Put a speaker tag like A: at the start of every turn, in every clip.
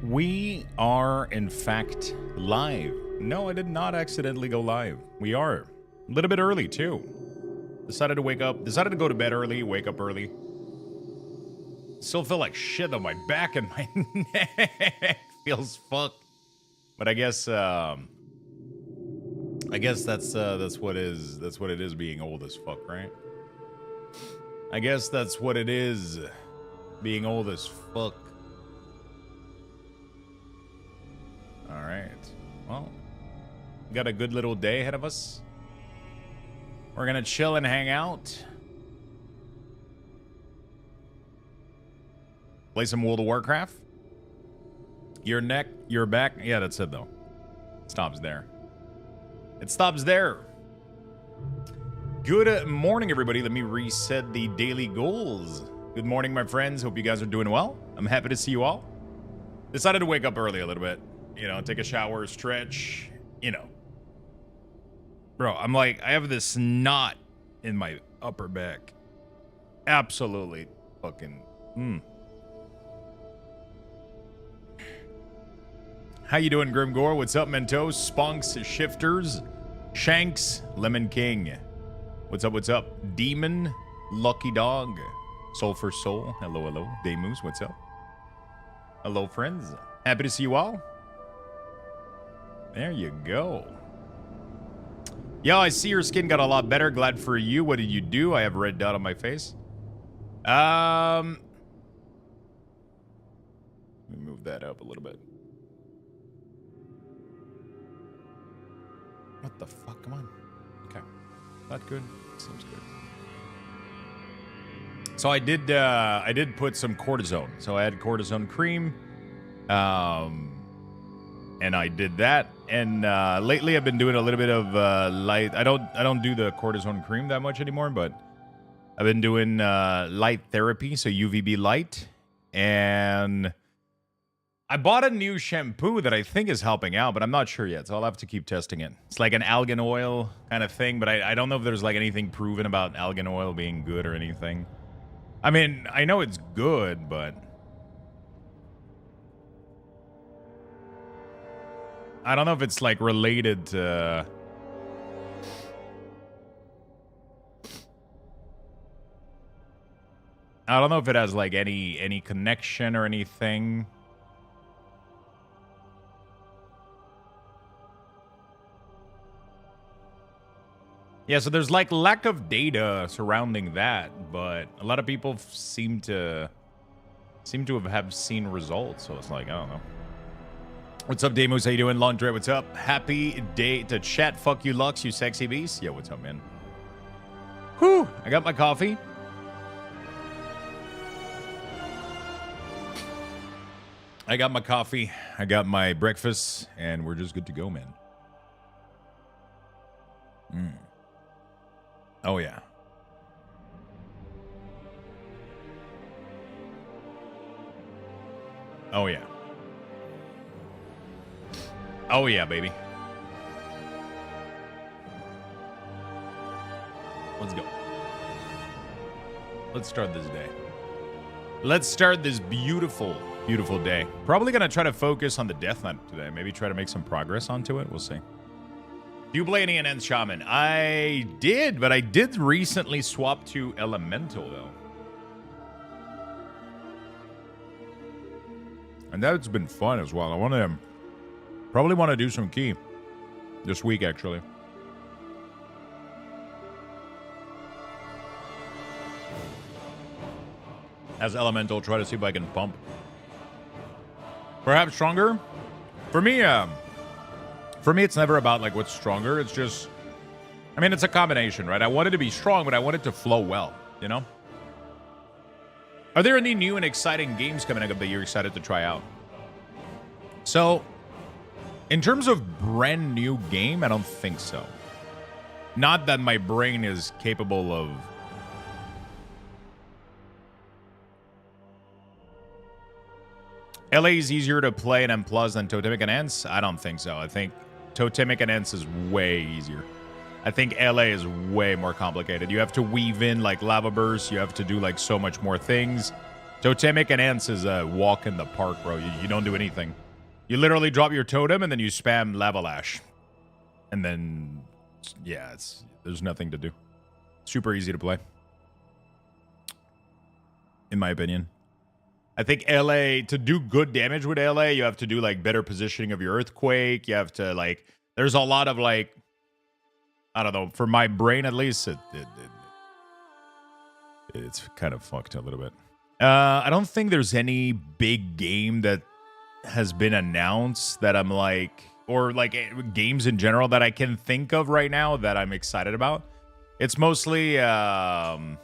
A: We are, in fact, live. No, I did not accidentally go live. We are. A little bit early, too. Decided to go to bed early, wake up early. Still feel like shit on my back and my neck feels fucked. But I guess that's what it is being old as fuck, right? I guess that's what it is being old as fuck. All right. Well, got a good little day ahead of us. We're gonna chill and hang out. Play some World of Warcraft. Your neck, your back. Yeah, that's it though. Stops there. It stops there. Good morning, everybody. Let me reset the daily goals. Good morning, my friends. Hope you guys are doing well. I'm happy to see you all. Decided to wake up early a little bit. You know, take a shower, stretch, you know. Bro, I'm like, I have this knot in my upper back. Absolutely fucking, How you doing, Grimgore? What's up, Mentos? Spunks, Shifters, Shanks, Lemon King. What's up, what's up? Demon, Lucky Dog, Soul for Soul. Hello, hello. Daymoose, what's up? Hello, friends. Happy to see you all. There you go. Yo, I see your skin got a lot better. Glad for you. What did you do? I have a red dot on my face. Let me move that up a little bit. What the fuck? Come on. Okay. That good? Seems good. So I did put some cortisone. So I had cortisone cream. And I did that. And lately I've been doing a little bit of light. I don't do the cortisone cream that much anymore, but I've been doing light therapy, so UVB light. And I bought a new shampoo that I think is helping out, but I'm not sure yet, so I'll have to keep testing it. It's like an algae oil kind of thing, but I don't know if there's like anything proven about algae oil being good or anything. I mean, I know it's good, but I don't know if it's like related to I don't know if it has like any connection or anything. Yeah, so there's like lack of data surrounding that, but a lot of people seem to have seen results. So it's like, I don't know. What's up, Damos? How you doing? Laundry, what's up? Happy day to chat. Fuck you, Lux, you sexy beast. Yeah, what's up, man? Whew, I got my coffee. I got my breakfast, and we're just good to go, man. Oh, yeah. Oh, yeah. Oh, yeah, baby. Let's go. Let's start this day. Let's start this beautiful, beautiful day. Probably going to try to focus on the Death Knight today. Maybe try to make some progress onto it. We'll see. Do you play any Unending Shaman? I did, but I did recently swap to Elemental, though. And that's been fun as well. Probably want to do some key this week, actually. As Elemental, try to see if I can pump. Perhaps stronger? For me, it's never about like what's stronger. It's just, I mean, it's a combination, right? I want it to be strong, but I want it to flow well, you know? Are there any new and exciting games coming up that you're excited to try out? So, in terms of brand new game, I don't think so. Not that my brain is capable of. LA is easier to play in M+ than Totemic and Ents? I don't think so. I think Totemic and Ents is way easier. I think LA is way more complicated. You have to weave in like lava bursts. You have to do like so much more things. Totemic and Ants is a walk in the park, bro. You don't do anything. You literally drop your totem and then you spam Lava Lash. And then, yeah, there's nothing to do. Super easy to play. In my opinion. I think LA, to do good damage with LA, you have to do like better positioning of your Earthquake. You have to like, there's a lot of like, I don't know, for my brain at least, it's kind of fucked a little bit. I don't think there's any big game that has been announced that I'm like, or like games in general that I can think of right now that I'm excited about. It's mostly, I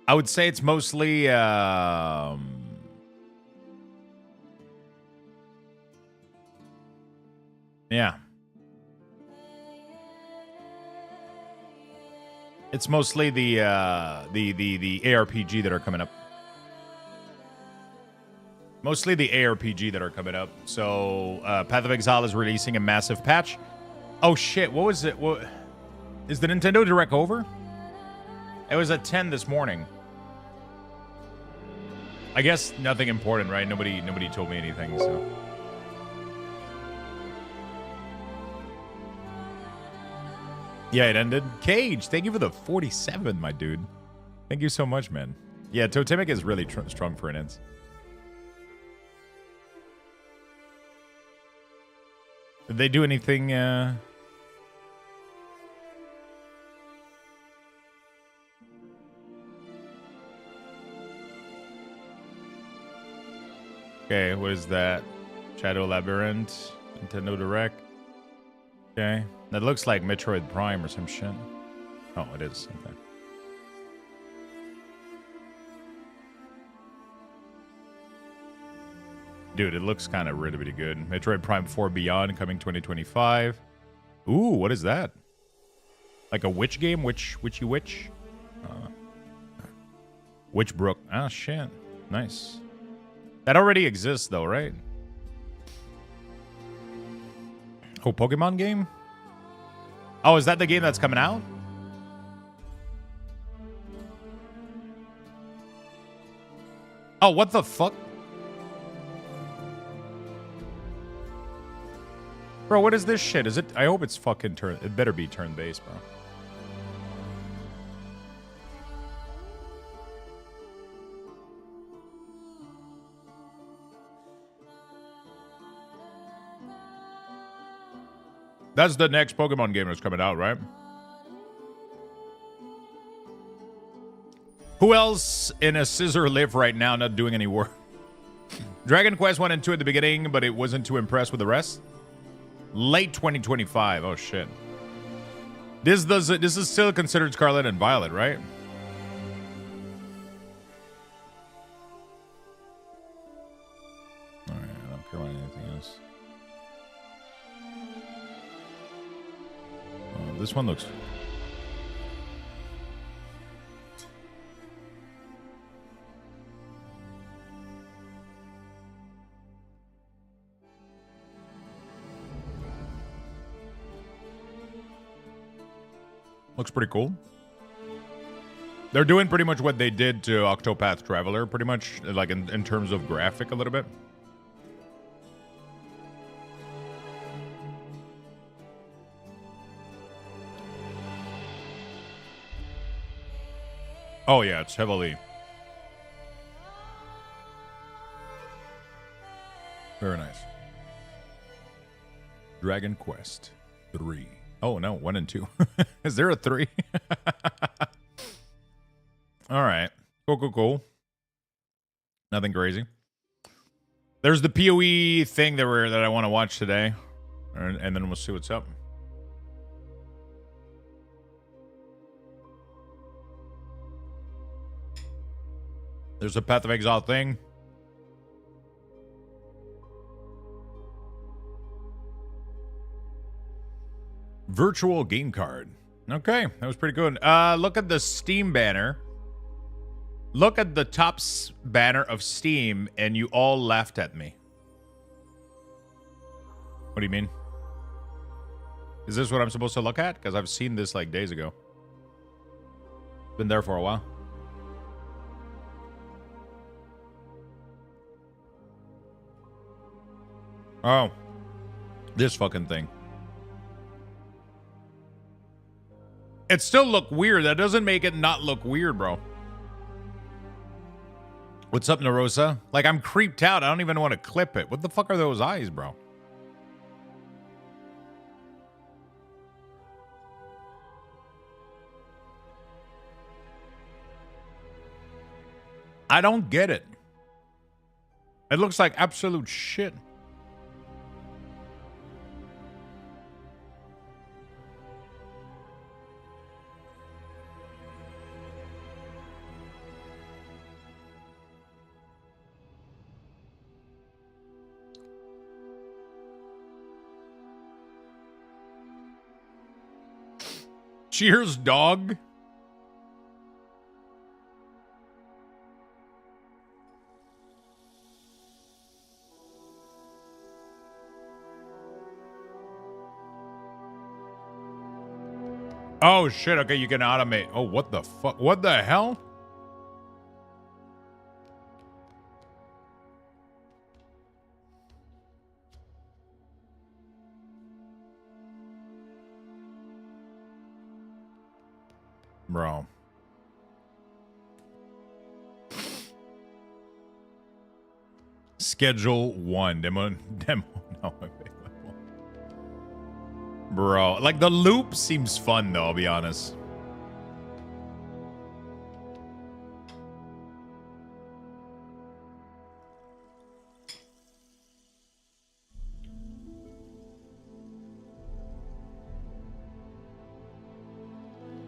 A: would say it's mostly, yeah. It's mostly the ARPG that are coming up. Mostly the ARPG that are coming up. So, Path of Exile is releasing a massive patch. Oh shit, what was it? What is the Nintendo Direct over? It was at 10 this morning. I guess nothing important, right? Nobody told me anything, so. Yeah, it ended. Cage, thank you for the 47, my dude. Thank you so much, man. Yeah, Totemic is really strong for an int. Did they do anything? Okay, what is that? Shadow Labyrinth, Nintendo Direct. Okay, that looks like Metroid Prime or some shit. Oh, it is. Okay. Dude, it looks kind of really good. Metroid Prime 4 Beyond coming 2025. Ooh, what is that? Like a witch game? Witchy witch? Witchbrook. Ah, shit. Nice. That already exists, though, right? Oh, Pokemon game? Oh, is that the game that's coming out? Oh, what the fuck? Bro, what is this shit? Is it? I hope it's fucking turn. It better be turn-based, bro. That's the next Pokemon game that's coming out, right? Who else in a scissor lift right now not doing any work? Dragon Quest 1 and 2 at the beginning, but it wasn't too impressed with the rest. Late 2025. Oh, shit. This is still considered Scarlet and Violet, right? All right, I don't care about anything else. Oh, this one looks... Looks pretty cool. They're doing pretty much what they did to Octopath Traveler, pretty much, like in terms of graphic a little bit. Oh yeah, it's heavily. Very nice. Dragon Quest 3. Oh, no, 1 and 2. Is there a 3? All right. Cool. Nothing crazy. There's the PoE thing that I want to watch today. And then we'll see what's up. There's a Path of Exile thing. Virtual game card. Okay, that was pretty good. Look at the Steam banner. Look at the top banner of Steam, and you all laughed at me. What do you mean? Is this what I'm supposed to look at? Because I've seen this like days ago. Been there for a while. Oh. This fucking thing. It still look weird. That doesn't make it not look weird, bro. What's up, Narosa? Like, I'm creeped out. I don't even want to clip it. What the fuck are those eyes, bro? I don't get it. It looks like absolute shit. Cheers, dog. Oh, shit. Okay, you can automate. Oh, what the fuck? What the hell? Bro. Schedule 1. Demo no available. Bro. Like, the loop seems fun, though, I'll be honest.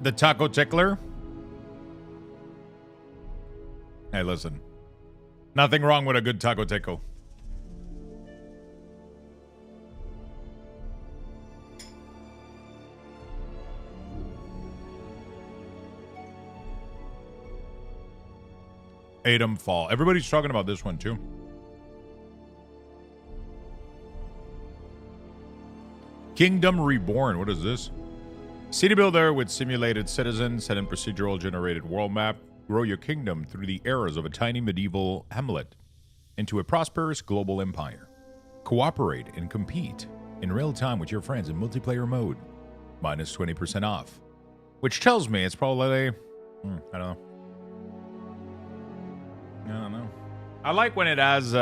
A: The taco tickler? Hey, listen. Nothing wrong with a good taco tickle. Atom Fall. Everybody's talking about this one, too. Kingdom Reborn. What is this? City builder with simulated citizens, set in procedural generated world map. Grow your kingdom through the eras of a tiny medieval hamlet into a prosperous global empire. Cooperate and compete in real time with your friends in multiplayer mode. Minus 20% off. Which tells me it's probably... I don't know. I don't know. I like when it has...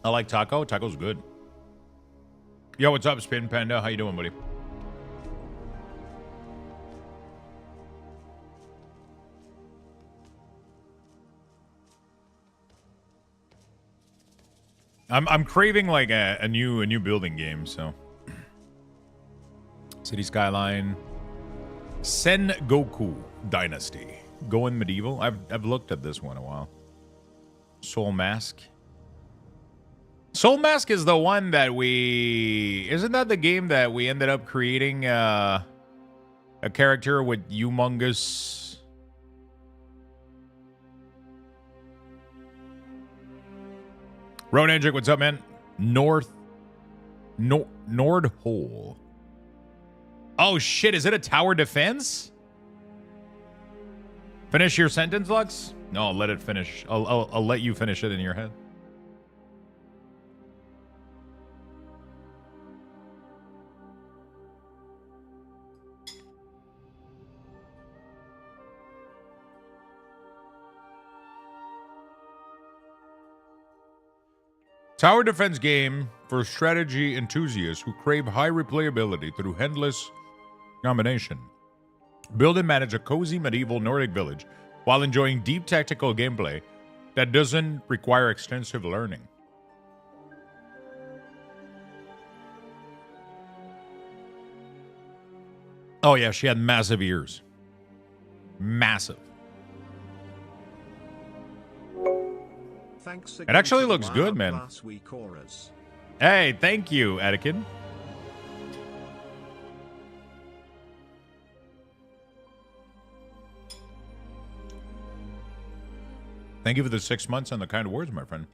A: I like taco. Taco's good. Yo, what's up, Spin Panda? How you doing, buddy? I'm craving like a new building game, so. City Skyline. Sengoku Dynasty. Going medieval. I've looked at this one a while. Soul Mask. Soul Mask is the one that we... Isn't that the game that we ended up creating a character with humongous... Ronan Hendrick, what's up, man? Nordhole. Oh, shit. Is it a tower defense? Finish your sentence, Lux? No, I'll let it finish. I'll let you finish it in your head. Tower defense game for strategy enthusiasts who crave high replayability through endless combination. Build and manage a cozy medieval Nordic village while enjoying deep tactical gameplay that doesn't require extensive learning. Oh yeah, she had massive ears. Massive.
B: Thanks
A: it actually looks good, man. Hey, thank you, Etikin. Thank you for the 6 months and the kind words, my friend.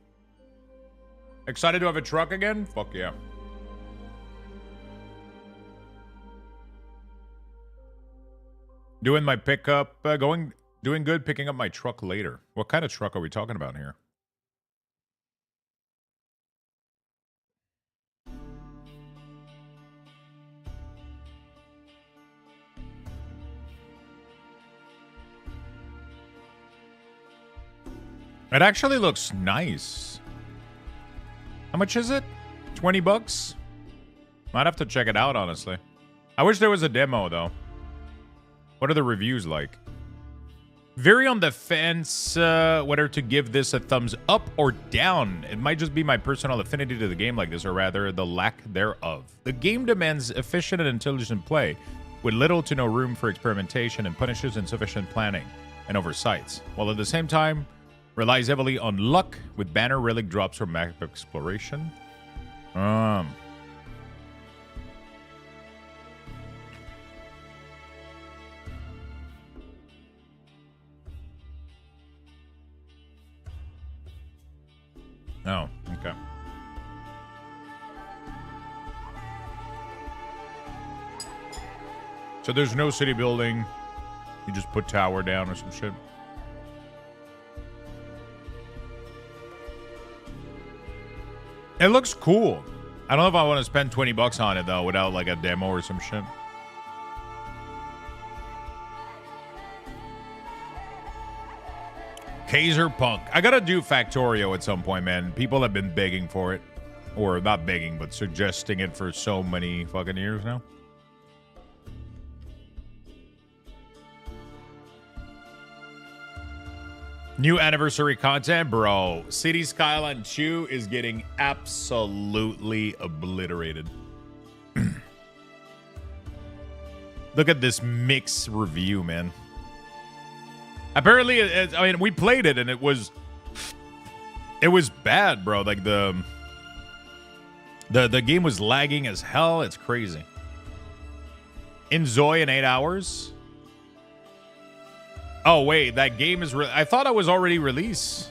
A: Excited to have a truck again? Fuck yeah. Doing my pickup, doing good, picking up my truck later. What kind of truck are we talking about here? It actually looks nice. How much is it? 20 bucks? Might have to check it out, honestly. I wish there was a demo, though. What are the reviews like? Very on the fence whether to give this a thumbs up or down. It might just be my personal affinity to the game like this, or rather the lack thereof. The game demands efficient and intelligent play, with little to no room for experimentation, and punishes insufficient planning and oversights, while at the same time relies heavily on luck with banner relic drops or map exploration. Oh, okay. So there's no city building. You just put tower down or some shit. It looks cool. I don't know if I want to spend 20 bucks on it, though, without, like, a demo or some shit. Kaiser Punk. I gotta do Factorio at some point, man. People have been begging for it. Or not begging, but suggesting it for so many fucking years now. New anniversary content, bro. City Skyline 2 is getting absolutely obliterated. Look at this mix review, man. Apparently, I mean, we played it and it was bad, bro. Like the game was lagging as hell. It's crazy. Enjoy in 8 hours. Oh wait, that game is. I thought it was already released.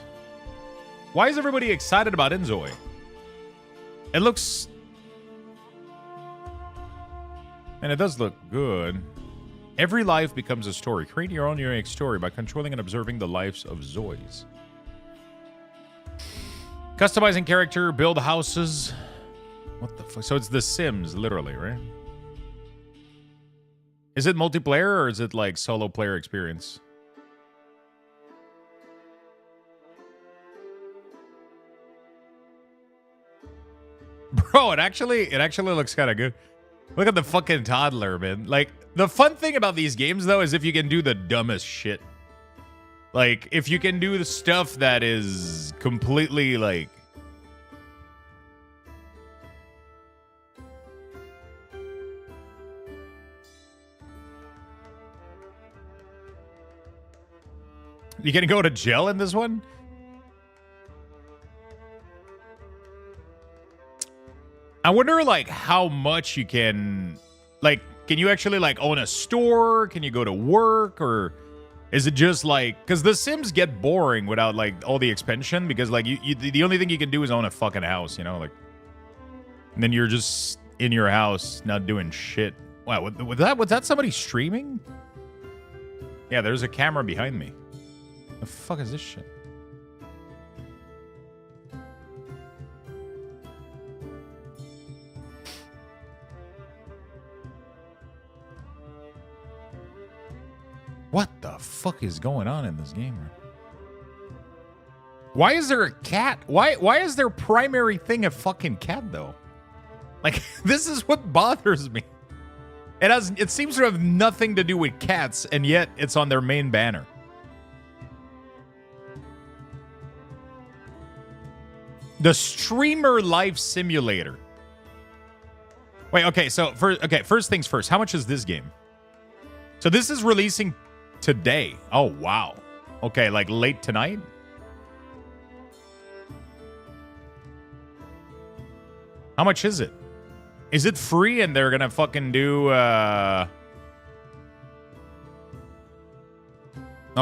A: Why is everybody excited about Enjoy? It looks, and it does look good. Every life becomes a story. Create your own unique story by controlling and observing the lives of Zoys. Customizing character, build houses. What the fuck? So it's The Sims, literally, right? Is it multiplayer or is it like solo player experience? Bro, it actually looks kind of good. Look at the fucking toddler, man. Like, the fun thing about these games, though, is if you can do the dumbest shit. Like, if you can do the stuff that is completely, like... You can go to jail in this one? I wonder, like, how much you can... Like, can you actually, like, own a store? Can you go to work? Or is it just, like... Because The Sims get boring without, like, all the expansion. Because, like, the only thing you can do is own a fucking house, you know? Like, and then you're just in your house, not doing shit. Wow, was that somebody streaming? Yeah, there's a camera behind me. The fuck is this shit? What the fuck is going on in this game? Why is there a cat? Why is their primary thing a fucking cat, though? Like, this is what bothers me. It seems to have nothing to do with cats, and yet it's on their main banner. The Streamer Life Simulator. Wait, okay, so first things first. How much is this game? So this is releasing today. Oh, wow. Okay, like late tonight? How much is it? Is it free and they're gonna fucking do, Oh,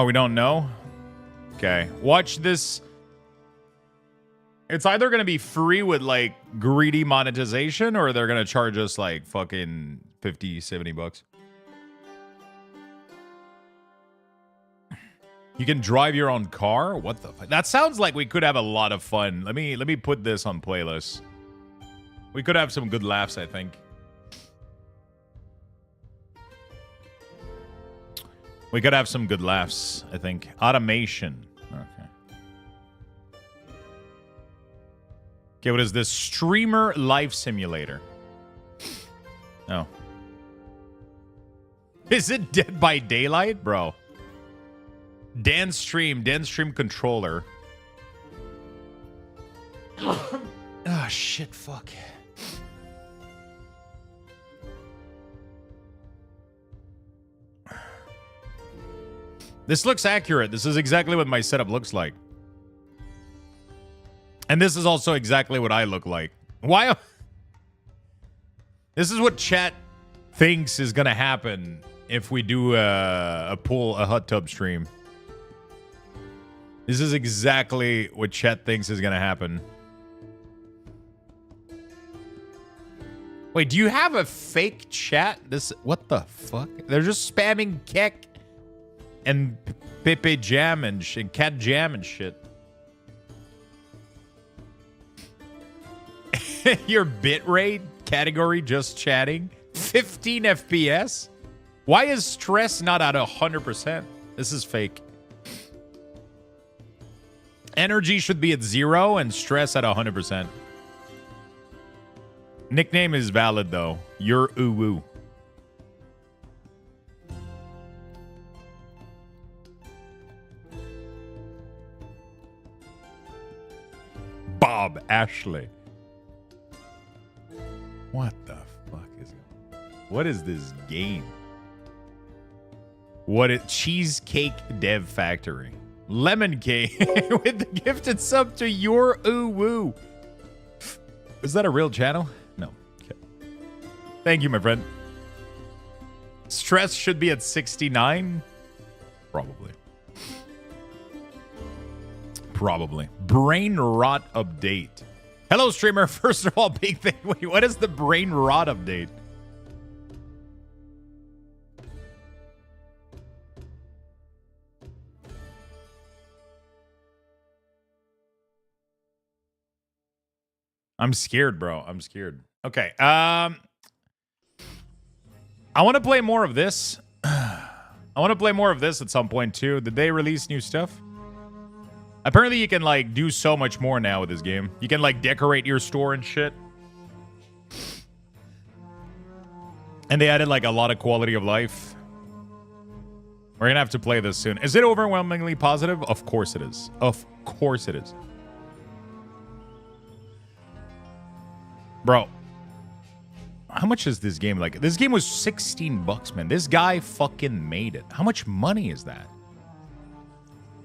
A: we don't know? Okay. Watch this. It's either gonna be free with, like, greedy monetization, or they're gonna charge us, like, fucking 50, 70 bucks. You can drive your own car? What the fuck? That sounds like we could have a lot of fun. Let me put this on playlist. We could have some good laughs, I think. We could have some good laughs, I think. Automation. Okay. Okay, what is this? Streamer Life Simulator. Oh. Is it Dead by Daylight? Bro. Dance stream controller. Oh, shit, fuck. This looks accurate. This is exactly what my setup looks like. And this is also exactly what I look like. Why? This is what chat thinks is going to happen if we do a hot tub stream. This is exactly what chat thinks is going to happen. Wait, do you have a fake chat? What the fuck? They're just spamming Kek and Pepe Jam and Cat Jam and shit. Your bitrate category just chatting. 15 FPS? Why is stress not at 100%? This is fake. Energy should be at 0 and stress at 100%. Nickname is valid though. You're uwu. Bob Ashley. What the fuck is it? What is this game? What is Cheesecake Dev Factory? Lemon Cake with the gifted sub to Your Uwu. Is that a real channel? No. Okay. Thank you, my friend. Stress should be at 69. Probably. Probably. Brain rot update. Hello, streamer. First of all, big thing. Wait, what is the brain rot update? I'm scared, bro. I'm scared. Okay. I want to play more of this. I want to play more of this at some point, too. Did they release new stuff? Apparently, you can, like, do so much more now with this game. You can, like, decorate your store and shit. And they added, like, a lot of quality of life. We're going to have to play this soon. Is it overwhelmingly positive? Of course it is. Of course it is. Bro, how much is this game? Like, this game was $16, man. This guy fucking made it. How much money is that?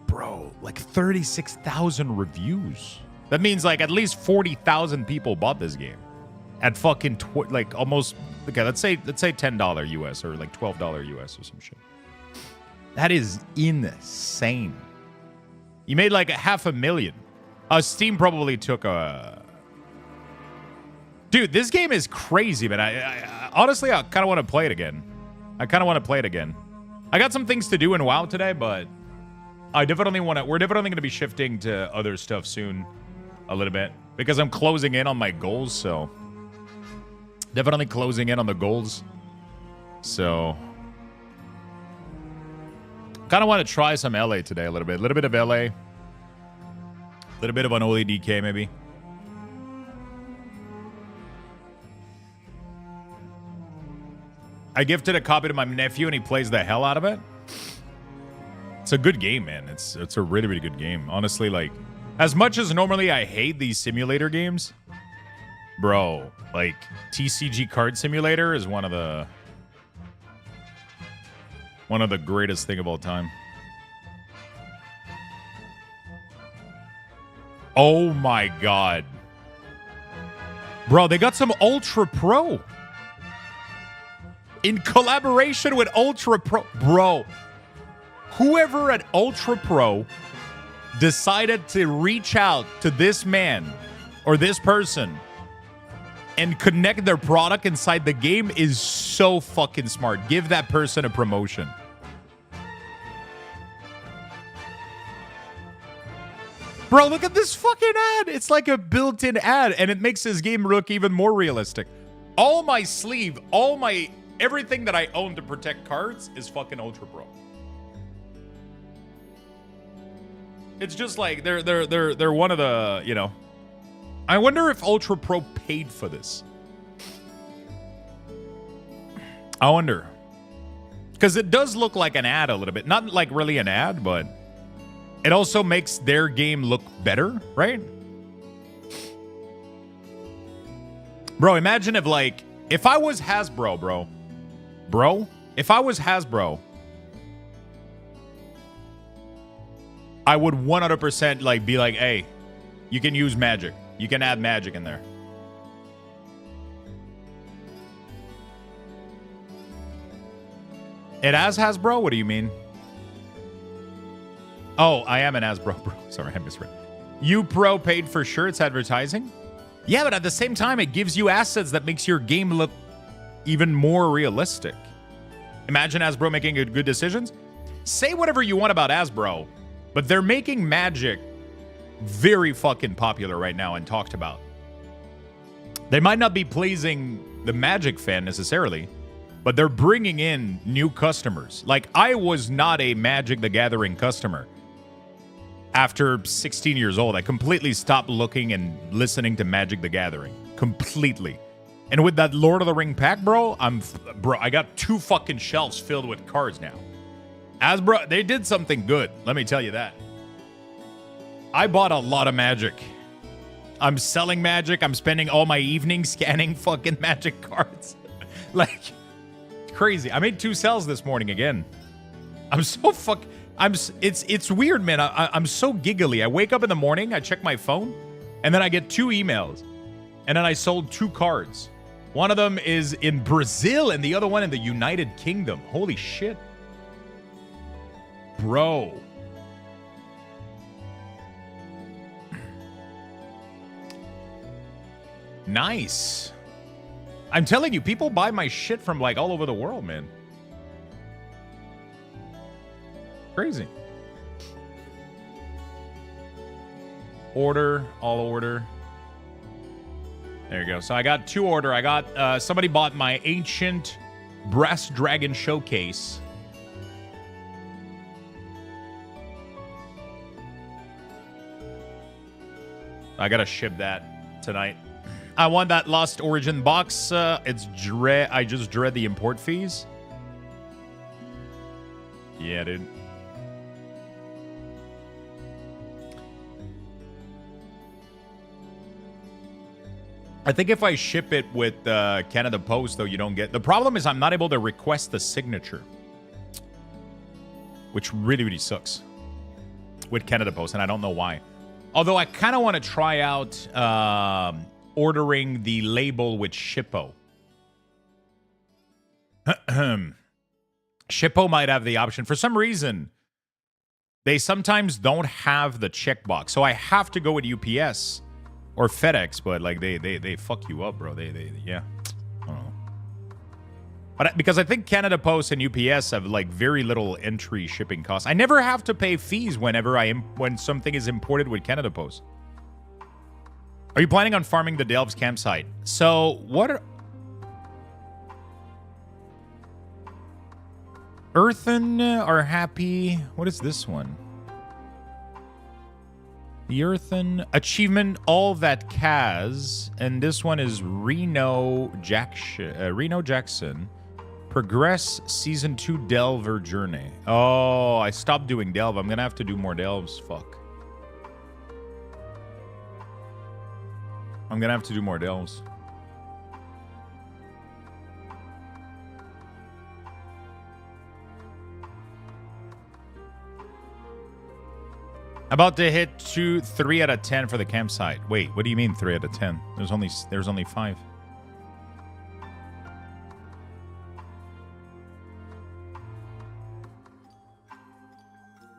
A: Bro, like 36,000 reviews. That means like at least 40,000 people bought this game at fucking like almost. Okay, let's say $10 US or like $12 US or some shit. That is insane. You made like $500,000. Steam probably took a. Dude, this game is crazy, man. I honestly, I kind of want to play it again. I got some things to do in WoW today, but I definitely want to. We're definitely going to be shifting to other stuff soon, a little bit, because I'm closing in on my goals. So definitely closing in on the goals. So kind of want to try some LA today, a little bit of LA, a little bit of an OLEDK maybe. I gifted a copy to my nephew, and he plays the hell out of it. It's a good game, man. It's a really, really good game. Honestly, like, as much as normally I hate these simulator games, bro, like, TCG Card Simulator is one of the greatest thing of all time. Oh my god. Bro, they got some Ultra Pro. In collaboration with Ultra Pro. Bro, whoever at Ultra Pro decided to reach out to this man or this person and connect their product inside the game is so fucking smart. Give that person a promotion. Bro, look at this fucking ad. It's like a built-in ad, and it makes this game look even more realistic. All my sleeve, everything that I own to protect cards is fucking Ultra Pro. It's just like they're one of the, you know. I wonder if Ultra Pro paid for this. I wonder. Because it does look like an ad a little bit. Not like really an ad, but it also makes their game look better, right? Bro, imagine if I was Hasbro, bro, if I was Hasbro, I would 100% like be like, hey, you can use magic. You can add magic in there. It has Hasbro? What do you mean? Oh, I am an Hasbro, bro. Sorry, I misread. You Pro paid for sure. It's advertising. Yeah, but at the same time, it gives you assets that makes your game look even more realistic. Imagine Hasbro making good decisions. Say whatever you want about Hasbro, but they're making Magic very fucking popular right now and talked about. They might not be pleasing the Magic fan necessarily, but they're bringing in new customers. Like, I was not a Magic the Gathering customer. After 16 years old, I completely stopped looking and listening to Magic the Gathering. Completely. And with that Lord of the Ring pack, bro, I got 2 fucking shelves filled with cards now. Hasbro, they did something good. Let me tell you that. I bought a lot of Magic. I'm selling Magic. I'm spending all my evenings scanning fucking Magic cards. Like, crazy. I made 2 sales this morning again. I'm so it's weird, man. I'm so giggly. I wake up in the morning, I check my phone, and then I get 2 emails. And then I sold 2 cards. One of them is in Brazil and the other one in the United Kingdom. Holy shit. Bro. Nice. I'm telling you, people buy my shit from like all over the world, man. Crazy. Order, all order. There you go. So I got 2 order. I got somebody bought my ancient brass dragon showcase. I gotta ship that tonight. I want that Lost Origin box. It's dread. I just dread the import fees. Yeah, dude. I think if I ship it with Canada Post, though, you don't get... The problem is I'm not able to request the signature, which really, really sucks with Canada Post, and I don't know why. Although I kind of want to try out ordering the label with Shippo. Shippo might have the option. For some reason, they sometimes don't have the checkbox, so I have to go with UPS or FedEx, but like they fuck you up, bro. Yeah. I don't know. But because I think Canada Post and UPS have like very little entry shipping costs. I never have to pay fees when something is imported with Canada Post. Are you planning on farming the Delves campsite? So what are Earthen are happy. What is this one? The Earthen achievement, all that Kaz, and this one is Reno Jackson. Progress season 2 Delver journey. Oh, I stopped doing Delve. I'm gonna have to do more Delves. Fuck. I'm gonna have to do more Delves. About to hit 3 out of 10 for the campsite. Wait, what do you mean 3 out of 10? There's only 5.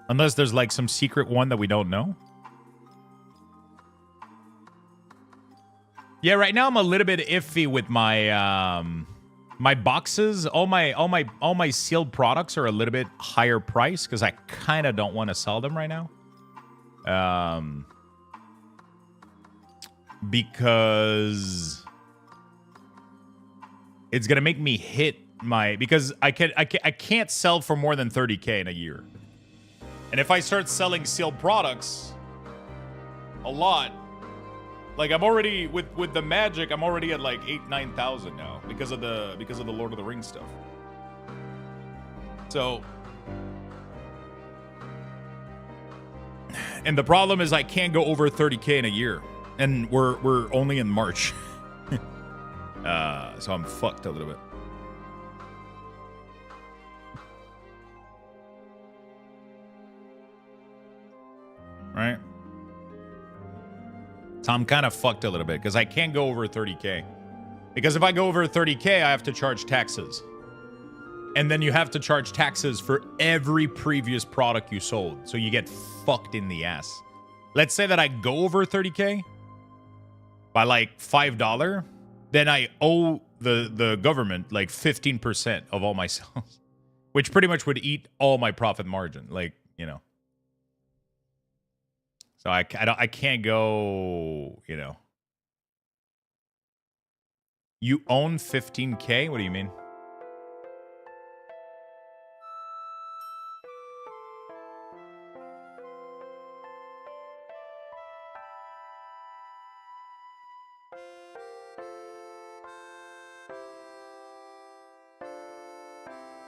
A: Unless there's like some secret one that we don't know. Yeah, right now I'm a little bit iffy with my my boxes. All my sealed products are a little bit higher price because I kind of don't want to sell them right now. because it's gonna make me hit my, because I can't sell for more than 30K in a year. And if I start selling sealed products a lot, like I'm already with the magic, I'm already at like 8,000-9,000 now because of the Lord of the Rings stuff. So, and the problem is I can't go over 30K in a year, and we're only in March. So I'm fucked a little bit. Right? So I'm kind of fucked a little bit because I can't go over 30K. Because if I go over 30K, I have to charge taxes. And then you have to charge taxes for every previous product you sold. So you get fucked in the ass. Let's say that I go over 30K by like $5, then I owe the government like 15% of all my sales, which pretty much would eat all my profit margin. Like, you know. So I can't go, you know. You own 15K? What do you mean?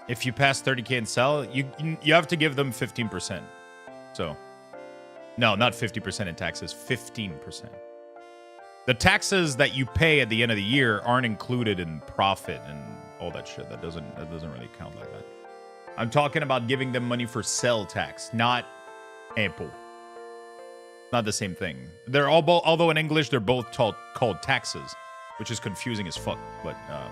A: If you pass 30K and sell, you have to give them 15%. So, no, not 50% in taxes, 15%. The taxes that you pay at the end of the year aren't included in profit and all that shit. That doesn't really count like that. I'm talking about giving them money for sell tax, not ample. Not the same thing. They're all both, although in English they're both called taxes, which is confusing as fuck. But yeah.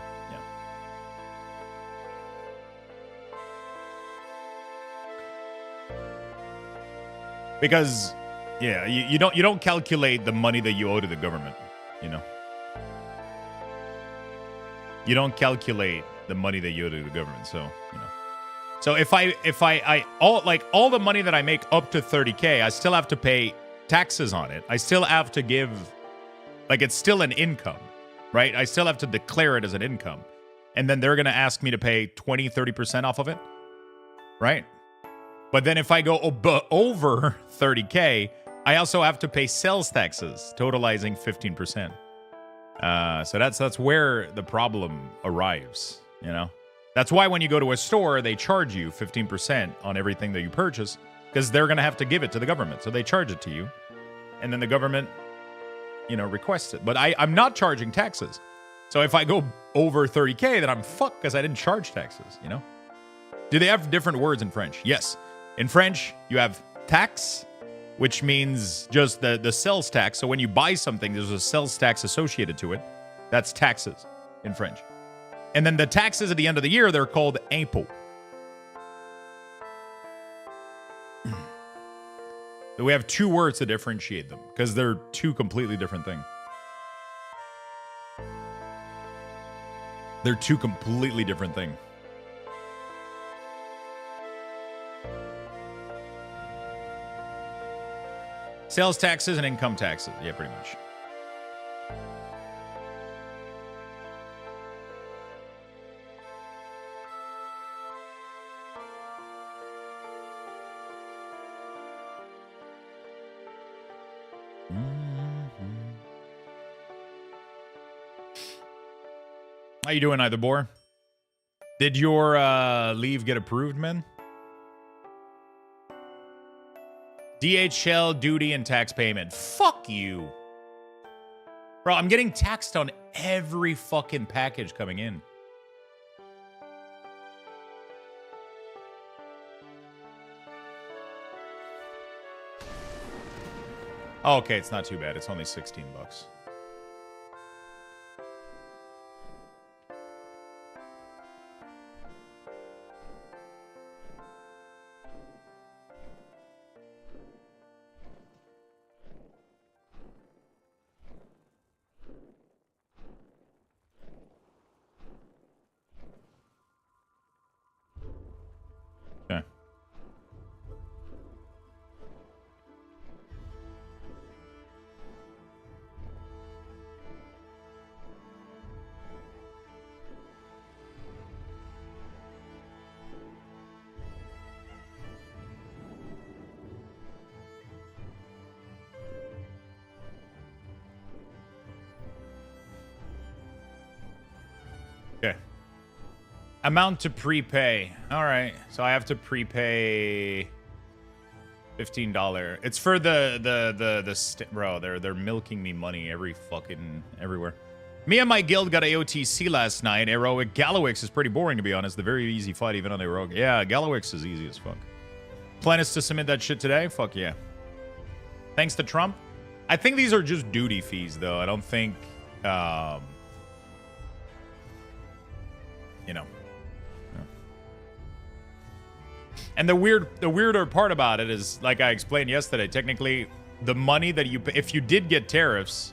A: Because, yeah, you don't calculate the money that you owe to the government, you know. You don't calculate the money that you owe to the government, so you know. So if I all the money that I make up to 30K, I still have to pay taxes on it. I still have to give, like, it's still an income, right? I still have to declare it as an income, and then they're gonna ask me to pay 20-30% off of it, right? But then if I go over 30K, I also have to pay sales taxes, totalizing 15%. So that's where the problem arrives, you know? That's why when you go to a store, they charge you 15% on everything that you purchase, because they're going to have to give it to the government. So they charge it to you, and then the government, you know, requests it. But I'm not charging taxes. So if I go over 30K, then I'm fucked because I didn't charge taxes, you know? Do they have different words in French? Yes. In French, you have tax, which means just the sales tax. So when you buy something, there's a sales tax associated to it. That's taxes in French. And then the taxes at the end of the year, they're called impôts. So we have two words to differentiate them because they're two completely different things. They're two completely different things. Sales taxes and income taxes. Yeah, pretty much. How you doing, Either Boar? Did your leave get approved, man? DHL, duty, and tax payment. Fuck you. Bro, I'm getting taxed on every fucking package coming in. Oh, okay, it's not too bad. It's only 16 bucks. Okay. Amount to prepay. All right. So I have to prepay $15. It's for bro, they're milking me money everywhere. Me and my guild got AOTC last night. Heroic Gallowix is pretty boring, to be honest. The very easy fight, even on Heroic. Yeah, Gallowix is easy as fuck. Plan is to submit that shit today? Fuck yeah. Thanks to Trump. I think these are just duty fees, though. I don't think, you know. And the weirder part about it is, like I explained yesterday, technically, the money that you pay, if you did get tariffs,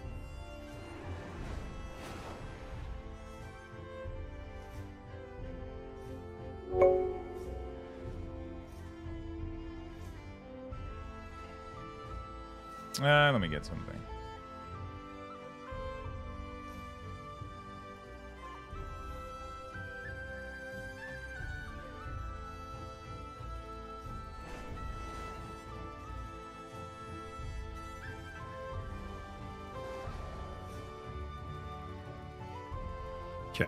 A: let me get something. Okay.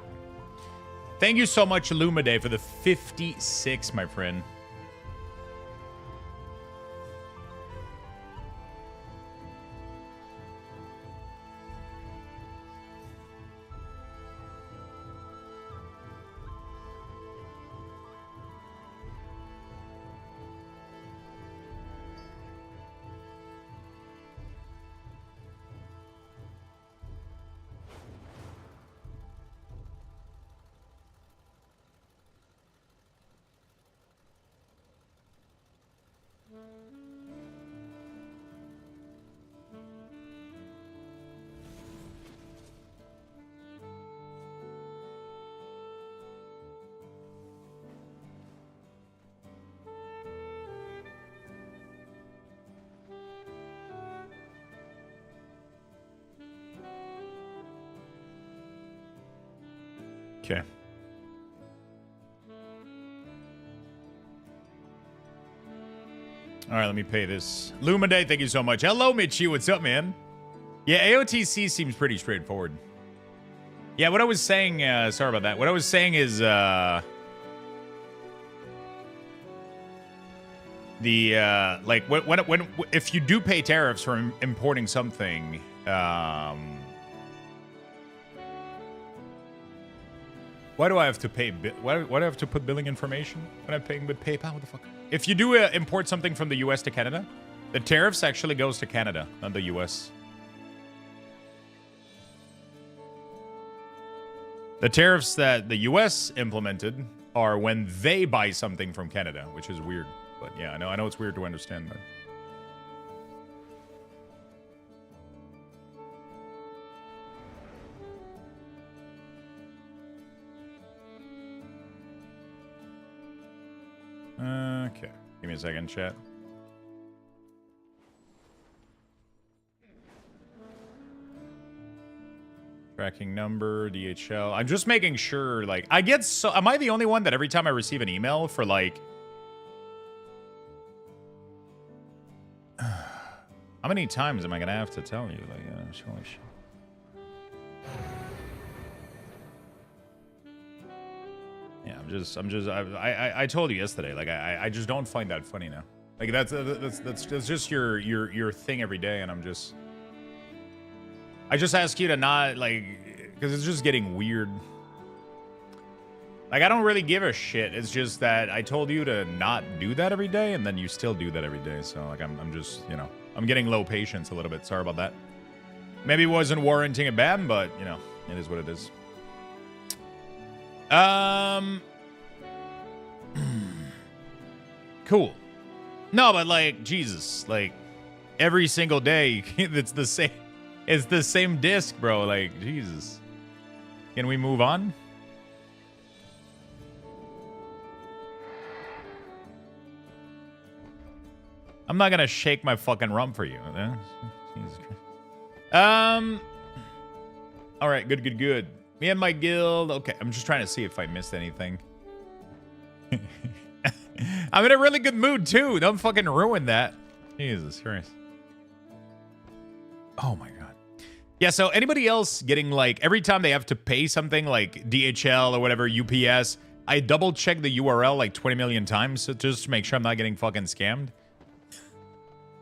A: Thank you so much, Lumiday, for the 56, my friend. Okay. All right, let me pay this. Lumiday, thank you so much. Hello, Mitchie. What's up, man? Yeah, AOTC seems pretty straightforward. Yeah, what I was saying, sorry about that. What I was saying is, like, when if you do pay tariffs for importing something, why do I have to pay? Why do I have to put billing information when I'm paying with PayPal? What the fuck? If you do import something from the US to Canada, the tariffs actually goes to Canada, not the US. The tariffs that the US implemented are when they buy something from Canada, which is weird. But yeah, I know it's weird to understand that. Okay. Give me a second, chat. Tracking number, DHL. I'm just making sure, like, I get so... Am I the only one that every time I receive an email for, like... How many times am I gonna have to tell you? Like, holy shit. Yeah, I told you yesterday, like, I just don't find that funny now. Like, that's just your thing every day, and I just ask you to not, like, because it's just getting weird. Like, I don't really give a shit. It's just that I told you to not do that every day, and then you still do that every day. So, like, I'm just, you know, I'm getting low patience a little bit. Sorry about that. Maybe it wasn't warranting a ban, but, you know, it is what it is. Cool. No, but, like, Jesus, like, every single day, it's the same. It's the same disc, bro. Like, Jesus. Can we move on? I'm not gonna shake my fucking rump for you. Jesus Christ. All right, good. Me and my guild. Okay, I'm just trying to see if I missed anything. I'm in a really good mood too. Don't fucking ruin that. Jesus Christ. Oh my God. Yeah, so anybody else getting, like, every time they have to pay something like DHL or whatever, UPS, I double check the URL like 20 million times just to make sure I'm not getting fucking scammed.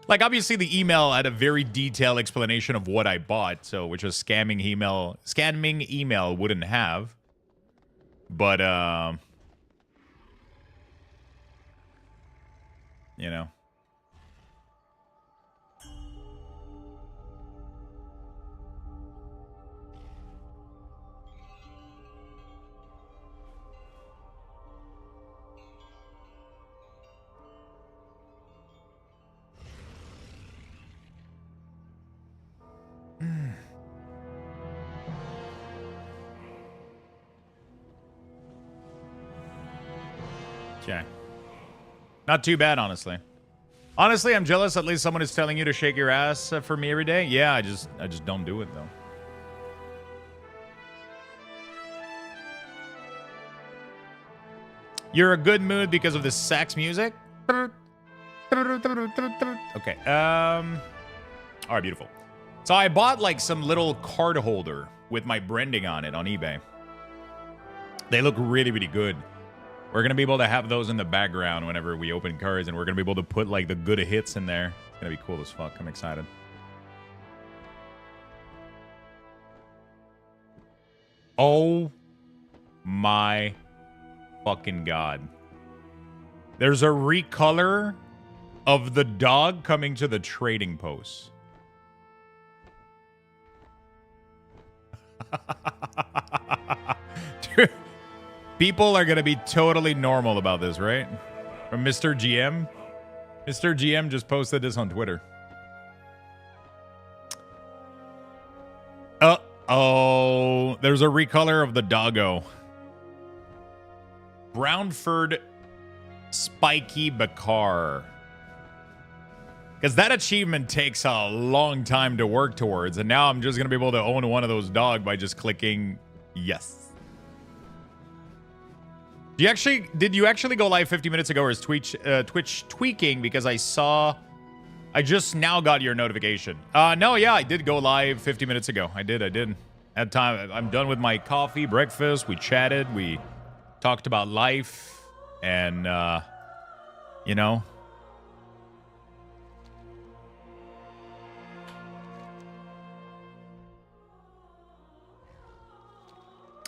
A: Like, obviously, the email had a very detailed explanation of what I bought, so which a scamming email wouldn't have. But you know. Okay. Not too bad, honestly. Honestly, I'm jealous. At least someone is telling you to shake your ass for me every day. Yeah, I just don't do it though. You're a good mood because of the sax music. Okay. All right, beautiful. So I bought like some little card holder with my branding on it on eBay. They look really, really good. We're going to be able to have those in the background whenever we open cards, and we're going to be able to put, like, the good hits in there. It's going to be cool as fuck. I'm excited. Oh, my fucking God. There's a recolor of the dog coming to the trading post. Dude. People are going to be totally normal about this, right? From Mr. GM. Mr. GM just posted this on Twitter. Uh-oh. There's a recolor of the doggo. Brownford Spiky Bakar. Because that achievement takes a long time to work towards. And now I'm just going to be able to own one of those dogs by just clicking yes. Did you actually go live 50 minutes ago, or is Twitch tweaking? Because I just now got your notification. No, yeah, I did go live 50 minutes ago. I did. At time, I'm done with my coffee, breakfast. We chatted. We talked about life, and you know.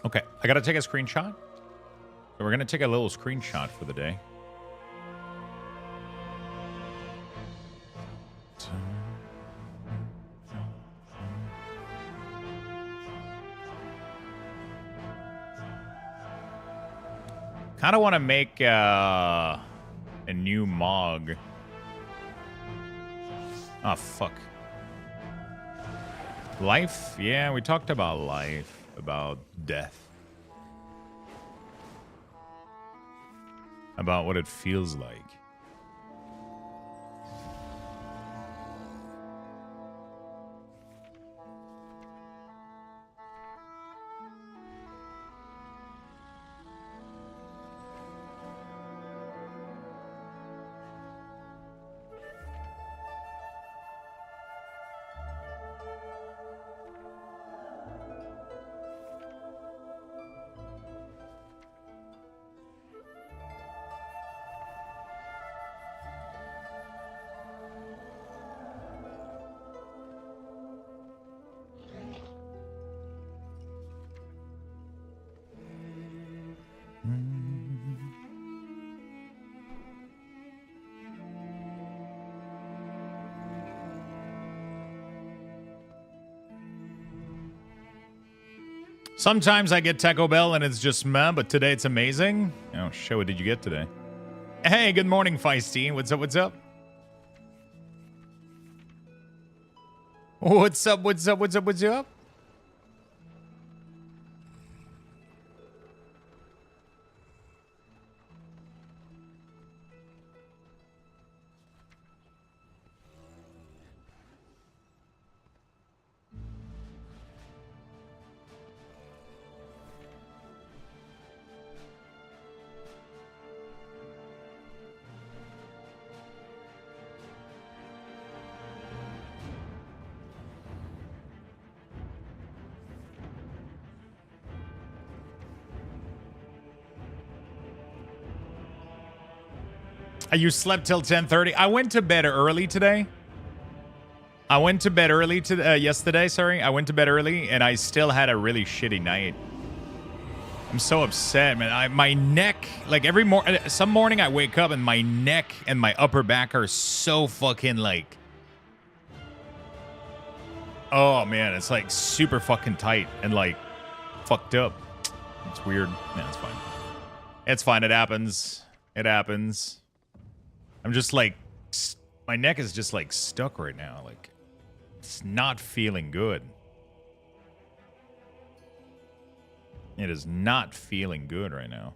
A: Okay, I gotta take a screenshot. So we're going to take a little screenshot for the day. Kind of want to make a new Mog. Oh, fuck. Life? Yeah, we talked about life, about death. About what it feels like. Sometimes I get Taco Bell and it's just meh, but today it's amazing. Oh, shit, what did you get today? Hey, good morning, Feisty. What's up, what's up? What's up, what's up, what's up, what's up? You slept till 10:30. I went to bed early today. I went to bed early yesterday, sorry. I went to bed early and I still had a really shitty night. I'm so upset, man. My neck, like every some morning I wake up and my neck and my upper back are so fucking like, oh man, it's like super fucking tight and like fucked up. It's weird. Man, it's fine. It's fine. It happens. It happens. I'm just like, my neck is just like stuck right now. Like, it's not feeling good. It is not feeling good right now.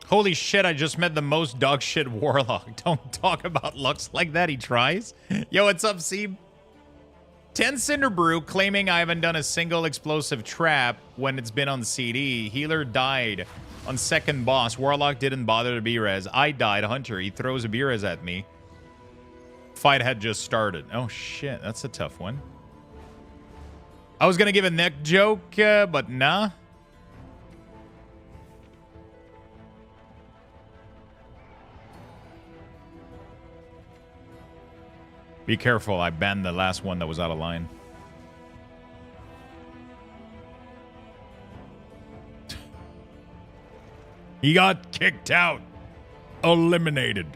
A: Holy shit, I just met the most dog shit warlock. Don't talk about Lux like that, he tries. Yo, what's up, Seeb? 10 Cinder Brew claiming I haven't done a single explosive trap when it's been on CD. Healer died on second boss. Warlock didn't bother to B-res. I died. Hunter, he throws a B-res at me. Fight had just started. Oh shit, that's a tough one. I was gonna give a neck joke, but nah. Be careful, I banned the last one that was out of line. He got kicked out. Eliminated.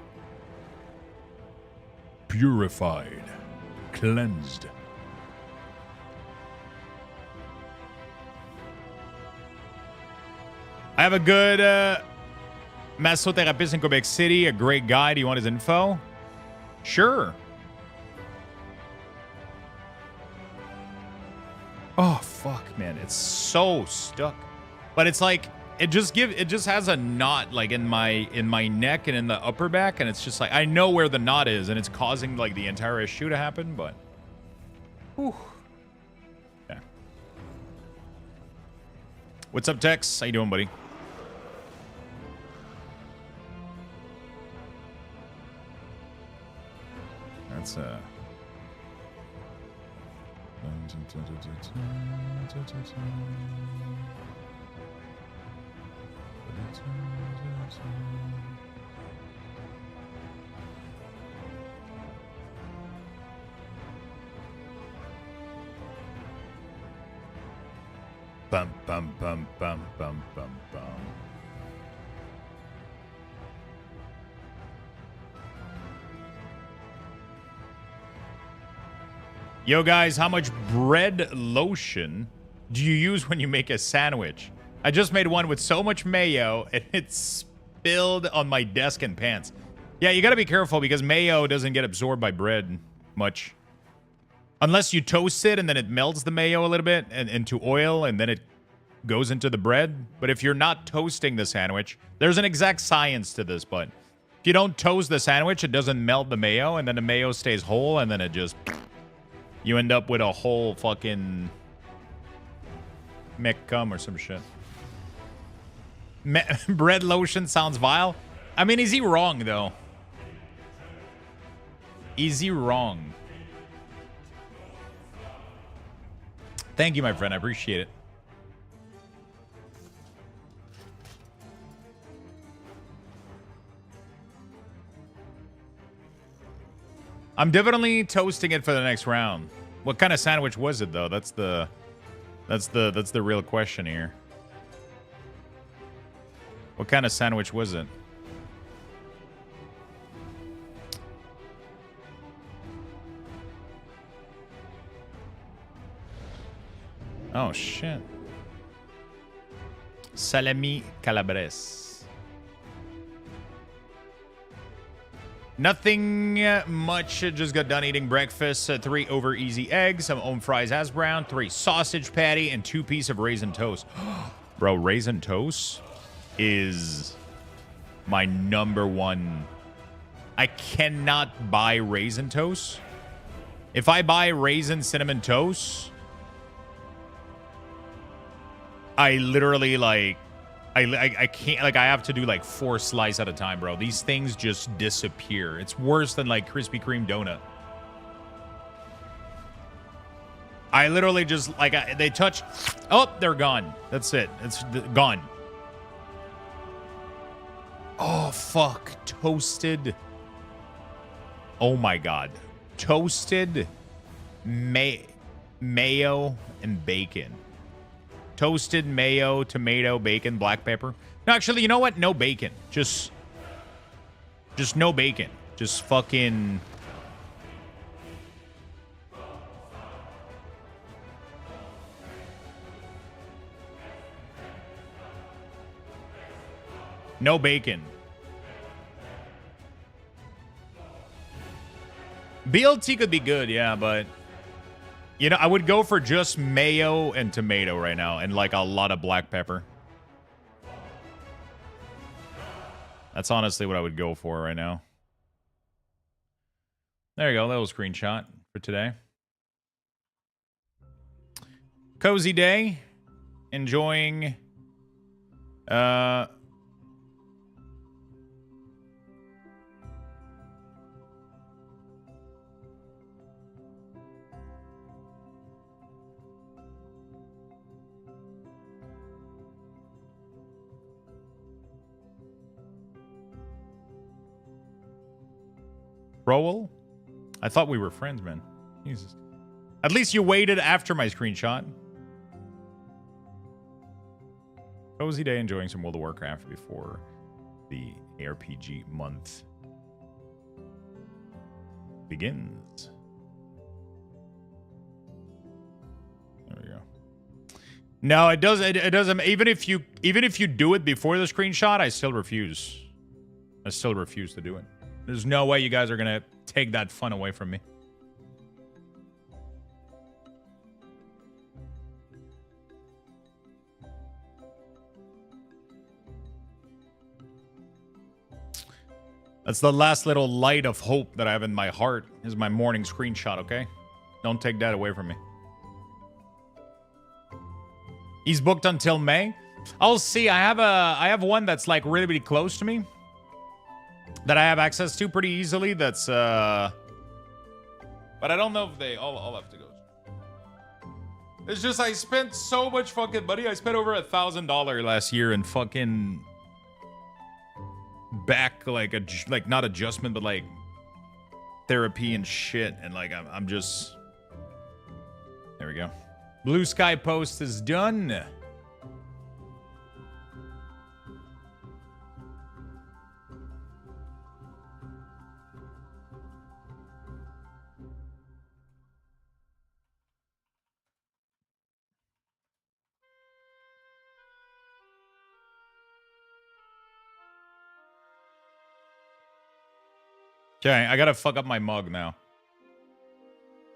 A: Purified. Cleansed. I have a good massotherapist in Quebec City, a great guy. Do you want his info? Sure. Oh fuck, man, it's so stuck. But it's like it just has a knot like in my neck and in the upper back, and it's just like I know where the knot is, and it's causing like the entire issue to happen. But, whew. Yeah. What's up, Tex? How you doing, buddy? That's bum bum bum bum bum bum bum. Yo, guys, how much bread lotion do you use when you make a sandwich? I just made one with so much mayo, and it spilled on my desk and pants. Yeah, you gotta be careful because mayo doesn't get absorbed by bread much. Unless you toast it, and then it melts the mayo a little bit and into oil, and then it goes into the bread. But if you're not toasting the sandwich, there's an exact science to this, but if you don't toast the sandwich, it doesn't melt the mayo, and then the mayo stays whole, and then it just... You end up with a whole fucking mech cum or some shit. Bread lotion sounds vile. I mean, is he wrong, though? Is he wrong? Thank you, my friend. I appreciate it. I'm definitely toasting it for the next round. What kind of sandwich was it, though? That's the real question here. What kind of sandwich was it? Oh shit. Salami calabrese. Nothing much. Just got done eating breakfast. 3 over easy eggs, some own fries hash brown, 3 sausage patty, and 2 pieces of raisin toast. Bro, raisin toast is my #1. I cannot buy raisin toast. If I buy raisin cinnamon toast, I literally like I can't, like, I have to do like 4 slices at a time, bro. These things just disappear. It's worse than like Krispy Kreme donut. I literally just, like, they touch. Oh, they're gone. That's it. It's gone. Oh, fuck. Toasted. Oh, my God. Toasted mayo and bacon. Toasted mayo, tomato, bacon, black pepper. No, actually, you know what? No bacon. Just no bacon. Just fucking... No bacon. BLT could be good, yeah, but... You know, I would go for just mayo and tomato right now, and like a lot of black pepper. That's honestly what I would go for right now. There you go, little screenshot for today. Cozy day. Enjoying... Rowell? I thought we were friends, man. Jesus. At least you waited after my screenshot. Cozy day, enjoying some World of Warcraft before the ARPG month begins. There we go. No, it does. It doesn't. Even if you do it before the screenshot, I still refuse. I still refuse to do it. There's no way you guys are gonna take that fun away from me. That's the last little light of hope that I have in my heart, is my morning screenshot, okay? Don't take that away from me. He's booked until May. I'll see. I have one that's like really, really close to me that I have access to pretty easily. That's but I don't know if I'll have to go. It's just I spent so much fucking money. I spent over $1,000 last year in fucking back, like not adjustment, but like therapy and shit. And like I'm just, there we go. Blue Sky post is done. Okay, I gotta fuck up my mug now.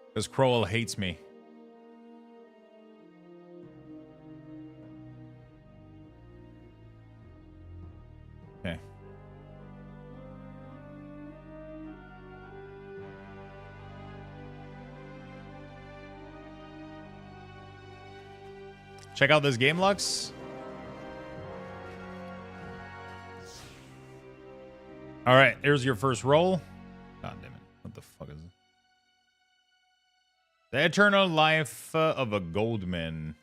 A: Because Crowell hates me. Okay. Check out this game, Lux. All right, here's your first roll. God damn it. What the fuck is it? The Eternal Life of a Goldman.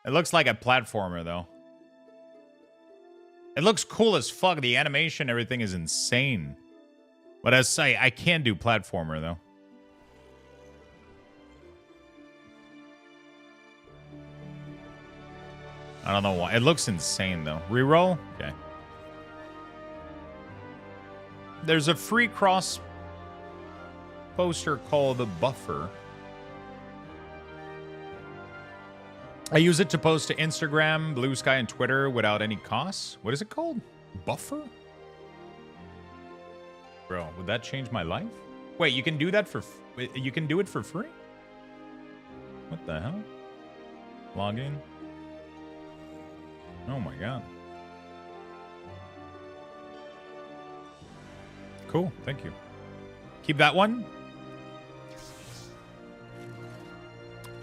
A: It looks like a platformer, though. It looks cool as fuck. The animation, everything is insane. But as I say, I can't do platformer, though. I don't know why. It looks insane, though. Reroll? Okay. There's a free cross poster called the Buffer. I use it to post to Instagram, Blue Sky, and Twitter without any costs. What is it called? Buffer? Bro, would that change my life? Wait, you can do that for... You can do it for free? What the hell? Log in. Oh my god. Cool, thank you. Keep that one.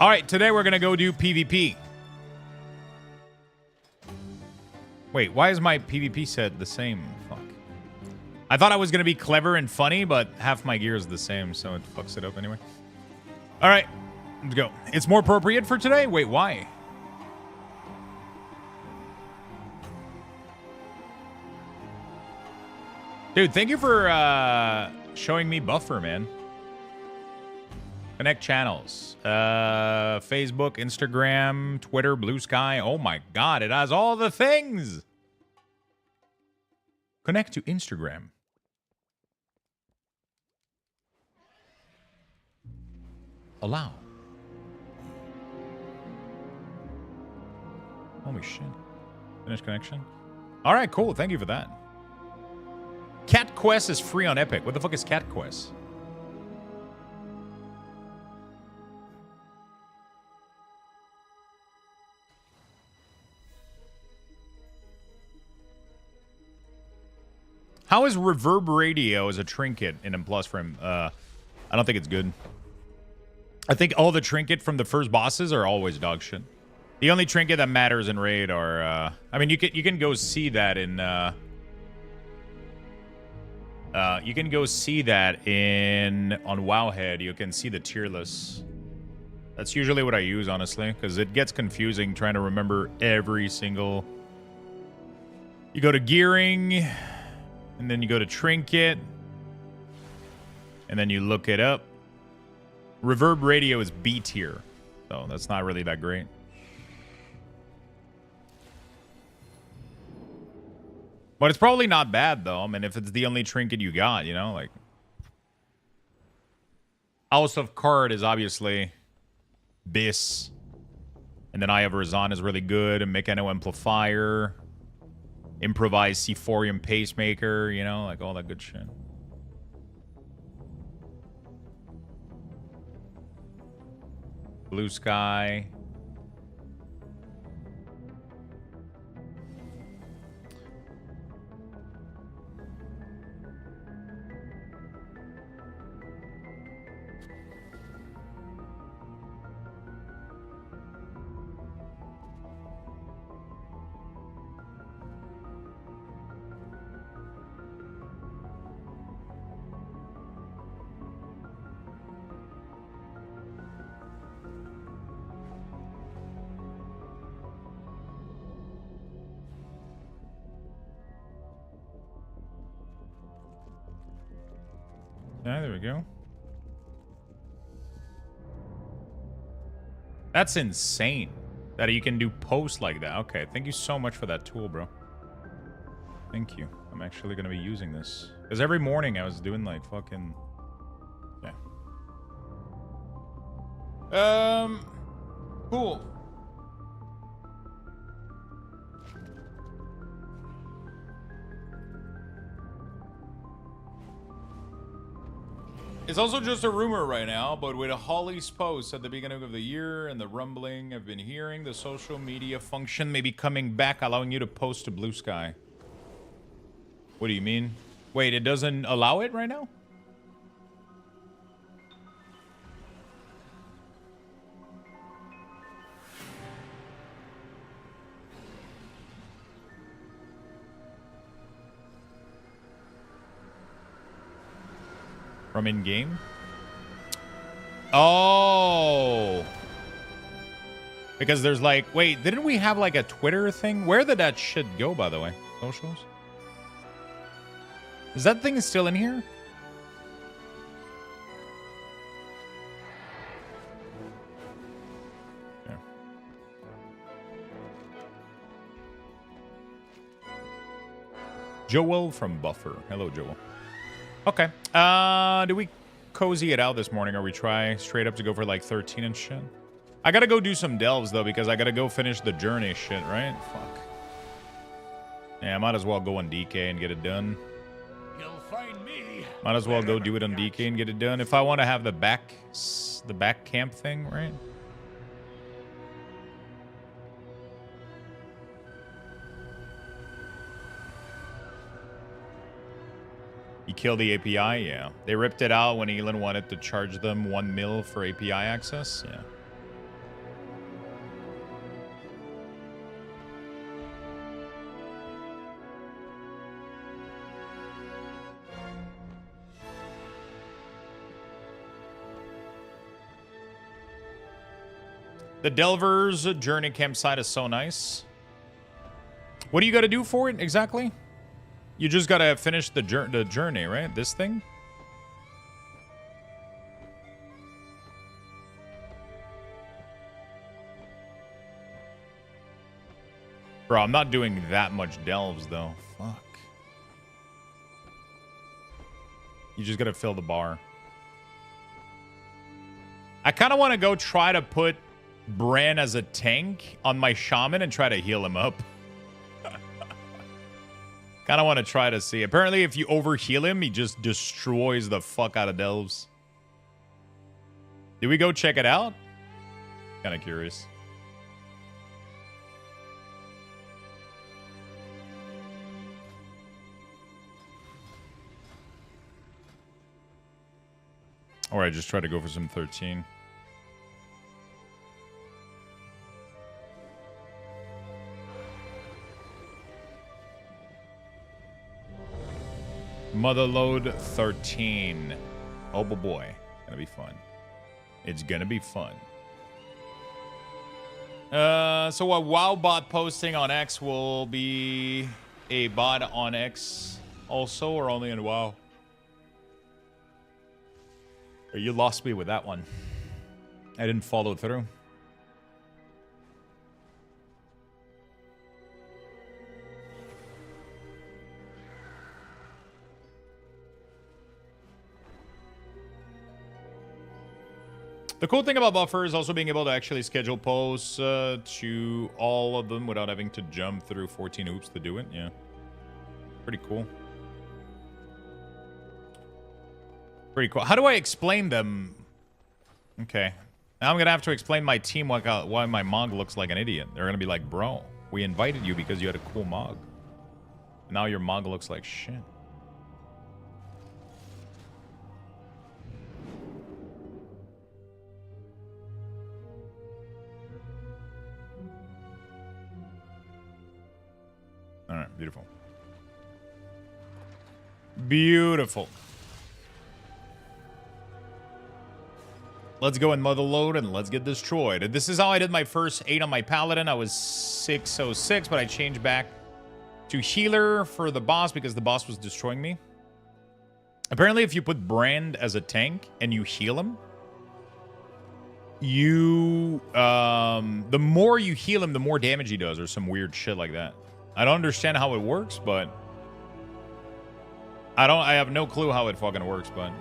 A: All right, today we're going to go do PvP. Wait, why is my PvP set the same? Fuck. I thought I was going to be clever and funny, but half my gear is the same, so it fucks it up anyway. All right, let's go. It's more appropriate for today? Wait, why? Dude, thank you for showing me Buffer, man. Connect channels. Facebook, Instagram, Twitter, Blue Sky. Oh my god, it has all the things. Connect to Instagram. Allow. Holy shit. Finish connection. All right, cool. Thank you for that. Cat Quest is free on Epic. What the fuck is Cat Quest? How is Reverb Radio as a trinket in M+ for him? I don't think it's good. I think all the trinket from the first bosses are always dog shit. The only trinket that matters in Raid are... I mean, you can go see that in... you can go see that on Wowhead. You can see the tier list. That's usually what I use, honestly, because it gets confusing trying to remember every single... You go to gearing... And then you go to Trinket. And then you look it up. Reverb Radio is B tier. So that's not really that great. But it's probably not bad, though. I mean, if it's the only trinket you got, you know? Like, House of Card is obviously Bis. And then Eye of Razan is really good. And Mechano Amplifier. Improvised Sephorium Pacemaker, you know, like all that good shit. Blue Sky. Yeah, there we go. That's insane that you can do posts like that. Okay, thank you so much for that tool, bro. Thank you. I'm actually going to be using this. Because every morning I was doing like fucking... Yeah. Cool. It's also just a rumor right now, but with Holly's post at the beginning of the year and the rumbling I've been hearing, the social media function may be coming back, allowing you to post to Blue Sky. What do you mean? Wait, it doesn't allow it right now? From in-game? Oh. Because there's like... Wait, didn't we have like a Twitter thing? Where did that shit go, by the way? Socials? Is that thing still in here? Yeah. Joel from Buffer. Hello, Joel. Okay. Do we cozy it out this morning, or we try straight up to go for like 13 and shit? I gotta go do some delves, though, because I gotta go finish the journey shit, right? Fuck. Yeah, I might as well go on DK and get it done.
B: You'll find me.
A: Might as well go do it on DK and get it done. If I want to have the back camp thing, right? You kill the API? Yeah. They ripped it out when Elon wanted to charge them 1 mil for API access? Yeah. The Delver's Journey campsite is so nice. What do you got to do for it exactly? You just got to finish the journey, right? This thing? Bro, I'm not doing that much delves, though. Fuck. You just got to fill the bar. I kind of want to go try to put Bran as a tank on my shaman and try to heal him up. Kind of want to try to see. Apparently, if you overheal him, he just destroys the fuck out of delves. Did we go check it out? Kind of curious. Or I just try to go for some 13. Motherload 13. Oh boy. Gonna be fun. It's gonna be fun. So a WoW bot posting on X will be a bot on X also, or only in WoW? You lost me with that one. I didn't follow through. The cool thing about Buffer is also being able to actually schedule posts to all of them without having to jump through 14 hoops to do it. Yeah. Pretty cool. Pretty cool. How do I explain them? Okay. Now I'm going to have to explain my team why my Mog looks like an idiot. They're going to be like, bro, we invited you because you had a cool Mog. Now your Mog looks like shit. All right, beautiful. Beautiful. Let's go in Motherload and let's get destroyed. This is how I did my first 8 on my Paladin. I was 606, but I changed back to Healer for the boss because the boss was destroying me. Apparently, if you put Brand as a tank and you heal him, the more you heal him, the more damage he does, or some weird shit like that. I don't understand how it works, but I have no clue how it fucking works, but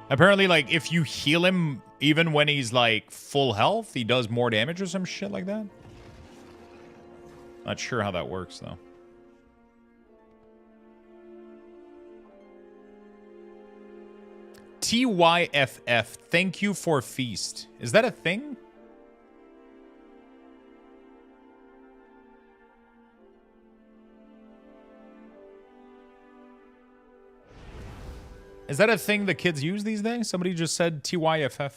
A: apparently, like, if you heal him even when he's like full health, he does more damage or some shit like that. Not sure how that works though. TYFF, thank you for feast. Is that a thing? Is that a thing the kids use these days? Somebody just said TYFF.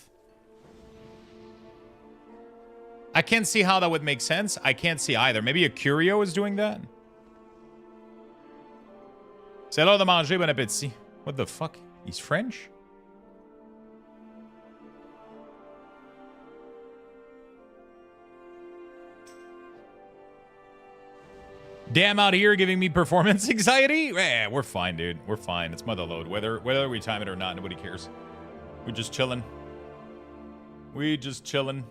A: I can't see how that would make sense. I can't see either. Maybe a Curio is doing that. C'est l'heure de manger, bon appétit. What the fuck? He's French? Damn out here giving me performance anxiety? Yeah, we're fine, dude. We're fine. It's Motherload. Whether we time it or not, nobody cares. We're just chilling. We just chilling.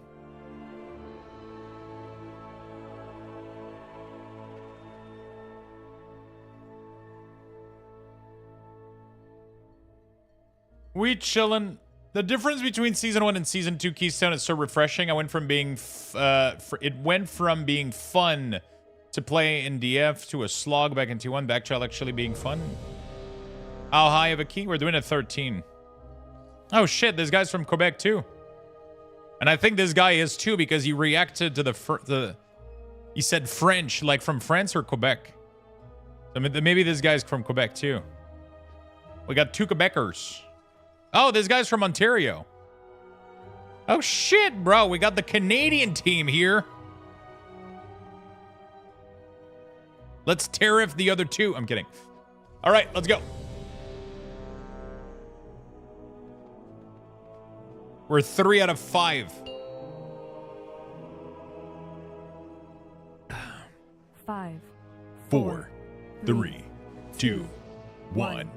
A: We chilling. The difference between season 1 and season 2 Keystone is so refreshing. I went from being it went from being fun to play in DF to a slog back in T1, back to actually being fun. How high of a key? We're doing a 13. Oh shit, this guy's from Quebec too. And I think this guy is too because he reacted to he said French, like from France or Quebec. So maybe this guy's from Quebec too. We got 2 Quebecers. Oh, this guy's from Ontario. Oh shit, bro, we got the Canadian team here. Let's tariff the other 2. I'm kidding. All right, let's go. We're 3 out of 5.
C: 5,
A: 4, 3, 2, 1.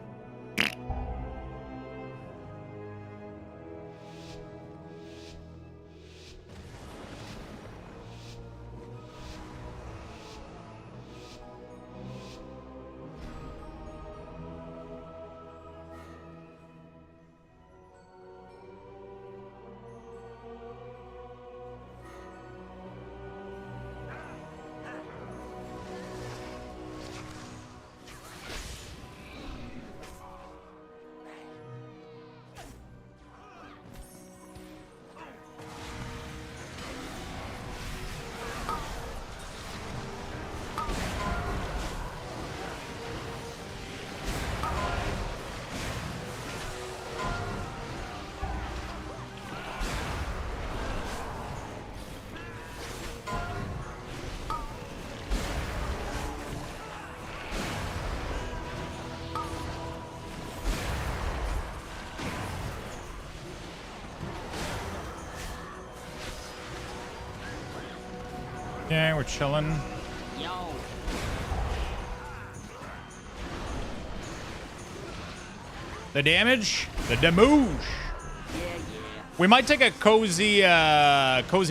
A: Yeah, we're chilling.
D: Yo.
A: The damage, the damage.
D: Yeah.
A: We might take a cozy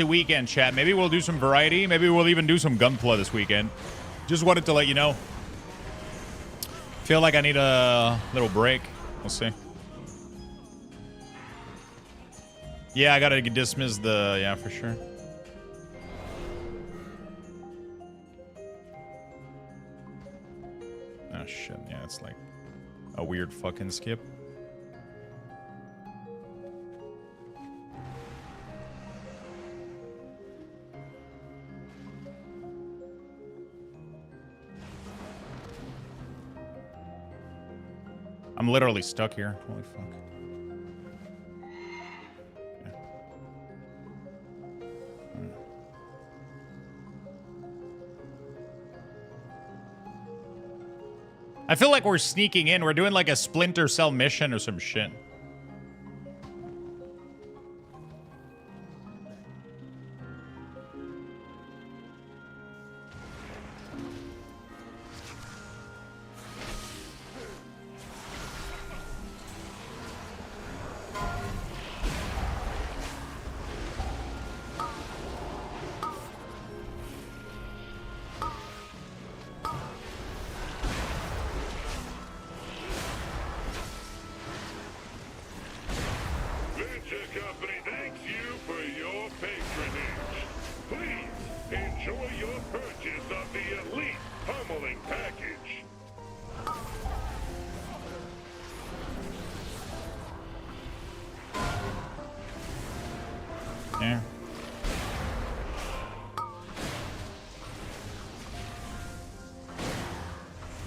A: weekend, chat. Maybe we'll do some variety. Maybe we'll even do some Gunpla this weekend. Just wanted to let you know. Feel like I need a little break. We'll see. Yeah, I gotta dismiss the... Yeah, for sure. Oh, shit. Yeah, it's like a weird fucking skip. I'm literally stuck here. Holy fuck. Yeah. I feel like we're sneaking in. We're doing like a Splinter Cell mission or some shit. Yeah.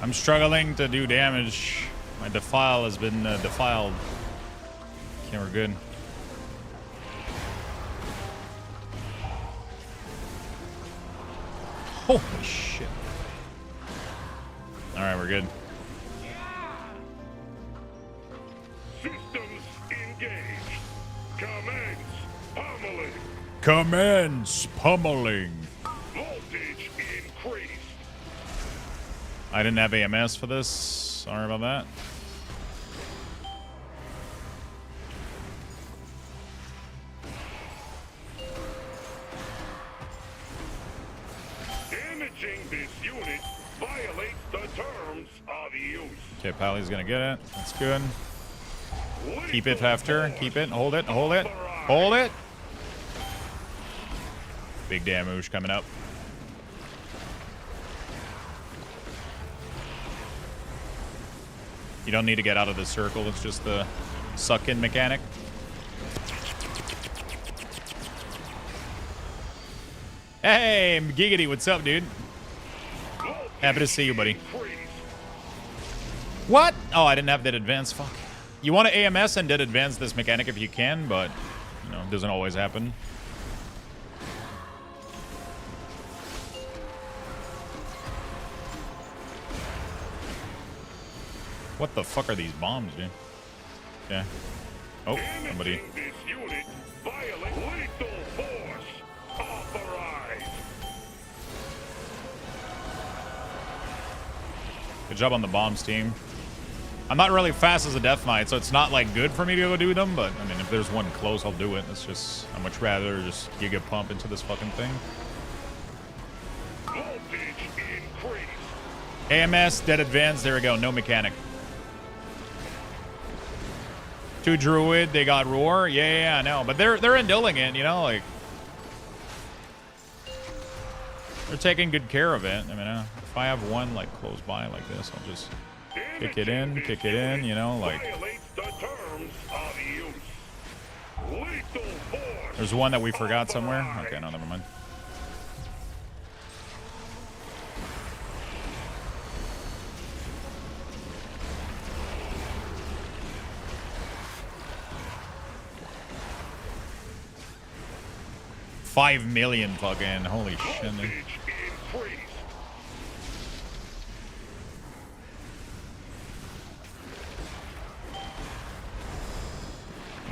A: I'm struggling to do damage. My defile has been defiled. Okay, we're good. Holy shit. Alright, we're good.
B: Systems engaged. Commence pummeling.
A: Commence pummeling.
B: Voltage increased.
A: I didn't have AMS for this. Sorry about that.
B: Damaging this unit violates the terms of use.
A: Okay, Pally's gonna get it. That's good. Keep it after. Keep it. Hold it. Hold it. Hold it. Big damage coming up. You don't need to get out of the circle. It's just the suck-in mechanic. Hey, Giggity, what's up, dude? Happy to see you, buddy. What? Oh, I didn't have that advance. Fuck. You want to AMS and dead advance this mechanic if you can, but, you know, it doesn't always happen. What the fuck are these bombs, dude? Yeah. Oh, somebody.
B: This unit
A: Good job on the bombs, team. I'm not really fast as a Death Knight, so it's not like good for me to go do them, but I mean, if there's one close, I'll do it. It's just, I'd much rather just Giga Pump into this fucking thing. AMS, Dead Advance, there we go, no mechanic. 2 Druid, they got Roar. Yeah, I know. But they're indulging it, you know, like they're taking good care of it. I mean, if I have one like close by like this, I'll just kick it in, you know, like there's one that we forgot somewhere. Okay, no, never mind. $5 million fucking, holy shit.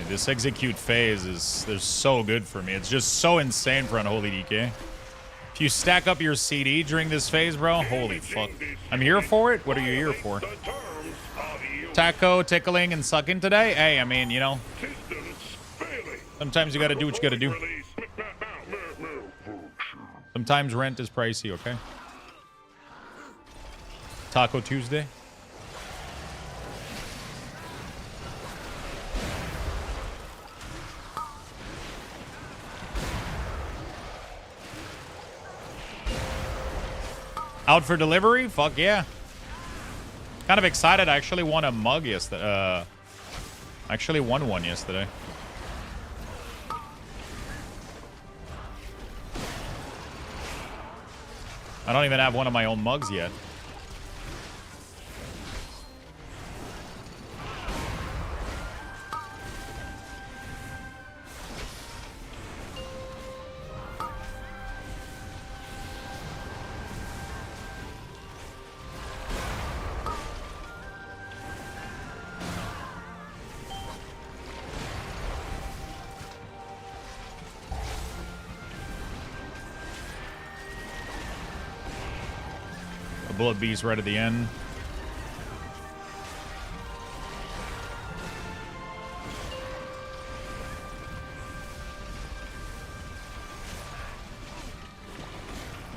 A: This execute phase is, they're so good for me. It's just so insane for Unholy DK. If you stack up your CD during this phase, bro, holy fuck. I'm here for it. What are you here for? Taco, tickling, and sucking today? Hey, I mean, you know, sometimes you gotta do what you gotta do. Sometimes rent is pricey, okay? Taco Tuesday. Out for delivery? Fuck yeah. Kind of excited. I actually won a mug yesterday. I actually won one yesterday. I don't even have one of my own mugs yet. Bullet Beast right at the end.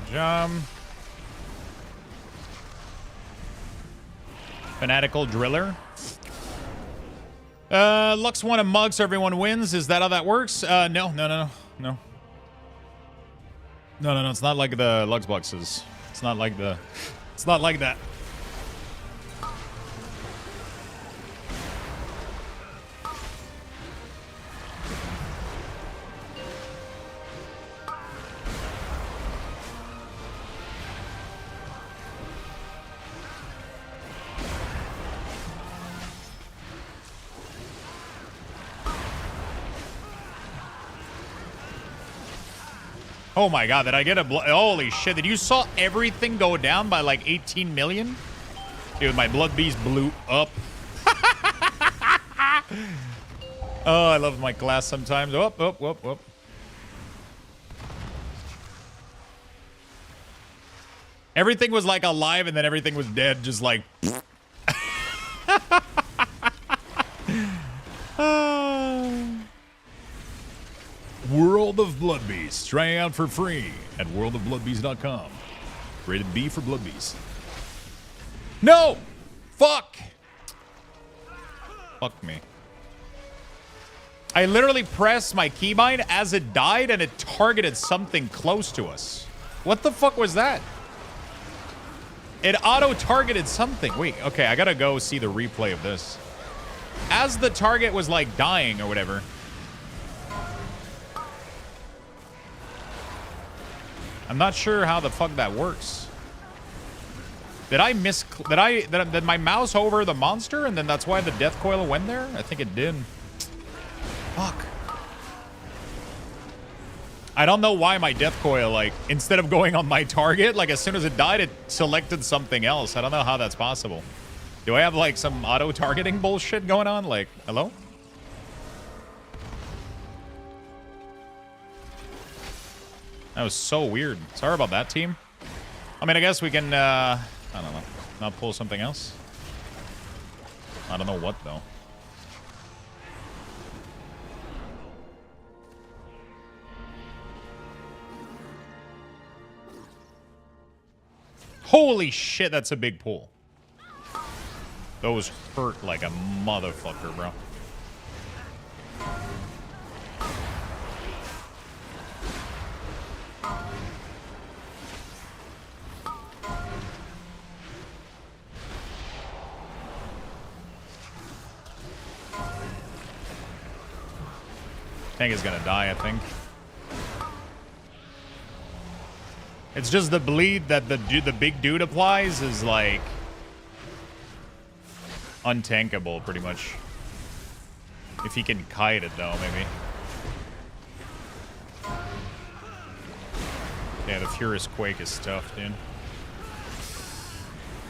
A: Jump. Fanatical Driller. Lux won a mug so everyone wins. Is that how that works? No. No, it's not like the Lux boxes. It's not like the... It's not like that. Oh my god, did I get a holy shit, did you saw everything go down by like 18 million? Dude, my blood beast blew up. Oh, I love my class sometimes. Oh. Everything was like alive and then everything was dead, just like... World of Blood Beast. Try out for free at worldofbloodbeast.com. Rated B for Blood Beast. No! Fuck! Fuck me. I literally pressed my keybind as it died and it targeted something close to us. What the fuck was that? It auto-targeted something. Wait, okay, I gotta go see the replay of this. As the target was like dying or whatever... I'm not sure how the fuck that works. Did I miss... Did my mouse hover the monster and then that's why the death coil went there? I think it did. Fuck. I don't know why my death coil, like, instead of going on my target, like, as soon as it died, it selected something else. I don't know how that's possible. Do I have, like, some auto-targeting bullshit going on? Like, hello? That was so weird. Sorry about that, team. I mean, I guess we can, I don't know. Not pull something else? I don't know what, though. Holy shit, that's a big pull. Those hurt like a motherfucker, bro. Tank is gonna die, I think. It's just the bleed that the big dude applies is like untankable, pretty much. If he can kite it, though, maybe. Yeah, the Furious Quake is tough, dude.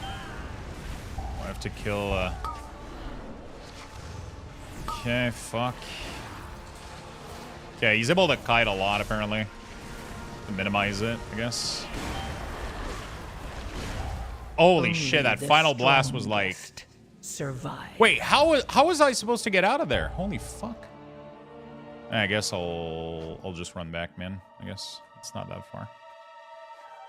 A: I have to kill. Okay, fuck. Okay, he's able to kite a lot, apparently. To minimize it, I guess. Holy shit, that final blast was like...
C: survive.
A: Wait, how was I supposed to get out of there? Holy fuck. I guess I'll just run back, man. I guess it's not that far.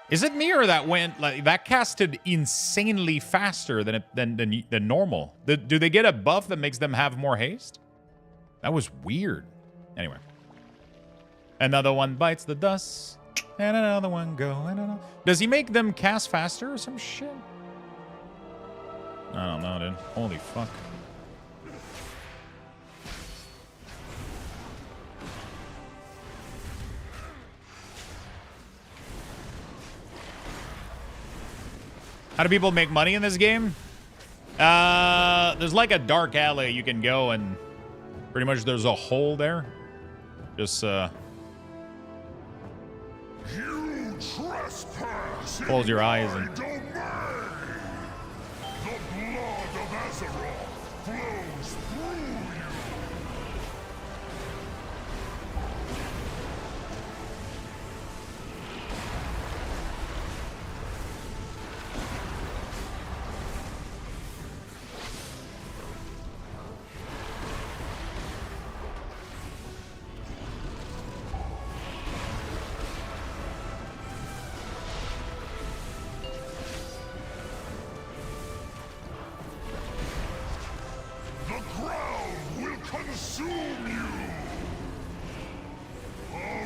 A: Is it me or that went like that casted insanely faster than normal? Do they get a buff that makes them have more haste? That was weird. Anyway. Another one bites the dust. And another one go. Does he make them cast faster or some shit? I don't know, dude. Holy fuck. How do people make money in this game? There's like a dark alley you can go and pretty much there's a hole there. Just,
B: You trespass
A: close your eyes and...
B: the blood of Azeroth flows through you. Consume you! Arise!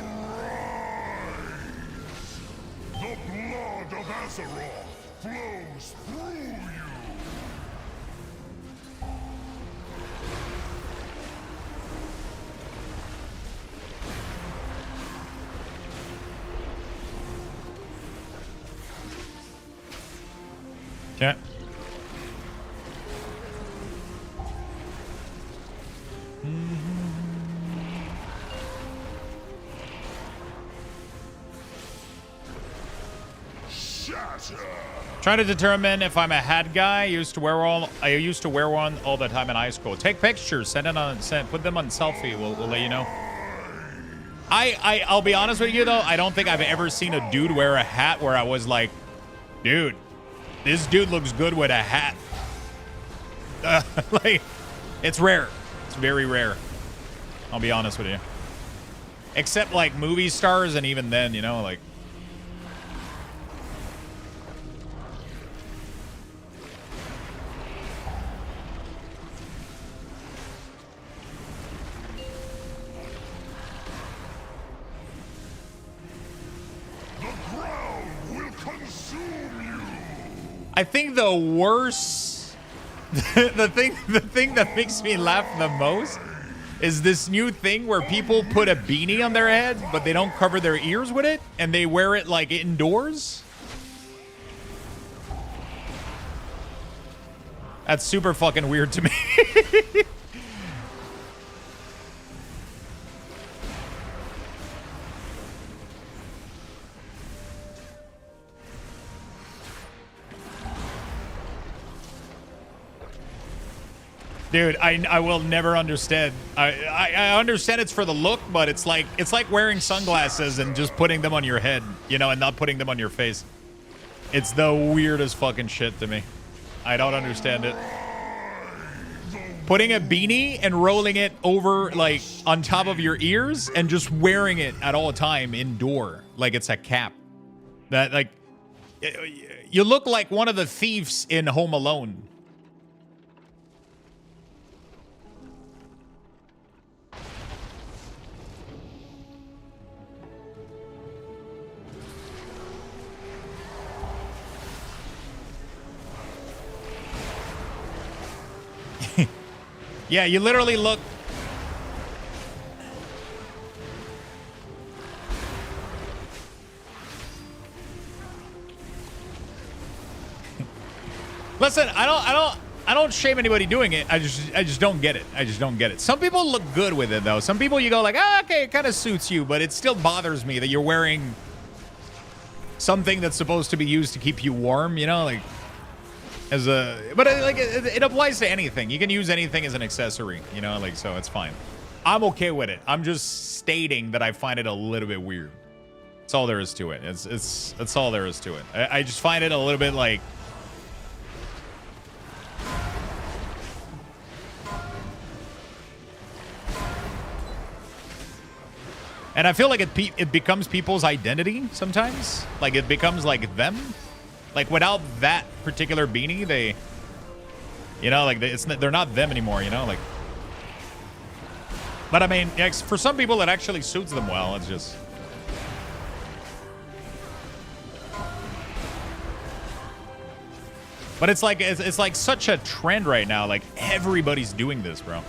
B: The blood of Azeroth flows through you!
A: Yeah. Trying to determine if I'm a hat guy. I used to wear one all the time in high school. Take pictures, put them on selfie. We'll let you know. I'll be honest with you though. I don't think I've ever seen a dude wear a hat where I was like, dude, this dude looks good with a hat. Like, it's rare. It's very rare. I'll be honest with you. Except like movie stars, and even then, you know, like. I think the worst, the thing that makes me laugh the most is this new thing where people put a beanie on their head, but they don't cover their ears with it, and they wear it like indoors. That's super fucking weird to me. Dude, I will never understand. I understand it's for the look, but it's like wearing sunglasses and just putting them on your head, you know, and not putting them on your face. It's the weirdest fucking shit to me. I don't understand it. Putting a beanie and rolling it over, like, on top of your ears and just wearing it at all time indoor, like it's a cap. That, like, you look like one of the thieves in Home Alone. Yeah, you literally look... Listen, I don't shame anybody doing it. I just don't get it. I just don't get it. Some people look good with it though. Some people you go like, ah, okay, it kind of suits you, but it still bothers me that you're wearing something that's supposed to be used to keep you warm, you know, like as a, but like it applies to anything. You can use anything as an accessory, you know, like, so it's fine. I'm okay with it. I'm just stating that I find it a little bit weird. That's all there is to it. That's all there is to it. I just find it a little bit like, and I feel like it becomes people's identity sometimes. Like it becomes like them. Like without that particular beanie, they, you know, like they're not them anymore. You know, like. But I mean, for some people, it actually suits them well. It's just. But it's like such a trend right now. Like everybody's doing this, bro.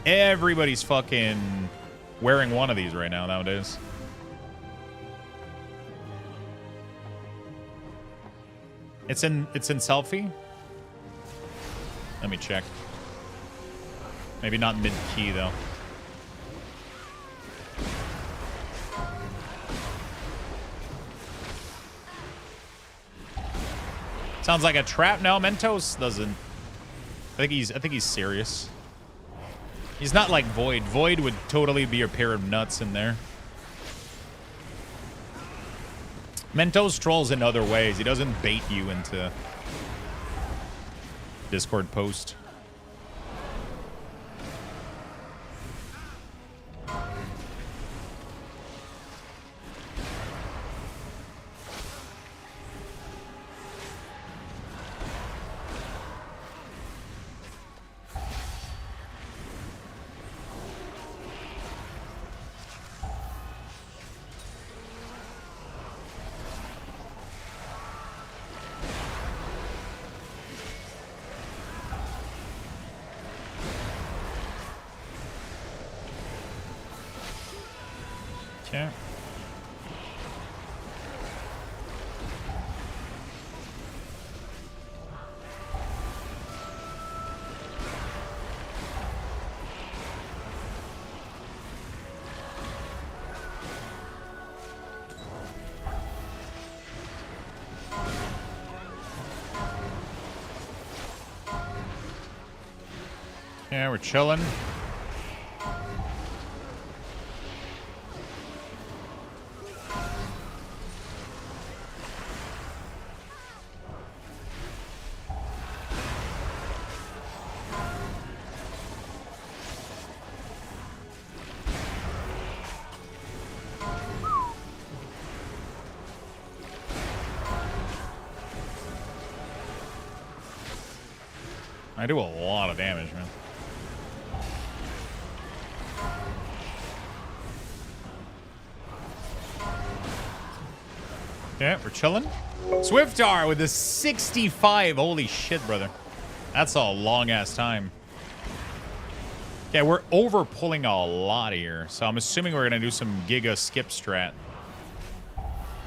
A: Everybody's fucking wearing one of these right now nowadays. It's in selfie. Let me check. Maybe not mid-key though. Sounds like a trap. No, Mentos doesn't. I think he's serious. He's not like Void. Void would totally be a pair of nuts in there. Mentos trolls in other ways. He doesn't bait you into Discord post. Okay. Yeah, we're chilling. I do a lot of damage, man. Okay, we're chilling. Swiftar with a 65. Holy shit, brother. That's a long-ass time. Okay, we're over-pulling a lot here, so I'm assuming we're going to do some Giga skip strat.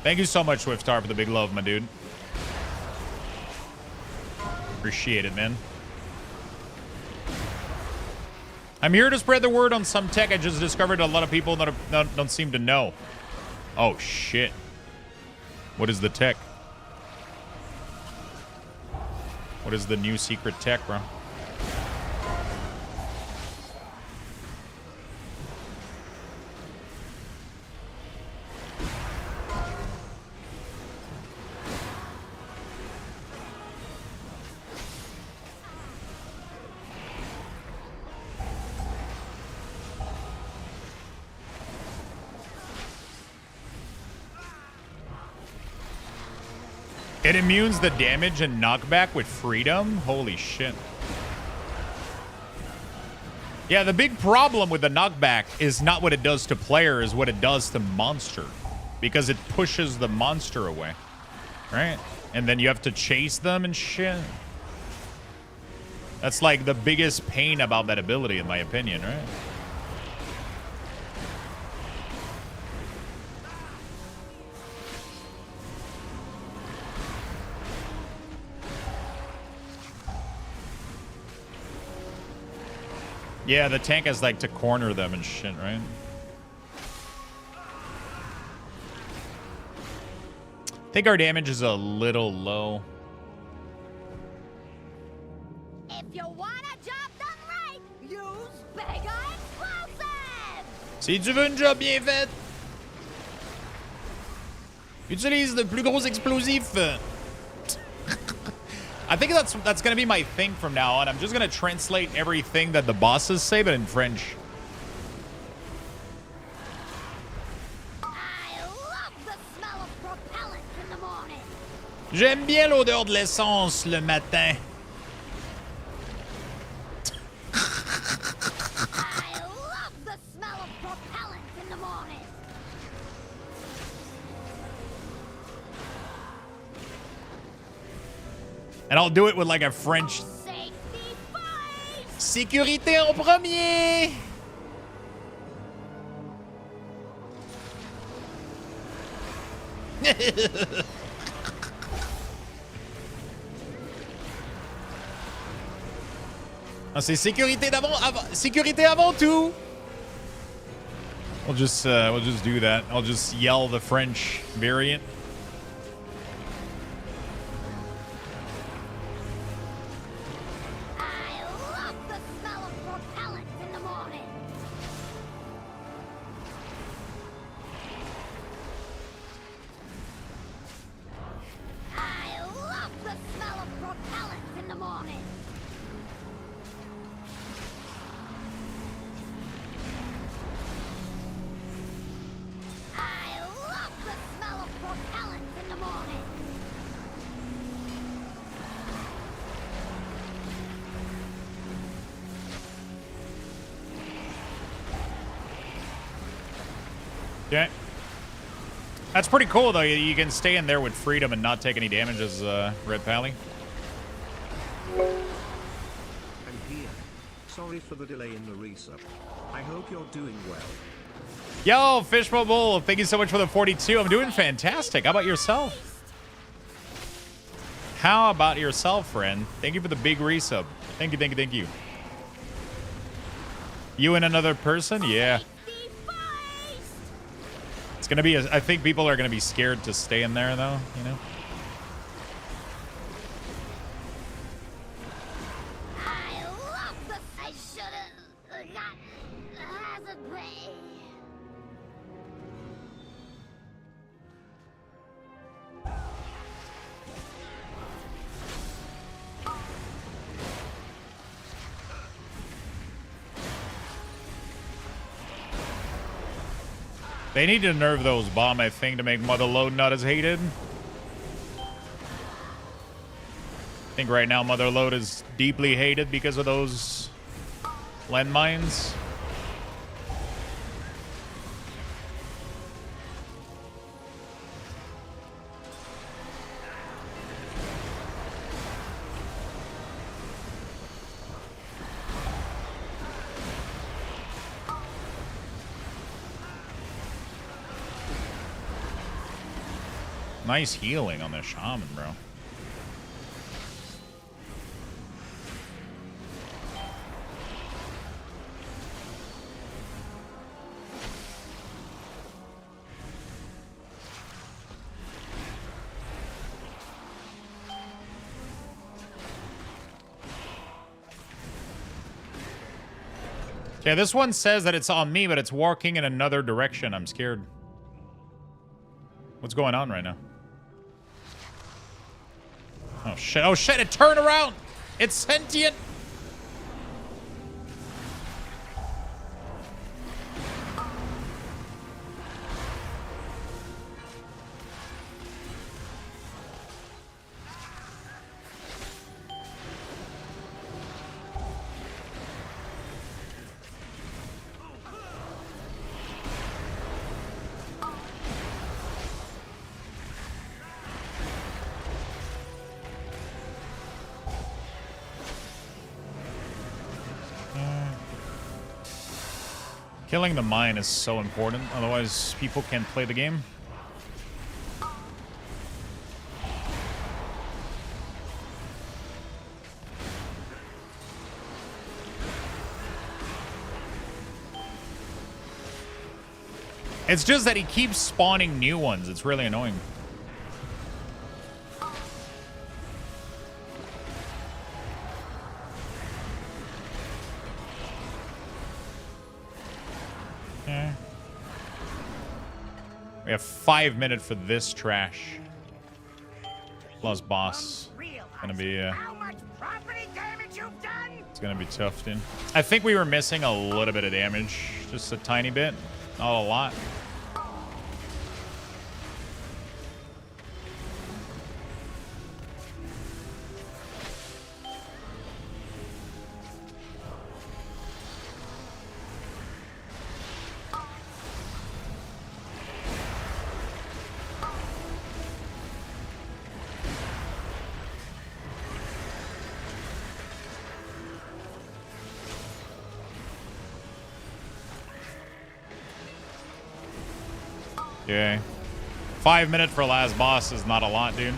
A: Thank you so much, Swiftar, for the big love, my dude. Appreciate it, man. I'm here to spread the word on some tech I just discovered a lot of people don't seem to know. Oh, shit. What is the tech? What is the new secret tech, bro? It immunes the damage and knockback with freedom? Holy shit. Yeah, the big problem with the knockback is not what it does to player, is what it does to monster. Because it pushes the monster away. Right? And then you have to chase them and shit. That's like the biggest pain about that ability, in my opinion, right? Yeah, the tank has like to corner them and shit, right? I think our damage is a little low.
C: If you want a job done right, use bigger explosives!
A: Si tu veux un job bien fait, utilise le plus gros explosif. I think that's gonna be my thing from now on. I'm just gonna translate everything that the bosses say, but in French.
C: I love the smell of propellant in the morning.
A: J'aime bien l'odeur de l'essence le matin.
C: I love the smell of propellant in the morning.
A: And I'll do it with like a French.
C: Safety first!
A: Sécurité en premier. Ah, c'est sécurité sécurité avant tout. We'll just do that. I'll just yell the French variant.
C: I love the smell of propellant in the morning. I love the smell of propellant in the morning. I love the smell of propellant in the morning.
A: Okay. That's pretty cool, though. You can stay in there with freedom and not take any damage as Red Pally.
D: I'm here. Sorry for the delay in the resub. I hope you're doing well.
A: Yo, Fishbowl Bull, thank you so much for the 42. I'm doing fantastic. How about yourself? How about yourself, friend? Thank you for the big resub. Thank you, thank you, thank you. You and another person? Yeah.
C: Safety first!
A: It's going to be, I think people are going to be scared to stay in there, though, you know?
C: I love the. I should've got hazard pay.
A: They need to nerf those bomb, I think, to make Motherload not as hated. I think right now Motherload is deeply hated because of those landmines. Nice healing on the shaman, bro. Okay, this one says that it's on me, but it's walking in another direction. I'm scared. What's going on right now? Oh shit, oh shit, it turned around! It's sentient! Killing the mine is so important, otherwise people can't play the game. It's just that he keeps spawning new ones. It's really annoying. Okay. We have 5 minutes for this trash. Plus boss. Gonna be it's gonna be tough, dude. I think we were missing a little bit of damage. Just a tiny bit. Not a lot. Okay. 5 minutes for last boss is not a lot, dude.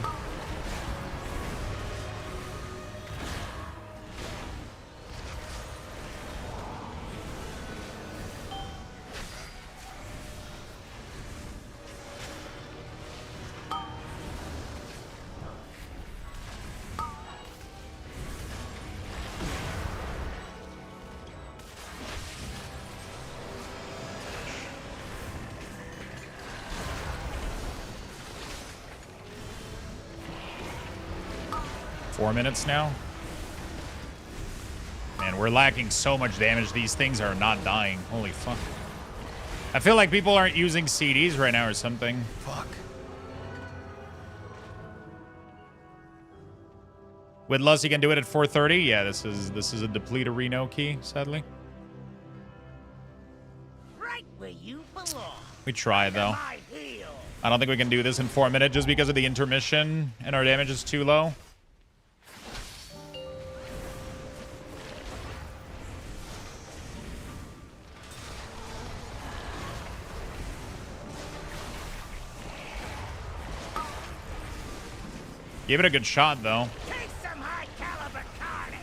A: Four minutes now. Man, we're lacking so much damage. These things are not dying. Holy fuck. I feel like people aren't using CDs right now or something. Fuck. With Lust, you can do it at 4:30. Yeah, this is a deplete Reno key, sadly.
C: Right where you belong.
A: We tried though. I don't think we can do this in 4 minutes just because of the intermission and our damage is too low. Gave it a good shot, though.
C: Take some high caliber carnage.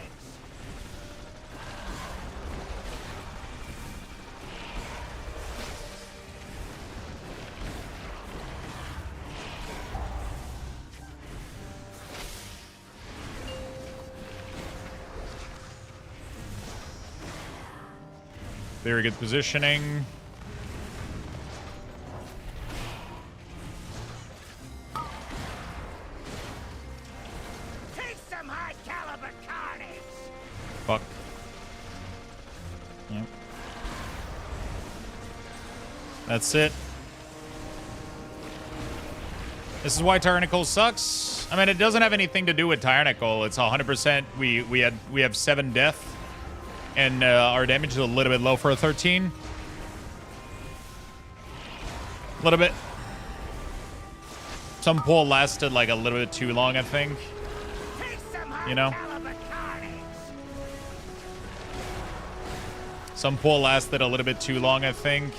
A: Very good positioning. Fuck. Yep. That's it. This is why Tyrannical sucks. I mean, it doesn't have anything to do with Tyrannical. It's 100%. We have 7 death, and our damage is a little bit low for a 13. A little bit. Some pull lasted like a little bit too long, I think. You know. Some pull lasted a little bit too long, I think.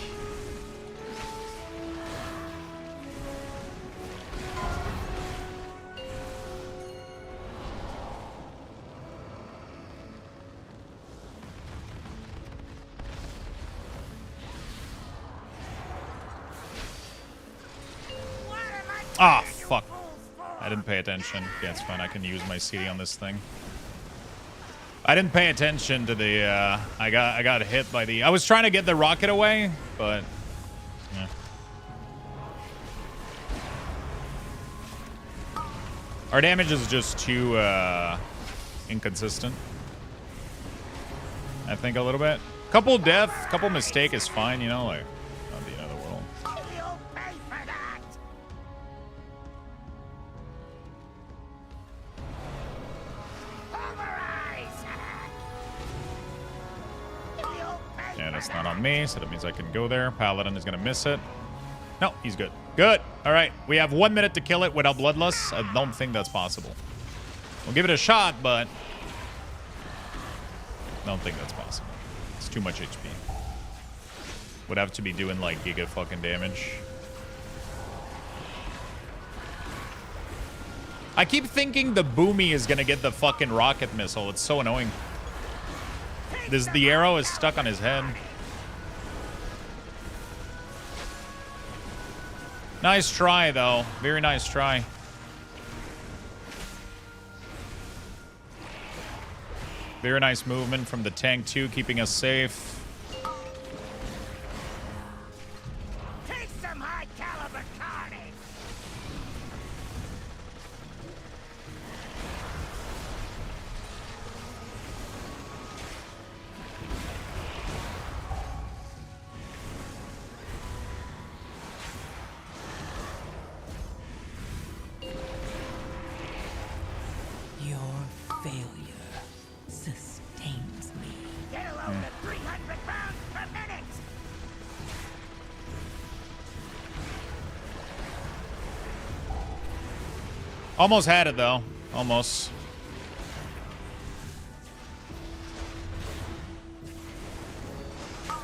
A: Ah, fuck. I didn't pay attention. Yeah, it's fine. I can use my CD on this thing. I didn't pay attention to the, I got hit by the, I was trying to get the rocket away, but, yeah. Our damage is just too, inconsistent. I think a little bit. Couple death, couple mistake is fine, you know, like, not the end of the world. Yeah, that's not on me, so that means I can go there. Paladin is going to miss it. No, he's good. Good. All right, we have 1 minute to kill it without Bloodlust. I don't think that's possible. We'll give it a shot, but I don't think that's possible. It's too much HP. would have to be doing like giga fucking damage. I keep thinking the Boomy is gonna get the fucking rocket missile. It's so annoying. The arrow is stuck on his head. Nice try, though. Very nice try. Very nice movement from the tank, too, keeping us safe.
C: Take some high caliber carnage.
E: Your failure sustains me.
C: Get a load of 300 pounds per minute.
A: Almost had it, though. Almost.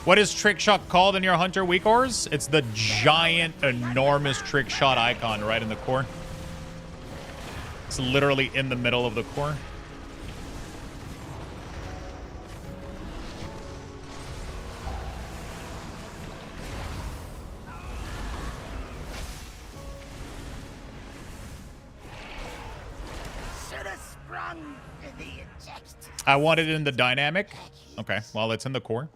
A: What is trick shot called in your Hunter weak ores? It's the giant, enormous trick shot icon right in the core. It's literally in the middle of the core.
C: Should have sprung the eject.
A: I want it in the dynamic. Okay, well, it's in the core.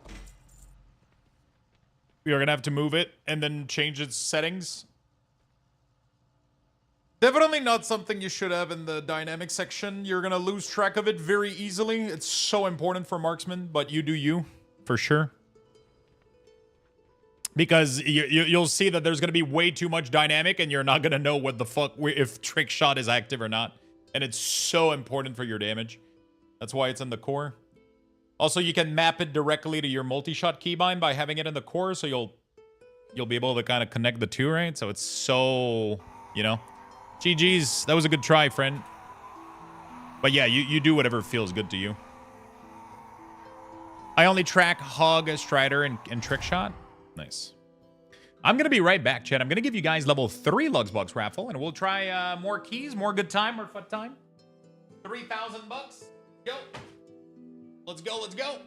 A: We are going to have to move it and then change its settings. Definitely not something you should have in the dynamic section. You're going to lose track of it very easily. It's so important for marksmen, but you do you, for sure. Because you'll see that there's going to be way too much dynamic and you're not going to know what the fuck, if trick shot is active or not. And it's so important for your damage. That's why it's in the core. Also, you can map it directly to your multi-shot keybind by having it in the core, so you'll be able to kind of connect the two, right? So it's so, you know. GG's. That was a good try, friend. But yeah, you do whatever feels good to you. I only track Hog, Strider, and Trick Shot. Nice. I'm going to be right back, chat. I'm going to give you guys level 3 Luxbox raffle, and we'll try more keys, more good time, more fun time. 3,000 bucks. Go. Let's go, let's go.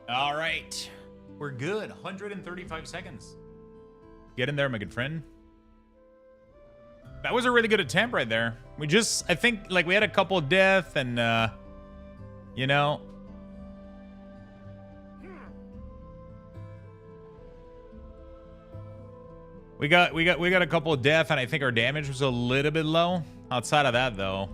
A: All right. We're good. 135 seconds. Get in there, my good friend. That was a really good attempt right there. We just, I think, like, we had a couple of death and, you know. We got a couple of death, and I think our damage was a little bit low. Outside of that, though.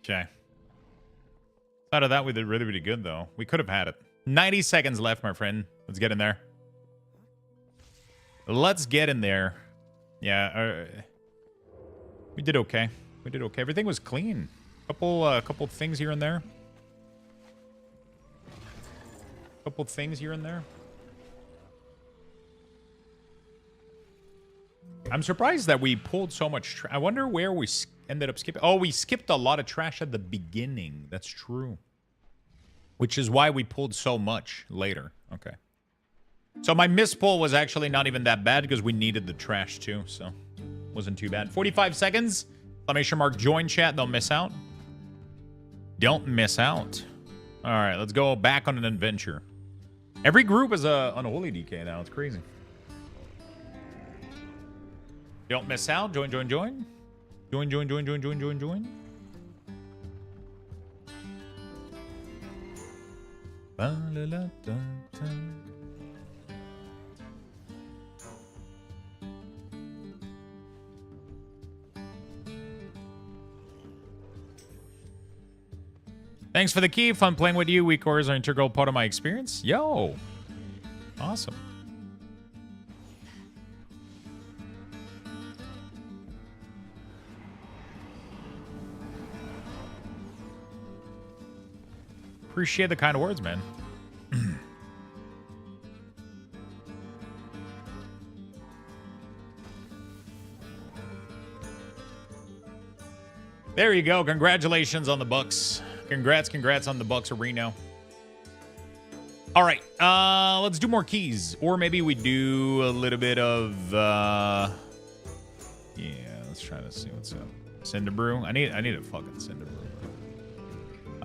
A: Okay. Out of that, we did really, really good, though. We could have had it. 90 seconds left, my friend. Let's get in there. Let's get in there. Yeah, we did okay. We did okay. Everything was clean. Couple things here and there. Couple things here and there. I'm surprised that we pulled so much. I wonder where we ended up skipping. Oh, we skipped a lot of trash at the beginning. That's true. Which is why we pulled so much later. Okay. So my mispull was actually not even that bad because we needed the trash too. So wasn't too bad. 45 seconds. Exclamation mark join chat. Don't miss out. Don't miss out. All right, let's go back on an adventure. Every group is a unholy DK now. It's crazy. Don't miss out. Join, join, join. Join, join, join, join, join, join, join. Thanks for the key. Fun playing with you. Week cores are an integral part of my experience. Yo. Awesome. Appreciate the kind words, man. There you go. Congratulations on the Bucks. Congrats on the Bucks Reno. All right, let's do more keys, or maybe we do a little bit of yeah. Let's try to see what's up. Cinder Brew. I need a fucking Cinder Brew.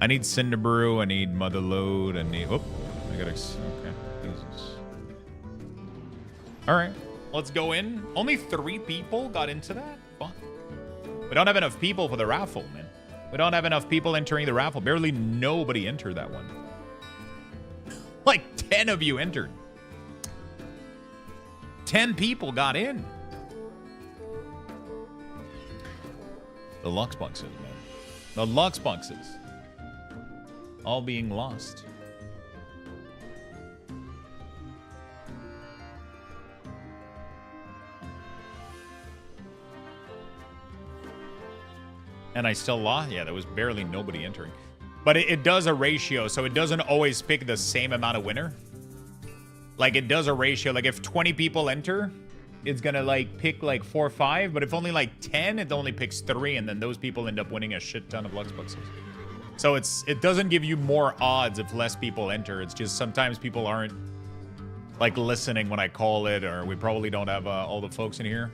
A: I need Cinder Brew. I need Mother Load. I need. Oh, I gotta. Okay. Jesus. All right, let's go in. Only 3 people got into that. Fun. We don't have enough people for the raffle, man. We don't have enough people entering the raffle. Barely nobody entered that one. Like 10 of you entered. 10 people got in. The Lux boxes, man. The Lux boxes. All being lost. And I still lost? Yeah, there was barely nobody entering. But it does a ratio, so it doesn't always pick the same amount of winner. Like, it does a ratio. Like, if 20 people enter, it's gonna, like, pick, like, 4 or 5. But if only, like, 10, it only picks 3. And then those people end up winning a shit ton of Lux boxes. So it doesn't give you more odds if less people enter. It's just sometimes people aren't, like, listening when I call it. Or we probably don't have all the folks in here.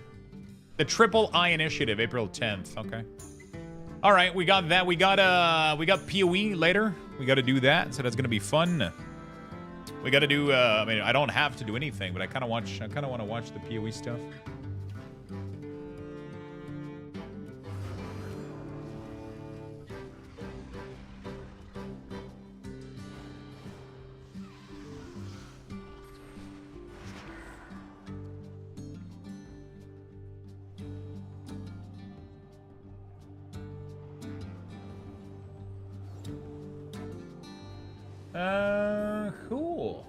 A: The Triple I Initiative, April 10th. Okay. All right, we got that. We got PoE later. We got to do that, so that's gonna be fun. We got to do. I mean, I don't have to do anything, but I kind of want to watch the PoE stuff. Cool.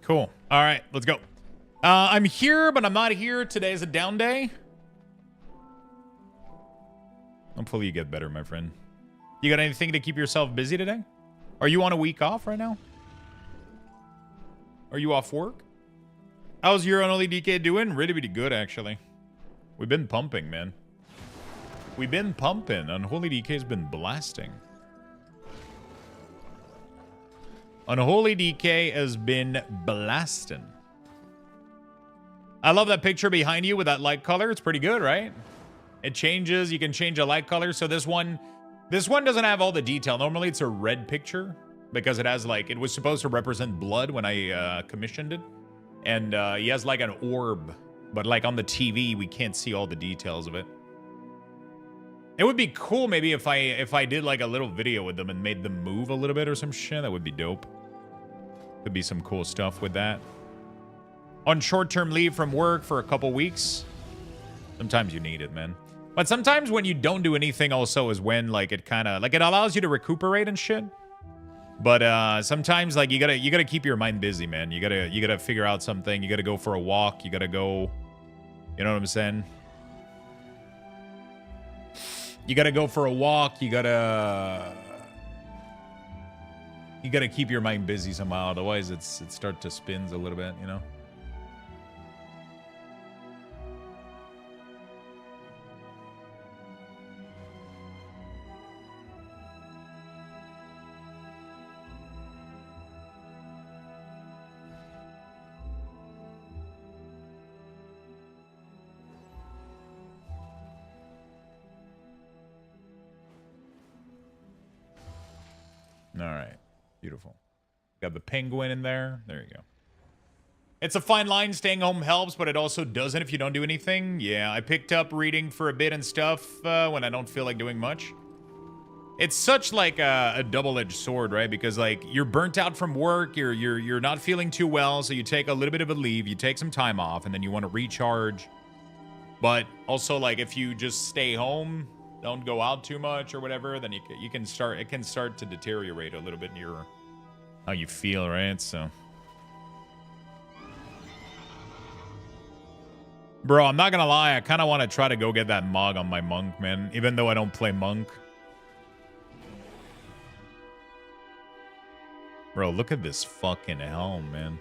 A: Cool. All right, let's go. I'm here, but I'm not here. Today's a down day. Hopefully you get better, my friend. You got anything to keep yourself busy today? Are you on a week off right now? Are you off work? How's your Unholy DK doing? Really, really good, actually. We've been pumping, man. We've been pumping. Unholy DK's been blasting. Unholy DK has been blasting. I love that picture behind you with that light color. It's pretty good, right? It changes. You can change a light color. So this one doesn't have all the detail. Normally it's a red picture because it has like, it was supposed to represent blood when I commissioned it. And he has like an orb, but like on the TV, we can't see all the details of it. It would be cool maybe if I did like a little video with them and made them move a little bit or some shit. That would be dope. Could be some cool stuff with that. On short-term leave from work for a couple weeks. Sometimes you need it, man. But sometimes when you don't do anything also is when like it kind of like it allows you to recuperate and shit. But sometimes like you gotta keep your mind busy, man. You gotta figure out something. You gotta go for a walk. You gotta go, you know what I'm saying? You gotta go for a walk. You gotta keep your mind busy somehow. Otherwise it starts to spins a little bit, you know? All right. Beautiful. Got the penguin in there. There you go. It's a fine line. Staying home helps, but it also doesn't if you don't do anything. Yeah, I picked up reading for a bit and stuff when I don't feel like doing much. It's such like a double-edged sword, right? Because like you're burnt out from work, you're not feeling too well, so you take a little bit of a leave, you take some time off, and then you want to recharge. But also like if you just stay home, don't go out too much or whatever, then you can start, it can start to deteriorate a little bit in your how you feel, right? So bro, I'm not gonna lie, I kind of want to try to go get that mug on my monk, man, even though I don't play monk. Bro, look at this fucking helm, man.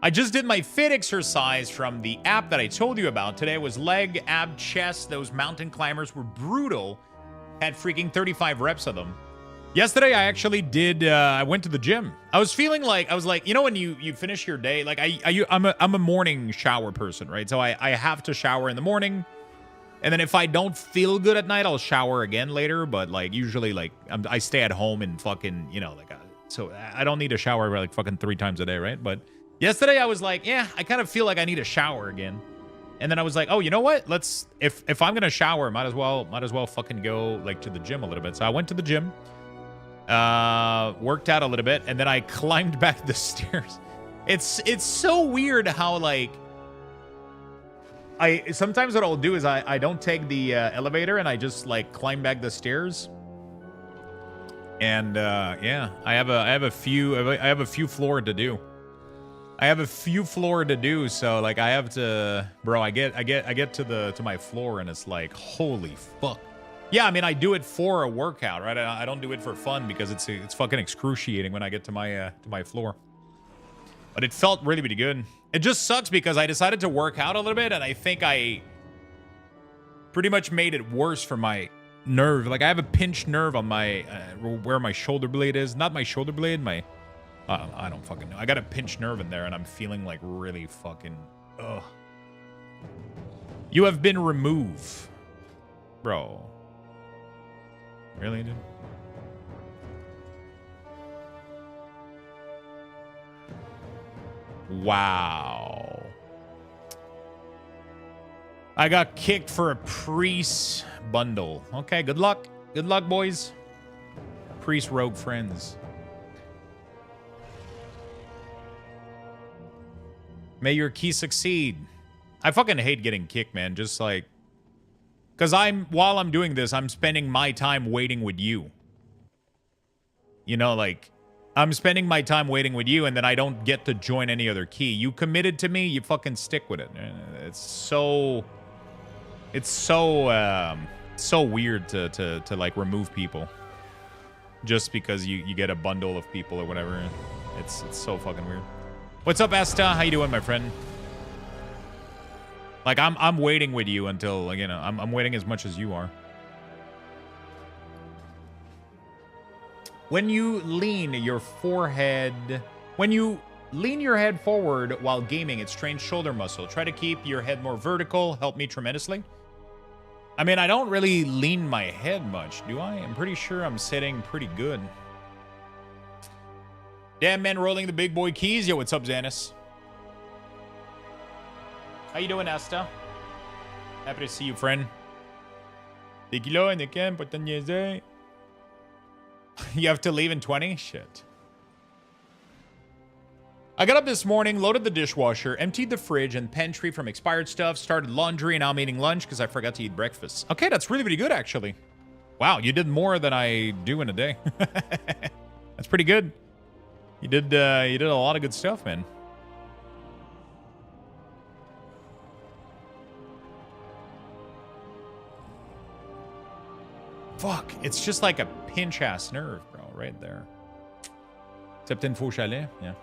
A: I just did my fit exercise from the app that I told you about. Today was leg, ab, chest. Those mountain climbers were brutal. Had freaking 35 reps of them. Yesterday, I actually did, I went to the gym. I was feeling like, I was like, you know when you finish your day, like I'm a morning shower person, right? So I have to shower in the morning. And then if I don't feel good at night, I'll shower again later. But like usually like I stay at home and fucking, you know, like, so I don't need to shower like fucking 3 times a day, right? But yesterday I was like, yeah, I kind of feel like I need a shower again. And then I was like, oh, you know what? Let's, if I'm going to shower, might as well fucking go like to the gym a little bit. So I went to the gym, worked out a little bit, and then I climbed back the stairs. It's so weird how like, sometimes what I'll do is I don't take the elevator and I just like climb back the stairs. And yeah, I have a few floor to do. I have a few floor to do, so like I have to, bro. I get to my floor and it's like, holy fuck. Yeah, I mean I do it for a workout, right? I don't do it for fun because it's fucking excruciating when I get to my floor. But it felt really, really good. It just sucks because I decided to work out a little bit, and I think I pretty much made it worse for my nerve. Like I have a pinched nerve on my where my shoulder blade is. Not my shoulder blade, my I don't fucking know. I got a pinched nerve in there, and I'm feeling like really fucking ugh. You have been removed, bro. Really, dude? Wow. I got kicked for a priest bundle. Okay, good luck. Good luck, boys. Priest rogue friends. May your key succeed. I fucking hate getting kicked, man. Just like, because while I'm doing this, I'm spending my time waiting with you. You know, like, I'm spending my time waiting with you, and then I don't get to join any other key. You committed to me, you fucking stick with it. It's so weird to like remove people just because you get a bundle of people or whatever. It's so fucking weird. What's up, Asta? How you doing, my friend? Like I'm waiting with you until, like, you know, I'm waiting as much as you are. When you lean your forehead, when you Lean your head forward while gaming. It strains shoulder muscle. Try to keep your head more vertical. Help me tremendously. I mean, I don't really lean my head much, do I? I'm pretty sure I'm sitting pretty good. Damn, man, rolling the big boy keys. Yo, what's up, Xanis? How you doing, Asta? Happy to see you, friend. Des kilos in the camp, pas de niaiser. You have to leave in 20? Shit. I got up this morning, loaded the dishwasher, emptied the fridge and pantry from expired stuff, started laundry, and now I'm eating lunch because I forgot to eat breakfast. Okay, that's really, really good, actually. Wow, you did more than I do in a day. That's pretty good. You did a lot of good stuff, man. Fuck, it's just like a pinch-ass nerve, bro, right there. Except in Faux Chalet, yeah.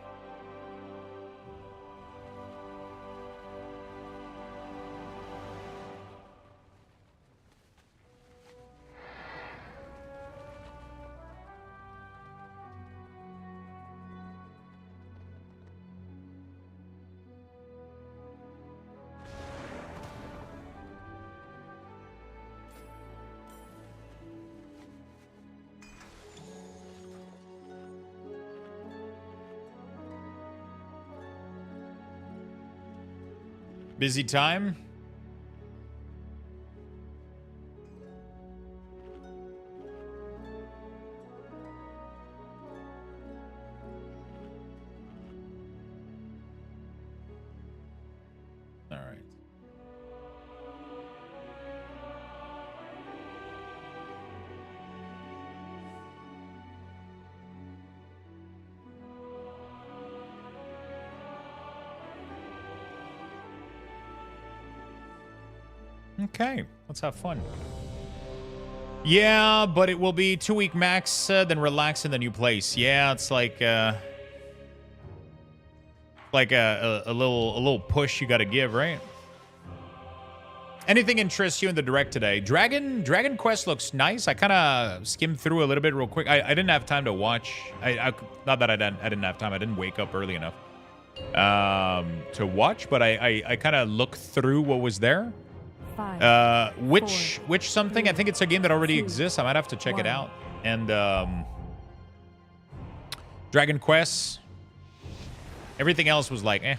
A: Busy time? All right. Okay, let's have fun. Yeah, but it will be 2-week max, then relax in the new place. Yeah, it's like a little push you got to give, right? Anything interests you in the direct today? Dragon Quest looks nice. I kind of skimmed through a little bit real quick. I didn't have time to watch. Not that I didn't have time. I didn't wake up early enough to watch, but I kind of looked through what was there. Which something? I think it's a game that already exists. I might have to check it out. And Dragon Quest. Everything else was like, eh.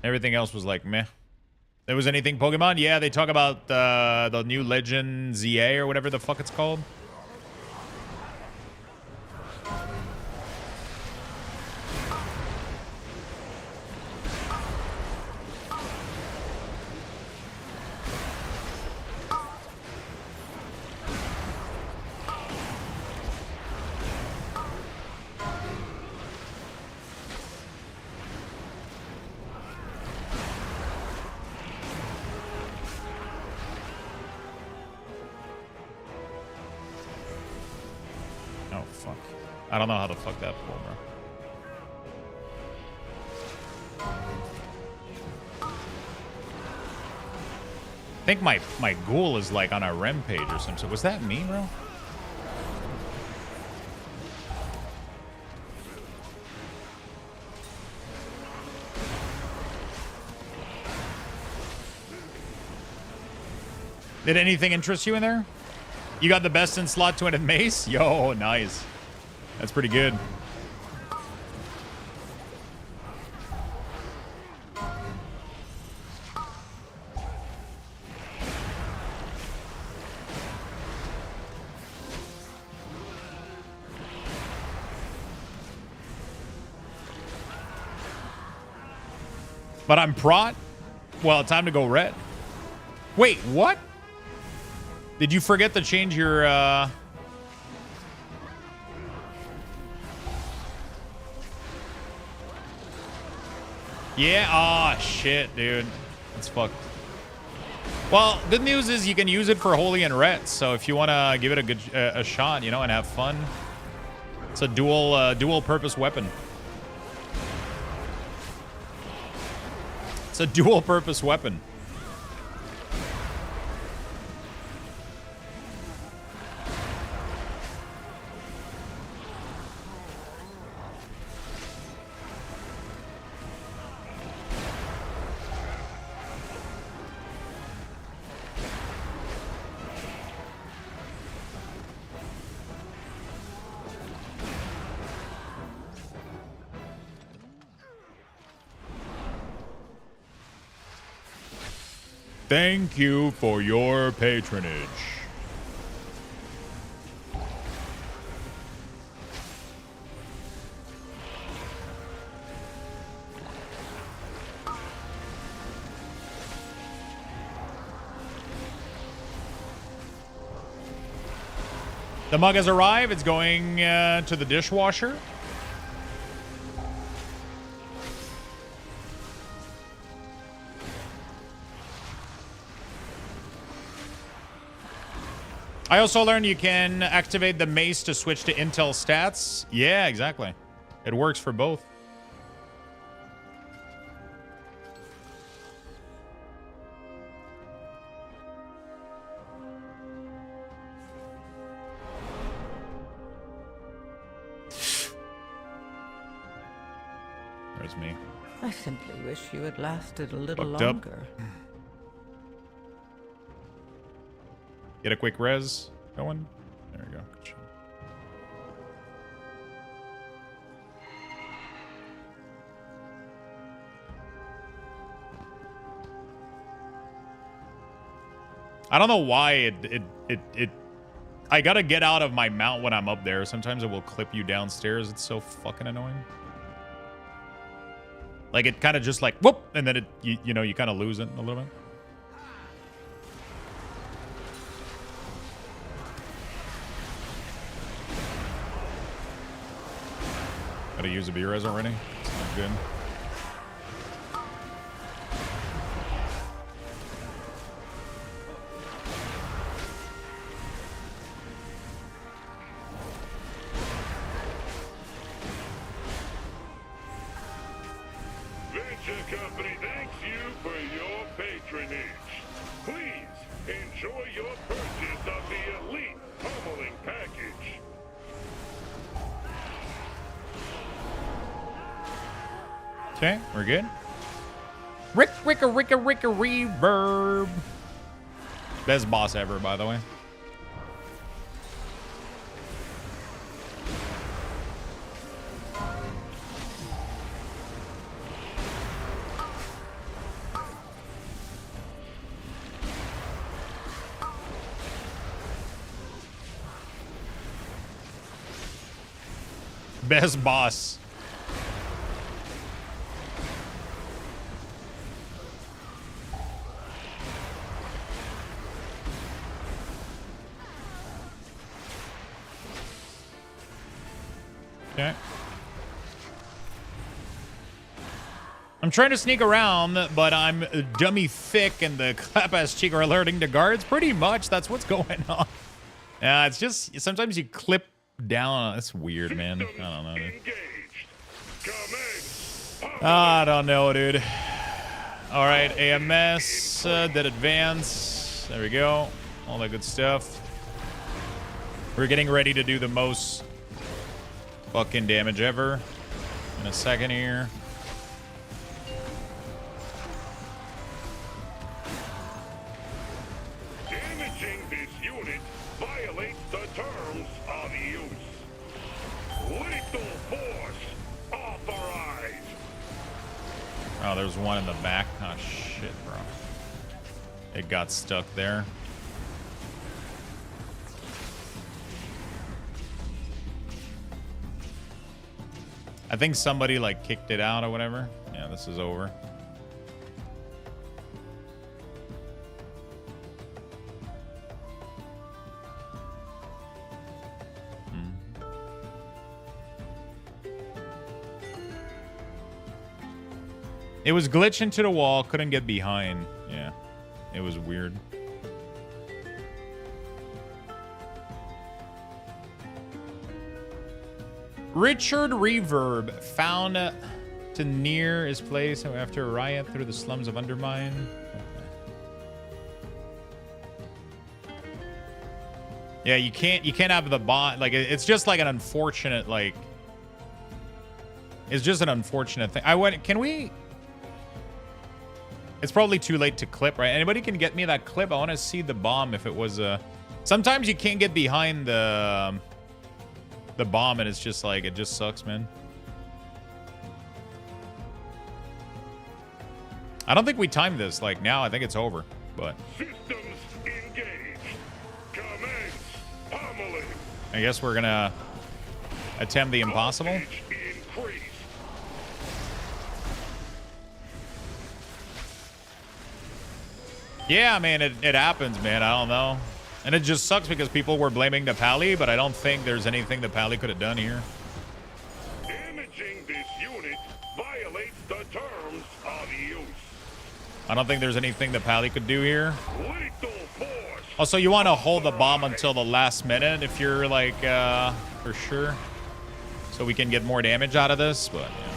A: Everything else was like, meh. There was anything Pokemon? Yeah, they talk about the new Legend ZA or whatever the fuck it's called. I don't know how to fuck that pull, bro. I think my ghoul is like on a rampage or something. Was that me, bro? Did anything interest you in there? You got the best in slot 200 mace? Yo, nice. That's pretty good. But I'm prot? Well, time to go red. Wait, what? Did you forget to change your, Yeah, oh shit, dude. It's fucked. Well, good news is you can use it for Holy and Ret, so if you want to give it a good a shot, you know, and have fun. It's a dual purpose weapon. It's a dual purpose weapon. Thank you for your patronage. The mug has arrived. It's going to the dishwasher. I also learned you can activate the mace to switch to intel stats. Yeah, exactly. It works for both. There's me.
E: I simply wish you had lasted a little
A: Fucked up.
E: longer.
A: Get a quick res going. There we go. Good shot. I don't know why it I gotta get out of my mount when I'm up there. Sometimes it will clip you downstairs. It's so fucking annoying. Like it kind of just like whoop, and then you know you kind of lose it a little bit. Gotta use a B-res already. It's not good.
B: Venture Company thanks you for your patronage. Please enjoy your purchase of the Elite Pummeling Package.
A: Okay, we're good. Ricka reverb. Best boss ever, by the way. Best boss. Okay. I'm trying to sneak around, but I'm dummy thick and the clap-ass cheek are alerting the guards. Pretty much, that's what's going on. Yeah, it's just, sometimes you clip down. That's weird, man. I don't know, dude. I don't know, dude. All right, AMS, dead advance. There we go. All that good stuff. We're getting ready to do the most fucking damage ever in a second here.
B: Damaging this unit violates the terms of use. Lethal force authorized.
A: Oh, there's one in the back. Oh, shit, bro. It got stuck there. I think somebody like kicked it out or whatever. Yeah, this is over. It was glitched into the wall, couldn't get behind. Yeah, it was weird. Richard Reverb found to near his place after a riot through the slums of Undermine. Yeah, you can't have the bot. Like it's just like an unfortunate like. It's just an unfortunate thing. Can we? It's probably too late to clip, right? Anybody can get me that clip? I want to see the bomb if it was a. Sometimes you can't get behind the bomb and it's just like it just sucks, man. I don't think we timed this. Like now, I think it's over. but
B: Systems engaged. Commence pummeling.
A: I guess we're gonna attempt the impossible.
B: Voltage increased.
A: Yeah, I mean, it happens, man. I don't know. And it just sucks because people were blaming the Pally, but I don't think there's anything the Pally could have done here.
B: Damaging this unit violates the terms of use.
A: I don't think there's anything the Pally could do here.
B: Lethal force.
A: Also, you want to hold the bomb until the last minute if you're like, for sure. So we can get more damage out of this, but yeah.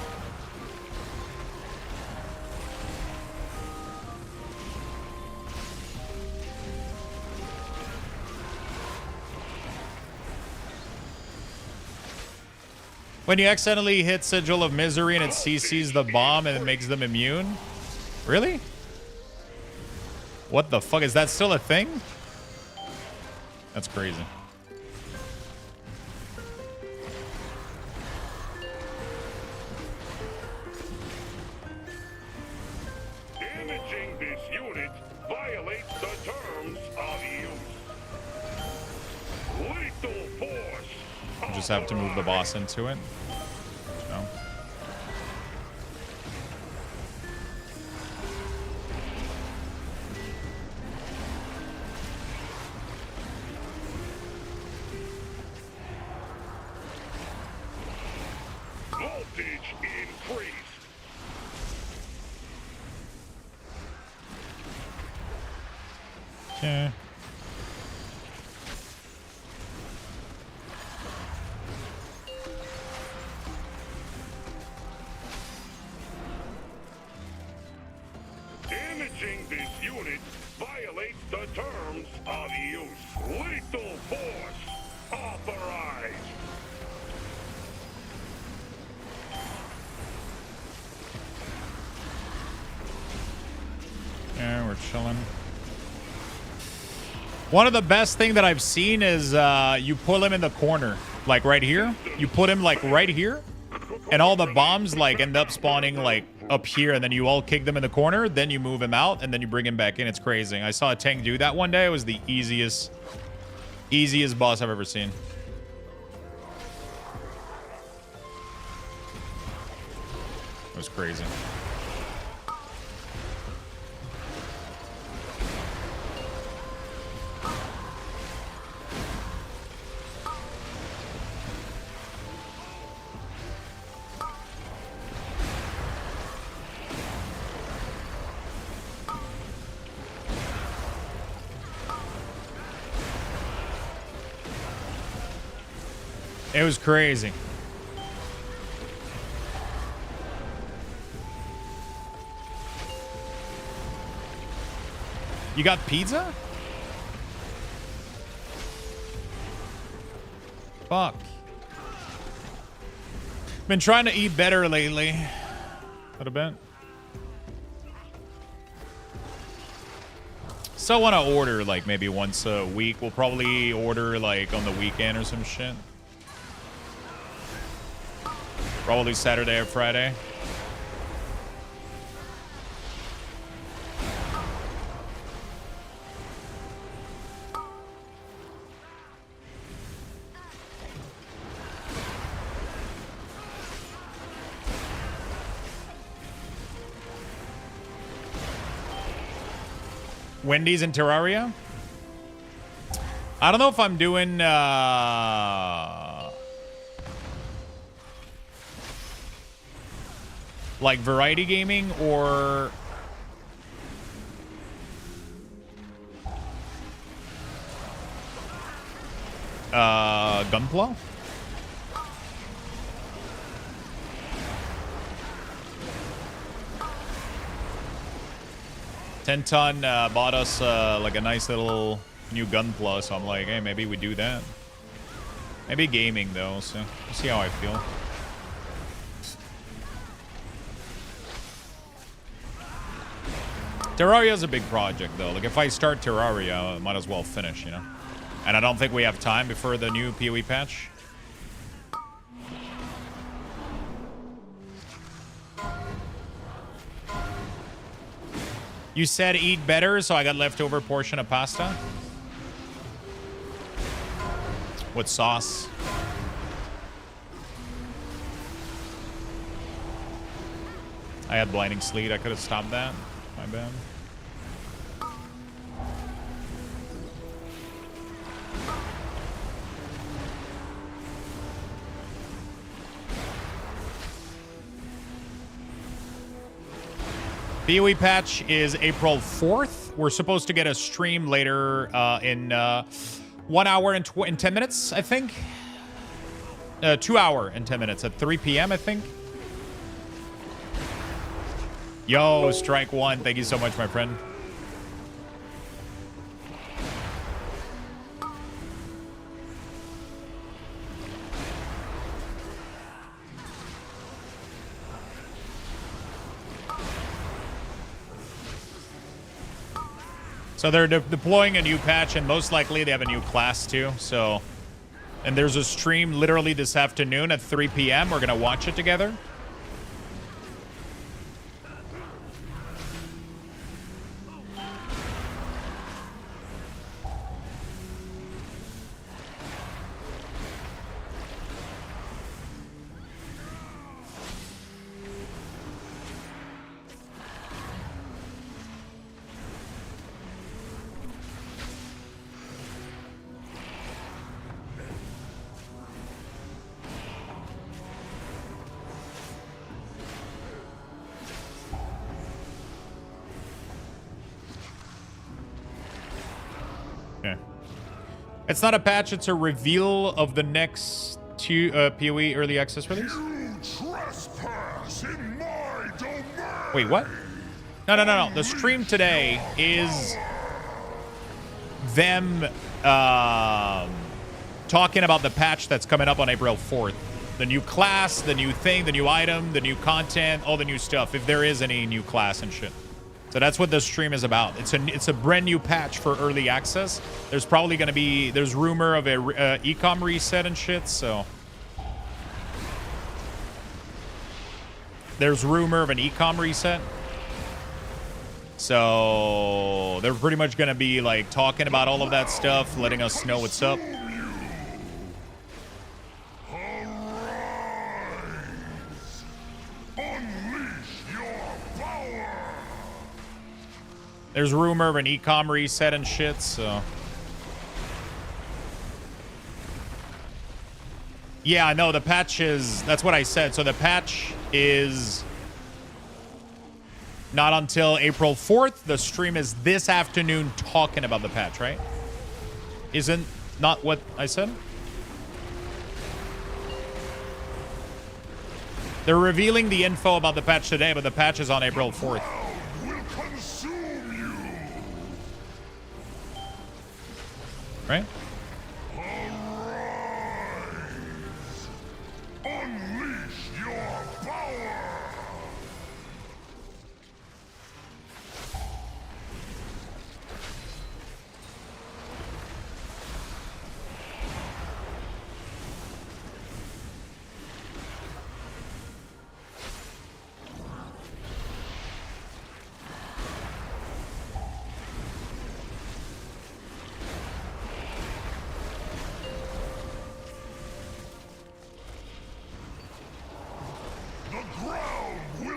A: When you accidentally hit Sigil of Misery and it CCs the bomb and it makes them immune? Really? What the fuck? Is that still a thing? That's crazy.
B: Damaging this unit violates the terms of use. Lethal force.
A: You just have to move the boss into it. So.
B: Voltage increased.
A: Okay.
B: Damaging this unit violates the terms of use. Lethal force authorized.
A: Yeah, we're chilling. One of the best thing that I've seen is you pull him in the corner, like right here. You put him like right here, and all the bombs like end up spawning like up here, and then you all kick them in the corner. Then you move him out, and then you bring him back in. It's crazy. I saw a tank do that one day. It was the easiest boss I've ever seen. It was crazy. It was crazy. You got pizza? Fuck. Been trying to eat better lately. Little bit. Still want to order like maybe once a week. We'll probably order like on the weekend or some shit. Probably Saturday or Friday. Wendy's and Terraria? I don't know if I'm doing like variety gaming or Gunpla. Tenton bought us like a nice little new Gunpla, so I'm like, hey, maybe we do that. Maybe gaming though, so we'll see how I feel. Terraria is a big project though. Like if I start Terraria, I might as well finish, you know. And I don't think we have time before the new PoE patch. You said eat better, so I got leftover portion of pasta. With sauce. I had blinding sleet. I could have stopped that. My bad. PoE patch is April 4th. We're supposed to get a stream later in 1 hour and 10 minutes, I think. 2 hour and 10 minutes at 3 p.m., I think. Yo, Strike One. Thank you so much, my friend. So they're deploying a new patch, and most likely they have a new class too. So, and there's a stream literally this afternoon at 3 p.m. We're gonna watch it together. It's not a patch, it's a reveal of the next two PoE early access release. Wait, what? No. The stream today is them talking about the patch that's coming up on April 4th. The new class, the new thing, the new item, the new content, all the new stuff, if there is any new class and shit. So that's what the stream is about. It's a brand new patch for early access. There's probably going to be, there's rumor of a ecom reset and shit, so. There's rumor of an ecom reset. So they're pretty much going to be like talking about all of that stuff, letting us know what's up. There's rumor of an ecom reset and shit, so. Yeah, I know the patch is, that's what I said. So the patch is not until April 4th. The stream is this afternoon talking about the patch, right? Isn't not what I said? They're revealing the info about the patch today, but the patch is on April 4th. Right?
B: Unleash your power!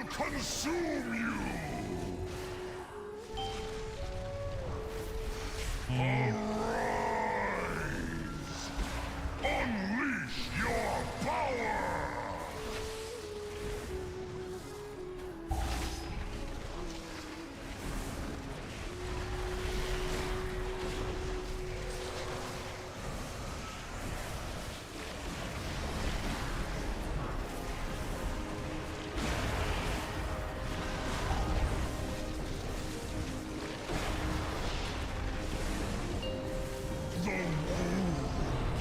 B: Consume you! Arise! Unleash your power!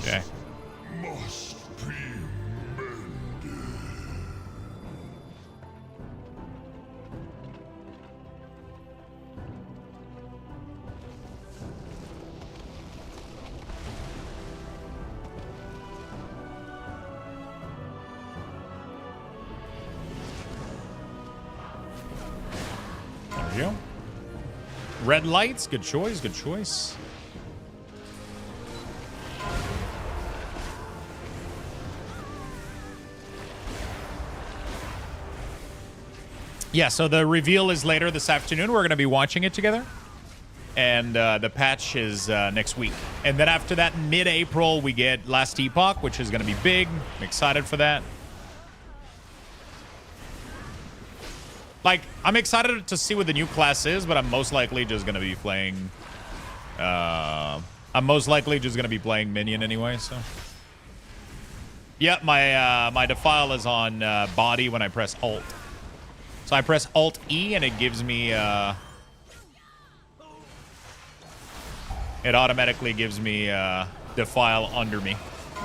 A: Okay.
B: Must be mended.
A: There we go. Red lights. Good choice. Good choice. Yeah, so the reveal is later this afternoon. We're going to be watching it together. And the patch is next week. And then after that, mid-April, we get Last Epoch, which is going to be big. I'm excited for that. Like, I'm excited to see what the new class is, but I'm most likely just going to be playing... I'm most likely just going to be playing Minion anyway, so... Yep, my Defile is on body when I press Alt. So I press Alt-E, and it gives me... it automatically gives me Defile under me.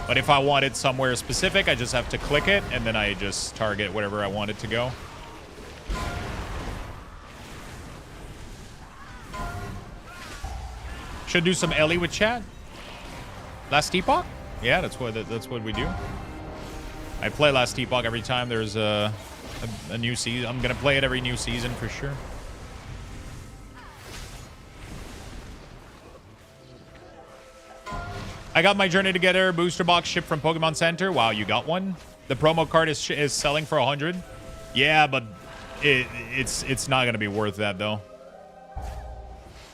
A: But if I want it somewhere specific, I just have to click it, and then I just target wherever I want it to go. Should do some Ellie with chat. Last Epoch? Yeah, that's what we do. I play Last Epoch every time there's a new season. I'm gonna play it every new season for sure. I got my Journey Together booster box shipped from Pokemon Center. Wow, you got one? The promo card is selling for 100. Yeah, but it's not gonna be worth that though,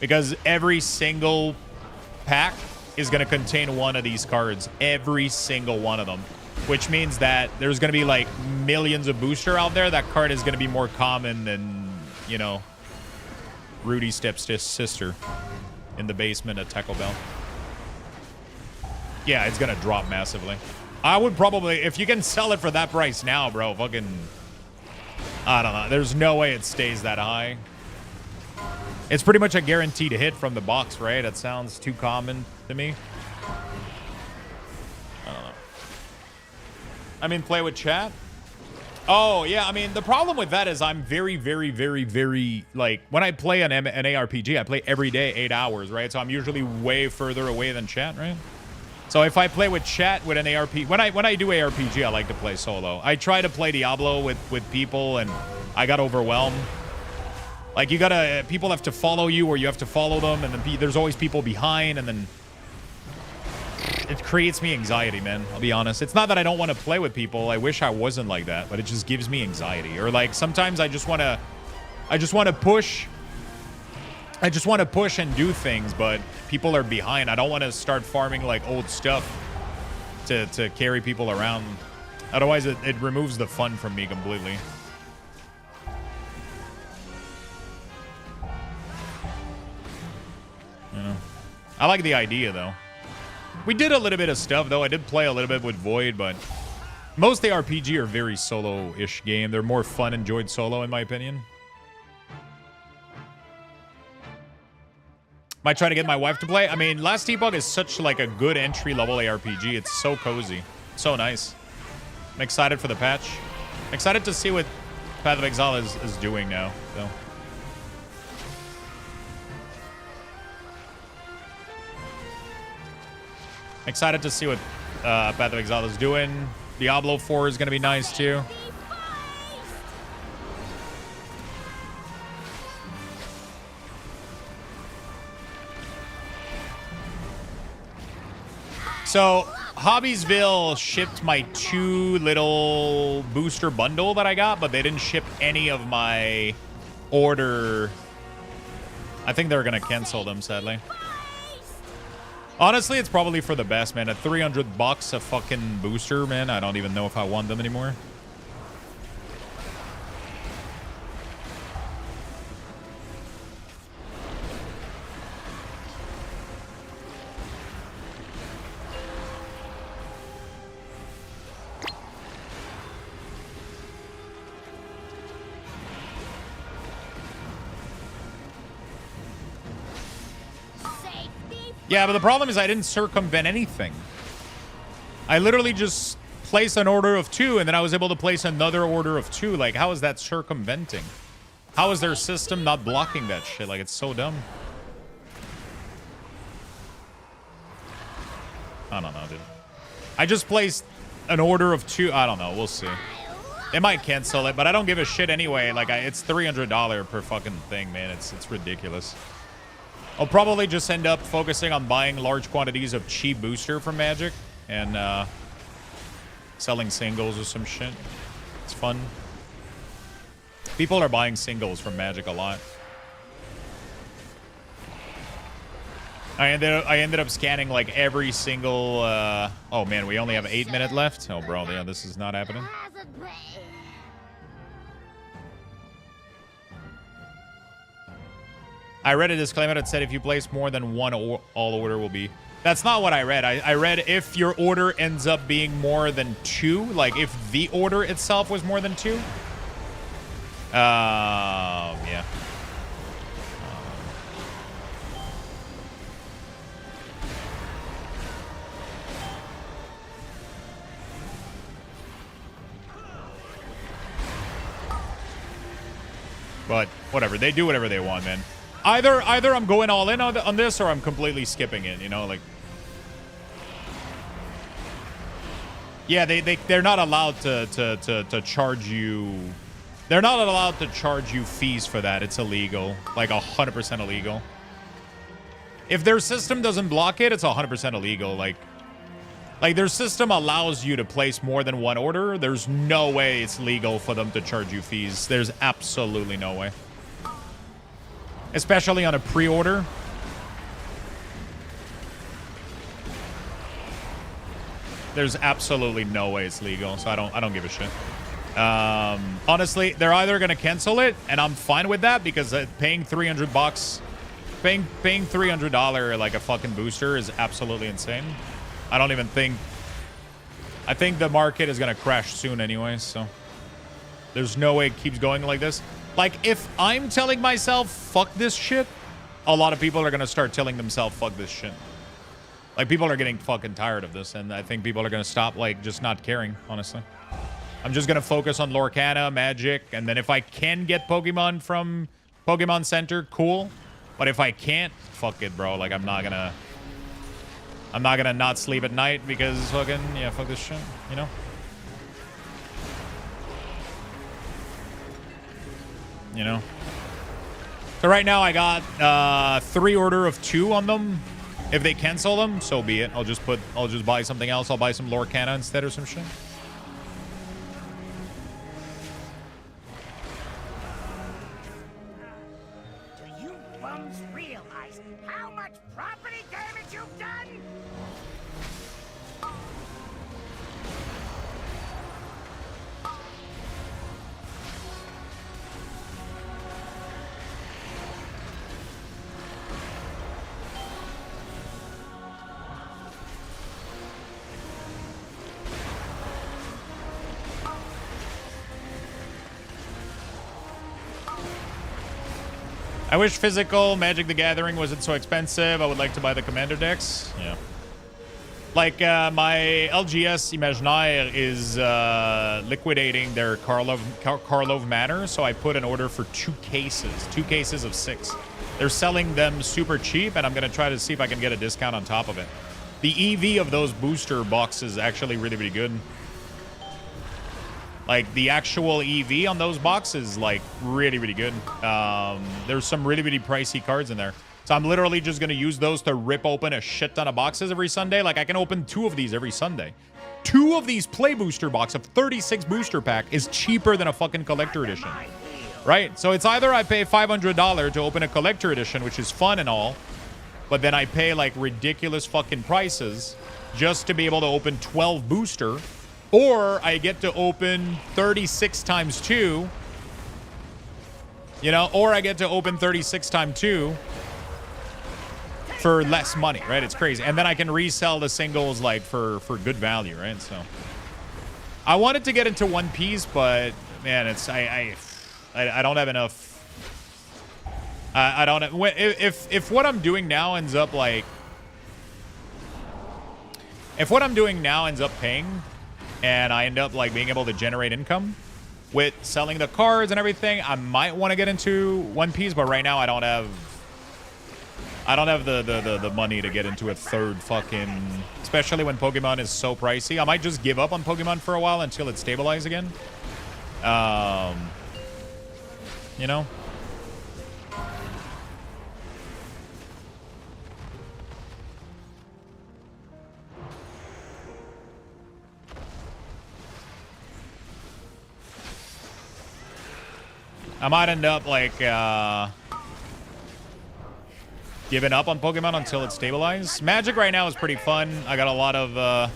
A: because every single pack is gonna contain one of these cards. Every single one of them, which means that there's gonna be like millions of booster out there. That card is gonna be more common than, you know, Rudy Step's sister in the basement at Taco Bell. Yeah, it's gonna drop massively. I would probably, if you can sell it for that price now, bro, fucking, I don't know. There's no way it stays that high. It's pretty much a guaranteed hit from the box, right? That sounds too common to me. I don't know. I mean, play with chat. Oh, yeah. I mean, the problem with that is I'm very, like, when I play an ARPG, I play every day 8 hours, right? So I'm usually way further away than chat, right? So if I play with chat with an ARPG, when I do ARPG, I like to play solo. I try to play Diablo with people, and I got overwhelmed. Like, you gotta, people have to follow you, or you have to follow them, and then there's always people behind, and then it creates me anxiety, man. I'll be honest. It's not that I don't want to play with people. I wish I wasn't like that, but it just gives me anxiety. Or like sometimes I just want to push. I just want to push and do things, but people are behind. I don't want to start farming like old stuff to carry people around. Otherwise, it removes the fun from me completely. You know, I like the idea though. We did a little bit of stuff though. I did play a little bit with Void, but most ARPG are very solo-ish game. They're more fun enjoyed solo, in my opinion. Might try to get my wife to play. I mean, Last Epoch is such like a good entry-level ARPG. It's so cozy. So nice. I'm excited for the patch. I'm excited to see what Path of Exile is doing now, though. Excited to see what Path of Exile is doing. Diablo 4 is going to be nice, too. So, Hobbiesville shipped my 2 little booster bundle that I got, but they didn't ship any of my order. I think they're going to cancel them, sadly. Honestly, it's probably for the best, man. At $300 a fucking booster, man, I don't even know if I want them anymore. Yeah, but the problem is I didn't circumvent anything. I literally just placed an order of 2, and then I was able to place another order of 2. Like, how is that circumventing? How is their system not blocking that shit? Like, it's so dumb. I don't know, dude. I just placed an order of 2. I don't know. We'll see. They might cancel it, but I don't give a shit anyway. Like, it's $300 per fucking thing, man. It's ridiculous. I'll probably just end up focusing on buying large quantities of cheap booster from Magic and selling singles or some shit. It's fun. People are buying singles from Magic a lot. I ended up scanning like every single oh man, we only have 8 minutes left. Oh bro, yeah, this is not happening. I read a disclaimer that said if you place more than one, all order will be. That's not what I read. I read if your order ends up being more than 2, like if the order itself was more than 2. Yeah. But whatever, they do whatever they want, man. Either I'm going all in on this, or I'm completely skipping it. You know, like. Yeah, they're not allowed to charge you. They're not allowed to charge you fees for that. It's illegal, like 100% illegal. If their system doesn't block it, it's 100% illegal. Like their system allows you to place more than one order. There's no way it's legal for them to charge you fees. There's absolutely no way. Especially on a pre-order. There's absolutely no way it's legal, so I don't give a shit. Honestly, they're either gonna cancel it, and I'm fine with that because paying $300, paying $300 like a fucking booster is absolutely insane. I don't even think. I think the market is gonna crash soon anyway, so there's no way it keeps going like this. Like, if I'm telling myself, fuck this shit, a lot of people are going to start telling themselves, fuck this shit. Like, people are getting fucking tired of this, and I think people are going to stop, like, just not caring, honestly. I'm just going to focus on Lorcana, Magic, and then if I can get Pokemon from Pokemon Center, cool. But if I can't, fuck it, bro. Like, I'm not going to not sleep at night because fucking, yeah, fuck this shit, you know? You know, so right now I got 3 order of 2 on them. If they cancel them, so be it. I'll just buy something else. I'll buy some Lorcana instead or some shit.
C: Do you bums realize how much property damage you've done?
A: I wish physical Magic the Gathering wasn't so expensive. I would like to buy the Commander decks. Yeah. Like, my LGS Imaginaire is liquidating their Karlov Manor, so I put an order for 2 cases of 6. They're selling them super cheap, and I'm going to try to see if I can get a discount on top of it. The EV of those booster boxes is actually really, really good. Like, the actual EV on those boxes, like, really, really good. There's some really, really pricey cards in there. So I'm literally just going to use those to rip open a shit ton of boxes every Sunday. Like, I can open 2 of these every Sunday. 2 of these Play Booster box of 36 booster pack is cheaper than a fucking collector edition. Right? So it's either I pay $500 to open a collector edition, which is fun and all, but then I pay, like, ridiculous fucking prices just to be able to open 12 booster, or I get to open 36 times 2, you know, or I get to open 36 times 2 for less money, right? It's crazy. And then I can resell the singles, like, for good value, right? So I wanted to get into One Piece, but man, it's I don't have enough. I don't have, if what I'm doing now ends up like, if what I'm doing now ends up paying, and I end up like being able to generate income with selling the cards and everything, I might want to get into One Piece, but right now I don't have the money to get into a third fucking, especially when Pokemon is so pricey. I might just give up on Pokemon for a while until it stabilizes again. You know? I might end up like giving up on Pokemon until it's stabilized. Magic right now is pretty fun. I got a lot of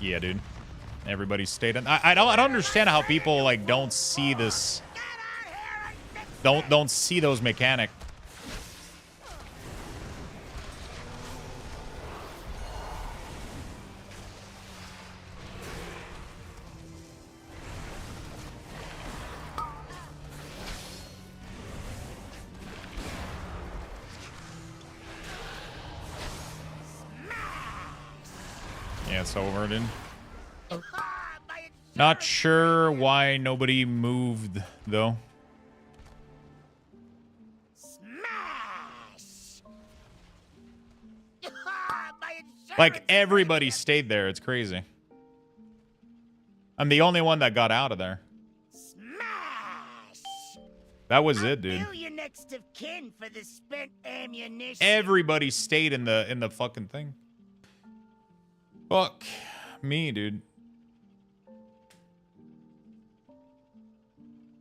A: yeah, dude. Everybody's stayed in. I don't understand how people like don't see this. Don't see those mechanics. Yeah, it's over, dude. Not sure why nobody moved, though. Like, everybody stayed there. It's crazy. I'm the only one that got out of there. That was it, dude.
F: Next of kin for the spent ammunition.
A: Everybody stayed in the fucking thing. Fuck me, dude.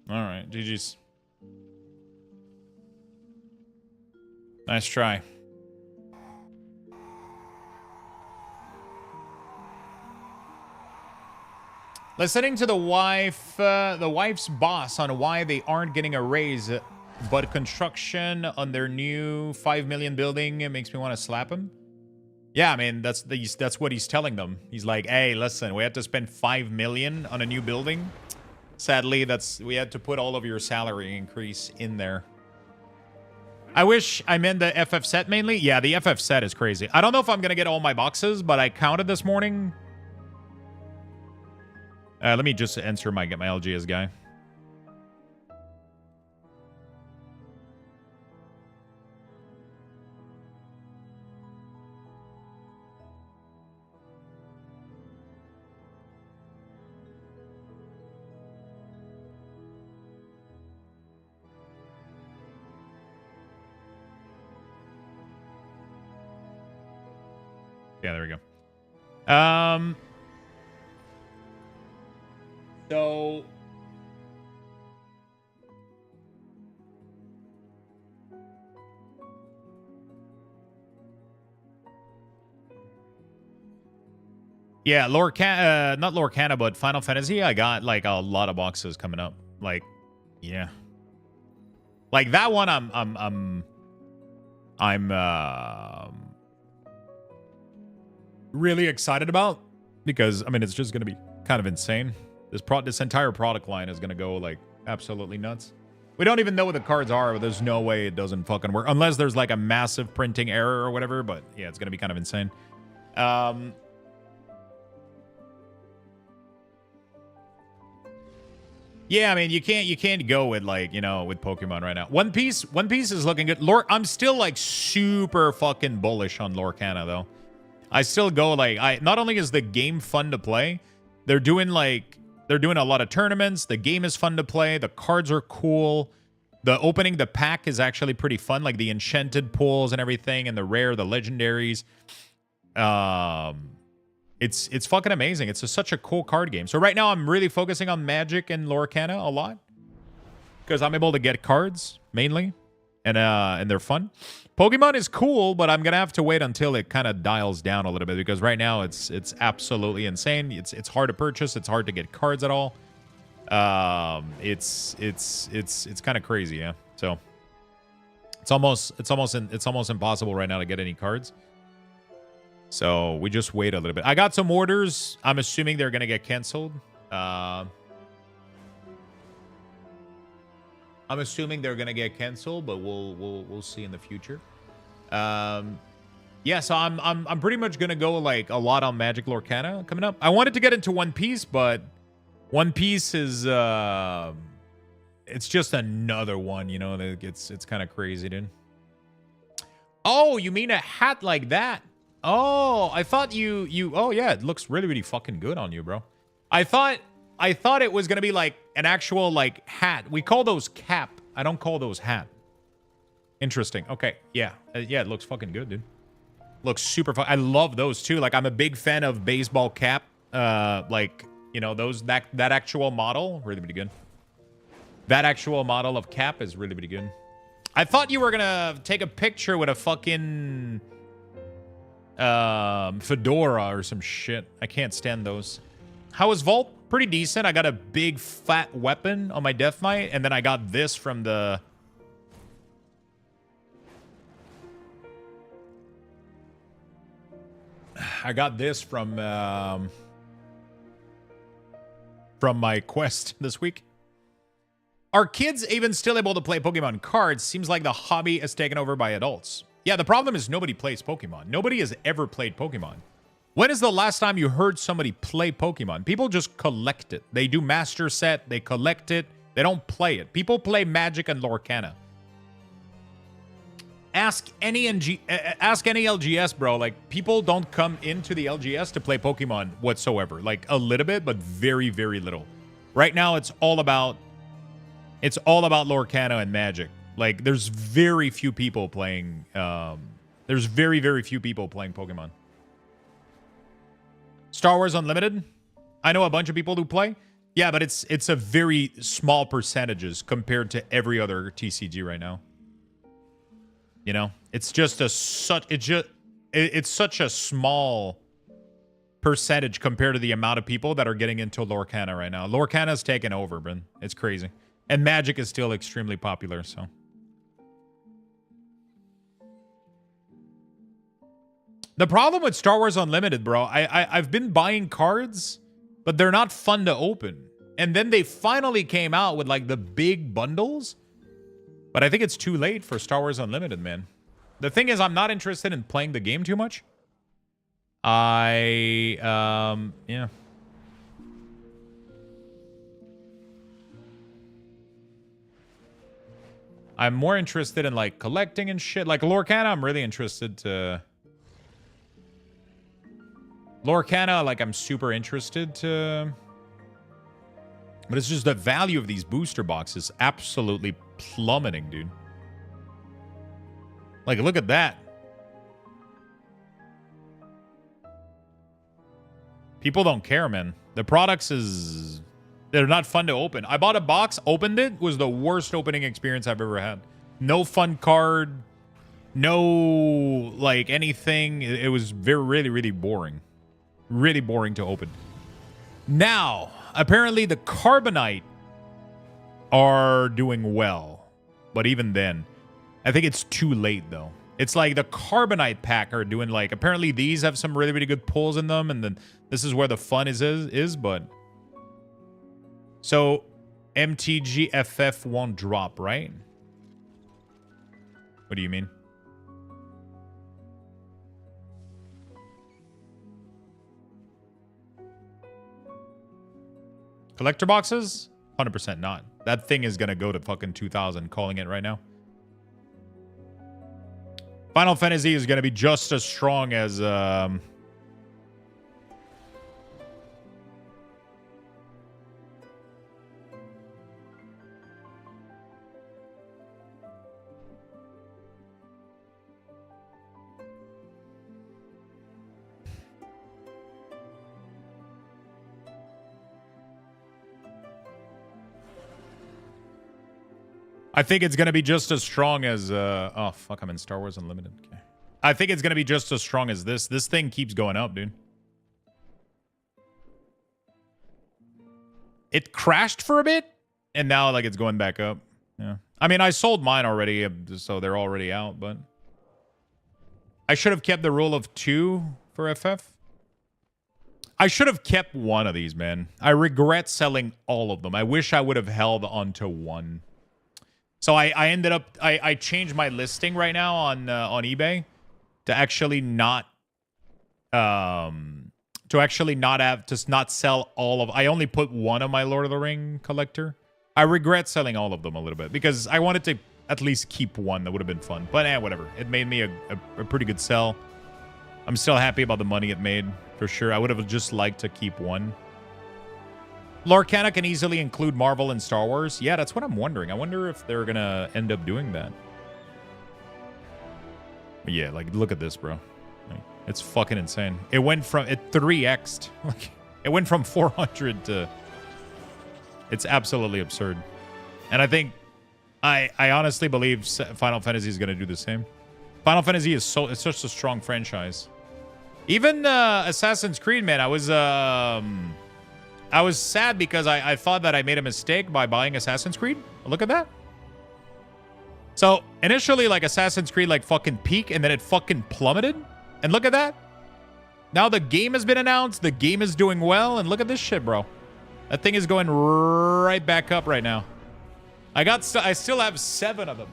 A: All right, GG's. Nice try. Listening to the wife's boss on why they aren't getting a raise, but construction on their new 5 million building, it makes me want to slap him. Yeah, I mean, that's what he's telling them. He's like, hey, listen, we had to spend 5 million on a new building. Sadly, we had to put all of your salary increase in there. I wish I meant the FF set mainly. Yeah, the FF set is crazy. I don't know if I'm going to get all my boxes, but I counted this morning. Let me just answer my LGS guy. Yeah, there we go. So yeah, not Lorcana, but Final Fantasy. I got like a lot of boxes coming up. Like, yeah, like that one. I'm really excited about because I mean it's just gonna be kind of insane. This entire product line is gonna go like absolutely nuts. We don't even know what the cards are, but there's no way it doesn't fucking work unless there's like a massive printing error or whatever. But yeah, it's gonna be kind of insane. Yeah, I mean you can't go with like with Pokemon right now. One Piece is looking good. I'm still like super fucking bullish on Lorcana though. I still go like not only is the game fun to play, they're doing a lot of tournaments. The game is fun to play. The cards are cool. The pack is actually pretty fun, like the enchanted pulls and everything, and the rare, the legendaries. It's fucking amazing. It's such a cool card game. So right now I'm really focusing on Magic and Lorcana a lot because I'm able to get cards mainly, and they're fun. Pokemon is cool, but I'm gonna have to wait until it kind of dials down a little bit because right now it's absolutely insane. It's hard to purchase. It's hard to get cards at all. It's kind of crazy, yeah. So it's almost impossible right now to get any cards. So we just wait a little bit. I got some orders. I'm assuming they're gonna get canceled. I'm assuming they're gonna get canceled, but we'll see in the future. Yeah, so I'm pretty much gonna go like a lot on Magic Lorcana coming up. I wanted to get into One Piece, but One Piece is it's just another one, it's kind of crazy, dude. Oh, you mean a hat like that? Oh, I thought you oh yeah, it looks really, really fucking good on you, bro. I thought it was gonna be like an actual like hat. We call those cap. I don't call those hat. Interesting. Okay, yeah, yeah, it looks fucking good, dude. Looks super fun. I love those too. Like I'm a big fan of baseball cap. Like You know, that actual model, really pretty good. That actual model of Cap is really pretty good. I thought you were gonna take a picture with a fucking fedora or some shit. I can't stand those. How is Vault? Pretty decent. I got a big fat weapon on my Death Knight, and then I got this from the... I got this from my quest this week. Are kids even still able to play Pokemon cards? Seems like the hobby is taken over by adults. Yeah, the problem is nobody plays Pokemon. Nobody has ever played Pokemon. When is the last time you heard somebody play Pokemon? People just collect it. They do Master Set. They collect it. They don't play it. People play Magic and Lorcana. Ask any LGS, bro. Like, people don't come into the LGS to play Pokemon whatsoever. Like, a little bit, but very, very little. Right now, it's all about Lorcana and Magic. Like, there's very few people playing. There's very, very few people playing Pokemon. Star Wars Unlimited. I know a bunch of people who play. Yeah, but it's a very small percentages compared to every other TCG right now. You know, it's just it's such a small percentage compared to the amount of people that are getting into Lorcana right now. Lorcana's taken over, man. It's crazy. And Magic is still extremely popular, so. The problem with Star Wars Unlimited, bro, I've been buying cards, but they're not fun to open. And then they finally came out with, like, the big bundles. But I think it's too late for Star Wars Unlimited, man. The thing is, I'm not interested in playing the game too much. Yeah. I'm more interested in, like, collecting and shit. Like, Lorcana, I'm really interested to... Lorcana, like, I'm super interested to... But it's just the value of these booster boxes absolutely plummeting, dude. Like, look at that. People don't care, man. The products is... They're not fun to open. I bought a box, opened it, was the worst opening experience I've ever had. No fun card. No, like, anything. It was really, really boring. Really boring to open. Now, apparently the Carbonite are doing well. But even then, I think it's too late, though. It's like the Carbonite pack are doing, like... Apparently these have some really, really good pulls in them. And then this is where the fun is but... So, MTG FF won't drop, right? What do you mean? Collector boxes? 100% not. That thing is going to go to fucking 2,000, calling it right now. Final Fantasy is going to be just as strong as... I think it's going to be just as strong as... oh, fuck, I'm in Star Wars Unlimited. Okay. I think it's going to be just as strong as this. This thing keeps going up, dude. It crashed for a bit, and now, like, it's going back up. Yeah. I mean, I sold mine already, so they're already out, but... I should have kept the rule of 2 for FF. I should have kept one of these, man. I regret selling all of them. I wish I would have held onto one. So I ended up... I changed my listing right now on eBay to actually not... to actually not have... To not sell all of... I only put one of my Lord of the Ring collector. I regret selling all of them a little bit because I wanted to at least keep one. That would have been fun. But whatever. It made me a pretty good sell. I'm still happy about the money it made, for sure. I would have just liked to keep one. Lorcana can easily include Marvel and Star Wars. Yeah, that's what I'm wondering. I wonder if they're going to end up doing that. But yeah, like, look at this, bro. Like, it's fucking insane. It went from... It 3x'd. Like, It went from 400 to... It's absolutely absurd. And I think... I honestly believe Final Fantasy is going to do the same. Final Fantasy is it's such a strong franchise. Even Assassin's Creed, man, I was sad because I thought that I made a mistake by buying Assassin's Creed. Look at that. So initially, like, Assassin's Creed like fucking peaked and then it fucking plummeted. And look at that. Now the game has been announced. The game is doing well. And look at this shit, bro. That thing is going right back up right now. I still have 7 of them.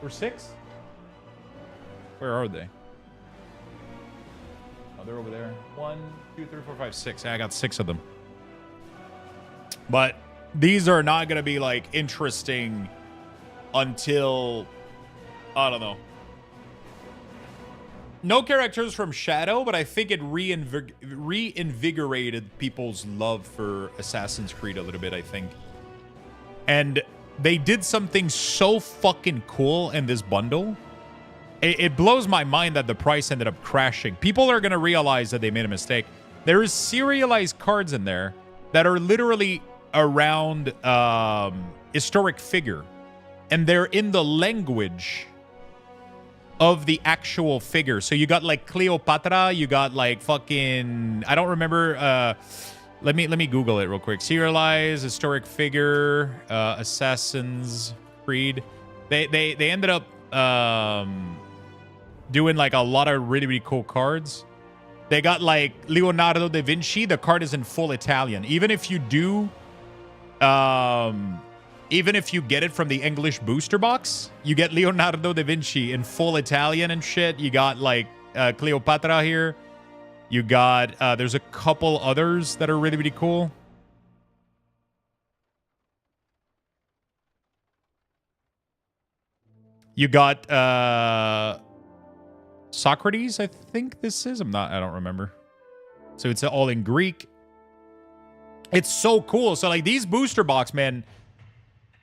A: Or 6? Where are they? Oh, they're over there. 1, 2, 3, 4, 5, 6. I got 6 of them. But these are not going to be, like, interesting until... I don't know. No characters from Shadow, but I think it reinvigorated people's love for Assassin's Creed a little bit, I think. And they did something so fucking cool in this bundle. It blows my mind that the price ended up crashing. People are going to realize that they made a mistake. There is serialized cards in there that are literally around historic figure. And they're in the language of the actual figure. So you got like Cleopatra, you got like fucking... I don't remember... Let me Google it real quick. Serialized historic figure, Assassin's Creed. They ended up doing like a lot of really cool cards. They got like Leonardo da Vinci. The card is in full Italian. Even if you do, even if you get it from the English booster box, you get Leonardo da Vinci in full Italian and shit. You got like Cleopatra here. You got, there's a couple others that are really cool. You got Socrates, I think this is. I don't remember. So it's all in Greek. It's so cool. So like these booster box, man,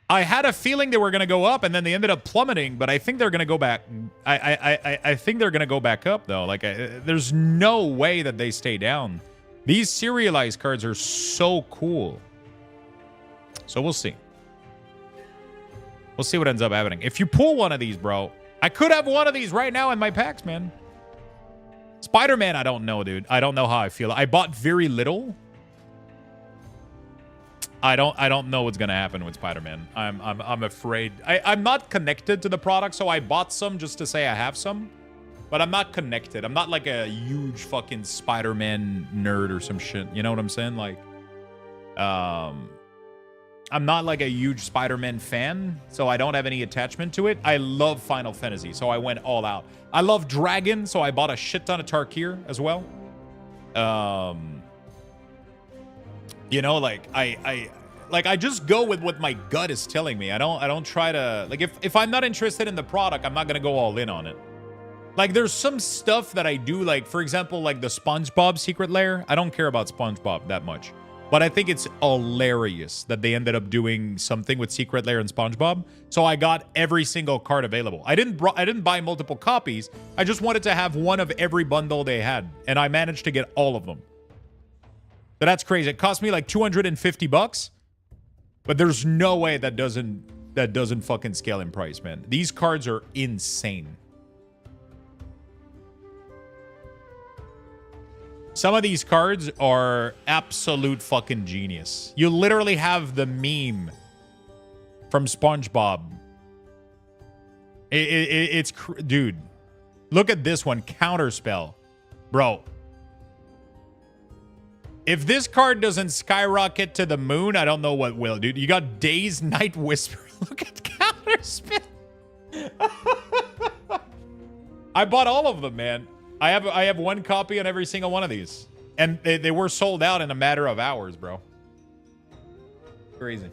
A: I had a feeling they were going to go up and then they ended up plummeting, but I think they're going to go back. I think they're going to go back up though. Like there's no way that they stay down. These serialized cards are so cool. So we'll see. We'll see what ends up happening. If you pull one of these, bro, I could have one of these right now in my packs, man. Spider-Man, I don't know, dude. I don't know how I feel. I bought very little. I don't know what's gonna happen with Spider-Man. I'm afraid. I'm not connected to the product, so I bought some just to say I have some. But I'm not connected. I'm not like a huge fucking Spider-Man nerd or some shit. You know what I'm saying? Like, I'm not like a huge Spider-Man fan, so I don't have any attachment to it. I love Final Fantasy, so I went all out. I love Dragon, so I bought a shit ton of Tarkir as well. You know, like I just go with what my gut is telling me. I don't try to, like, if I'm not interested in the product, I'm not gonna go all in on it. Like, there's some stuff that I do, like, for example, like the SpongeBob Secret Lair. I don't care about SpongeBob that much. But I think it's hilarious that they ended up doing something with Secret Lair and SpongeBob. So I got every single card available. I didn't buy multiple copies. I just wanted to have one of every bundle they had. And I managed to get all of them. So that's crazy. It cost me like $250. But there's no way that doesn't fucking scale in price, man. These cards are insane. Some of these cards are absolute fucking genius. You literally have the meme from SpongeBob. Dude, look at this one, Counterspell. Bro. If this card doesn't skyrocket to the moon, I don't know what will, dude. You got Days Night Whisper. Look at Counterspell. I bought all of them, man. I have one copy on every single one of these. And they were sold out in a matter of hours, bro. Crazy.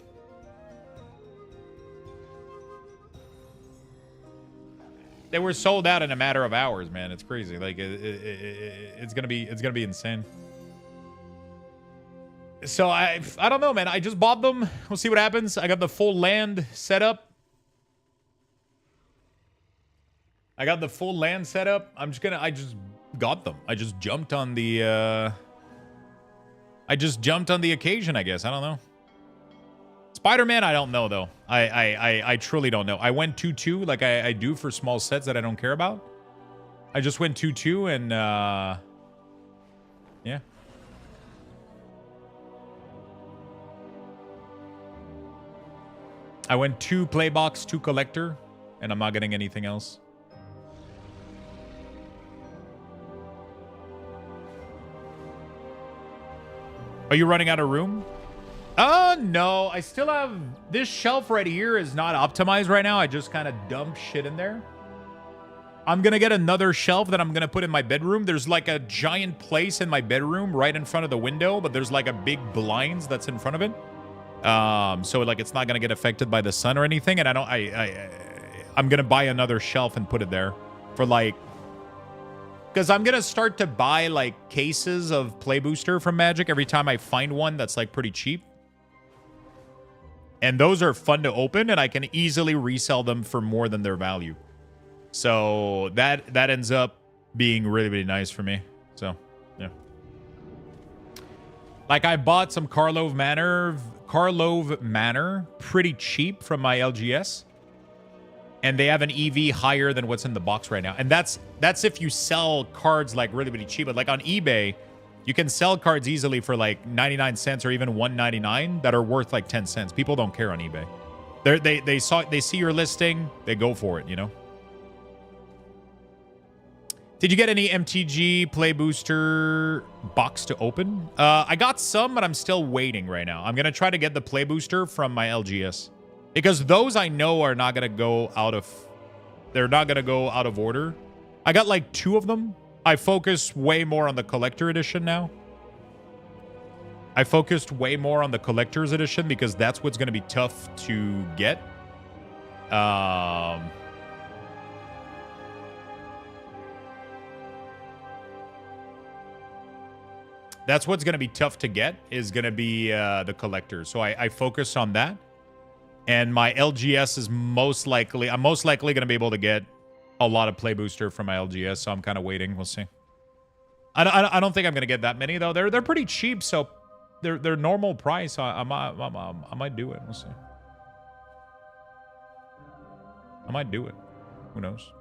A: They were sold out in a matter of hours, man. It's crazy. Like it's gonna be insane. So I don't know, man. I just bought them. We'll see what happens. I got the full land set up. I got the full land set up. I just got them. I just jumped on the I just jumped on the occasion, I guess. I don't know. Spider-Man, I don't know, though. I truly don't know. I went 2-2 like I do for small sets that I don't care about. I just went 2-2 and, yeah. I went 2 playbox, 2 collector, and I'm not getting anything else. Are you running out of room? No. I still have... This shelf right here is not optimized right now. I just kind of dump shit in there. I'm going to get another shelf that I'm going to put in my bedroom. There's like a giant place in my bedroom right in front of the window, but there's like a big blinds that's in front of it. So like it's not going to get affected by the sun or anything. And I'm going to buy another shelf and put it there for like... Because I'm going to start to buy, like, cases of Play Booster from Magic every time I find one that's, like, pretty cheap. And those are fun to open, and I can easily resell them for more than their value. So that ends up being really, really nice for me. So, yeah. Like, I bought some Karlov Manor pretty cheap from my LGS. And they have an EV higher than what's in the box right now. And that's if you sell cards like really, really cheap. But like on eBay, you can sell cards easily for like 99 cents or even $1.99 that are worth like 10 cents. People don't care on eBay. They see your listing, they go for it, you know? Did you get any MTG Play Booster box to open? I got some, but I'm still waiting right now. I'm going to try to get the Play Booster from my LGS. Because those I know are not going to go out of... They're not going to go out of order. I got like 2 of them. I focus way more on the collector edition now. I focused way more on the collector's edition because that's what's going to be tough to get. That's what's going to be tough to get is going to be the collector. So I focus on that. And my LGS is most likely... I'm most likely going to be able to get a lot of Play Booster from my LGS, so I'm kind of waiting. We'll see. I don't think I'm going to get that many, though. They're pretty cheap, so they're normal price. I might do it. We'll see. I might do it. Who knows?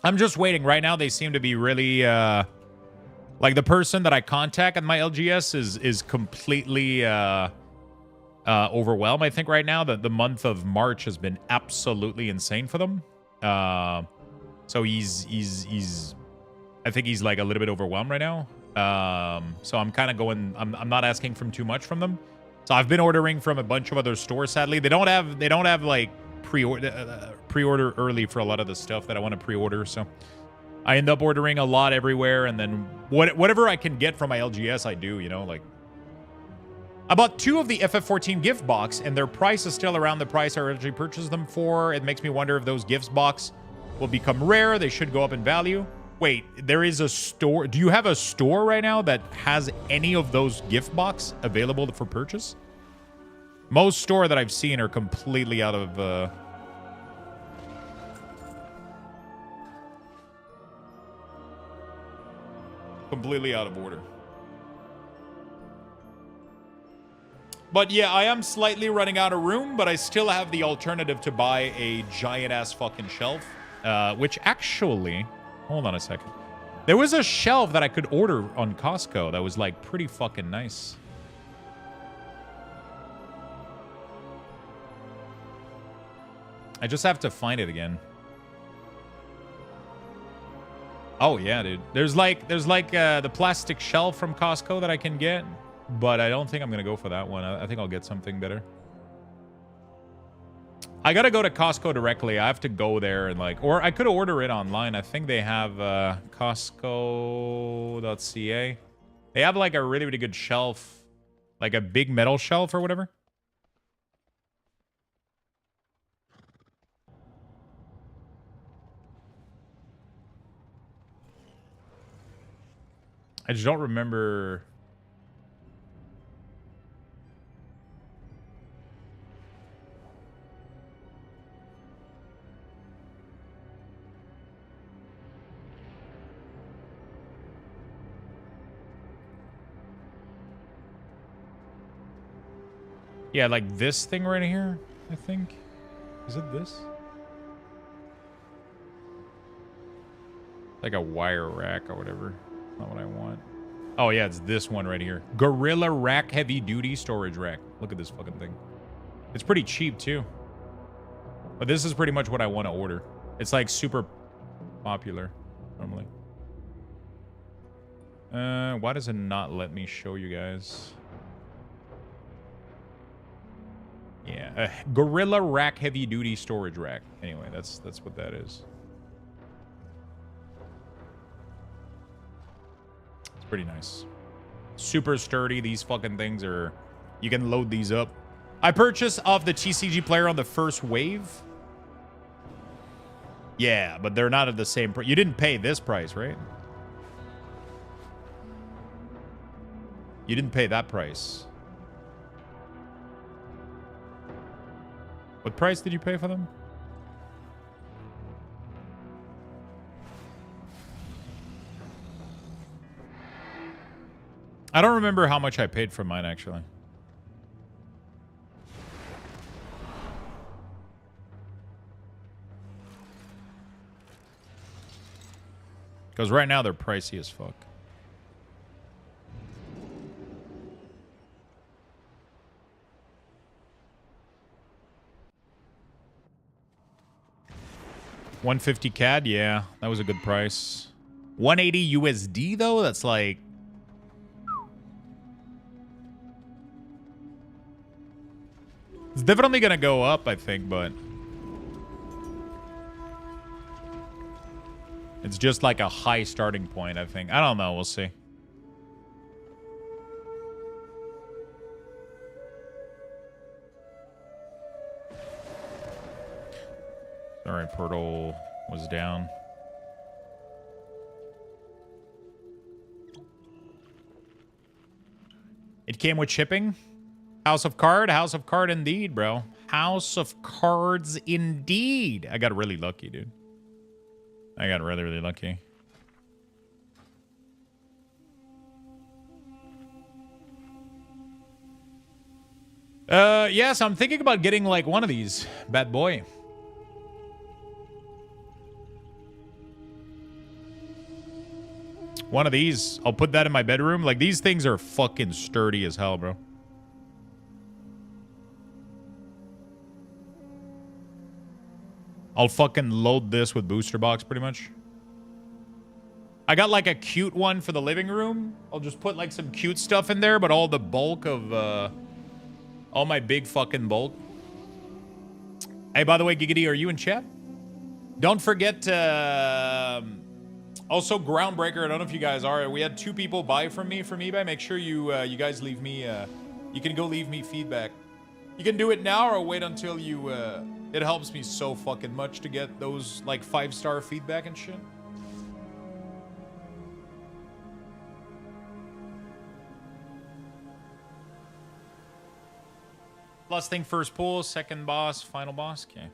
A: I'm just waiting. Right now, they seem to be really... like, the person that I contact at my LGS is completely... overwhelmed. I think right now that the month of March has been absolutely insane for them. So he's I think he's like a little bit overwhelmed right now. So I'm kind of going, I'm not asking for too much from them. So I've been ordering from a bunch of other stores. Sadly, they don't have like pre-order early for a lot of the stuff that I want to pre-order. So I end up ordering a lot everywhere, and then whatever I can get from my LGS, I do, you know, like. I bought 2 of the FF14 gift box, and their price is still around the price I originally purchased them for. It makes me wonder if those gifts box will become rare. They should go up in value. Wait, there is a store. Do you have a store right now that has any of those gift box available for purchase? Most store that I've seen are completely out of... completely out of order. But yeah, I am slightly running out of room, but I still have the alternative to buy a giant-ass fucking shelf. Which actually... Hold on a second. There was a shelf that I could order on Costco that was, like, pretty fucking nice. I just have to find it again. Oh, yeah, dude. There's like the plastic shelf from Costco that I can get. But I don't think I'm going to go for that one. I think I'll get something better. I got to go to Costco directly. I have to go there and like... Or I could order it online. I think they have Costco.ca. They have like a really, really good shelf. Like a big metal shelf or whatever. I just don't remember... Yeah, like this thing right here, I think. Is it this? Like a wire rack or whatever. Not what I want. Oh, yeah, it's this one right here. Gorilla Rack Heavy Duty Storage Rack. Look at this fucking thing. It's pretty cheap, too. But this is pretty much what I want to order. It's, like, super popular, normally. Why does it not let me show you guys? Yeah, Gorilla Rack Heavy Duty Storage Rack. Anyway, that's what that is. It's pretty nice. Super sturdy. These fucking things are... You can load these up. I purchased off the TCG player on the first wave. Yeah, but they're not at the same price. You didn't pay this price, right? You didn't pay that price. What price did you pay for them? I don't remember how much I paid for mine, actually. Because right now they're pricey as fuck. $150 CAD, yeah, that was a good price. 180 USD though, that's like... It's definitely gonna go up, I think, but... It's just like a high starting point, I think. I don't know, we'll see. Sorry, portal was down. It came with shipping. House of Card indeed, bro. House of Cards indeed. I got really lucky, dude. I got really, really lucky. Yes, I'm thinking about getting like one of these. Bad boy. One of these. I'll put that in my bedroom. Like, these things are fucking sturdy as hell, bro. I'll fucking load this with booster box, pretty much. I got, like, a cute one for the living room. I'll just put, like, some cute stuff in there, but all the bulk of, all my big fucking bulk. Hey, by the way, Giggity, are you in chat? Don't forget to... Also, Groundbreaker, I don't know if you guys are. We had 2 people buy from me from eBay. Make sure you you guys leave me... you can go leave me feedback. You can do it now or wait until you... it helps me so fucking much to get those, like, 5-star feedback and shit. Last thing, first pull, second boss, final boss. Okay.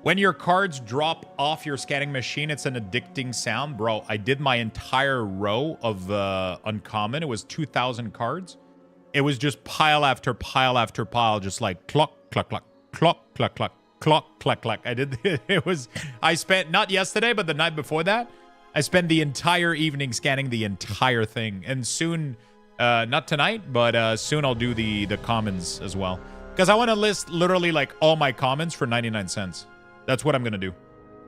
A: When your cards drop off your scanning machine, it's an addicting sound. Bro, I did my entire row of uncommon. It was 2,000 cards. It was just pile after pile after pile, just like cluck, cluck, cluck, cluck, cluck, cluck, cluck, cluck, cluck. I did, it was, I spent, not yesterday, but the night before that, I spent the entire evening scanning the entire thing. And soon, not tonight, but soon I'll do the commons as well. Because I want to list literally like all my commons for 99 cents. That's what I'm going to do.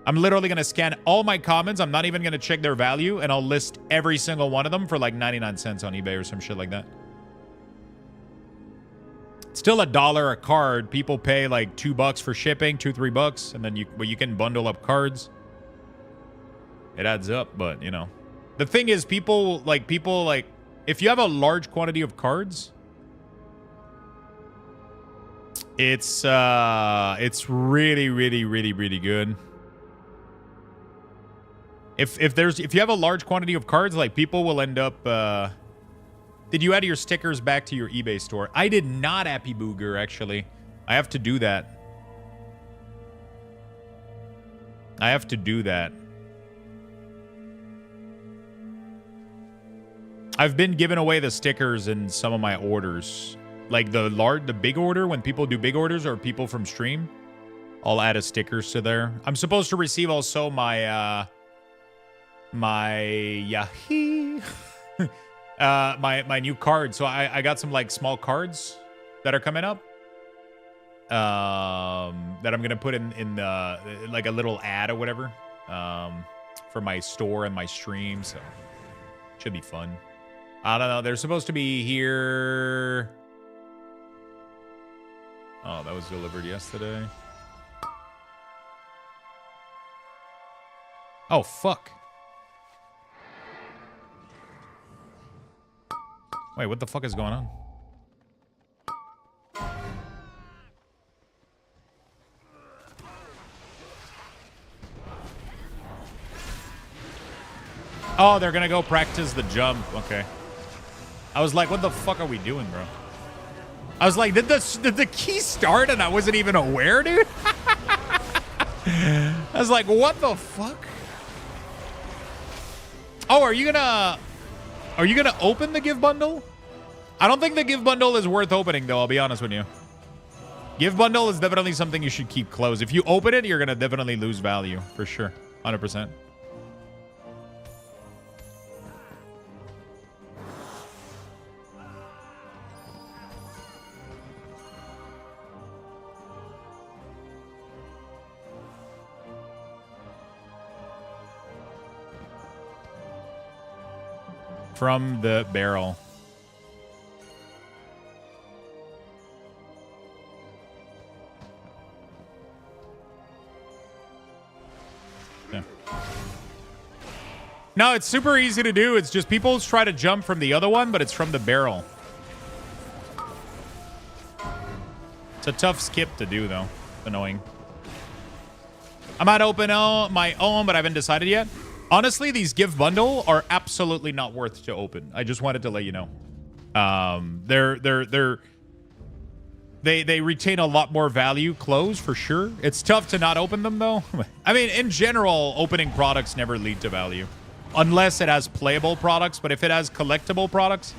A: I'm literally going to scan all my commons. I'm not even going to check their value. And I'll list every single one of them for like 99 cents on eBay or some shit like that. It's still $1 a card. People pay like $2 for shipping, $2-3. And then you can bundle up cards. It adds up, but you know. The thing is, people like, if you have a large quantity of cards, it's really, really, really, really good. If you have a large quantity of cards, like people will end up. Did you add your stickers back to your eBay store? I did not, Appy Booger. Actually, I have to do that. I've been giving away the stickers in some of my orders. Like the big order, when people do big orders or people from stream, I'll add a stickers to there. I'm supposed to receive also my Yahoo my new card. So I got some like small cards that are coming up. That I'm gonna put in the like a little ad or whatever. For my store and my stream, so should be fun. I don't know. They're supposed to be here. Oh, that was delivered yesterday. Oh, fuck. Wait, what the fuck is going on? Oh, they're gonna go practice the jump. Okay. I was like, what the fuck are we doing, bro? I was like, did the key start and I wasn't even aware, dude? I was like, what the fuck? Oh, are you gonna open the give bundle? I don't think the give bundle is worth opening, though. I'll be honest with you. Give bundle is definitely something you should keep closed. If you open it, you're gonna definitely lose value for sure, 100%. From the barrel. Yeah. No, it's super easy to do. It's just people try to jump from the other one, but it's from the barrel. It's a tough skip to do, though. Annoying. I might open my own, but I haven't decided yet. Honestly, these give bundle are absolutely not worth to open. I just wanted to let you know. They retain a lot more value closed for sure. It's tough to not open them though. I mean, in general, opening products never lead to value unless it has playable products. But if it has collectible products,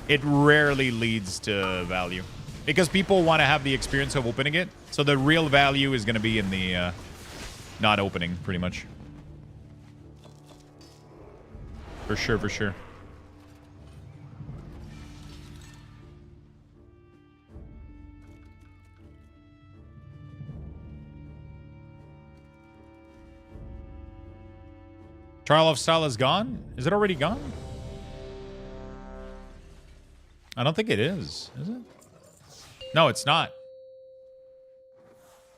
A: it rarely leads to value because people want to have the experience of opening it. So the real value is going to be in the not opening, pretty much. For sure, for sure. Trial of Style is gone? Is it already gone? I don't think it is it? No, it's not.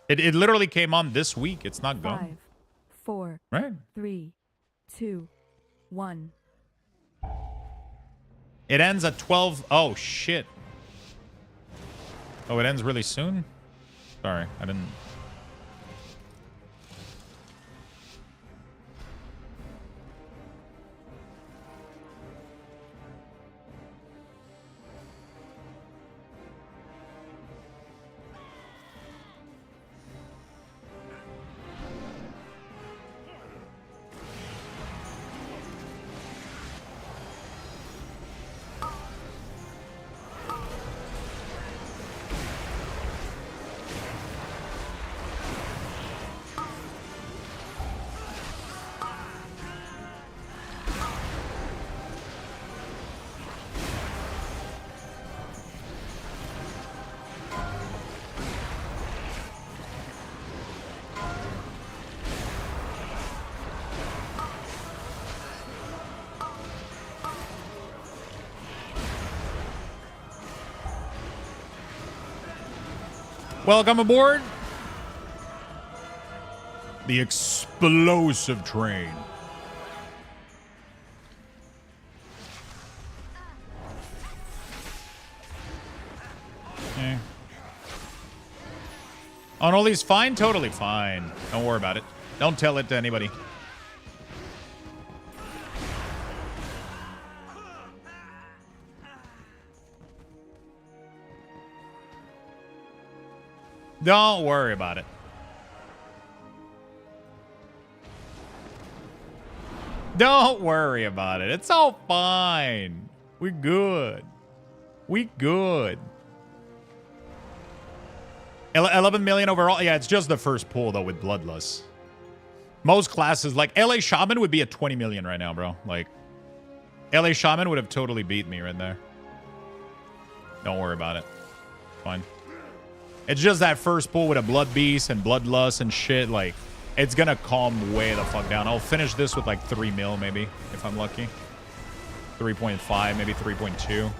A: It literally came on this week. It's not gone.
G: 5, 4,
A: right?
G: 3, 2, 1.
A: It ends at 12. Oh, shit. Oh, it ends really soon? Sorry, I didn't... Welcome aboard the explosive train. Okay. On all these fine? Totally fine. Don't worry about it. Don't tell it to anybody. Don't worry about it. Don't worry about it. It's all fine. We good. We good. 11 million overall. Yeah, it's just the first pool, though, with Bloodlust. Most classes, like LA Shaman would be at 20 million right now, bro. Like, LA Shaman would have totally beat me right there. Don't worry about it. Fine. It's just that first pool with a Blood Beast and Bloodlust and shit. Like, it's gonna calm way the fuck down. I'll finish this with like 3 mil, maybe, if I'm lucky. 3.5, maybe 3.2.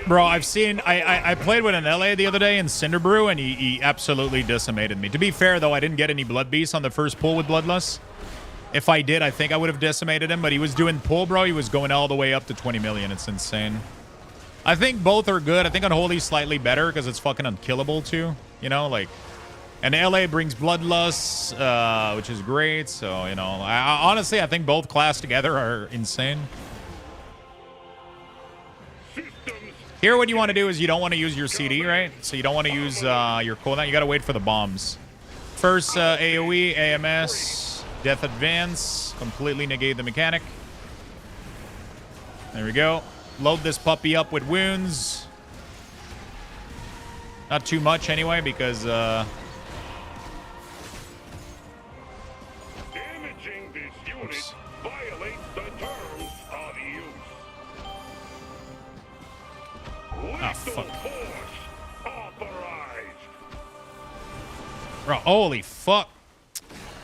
A: Bro, I've seen... I played with an LA the other day in Cinderbrew, and he absolutely decimated me. To be fair, though, I didn't get any Blood Beasts on the first pull with Bloodlust. If I did, I think I would have decimated him, but he was doing pull, bro. He was going all the way up to 20 million. It's insane. I think both are good. I think Unholy's slightly better because it's fucking unkillable, too. You know, like... And LA brings Bloodlust, which is great. So, you know, honestly, I think both class together are insane. Here, what you want to do is you don't want to use your CD, right? So you don't want to use your cooldown. You got to wait for the bombs. First, AoE, AMS, Death Advance. Completely negate the mechanic. There we go. Load this puppy up with wounds. Not too much anyway, because...
B: Damaging this unit violates the terms of use.
A: Ah, fuck.
B: Force authorized.
A: Bro, holy fuck.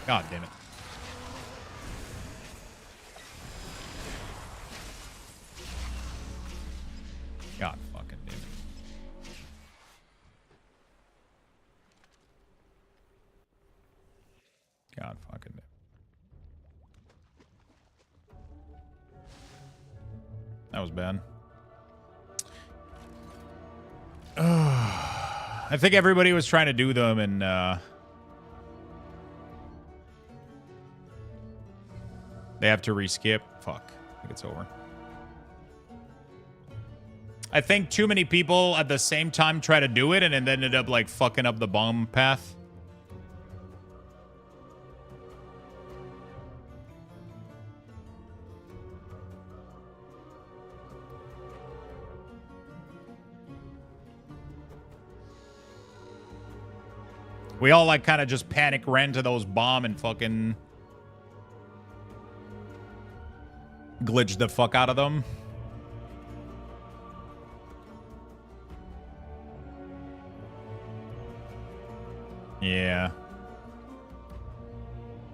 A: God damn it. God fucking damn it. God fucking damn it. That was bad. I think everybody was trying to do them, and they have to reskip. Fuck. I think it's over. I think too many people at the same time try to do it, and it ended up like fucking up the bomb path. We all like kind of just panic ran to those bomb and fucking glitched the fuck out of them. Yeah.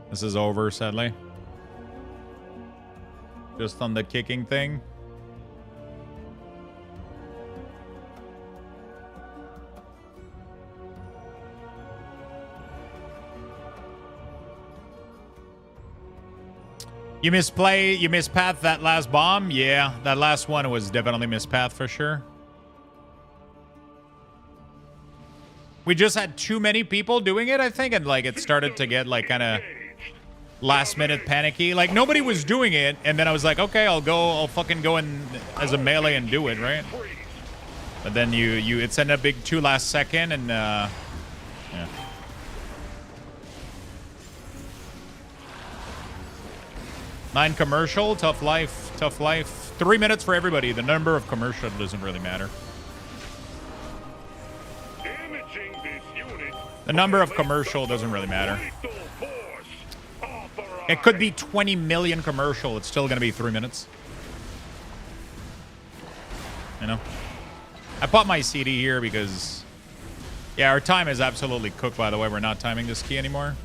A: This is over, sadly. Just on the kicking thing. You mispath that last bomb? Yeah, that last one was definitely mispath for sure. We just had too many people doing it, I think, and like it started to get like kind of last minute panicky. Like nobody was doing it, and then I was like, okay, I'll fucking go in as a melee and do it, right? But then it's ended up being too last second, and yeah. 9 commercial, tough life, tough life. 3 minutes for everybody. The number of commercial doesn't really matter. The number of commercial doesn't really matter. It could be 20 million commercial. It's still going to be 3 minutes. You know? I bought my CD here because... Yeah, our time is absolutely cooked, by the way. We're not timing this key anymore.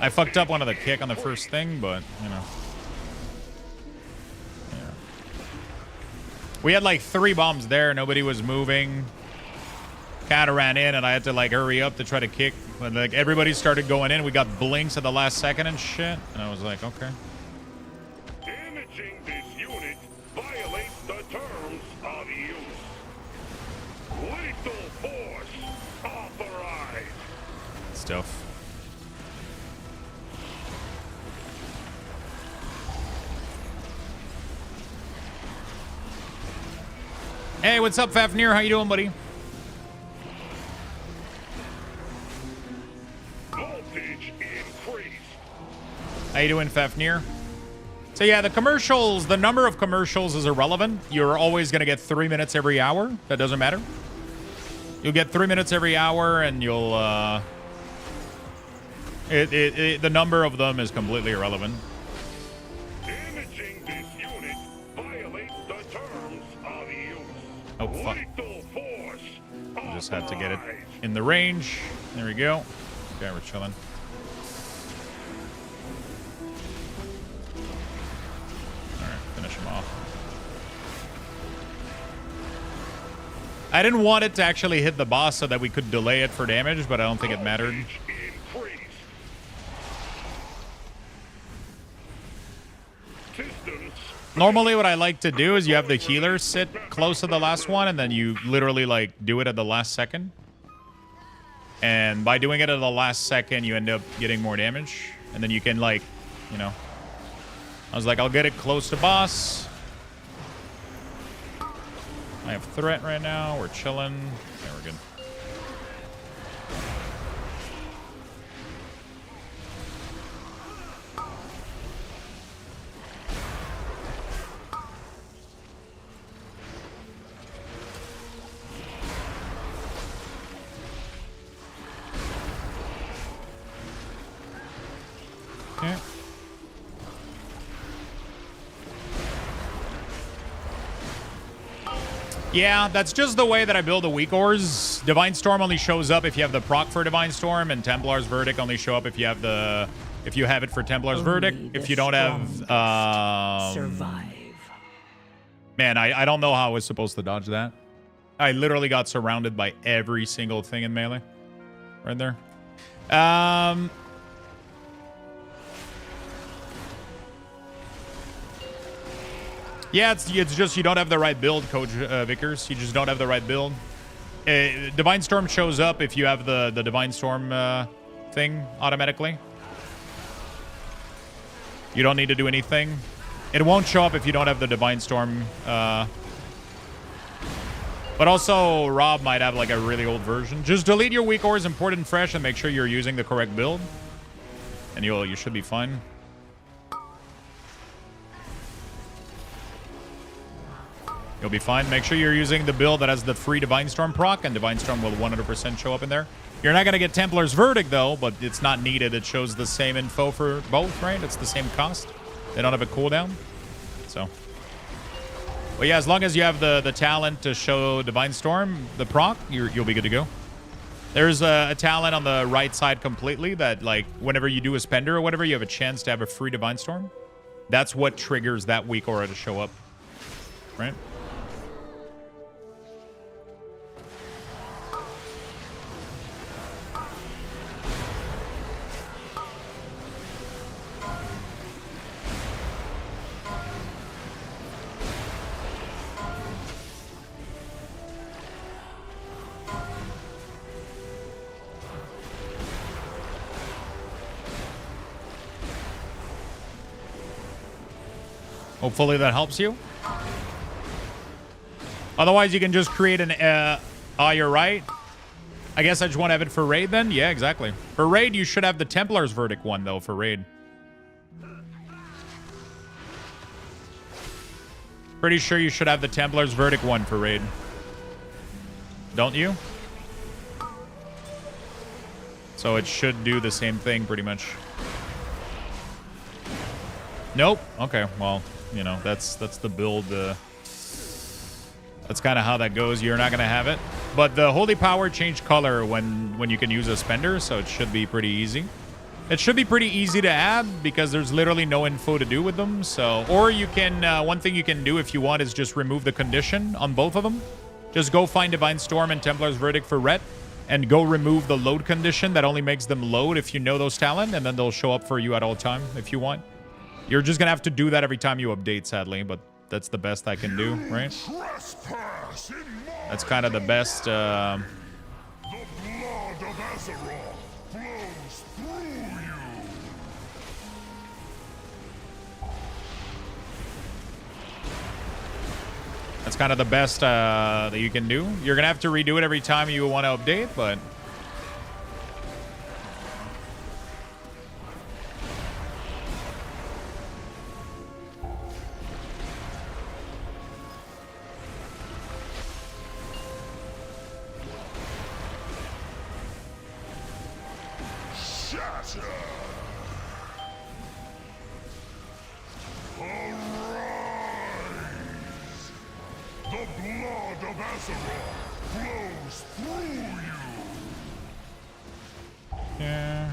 A: I fucked up one of the kick on the first thing, but, you know. Yeah. We had like 3 bombs there. Nobody was moving. Kind of ran in, and I had to like hurry up to try to kick. But like everybody started going in. We got blinks at the last second and shit. And I was like, okay.
B: Damaging this unit violates the terms of use. Lethal force
A: stuff. Hey, what's up, Fafnir? How you doing, buddy?
B: Voltage increased.
A: How you doing, Fafnir? So yeah, the commercials, the number of commercials is irrelevant. You're always going to get 3 minutes every hour. That doesn't matter. You'll get 3 minutes every hour, and you'll... the number of them is completely irrelevant.
B: Damaging this unit violates the terms of use.
A: Oh, fuck.
B: Lethal force.
A: Just had to get it
B: authorized.
A: in the range. There we go. Okay, we're chilling. Alright, finish him off. I didn't want it to actually hit the boss so that we could delay it for damage, but I don't think it mattered.
B: Voltage increased. Systems.
A: Normally what I like to do is you have the healer sit close to the last one, and then you literally like do it at the last second. And by doing it at the last second, you end up getting more damage. And then you can like, you know. I was like, I'll get it close to boss. I have threat right now. We're chilling. Yeah, we're good. Okay. Yeah, that's just the way that I build the weak ores. Divine Storm only shows up if you have the proc for Divine Storm, and Templar's Verdict only show up if you have the it for Templar's Verdict. If you don't have
E: survive.
A: Man, I don't know how I was supposed to dodge that. I literally got surrounded by every single thing in melee. Right there. Yeah, it's just you don't have the right build, Coach Vickers. You just don't have the right build. Divine Storm shows up if you have the Divine Storm thing automatically. You don't need to do anything. It won't show up if you don't have the Divine Storm. But also, Rob might have like a really old version. Just delete your weak ores, import and fresh, and make sure you're using the correct build. And you should be fine. You'll be fine. Make sure you're using the build that has the free Divine Storm proc, and Divine Storm will 100% show up in there. You're not going to get Templar's Verdict, though, but it's not needed. It shows the same info for both, right? It's the same cost. They don't have a cooldown. So. But yeah, as long as you have the talent to show Divine Storm, the proc, you'll be good to go. There's a talent on the right side completely that, like, whenever you do a spender or whatever, you have a chance to have a free Divine Storm. That's what triggers that weak aura to show up, right? Hopefully that helps you. Otherwise, you can just create an... you're right. I guess I just want to have it for raid then? Yeah, exactly. For raid, you should have the Templar's Verdict one, though, for raid. Pretty sure you should have the Templar's Verdict one for raid. Don't you? So it should do the same thing, pretty much. Nope. Okay, well... You know, that's the build. That's kind of how that goes. You're not going to have it. But the Holy Power changed color when you can use a spender, so it should be pretty easy. It should be pretty easy to add because there's literally no info to do with them. So, or you can, one thing you can do if you want is just remove the condition on both of them. Just go find Divine Storm and Templar's Verdict for Ret and go remove the load condition that only makes them load if you know those talent, and then they'll show up for you at all time if you want. You're just going to have to do that every time you update, sadly, but that's the best I can do, right? That's kind of the best.
B: The blood of Azeroth flows
A: That's kind of the best that you can do. You're gonna have to redo it every time you want to update, but
B: Shatter! Arise! The blood of Azeroth flows through you!
A: yeah.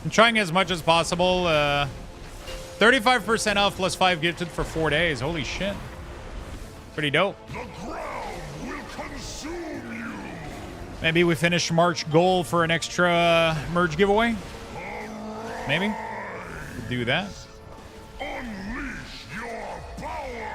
A: I'm trying as much as possible. 35% off plus 5 gifted for 4 days. Holy shit. Pretty dope.
B: The ground will consume you!
A: Maybe we finish March goal for an extra merge giveaway. Maybe. Could do that.
B: Unleash your power!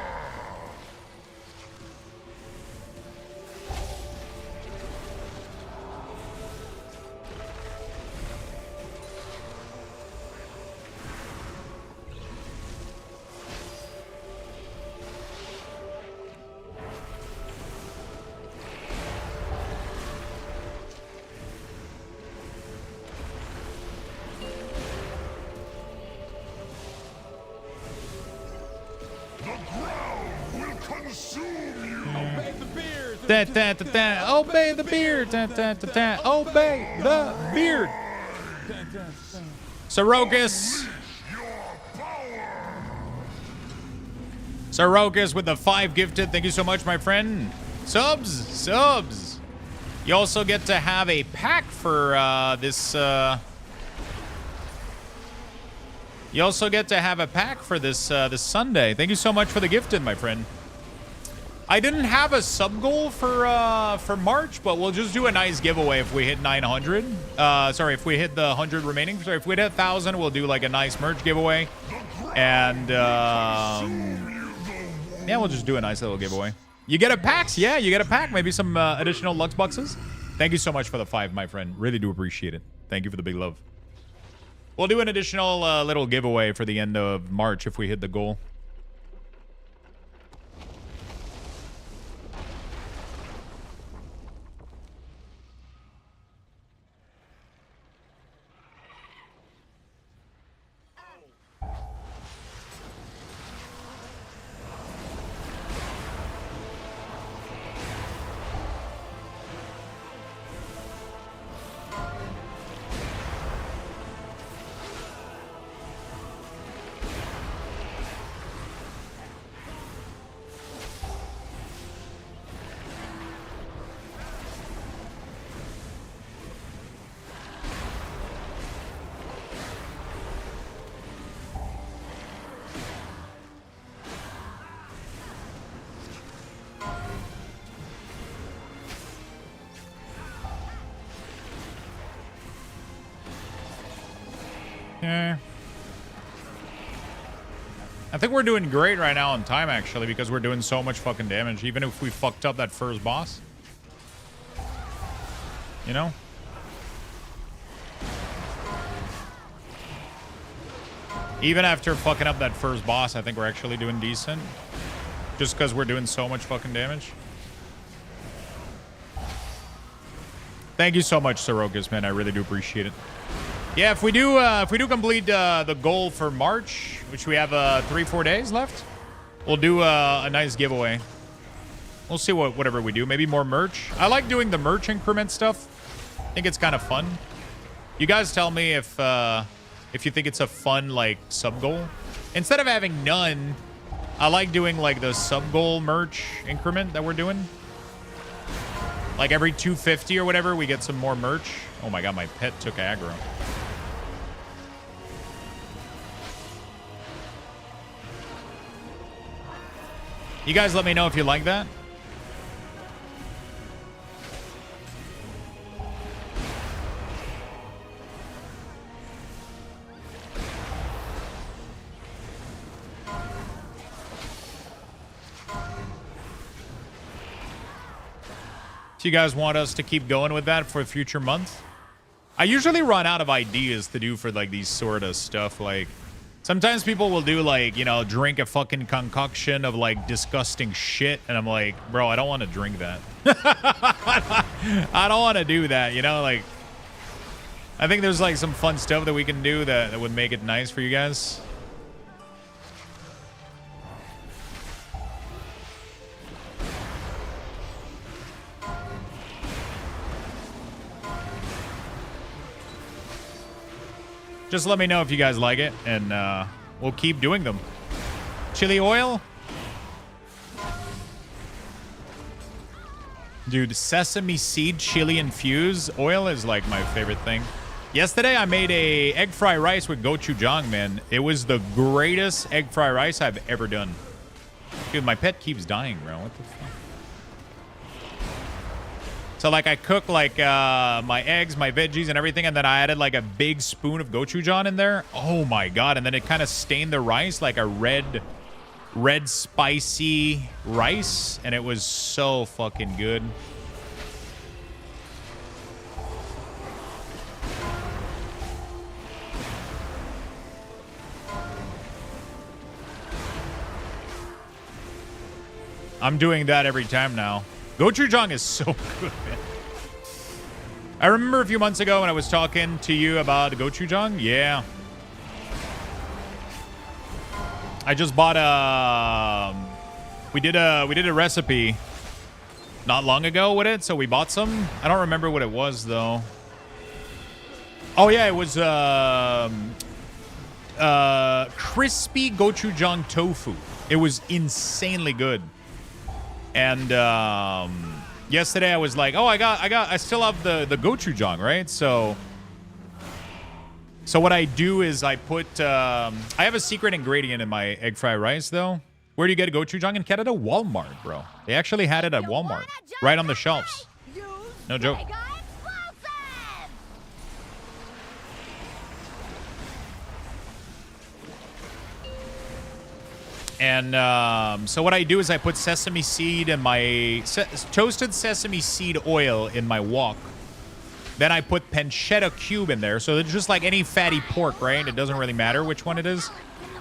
B: The ground will consume you! Obey the beard!
A: Da, da, da, da. Obey the beard. Da, da, da, da. Obey the beard. Sorokas. Sorokas with the 5 gifted. Thank you so much, my friend. Subs. You also get to have a pack for this. You also get to have a pack for this this Sunday. Thank you so much for the gifted, my friend. I didn't have a sub goal for March, but we'll just do a nice giveaway if we hit 900. Sorry, if we hit the 100 remaining. Sorry, if we hit 1,000, we'll do like a nice merge giveaway. And yeah, we'll just do a nice little giveaway. You get a pack, yeah, you get a pack. Maybe some additional Lux boxes. Thank you so much for the 5, my friend. Really do appreciate it. Thank you for the big love. We'll do an additional little giveaway for the end of March if we hit the goal. Yeah. I think we're doing great right now on time, actually, because we're doing so much fucking damage, even if we fucked up that first boss. You know? Even after fucking up that first boss, I think we're actually doing decent. Just because we're doing so much fucking damage. Thank you so much, Sorokas, man. I really do appreciate it. Yeah, if we do complete the goal for March, which we have 3-4 days left, we'll do a nice giveaway. We'll see whatever we do. Maybe more merch. I like doing the merch increment stuff. I think it's kind of fun. You guys tell me if you think it's a fun like sub goal. Instead of having none, I like doing like the sub goal merch increment that we're doing. Like every 250 or whatever, we get some more merch. Oh my god, my pet took aggro. You guys let me know if you like that. If you guys want us to keep going with that for future months. I usually run out of ideas to do for like these sort of stuff. Like sometimes people will do like, you know, drink a fucking concoction of like disgusting shit. And I'm like, bro, I don't want to drink that. I don't want to do that, you know, like I think there's like some fun stuff that we can do that would make it nice for you guys. Just let me know if you guys like it, and we'll keep doing them. Chili oil? Dude, sesame seed chili infused oil is like my favorite thing. Yesterday, I made a egg fry rice with gochujang, man. It was the greatest egg fry rice I've ever done. Dude, my pet keeps dying, bro. What the fuck? So, like, I cook, like, my eggs, my veggies, and everything, and then I added, like, a big spoon of gochujang in there. Oh, my God. And then it kind of stained the rice like a red, spicy rice, and it was so fucking good. I'm doing that every time now. Gochujang is so good, man. I remember a few months ago when I was talking to you about gochujang. Yeah. I just bought we did a recipe not long ago with it, so we bought some. I don't remember what it was though. Oh yeah, it was crispy gochujang tofu. It was insanely good. And yesterday I was like, oh, I still have the gochujang, right? So what I do is I put, I have a secret ingredient in my egg fried rice though. Where do you get gochujang? In Canada? Walmart, bro. They actually had it at Walmart, right on the shelves. No joke. And so what I do is I put sesame seed in my toasted sesame seed oil in my wok. Then I put pancetta cube in there. So it's just like any fatty pork, right? It doesn't really matter which one it is.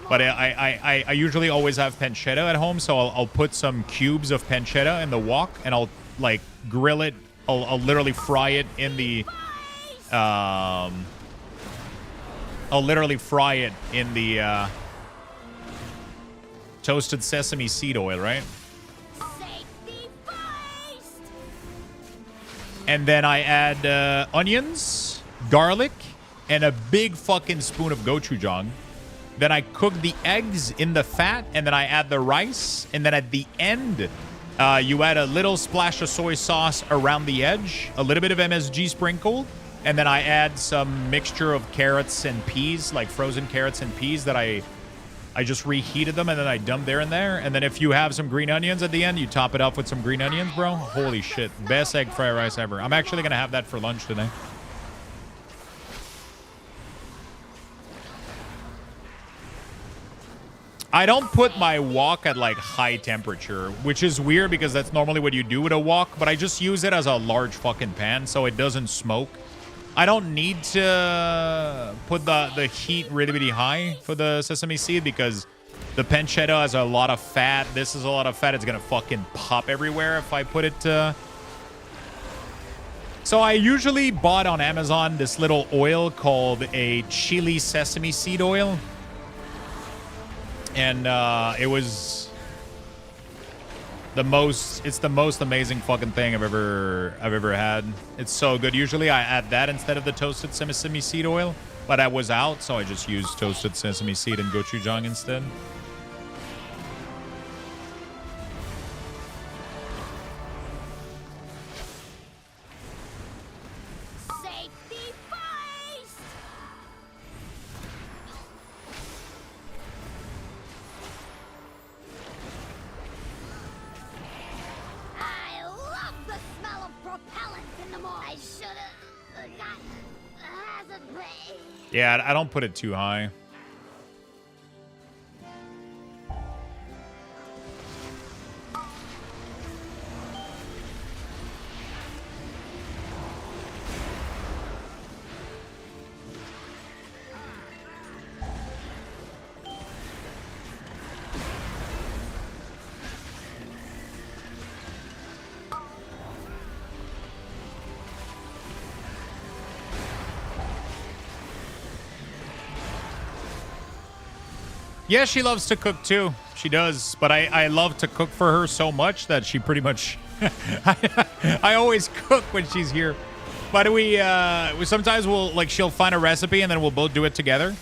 A: But I usually always have pancetta at home. So I'll put some cubes of pancetta in the wok and I'll like grill it. I'll literally fry it in the I'll literally fry it in the toasted sesame seed oil, right? And then I add onions, garlic, and a big fucking spoon of gochujang. Then I cook the eggs in the fat, and then I add the rice. And then at the end, you add a little splash of soy sauce around the edge, a little bit of MSG sprinkled, and then I add some mixture of carrots and peas, like frozen carrots and peas that I just reheated them, and then I dump there and there. And then if you have some green onions at the end, you top it up with some green onions, bro. Holy shit. Best egg fried rice ever. I'm actually going to have that for lunch today. I don't put my wok at, like, high temperature, which is weird because that's normally what you do with a wok, but I just use it as a large fucking pan so it doesn't smoke. I don't need to put the heat really, really high for the sesame seed because the pancetta has a lot of fat. This is a lot of fat. It's going to fucking pop everywhere if I put it So I usually bought on Amazon this little oil called a chili sesame seed oil. And it was it's the most amazing fucking thing I've ever had. It's so good. Usually I add that instead of the toasted sesame seed oil, but I was out, so I just used toasted sesame seed and gochujang instead. Yeah, I don't put it too high. Yeah, she loves to cook too. She does, but I love to cook for her so much that she pretty much I always cook when she's here. But we sometimes we'll like she'll find a recipe and then we'll both do it together.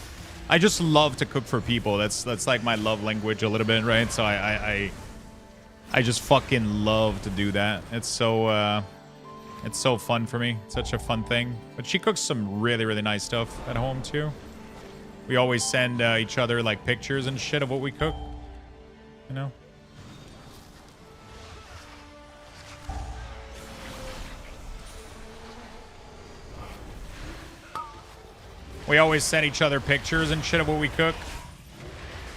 A: I just love to cook for people. That's like my love language a little bit, right? So I just fucking love to do that. It's so fun for me. It's such a fun thing. But she cooks some really, really nice stuff at home too. We always send each other like pictures and shit of what we cook. You know? We always send each other pictures and shit of what we cook.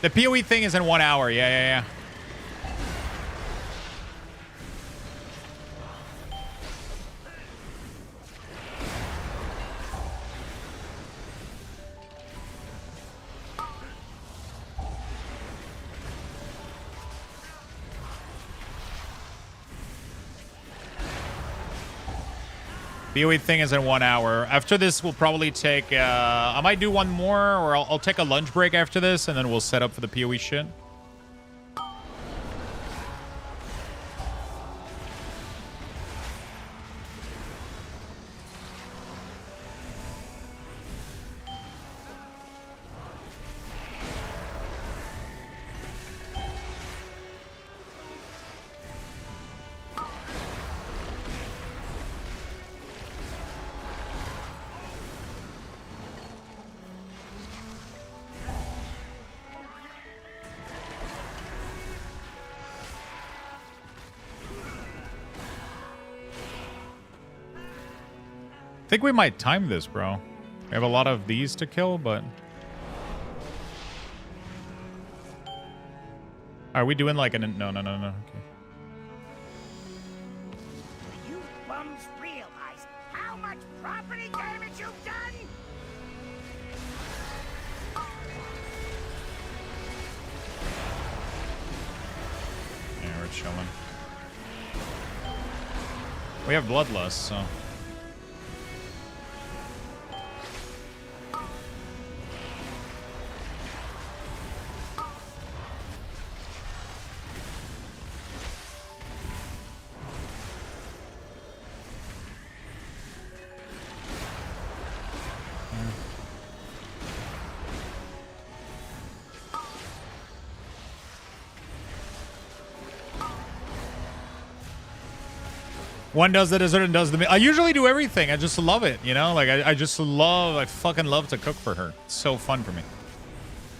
A: The PoE thing is in 1 hour. Yeah. PoE thing is in 1 hour. After this, we'll probably take... I might do one more, or I'll take a lunch break after this, and then we'll set up for the PoE shit. I think we might time this, bro. We have a lot of these to kill, but... Are we doing like an... No. Okay.
F: You bums realize how much property damage you've done?
A: Yeah, we're chilling. We have Bloodlust, so... One does the dessert and does the meal. I usually do everything. I just love it, you know? Like, I fucking love to cook for her. It's so fun for me.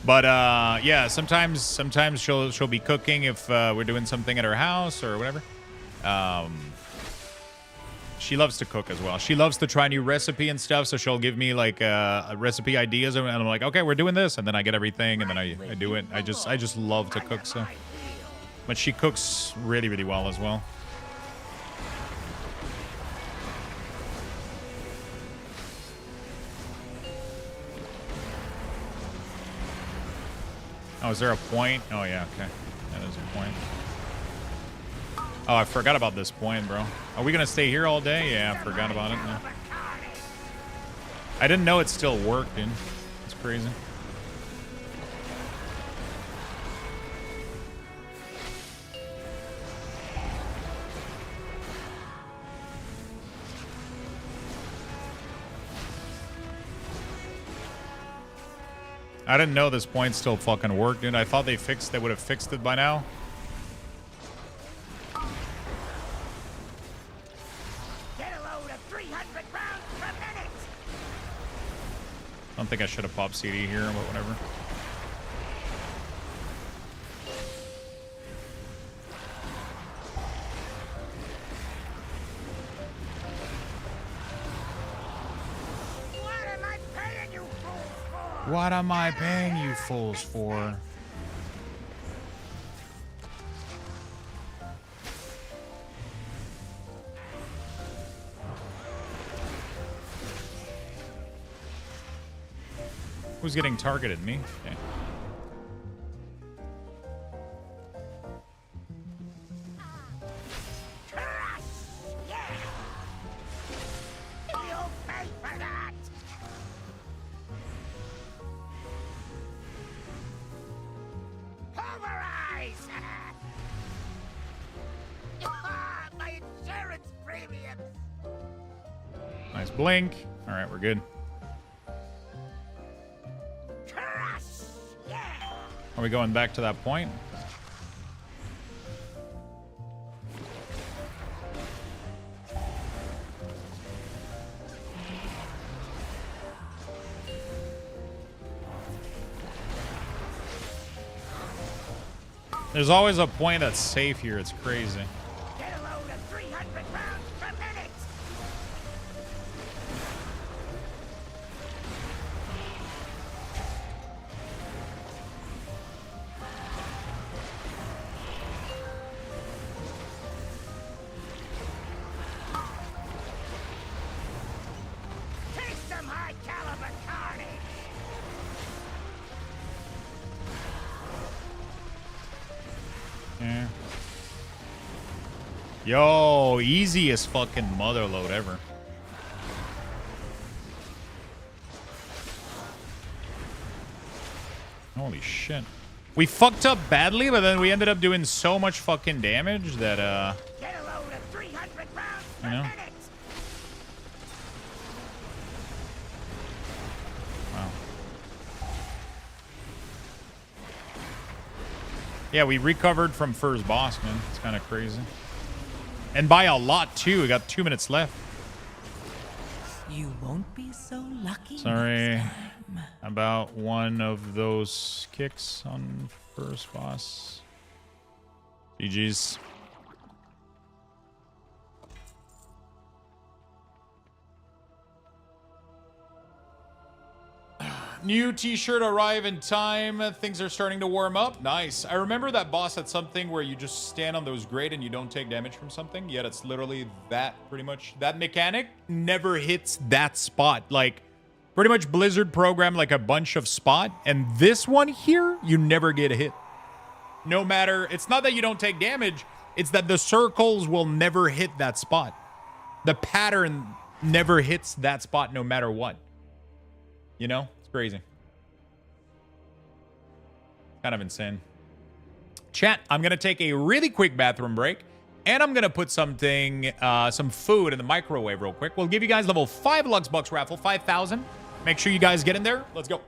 A: But, yeah, sometimes she'll be cooking if we're doing something at her house or whatever. She loves to cook as well. She loves to try new recipe and stuff, so she'll give me, like, recipe ideas, and I'm like, okay, we're doing this, and then I get everything, and then I do it. I just love to cook, so. But she cooks really, really well as well. Oh, is there a point? Oh, yeah, okay. That is a point. Oh, I forgot about this point, bro. Are we going to stay here all day? Yeah, I forgot about it. No. I didn't know it still worked, dude. It's crazy. I didn't know this point still fucking worked, dude. I thought they would have fixed it by now.
F: Get a load of 300 rounds per minute.
A: I don't think I should have popped CD here, but whatever. What am I paying you fools for? Who's getting targeted? Me? Okay.
F: premiums.
A: Nice blink. All right, we're good.
F: Crush! Yeah!
A: Are we going back to that point? There's always a point that's safe here. It's crazy.
F: Get a load of 300 rounds per minute! Take some high caliber carnage!
A: Yeah. Yo, easiest fucking mother load ever. Holy shit. We fucked up badly, but then we ended up doing so much fucking damage that,
F: Get a load of 300 rounds per
A: I know.
F: minute!
A: Wow. Yeah, we recovered from first boss, man. It's kind of crazy. And by a lot, too. We got 2 minutes left.
E: You won't be so lucky.
A: Sorry
E: next time.
A: about one of those kicks on first boss. GG's. New t-shirt arrive in time. Things are starting to warm up. Nice. I remember that boss had something where you just stand on those grate and you don't take damage from something. Yet it's literally that, pretty much. That mechanic never hits that spot. Like, pretty much Blizzard programmed like a bunch of spot. And this one here, you never get a hit. No matter, it's not that you don't take damage. It's that the circles will never hit that spot. The pattern never hits that spot no matter what. You know? Crazy. Kind of insane. Chat, I'm going to take a really quick bathroom break. And I'm going to put something, some food in the microwave real quick. We'll give you guys level 5 Luxthos raffle, 5,000. Make sure you guys get in there. Let's go.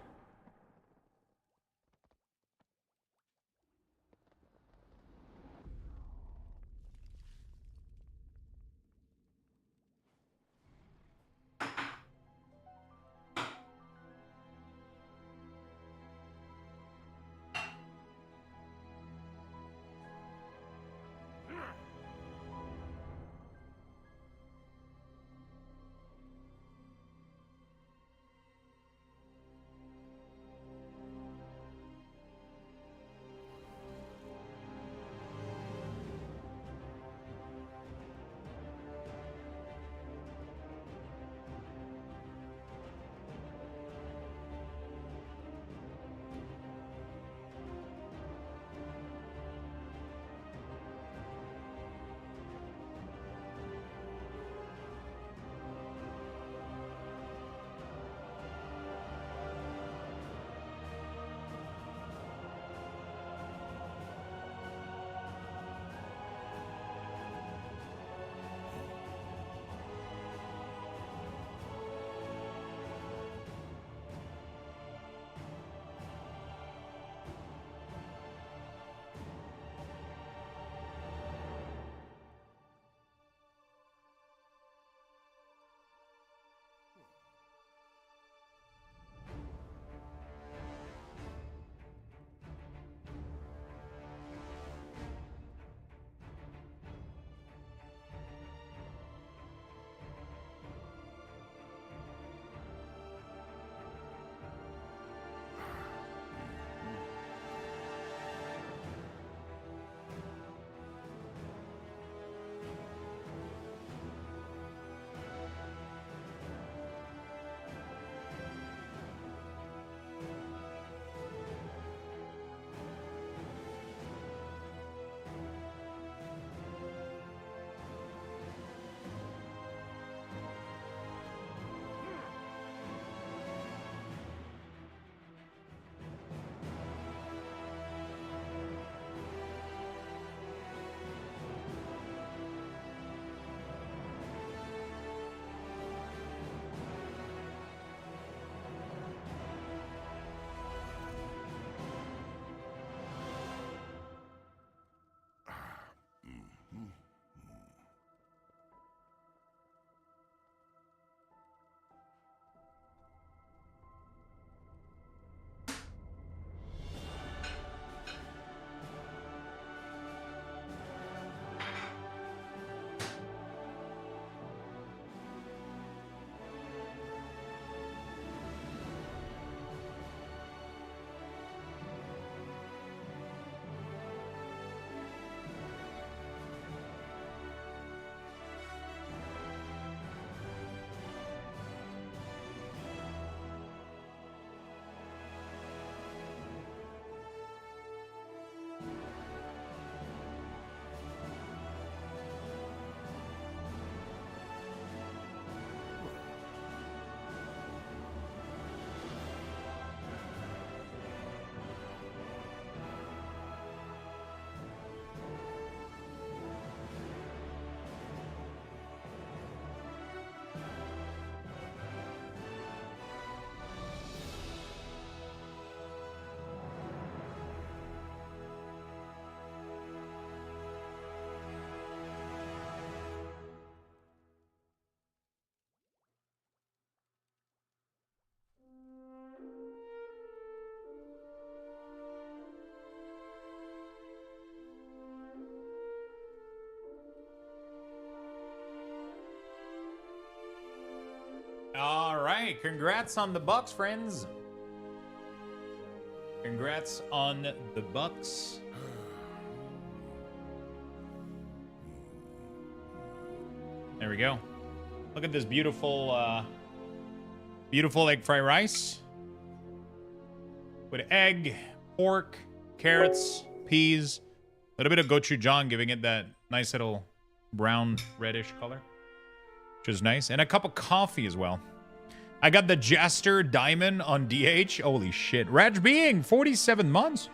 A: congrats on the Bucks, friends. Congrats on the Bucks. There we go. Look at this beautiful, beautiful egg fried rice with egg, pork, carrots, peas, a little bit of gochujang, giving it that nice little brown reddish color, which is nice, and a cup of coffee as well. I got the Jester Diamond on DH. Holy shit. Raj Being, 47 months.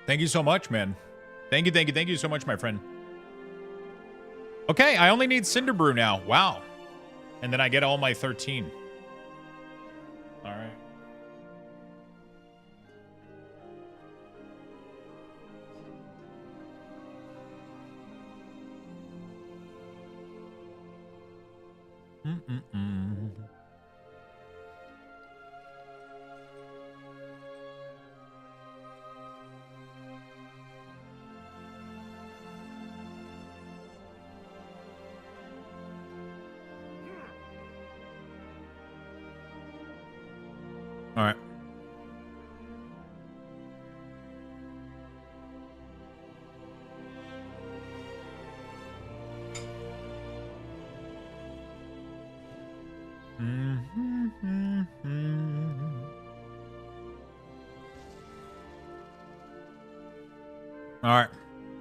A: Thank you so much, man. Thank you so much, my friend. Okay, I only need Cinder Brew now. Wow. And then I get all my 13. All right. All right. All right.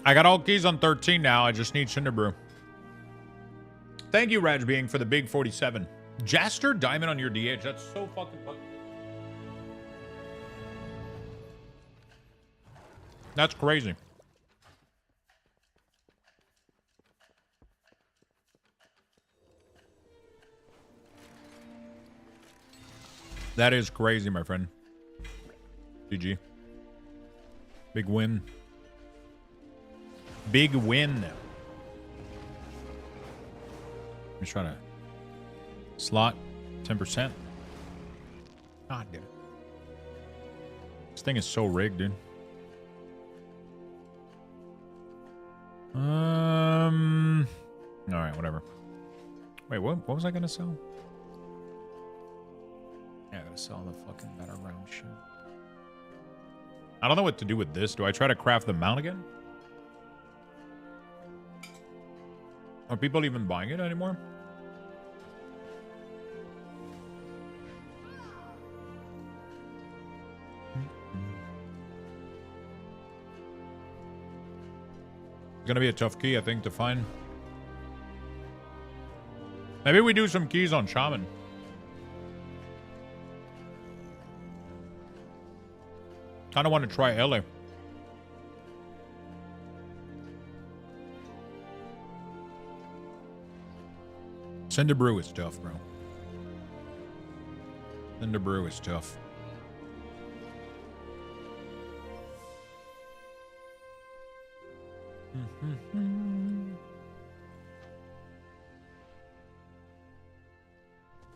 A: I got all keys on 13 now. I just need Cinder Brew. Thank you, Raj Being, for the big 47. Jaster Diamond on your DH. That's so fucking fun. That's crazy. That is crazy, my friend. GG. Big win. Big win. I'm just trying to slot 10%. God damn it. This thing is so rigged, dude. All right, whatever. Wait, what was I gonna sell? Yeah, I gotta sell the fucking battleground shit. I don't know what to do with this. Do I try to craft the mount again? Are people even buying it anymore? It's gonna be a tough key, I think, to find. Maybe we do some keys on Shaman. Kind of want to try LA. Cinder Brew is tough, bro. Cinder Brew is tough.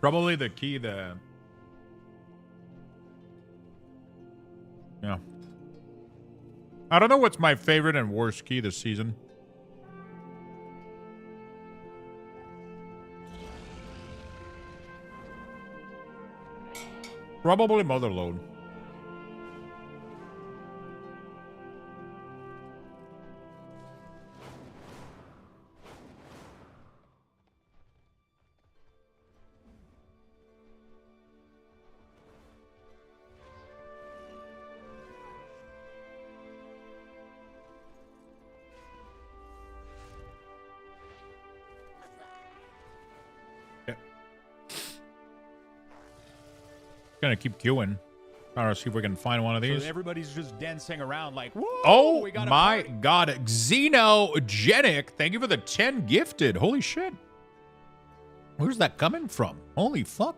A: Probably the key, yeah. I don't know what's my favorite and worst key this season. Probably Motherload. Gonna keep queuing. Trying to see if we can find one of these.
H: So everybody's just dancing around like, whoa,
A: oh my god, Xenogenic, thank you for the 10 gifted. Holy shit. Where's that coming from? Holy fuck.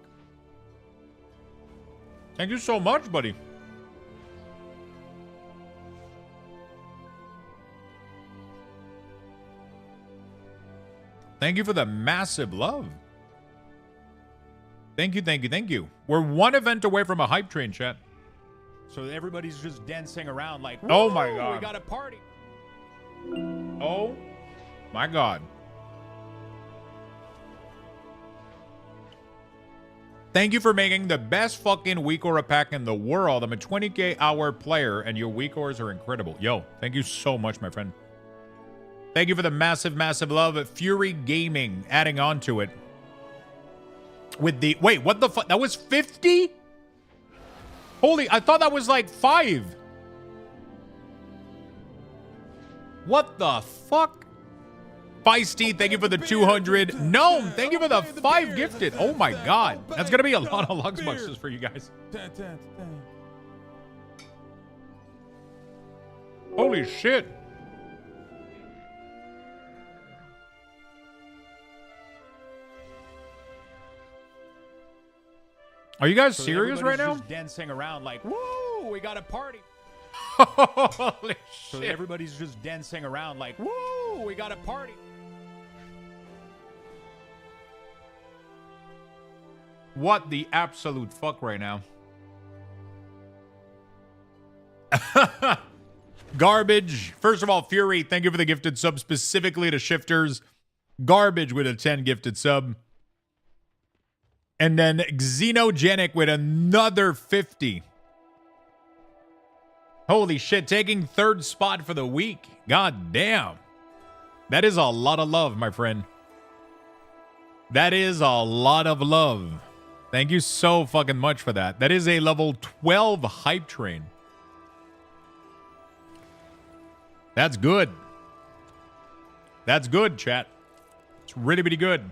A: Thank you so much, buddy. Thank you for the massive love. Thank you. We're one event away from a hype train, chat.
H: So everybody's just dancing around like,
A: oh my god,
H: we got a party.
A: Oh my god. Thank you for making the best fucking week aura pack in the world. I'm a 20k hour player, and your week auras are incredible. Yo, thank you so much, my friend. Thank you for the massive, massive love. Fury Gaming adding on to it. With the... Wait, what the fuck? That was 50? Holy... I thought that was like 5. What the fuck? Feisty, thank you for the 200. Gnome, thank you for the 5 gifted. Oh my god. That's going to be a lot of Lux boxes for you guys. Holy shit. Are you guys serious right now?
H: Just dancing around like, woo, we got a party.
A: Holy
H: So
A: shit.
H: everybody's just dancing around like, woo, we got a party.
A: What the absolute fuck right now? Garbage. First of all, Fury, thank you for the gifted sub specifically to Shifters. Garbage with a 10 gifted sub. And then Xenogenic with another 50. Holy shit, taking 3rd spot for the week. God damn. That is a lot of love, my friend. That is a lot of love. Thank you so fucking much for that. That is a level 12 hype train. That's good. That's good, chat. It's really, really good.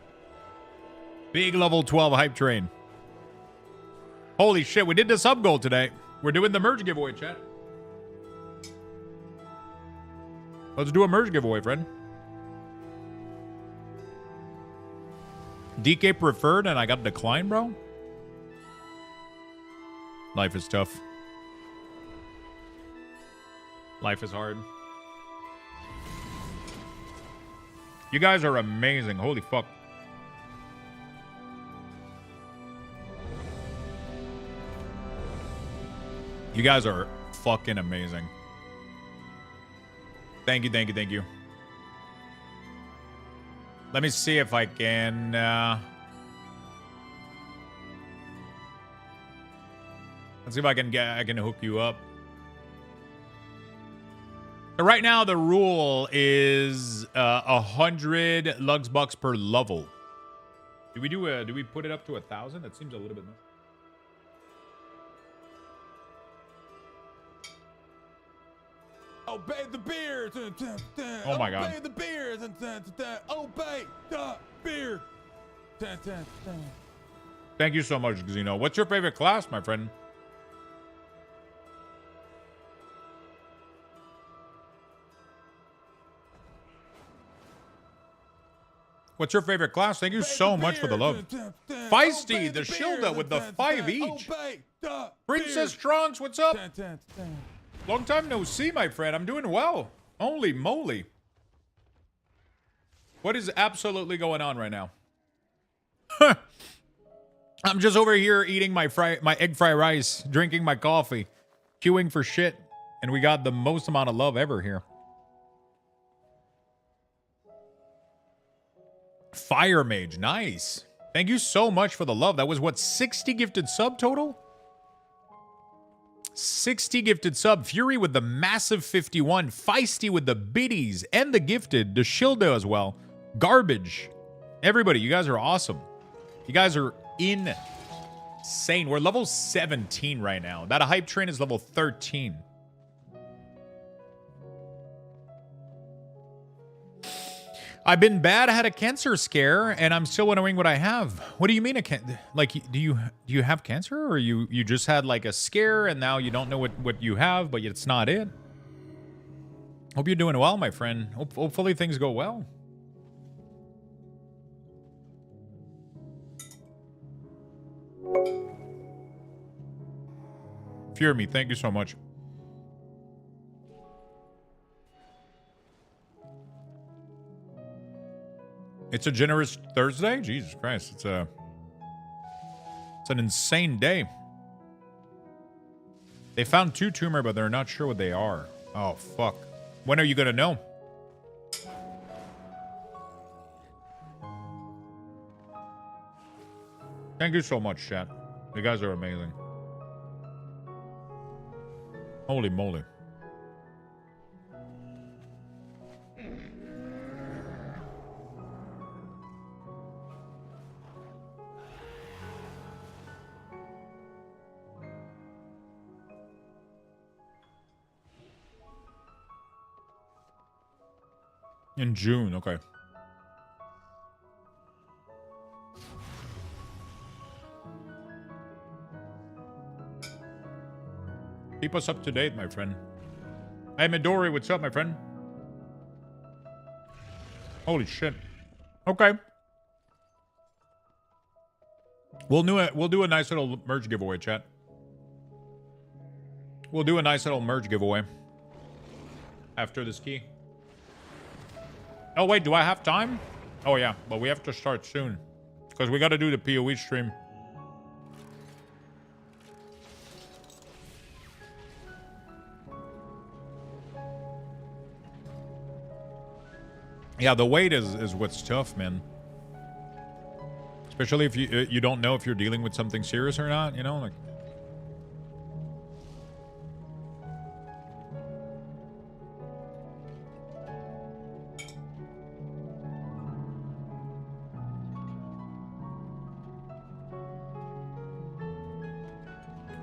A: Big level 12 hype train. Holy shit, we did the sub goal today. We're doing the merge giveaway, chat. Let's do a merge giveaway, friend. DK preferred and I got declined, bro? Life is tough. Life is hard. You guys are amazing. Holy fuck. You guys are fucking amazing. Thank you, thank you, thank you. Let me see if I can... Let's see if I can hook you up. So right now, the rule is 100 Lux bucks per level. Do we put it up to 1,000? That seems a little bit much.
H: Obey the beers.
A: Oh my god.
H: Obey the beers. Obey the beer.
A: Thank you so much, Xeno. What's your favorite class, my friend? What's your favorite class? Thank you so much for the love. Feisty, the Shilda with the 5 each. Princess Trunks, what's up? Long time no see, my friend. I'm doing well. Holy moly. What is absolutely going on right now? I'm just over here eating my egg fry rice, drinking my coffee, queuing for shit, and we got the most amount of love ever here. Fire Mage, nice. Thank you so much for the love. That was what, 60 gifted sub total? 60 gifted sub. Fury with the massive 51. Feisty with the biddies and the gifted. Deshildo as well. Garbage. Everybody, you guys are awesome. You guys are insane. We're level 17 right now. That hype train is level 13. I've been bad. I had a cancer scare, and I'm still wondering what I have. What do you mean like, do you have cancer, or you just had like a scare, and now you don't know what you have, but it's not it? Hope you're doing well, my friend. Hopefully things go well. Fear me. Thank you so much. It's a generous Thursday? Jesus Christ. It's an insane day. They found 2 tumor, but they're not sure what they are. Oh, fuck. When are you going to know? Thank you so much, chat. You guys are amazing. Holy moly. In June, okay. Keep us up to date, my friend. Hey, Midori, what's up, my friend? Holy shit. Okay. We'll do a nice little merge giveaway, chat. We'll do a nice little merge giveaway after this key. Oh, wait, do I have time? Oh, yeah, but we have to start soon because we got to do the PoE stream. Yeah, the wait is what's tough, man. Especially if you don't know if you're dealing with something serious or not, you know, like.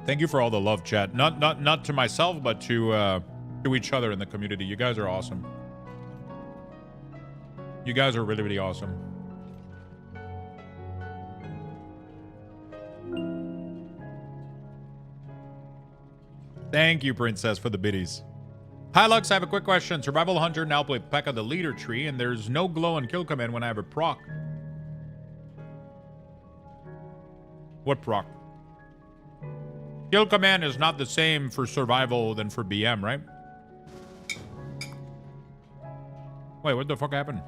A: Thank you for all the love, chat. Not to myself, but to each other in the community. You guys are awesome. You guys are really, really awesome. Thank you, Princess, for the biddies. Hi, Lux. I have a quick question. Survival Hunter now play P.E.K.K.A. the leader tree, and there's no glow and kill command when I have a proc. What proc? Kill command is not the same for survival than for BM, right? Wait, what the fuck happened?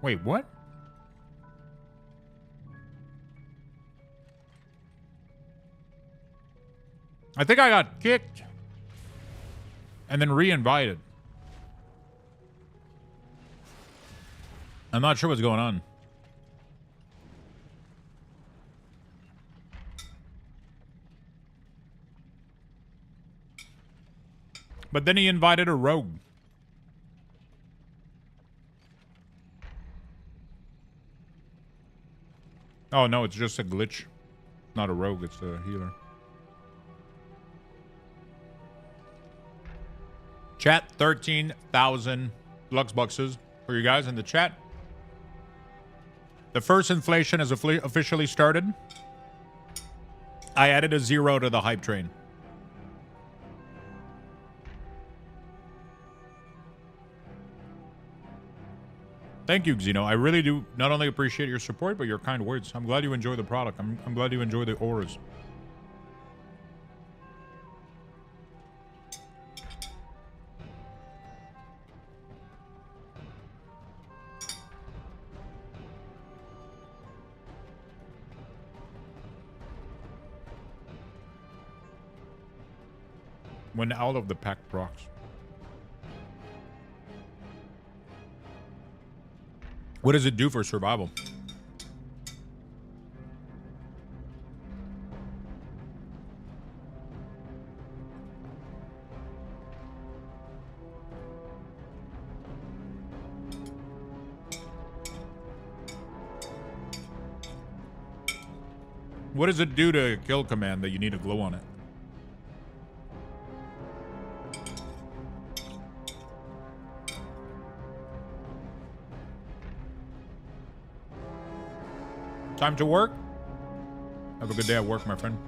A: Wait, what? I think I got kicked and then re-invited. I'm not sure what's going on. But then he invited a rogue. Oh, no, it's just a glitch. Not a rogue, it's a healer. Chat, 13,000 Lux Bucks for you guys in the chat. The first inflation has officially started. I added a 0 to the hype train. Thank you, Xeno. I really do not only appreciate your support, but your kind words. I'm glad you enjoy the product. I'm glad you enjoy the auras. When out of the pack procs. What does it do for survival? What does it do to kill command that you need a glow on it? Time to work? Have a good day at work, my friend.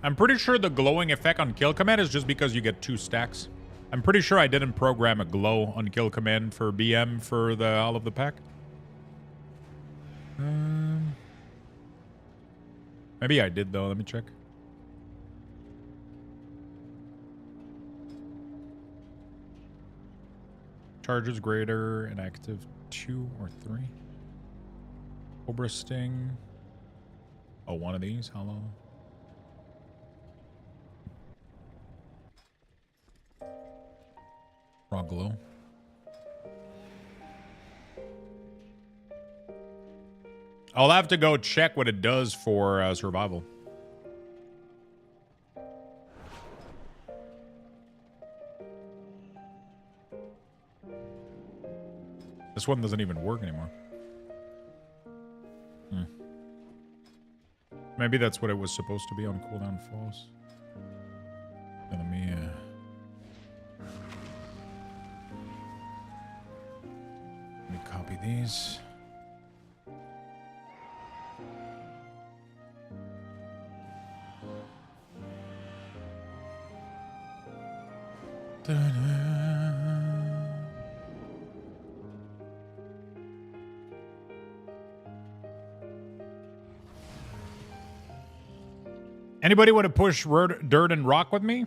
A: I'm pretty sure the glowing effect on kill command is just because you get 2 stacks. I'm pretty sure I didn't program a glow on kill command for BM for the all of the pack. Maybe I did though. Let me check. Charges greater and active 2 or 3. Cobra Sting. Oh, one of these. Hello. Raw glow. I'll have to go check what it does for survival. This one doesn't even work anymore. Maybe that's what it was supposed to be on cooldown falls. Let me copy these. Anybody want to push dirt and rock with me?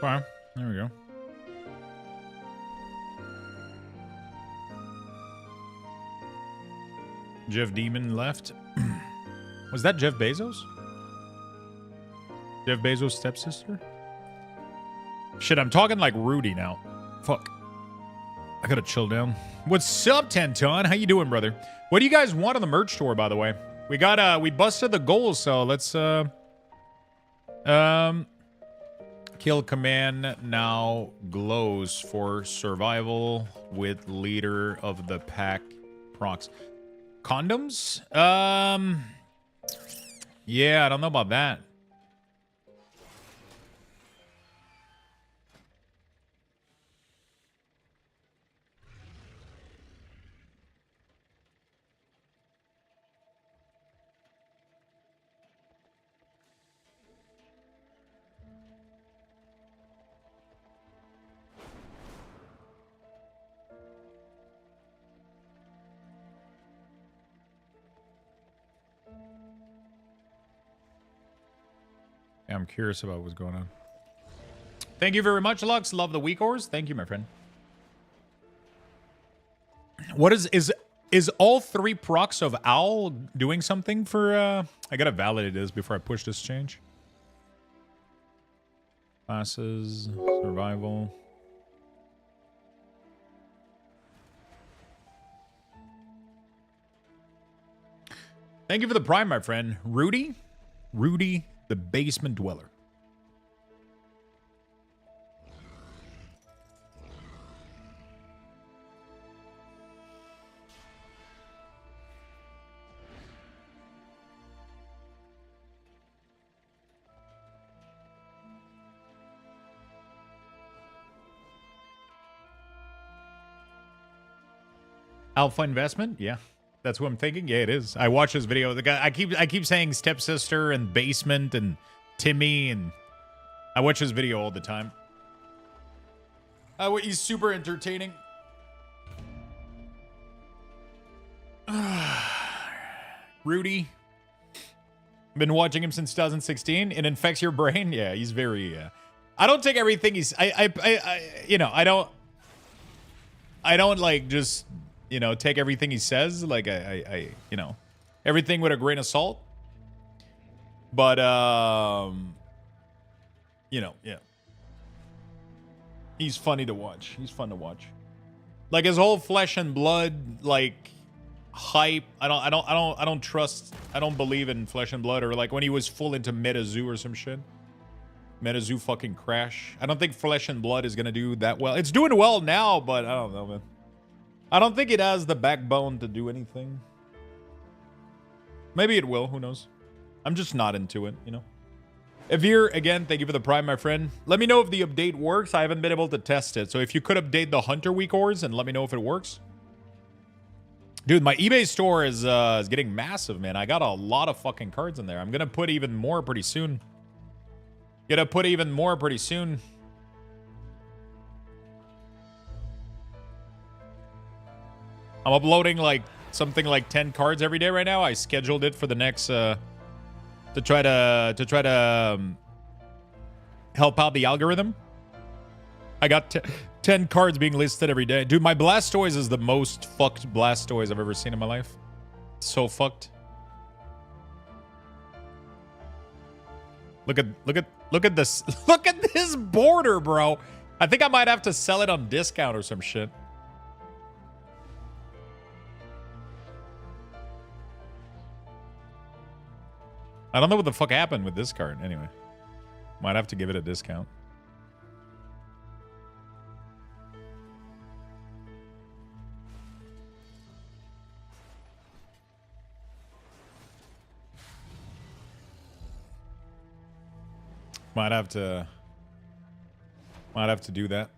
A: Fine. There we go. Jeff Demon left. Was that Jeff Bezos? Jeff Bezos' stepsister? Shit, I'm talking like Rudy now. Fuck. I gotta chill down. What's up, Tenton? How you doing, brother? What do you guys want on the merch store, by the way? We got we busted the goals, so let's kill command now glows for survival with leader of the pack procs. Condoms? Yeah, I don't know about that. I'm curious about what's going on. Thank you very much, Lux. Love the weak ores. Thank you, my friend. What is all 3 procs of Owl doing something for I gotta validate this before I push this change. Classes, survival. Thank you for the prime, my friend. Rudy? Rudy the Basement Dweller. Alpha investment? Yeah. That's what I'm thinking. Yeah, it is. I watched this video. The guy I keep saying stepsister and basement and Timmy, and I watch his video all the time. He's super entertaining. Rudy. Been watching him since 2016. It infects your brain. Yeah, he's very I don't take everything he's you know, I don't like just, you know, take everything he says. Like I you know, everything with a grain of salt. But you know, yeah. He's funny to watch. He's fun to watch. Like his whole flesh and blood like hype. I don't trust. I don't believe in flesh and blood, or like when he was full into MetaZoo or some shit. MetaZoo fucking crash. I don't think flesh and blood is gonna do that well. It's doing well now, but I don't know, man. I don't think it has the backbone to do anything. Maybe it will. Who knows? I'm just not into it, you know? Avir, again, thank you for the prime, my friend. Let me know if the update works. I haven't been able to test it. So if you could update the Hunter Week ores and let me know if it works. Dude, my eBay store is getting massive, man. I got a lot of fucking cards in there. I'm going to put even more pretty soon. I'm uploading like something like 10 cards every day right now. I scheduled it for the next to try to help out the algorithm. I got 10 cards being listed every day. Dude, my Blastoise is the most fucked Blastoise I've ever seen in my life. So fucked. Look at this. Look at this border, bro. I think I might have to sell it on discount or some shit. I don't know what the fuck happened with this card. Anyway, might have to give it a discount. Might have to do that.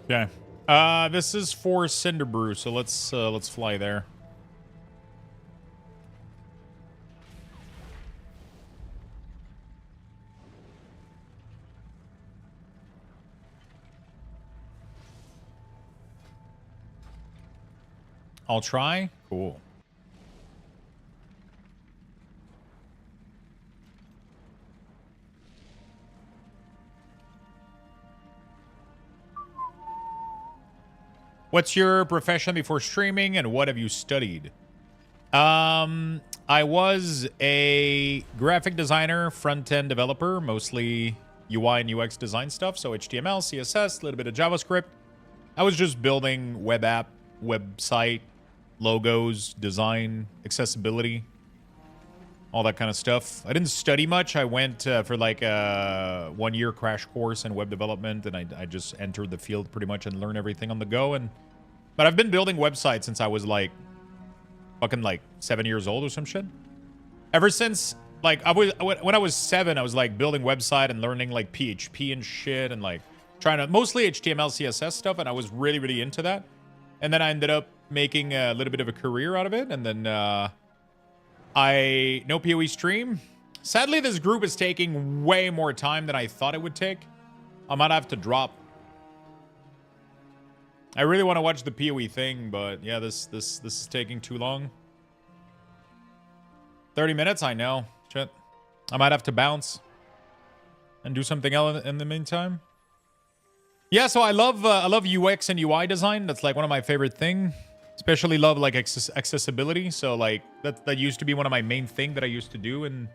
A: Okay. This is for Cinderbrew, so let's fly there. I'll try. Cool. What's your profession before streaming, and what have you studied? I was a graphic designer, front-end developer, mostly UI and UX design stuff, so HTML, CSS, a little bit of JavaScript. I was just building web app, website, logos, design, accessibility, all that kind of stuff. I didn't study much. I went for like a 1-year crash course in web development, and I just entered the field pretty much and learned everything on the go. But I've been building websites since I was like fucking like 7 years old or some shit. Ever since like when I was 7, I was like building website and learning like PHP and shit and like trying to mostly HTML, CSS stuff, and I was really, really into that. And then I ended up making a little bit of a career out of it, and then no PoE stream. Sadly, this group is taking way more time than I thought it would take. I might have to drop. I really want to watch the PoE thing, but yeah, this is taking too long. 30 minutes, I know. Shit. I might have to bounce and do something else in the meantime. Yeah, so I love UX and UI design. That's like one of my favorite things. Especially love like accessibility. So like that used to be one of my main thing that I used to do, and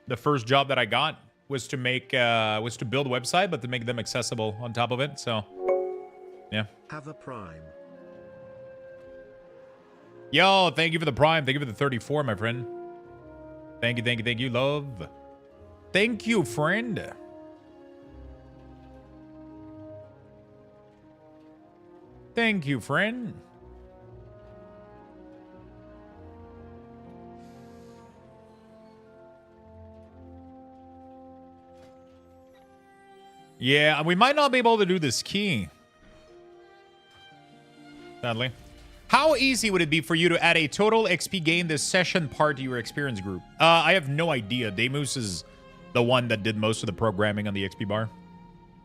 A: the first job that I got was to make was to build a website, but to make them accessible on top of it. So yeah.
D: Have a prime.
A: Yo, thank you for the prime. Thank you for the 34, my friend. Thank you, love. Thank you, friend. Thank you, friend. Yeah, we might not be able to do this key. Sadly. How easy would it be for you to add a total XP gain this session part to your experience group? I have no idea. Demus is the one that did most of the programming on the XP bar.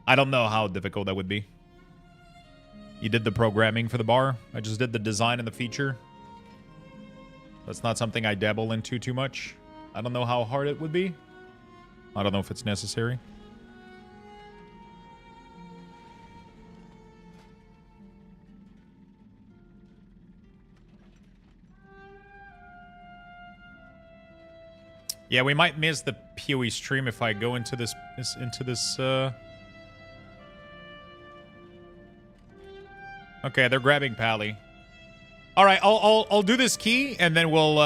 A: I don't know how difficult that would be. You did the programming for the bar. I just did the design and the feature. That's not something I dabble into too much. I don't know how hard it would be. I don't know if it's necessary. Yeah, we might miss the PoE stream if I go into this Okay, they're grabbing Pally. All right, I'll do this key and then we'll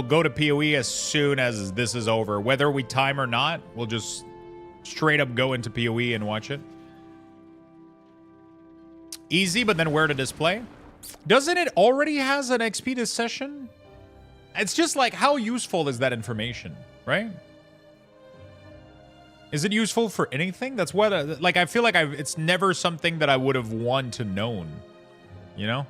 A: go to PoE as soon as this is over. Whether we time or not, we'll just straight up go into PoE and watch it. Easy, but then where to display? Doesn't it already has an XP this session? It's just like, how useful is that information, right? Is it useful for anything? That's what, like, I feel like it's never something that I would have wanted to known, you know?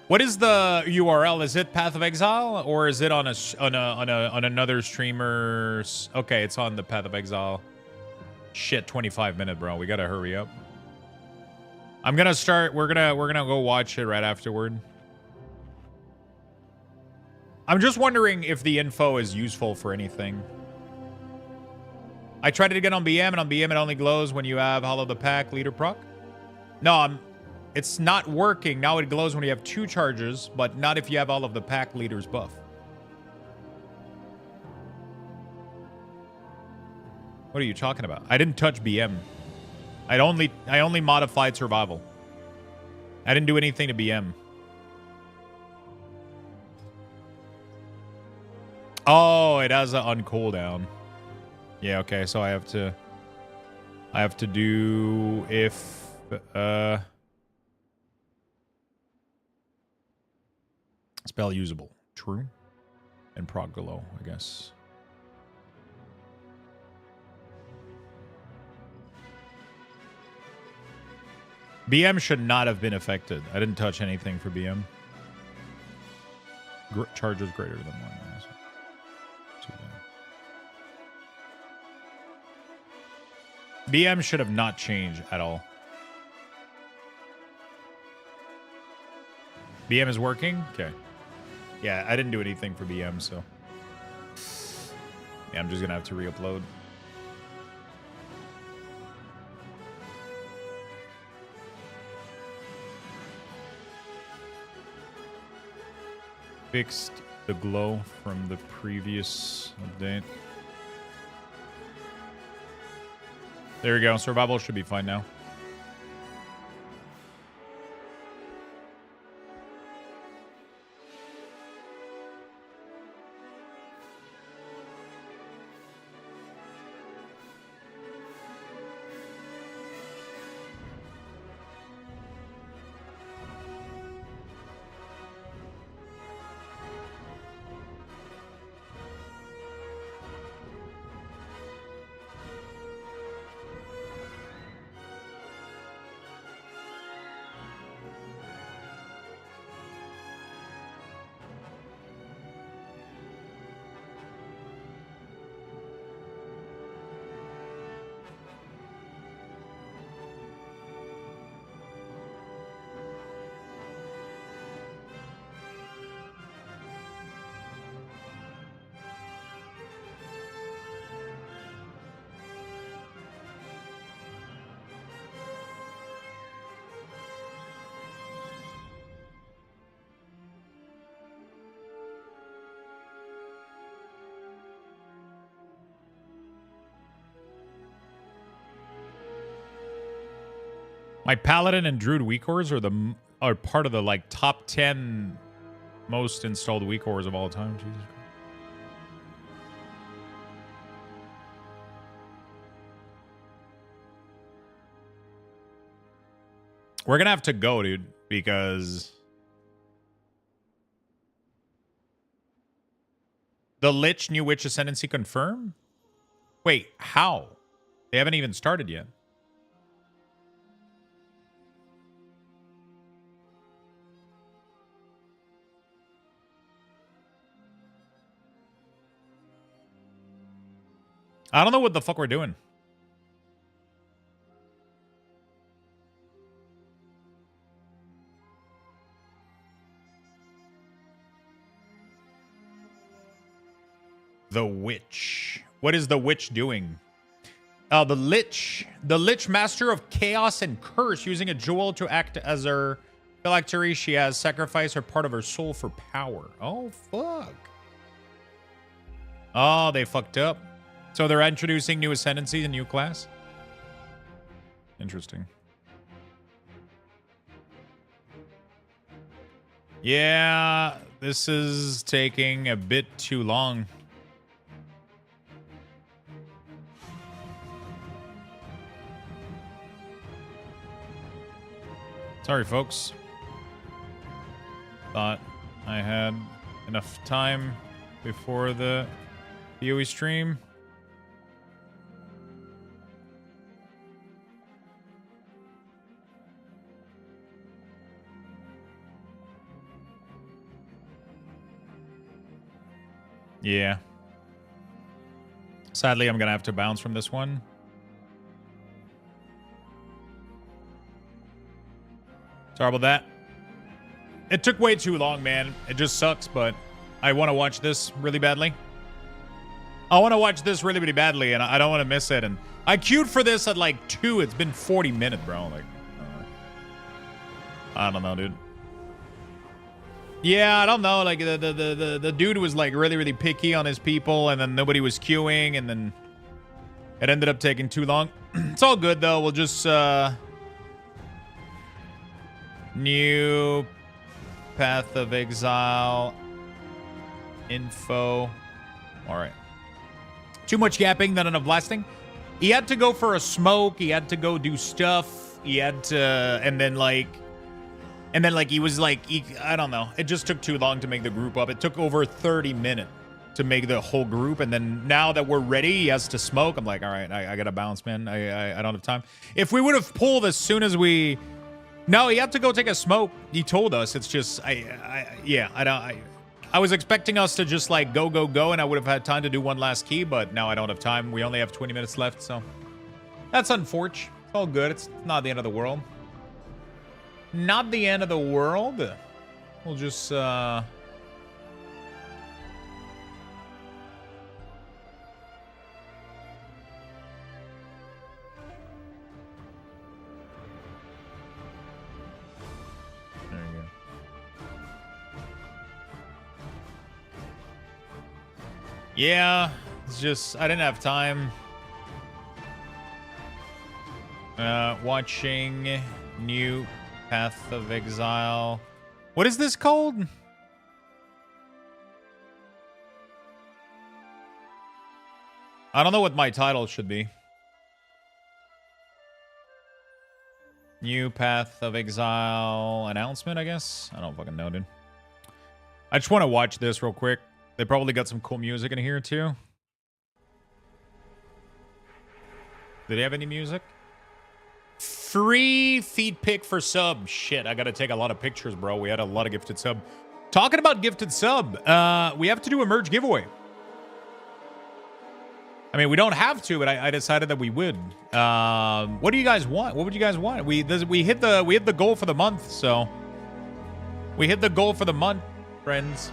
A: What is the URL? Is it Path of Exile or is it on another streamer's? Okay, it's on the Path of Exile. Shit, 25-minute, bro. We gotta hurry up. I'm gonna start. We're gonna go watch it right afterward. I'm just wondering if the info is useful for anything. I tried it again on BM, and on BM it only glows when you have Hollow the Pack leader proc. No, it's not working. Now it glows when you have 2 charges, but not if you have all of the pack leaders buff. What are you talking about? I didn't touch BM. I only modified survival. I didn't do anything to BM. Oh, it has an uncooldown. Yeah, okay, so I have to do if spell usable. True. And prog glow, I guess. BM should not have been affected. I didn't touch anything for BM. Charges greater than 1. Yes. Too bad. BM should have not changed at all. BM is working? Okay. Yeah, I didn't do anything for BM, so. Yeah, I'm just gonna have to re-upload. Fixed the glow from the previous update. There we go. Survival should be fine now. My Paladin and Druid weak cores are part of the like top 10 most installed weak cores of all time. Jesus Christ. We're gonna have to go, dude, because the Lich New Witch Ascendancy confirm? Wait, how? They haven't even started yet. I don't know what the fuck we're doing. The Witch. What is the Witch doing? The Lich. The Lich, master of chaos and curse, using a jewel to act as her phylactery. She has sacrificed her part of her soul for power. Oh, fuck. Oh, they fucked up. So they're introducing new ascendancies and new class? Interesting. Yeah, this is taking a bit too long. Sorry, folks. Thought I had enough time before the PoE stream. Yeah. Sadly, I'm going to have to bounce from this one. Sorry about that. It took way too long, man. It just sucks, but I want to watch this really badly. I want to watch this really, really badly, and I don't want to miss it. And I queued for this at like 2. It's been 40 minutes, bro. Like, I don't know, dude. Yeah, I don't know. Like the dude was like really, really picky on his people, and then nobody was queuing, and then it ended up taking too long. It's all good though. We'll just new path of exile info. All right. Too much gapping, not enough blasting. He had to go for a smoke. He had to go do stuff. He had to, and then like he was like, I don't know. It just took too long to make the group up. It took over 30 minutes to make the whole group. And then now that we're ready, he has to smoke. I'm like, all right, I got to bounce, man. I don't have time. If we would have pulled as soon as we... No, he had to go take a smoke. He told us. It's just, I was expecting us to just like go, and I would have had time to do one last key, but now I don't have time. We only have 20 minutes left, so that's unfortunate. It's all good. It's not the end of the world. Not the end of the world. We'll just, there you go. Yeah, it's just, I didn't have time. Watching new Path of Exile. What is this called? I don't know what my title should be. New Path of Exile announcement, I guess? I don't fucking know, dude. I just want to watch this real quick. They probably got some cool music in here, too. Do they have any music? Free feed pick for sub. Shit, I gotta take a lot of pictures, bro. We had a lot of gifted sub. Talking about gifted sub, we have to do a merge giveaway. I mean, we don't have to, but I decided that we would. What do you guys want? What would you guys want? We hit the goal for the month, so we hit the goal for the month, friends.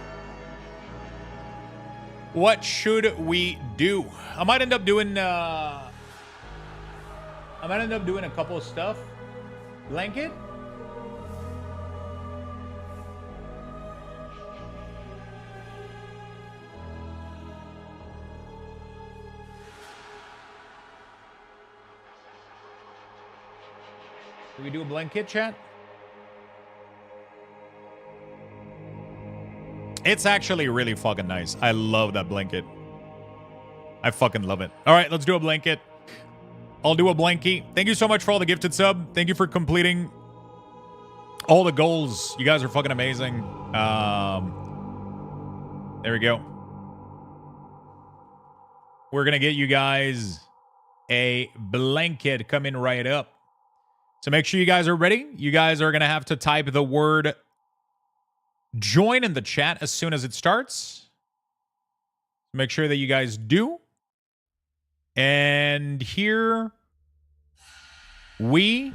A: What should we do? I might end up doing a couple of stuff. Blanket? Do we do a blanket, chat? It's actually really fucking nice. I love that blanket. I fucking love it. All right, let's do a blanket. I'll do a blankie. Thank you so much for all the gifted sub. Thank you for completing all the goals. You guys are fucking amazing. There we go. We're going to get you guys a blanket coming right up. So make sure you guys are ready. You guys are going to have to type the word join in the chat as soon as it starts. Make sure that you guys do. And here we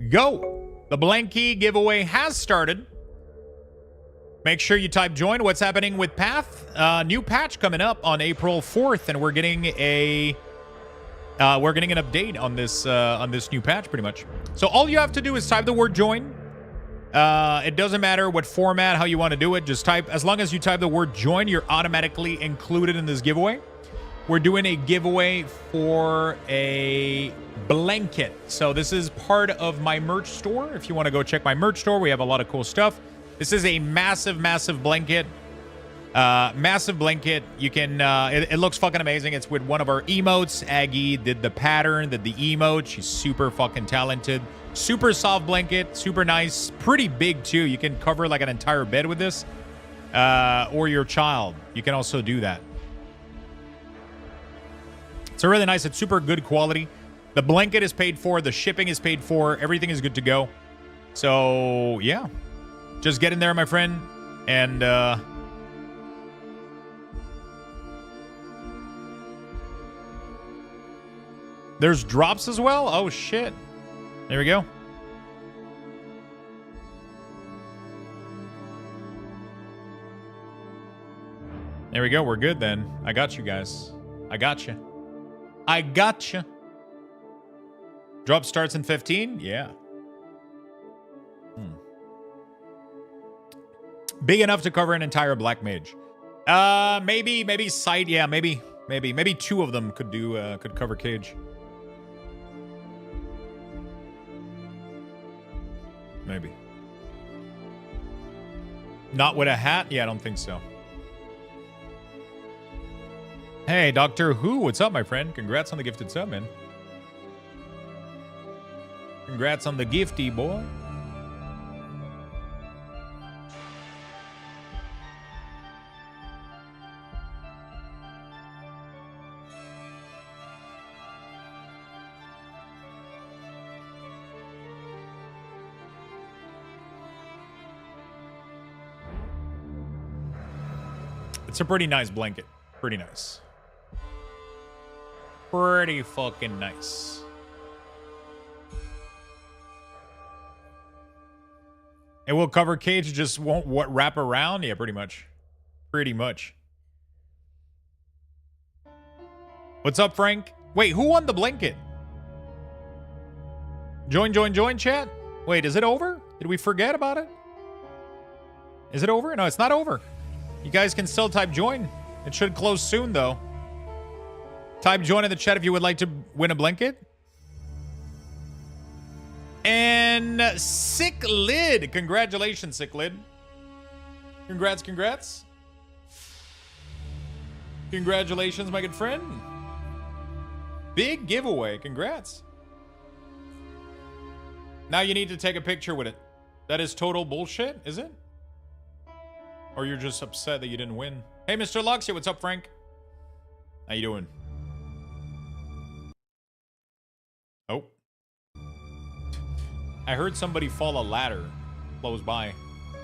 A: go. The blank key giveaway has started. Make sure you type join. What's happening with Path? New patch coming up on April 4th, and we're getting an update on this new patch, pretty much. So all you have to do is type the word join. It doesn't matter what format, how you want to do it. Just type, as long as you type the word join, you're automatically included in this giveaway. We're doing a giveaway for a blanket. So this is part of my merch store. If you want to go check my merch store, we have a lot of cool stuff. This is a massive, massive blanket. Massive blanket. You can, it looks fucking amazing. It's with one of our emotes. Aggie did the pattern, did the emote. She's super fucking talented. Super soft blanket, super nice. Pretty big too. You can cover like an entire bed with this. Or your child. You can also do that. It's really nice. It's super good quality. The blanket is paid for. The shipping is paid for. Everything is good to go. So, yeah. Just get in there, my friend. And, there's drops as well? Oh, shit. There we go. There we go. We're good then. I got you guys. I got you. I gotcha. Drop starts in 15? Yeah. Big enough to cover an entire black mage. Maybe sight. Yeah, maybe two of them could do could cover cage. Maybe. Not with a hat? Yeah, I don't think so. Hey, Doctor Who, what's up, my friend? Congrats on the gifted sub, man. Congrats on the gifty, boy. It's a pretty nice blanket. Pretty nice. Pretty fucking nice. It will cover cage, just won't wrap around? Yeah, pretty much. Pretty much. What's up, Frank? Wait, who won the blanket? Join, chat? Wait, is it over? Did we forget about it? Is it over? No, it's not over. You guys can still type join. It should close soon, though. Type join in the chat if you would like to win a blanket. And Sick Lid. Congratulations, Sick Lid. Congrats. Congratulations, my good friend. Big giveaway. Congrats. Now you need to take a picture with it. That is total bullshit, is it? Or you're just upset that you didn't win. Hey, Mr. Luxthos, what's up, Frank? How you doing? Oh. I heard somebody fall a ladder close by.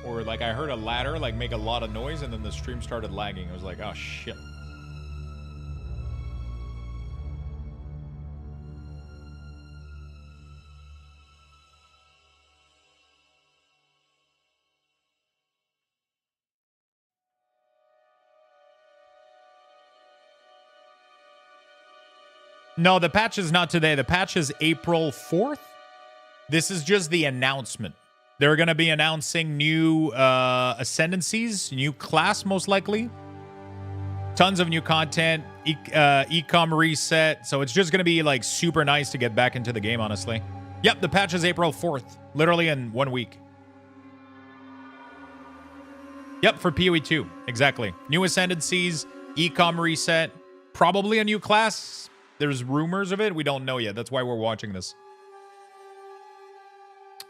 A: Or, like, I heard a ladder, like, make a lot of noise, and then the stream started lagging. I was like, oh, shit. No, the patch is not today. The patch is April 4th. This is just the announcement. They're going to be announcing new ascendancies, new class most likely. Tons of new content, ecom reset. So it's just going to be like super nice to get back into the game, honestly. Yep, the patch is April 4th. Literally in 1 week. Yep, for PoE 2. Exactly. New ascendancies, ecom reset. Probably a new class. There's rumors of it. We don't know yet. That's why we're watching this.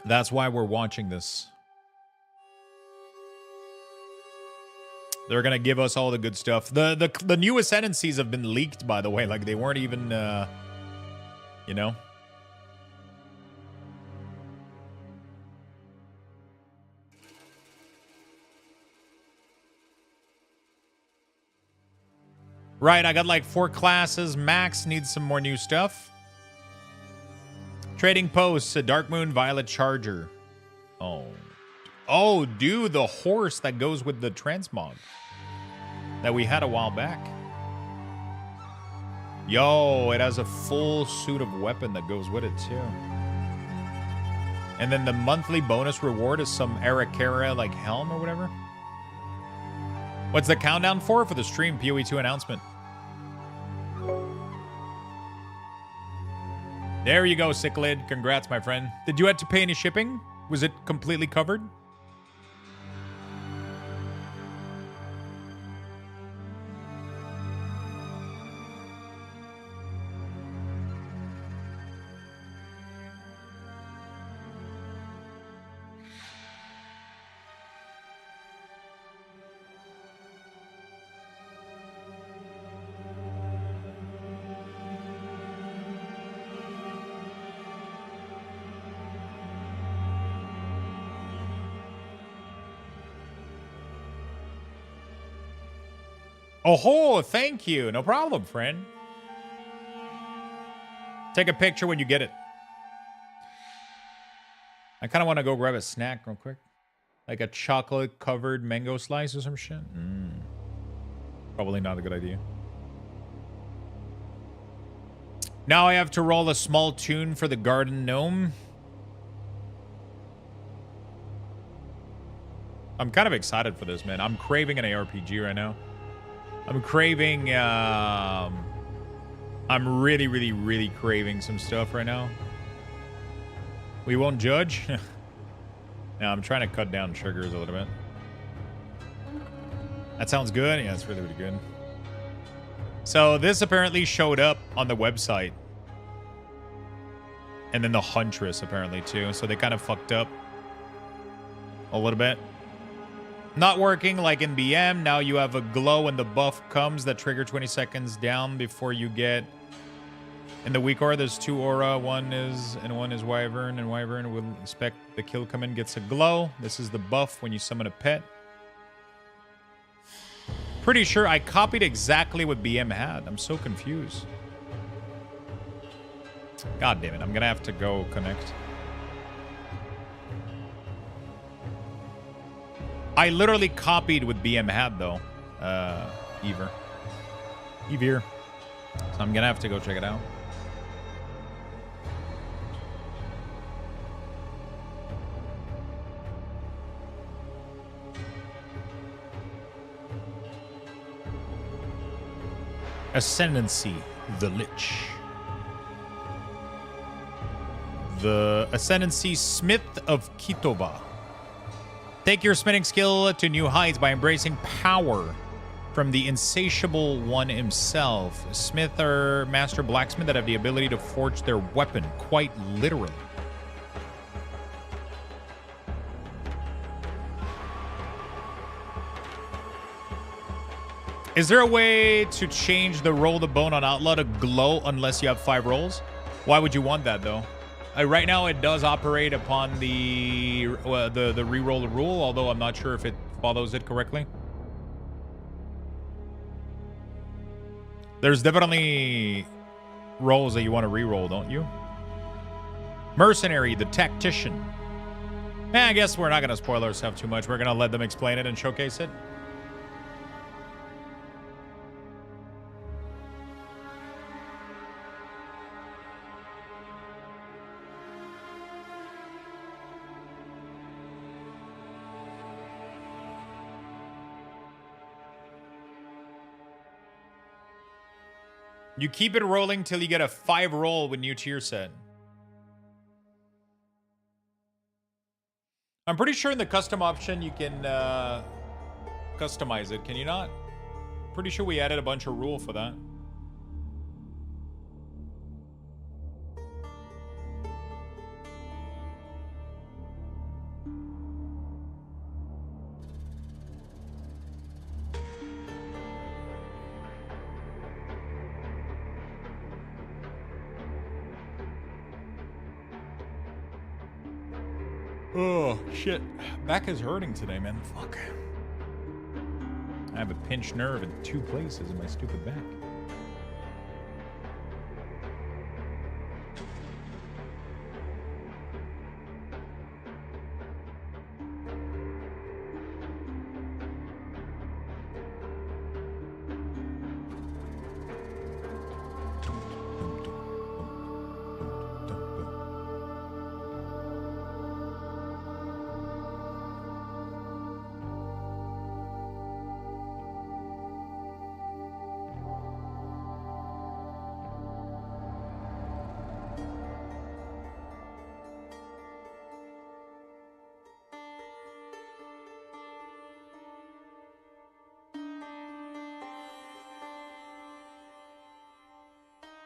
A: That's why we're watching this. They're going to give us all the good stuff. The new ascendancies have been leaked, by the way. Like, they weren't even, you know. Right, I got like 4 classes. Max needs some more new stuff. Trading posts, a Dark Moon, Violet Charger. Oh. Oh, dude, the horse that goes with the transmog that we had a while back. Yo, it has a full suit of weapon that goes with it, too. And then the monthly bonus reward is some Arakara, like, helm or whatever. What's the countdown for the stream? PoE 2 announcement. There you go, Cichlid. Congrats, my friend. Did you have to pay any shipping? Was it completely covered? Oh, thank you. No problem, friend. Take a picture when you get it. I kind of want to go grab a snack real quick. Like a chocolate-covered mango slice or some shit. Probably not a good idea. Now I have to roll a small tune for the garden gnome. I'm kind of excited for this, man. I'm craving an ARPG right now. I'm craving, I'm really, really, really craving some stuff right now. We won't judge. Now I'm trying to cut down triggers a little bit. That sounds good. Yeah, it's really, really good. So this apparently showed up on the website. And then the Huntress apparently too. So they kind of fucked up a little bit. Not working like in BM. Now you have a glow when the buff comes that trigger 20 seconds down before you get... In the weak aura, there's 2 aura. One is Wyvern, and Wyvern will expect the kill come in, gets a glow. This is the buff when you summon a pet. Pretty sure I copied exactly what BM had. I'm so confused. God damn it. I'm gonna have to go connect. I literally copied what BM had, though. Evir. So I'm gonna have to go check it out. Ascendancy, the Lich. The Ascendancy Smith of Kitova. Take your smithing skill to new heights by embracing power from the insatiable one himself. Smith are master blacksmith that have the ability to forge their weapon, quite literally. Is there a way to change the roll the bone on Outlaw to glow unless you have 5 rolls? Why would you want that, though? Right now, it does operate upon the reroll rule, although I'm not sure if it follows it correctly. There's definitely rolls that you want to reroll, don't you? Mercenary, the tactician. I guess we're not going to spoil ourselves too much. We're going to let them explain it and showcase it. You keep it rolling till you get a 5 roll with new tier set. I'm pretty sure in the custom option you can customize it. Can you not? Pretty sure we added a bunch of rule for that. Oh, shit. Back is hurting today, man. Fuck. I have a pinched nerve in 2 places in my stupid back.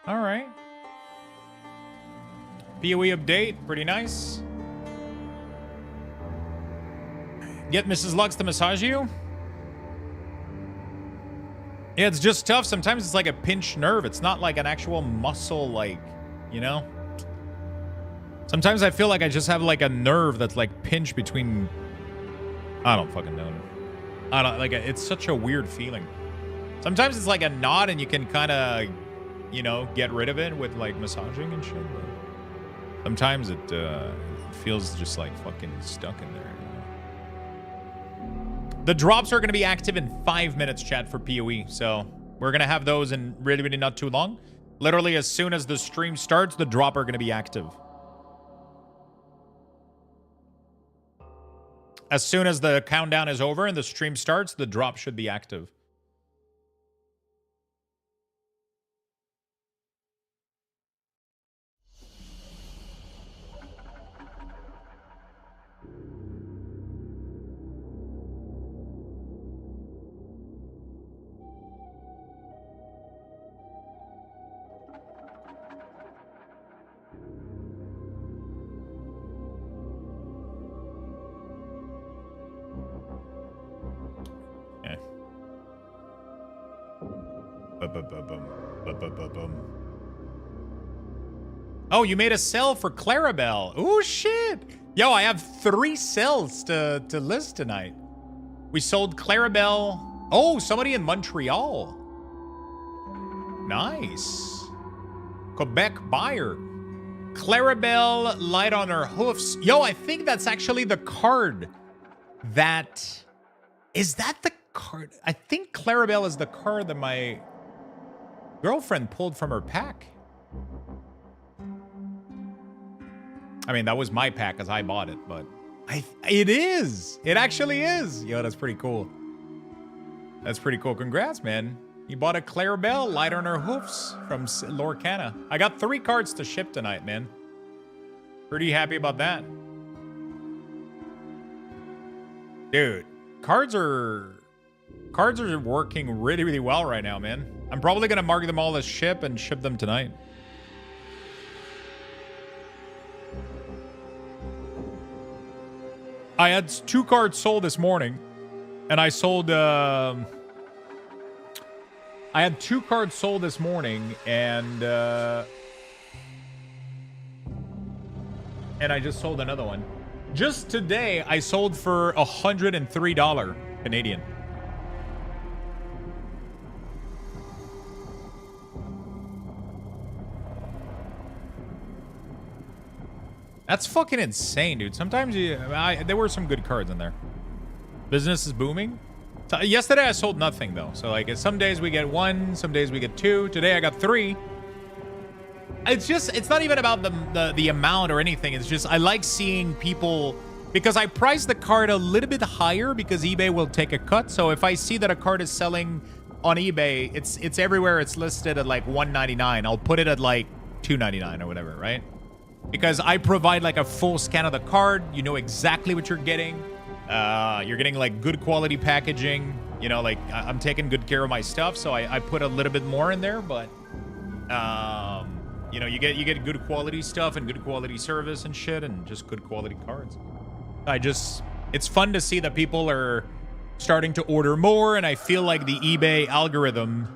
A: All right. PoE update. Pretty nice. Get Mrs. Lux to massage you? Yeah, it's just tough. Sometimes it's like a pinched nerve. It's not like an actual muscle, like, you know? Sometimes I feel like I just have like a nerve that's like pinched between... I don't fucking know. I don't, like, it's such a weird feeling. Sometimes it's like a knot and you can kind of, you know, get rid of it with like massaging and shit. But sometimes it feels just like fucking stuck in there. The drops are going to be active in 5 minutes, chat, for PoE. So we're going to have those in really, really not too long. Literally, as soon as the stream starts, the drop are going to be active. As soon as the countdown is over and the stream starts, the drop should be active. Oh, you made a cell for Clarabelle. Oh, shit. Yo, I have 3 cells to list tonight. We sold Clarabelle. Oh, somebody in Montreal. Nice. Quebec buyer. Clarabelle, light on her hoofs. Yo, I think that's actually the card that... Is that the card? I think Clarabelle is the card that my girlfriend pulled from her pack. I mean, that was my pack because I bought it, but it is. It actually is. Yo, that's pretty cool. That's pretty cool. Congrats, man. You bought a Clarabelle, light on her hoofs from Lorcana. I got 3 cards to ship tonight, man. Pretty happy about that. Dude, cards are working really, really well right now, man. I'm probably going to mark them all as ship and ship them tonight. I had 2 cards sold this morning, and I sold, I had 2 cards sold this morning, and I just sold another one. Just today, I sold for $103 Canadian. That's fucking insane, dude. Sometimes there were some good cards in there. Business is booming. So, yesterday I sold nothing though. So like some days we get 1, some days we get 2. Today I got 3. It's not even about the amount or anything. It's just I like seeing people, because I price the card a little bit higher because eBay will take a cut. So if I see that a card is selling on eBay, it's everywhere it's listed at like $199. I'll put it at like $299 or whatever, right? Because I provide like a full scan of the card. You know exactly what you're getting. You're getting like good quality packaging. You know, like I'm taking good care of my stuff. So I put a little bit more in there, but you know, you get good quality stuff and good quality service and shit and just good quality cards. It's fun to see that people are starting to order more, and I feel like the eBay algorithm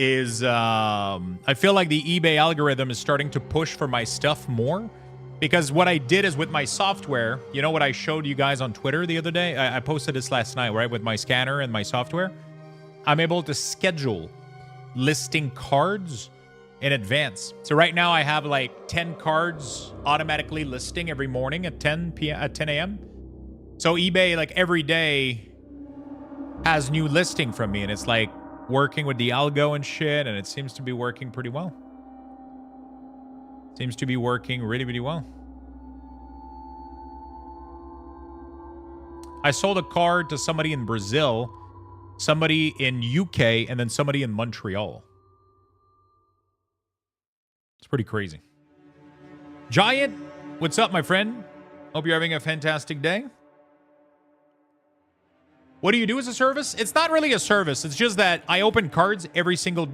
A: is I feel like the eBay algorithm is starting to push for my stuff more, because what I did is with my software, you know what I showed you guys on Twitter the other day? I posted this last night, right? With my scanner and my software, I'm able to schedule listing cards in advance. So right now I have like 10 cards automatically listing every morning at 10 a.m. So eBay like every day has new listing from me, and it's like working with the algo and shit, and it seems to be working pretty well. Seems to be working really, really well. I sold a card to somebody in Brazil, somebody in UK, and then somebody in Montreal. It's pretty crazy. Giant, what's up, my friend? Hope you're having a fantastic day. What do you do as a service? It's not really a service. It's just that I open cards every single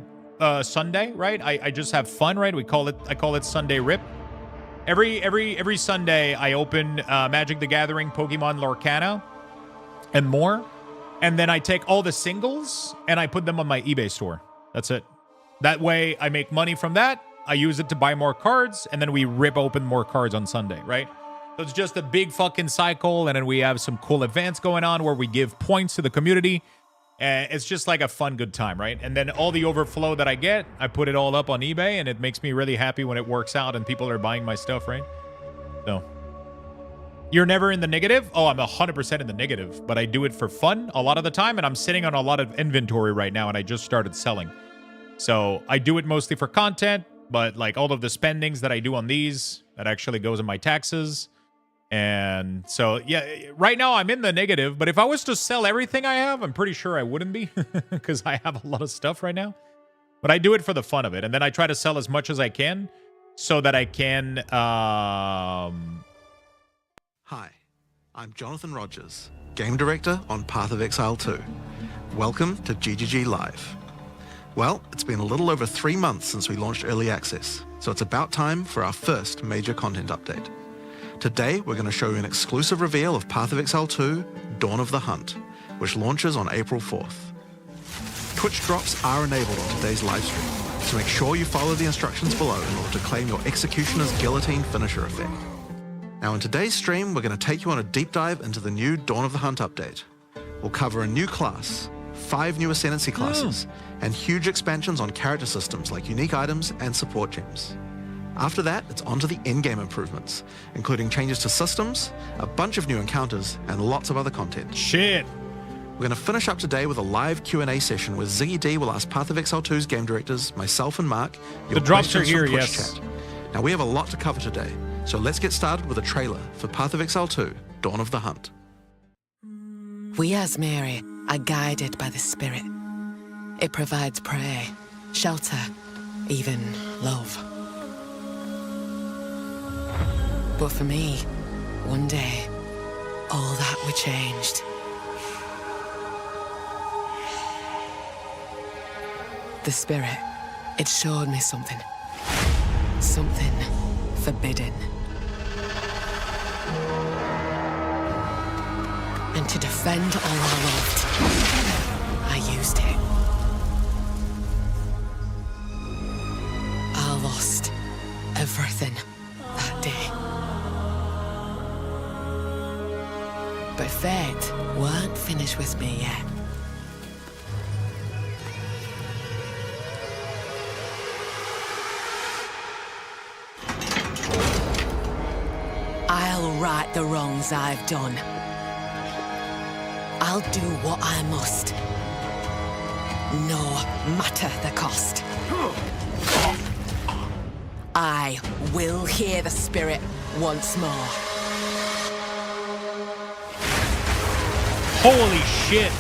A: Sunday, right? I just have fun, right? I call it Sunday Rip. Every Sunday I open Magic the Gathering, Pokemon Lorcana, and more. And then I take all the singles and I put them on my eBay store. That's it. That way I make money from that. I use it to buy more cards, and then we rip open more cards on Sunday, right? So it's just a big fucking cycle, and then we have some cool events going on where we give points to the community. And it's just like a fun, good time, right? And then all the overflow that I get, I put it all up on eBay, and it makes me really happy when it works out and people are buying my stuff, right? So you're never in the negative? Oh, I'm 100% in the negative, but I do it for fun a lot of the time, and I'm sitting on a lot of inventory right now, and I just started selling. So I do it mostly for content, but like all of the spendings that I do on these, that actually goes in my taxes. And so, yeah, right now I'm in the negative, but if I was to sell everything I have, I'm pretty sure I wouldn't be because I have a lot of stuff right now. But I do it for the fun of it. And then I try to sell as much as I can so that I can...
I: Hi, I'm Jonathan Rogers, Game Director on Path of Exile 2. Welcome to GGG Live. Well, it's been a little over 3 months since we launched Early Access, so it's about time for our first major content update. Today, we're going to show you an exclusive reveal of Path of Exile 2, Dawn of the Hunt, which launches on April 4th. Twitch drops are enabled on today's livestream, so make sure you follow the instructions below in order to claim your Executioner's Guillotine finisher effect. Now in today's stream, we're going to take you on a deep dive into the new Dawn of the Hunt update. We'll cover a new class, 5 new Ascendancy classes, and huge expansions on character systems like unique items and support gems. After that, it's on to the in-game improvements, including changes to systems, a bunch of new encounters, and lots of other content.
A: Shit.
I: We're going to finish up today with a live Q&A session where Ziggy D will ask Path of Exile 2's game directors, myself and Mark, your
A: The drops are
I: questions from
A: here,
I: Twitch
A: yes.
I: chat. Now we have a lot to cover today, so let's get started with a trailer for Path of Exile 2, Dawn of the Hunt.
E: We as Mary are guided by the Spirit. It provides prey, shelter, even love. But for me, one day, all that were changed. The Spirit, it showed me something. Something forbidden. And to defend all I loved, I used it. I lost everything that day. But fate weren't finished with me yet. I'll right the wrongs I've done. I'll do what I must, no matter the cost. I will hear the Spirit once more.
A: Holy shit.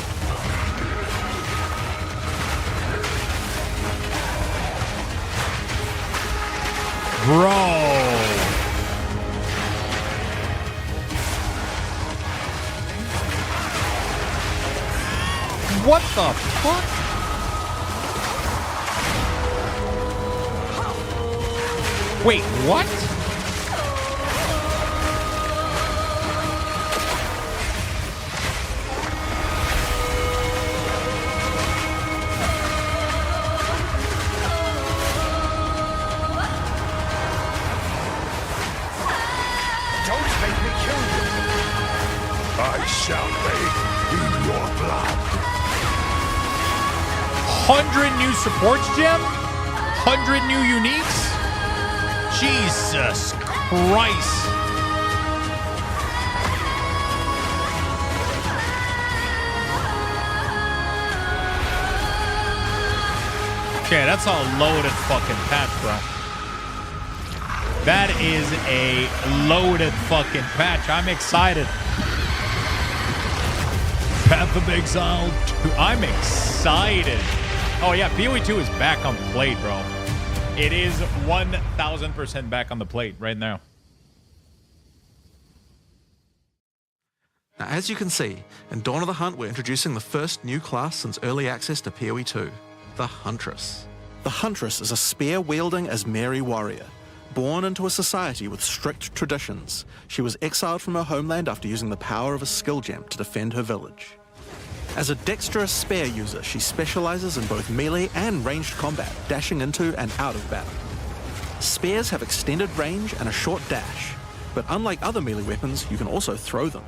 A: Bro. What the fuck? Wait, what?
B: Don't make me kill you! I shall bathe in your blood.
A: 100 new supports, Gem? 100 new uniques? Jesus Christ. Okay, that's a loaded fucking patch, bro. That is a loaded fucking patch. I'm excited. Path of Exile 2. I'm excited. Oh yeah, PoE 2 is back on the plate, bro. It is 1,000% back on the plate right now.
I: Now, as you can see, in Dawn of the Hunt, we're introducing the first new class since early access to PoE 2, the Huntress. The Huntress is a spear-wielding Asmeri warrior. Born into a society with strict traditions, she was exiled from her homeland after using the power of a skill gem to defend her village. As a dexterous spear user, she specializes in both melee and ranged combat, dashing into and out of battle. Spears have extended range and a short dash, but unlike other melee weapons, you can also throw them.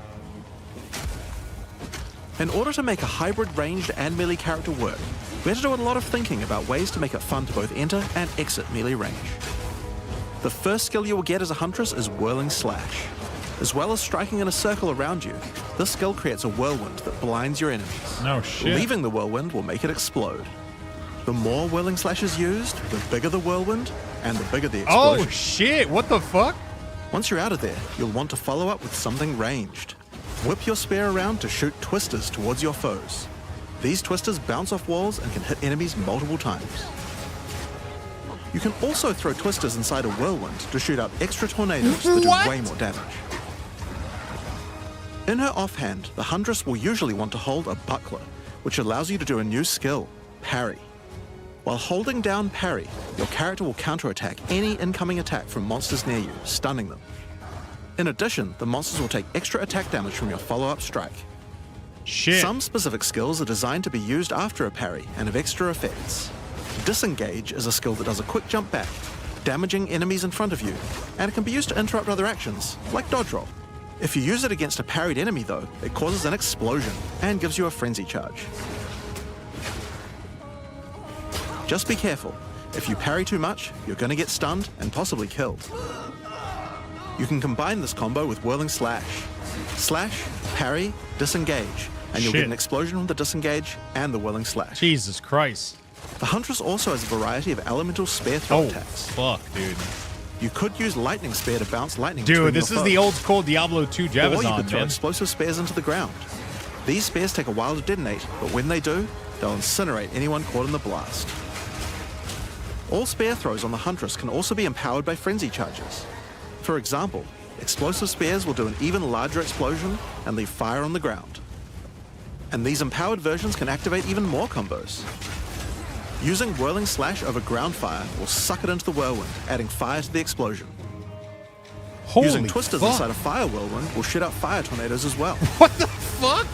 I: In order to make a hybrid ranged and melee character work, we had to do a lot of thinking about ways to make it fun to both enter and exit melee range. The first skill you will get as a Huntress is Whirling Slash. As well as striking in a circle around you, this skill creates a whirlwind that blinds your enemies.
A: No shit.
I: Leaving the whirlwind will make it explode. The more Whirling Slash is used, the bigger the whirlwind, and the bigger the explosion.
A: Oh shit, what the fuck?
I: Once you're out of there, you'll want to follow up with something ranged. Whip your spear around to shoot twisters towards your foes. These twisters bounce off walls and can hit enemies multiple times. You can also throw twisters inside a whirlwind to shoot out extra tornadoes that do way more damage. In her offhand, the Huntress will usually want to hold a buckler, which allows you to do a new skill, Parry. While holding down Parry, your character will counterattack any incoming attack from monsters near you, stunning them. In addition, the monsters will take extra attack damage from your follow-up strike.
A: Shit.
I: Some specific skills are designed to be used after a parry and have extra effects. Disengage is a skill that does a quick jump back, damaging enemies in front of you, and it can be used to interrupt other actions, like dodge roll. If you use it against a parried enemy though, it causes an explosion and gives you a frenzy charge. Just be careful. If you parry too much, you're going to get stunned and possibly killed. You can combine this combo with Whirling Slash. Slash, parry, disengage, and you'll get an explosion from the disengage and the Whirling Slash.
A: Jesus Christ.
I: The Huntress also has a variety of elemental spear throw attacks.
A: Fuck, dude.
I: You could use Lightning Spear to bounce lightning.
A: Dude, this is the old school Diablo 2 Javazon,
I: or you could throw
A: man.
I: explosive spears into the ground. These spears take a while to detonate, but when they do, they'll incinerate anyone caught in the blast. All spear throws on the Huntress can also be empowered by frenzy charges. For example, explosive spears will do an even larger explosion and leave fire on the ground. And these empowered versions can activate even more combos. Using Whirling Slash over ground fire will suck it into the whirlwind, adding fire to the explosion. Using twisters inside a fire whirlwind will shoot out fire tornadoes as well.
A: What the fuck?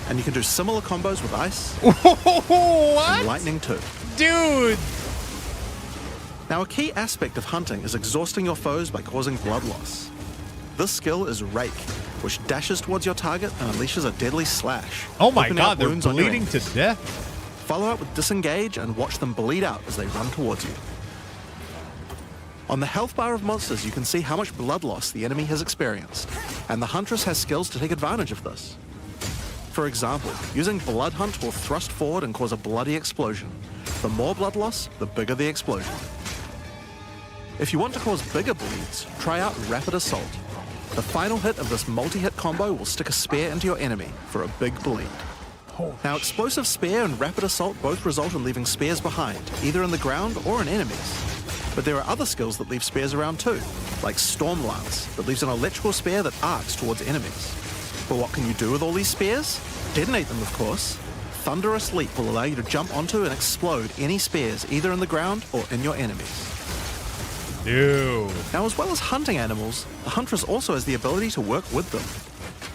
I: And you can do similar combos with ice
A: What?
I: and lightning too.
A: Dude!
I: Now a key aspect of hunting is exhausting your foes by causing blood loss. This skill is Rake, which dashes towards your target and unleashes a deadly slash.
A: Oh my
I: opening up
A: god, they're
I: wounds on your
A: bleeding to
I: enemies.
A: death.
I: Follow up with Disengage and watch them bleed out as they run towards you. On the health bar of monsters, you can see how much blood loss the enemy has experienced, and the Huntress has skills to take advantage of this. For example, using Blood Hunt will thrust forward and cause a bloody explosion. The more blood loss, the bigger the explosion. If you want to cause bigger bleeds, try out Rapid Assault. The final hit of this multi-hit combo will stick a spear into your enemy for a big bleed. Now, Explosive Spear and Rapid Assault both result in leaving spears behind, either in the ground or in enemies. But there are other skills that leave spears around too, like Storm Lance, that leaves an electrical spear that arcs towards enemies. But what can you do with all these spears? Detonate them, of course. Thunderous Leap will allow you to jump onto and explode any spears either in the ground or in your enemies.
A: Dude.
I: Now, as well as hunting animals, the Huntress also has the ability to work with them.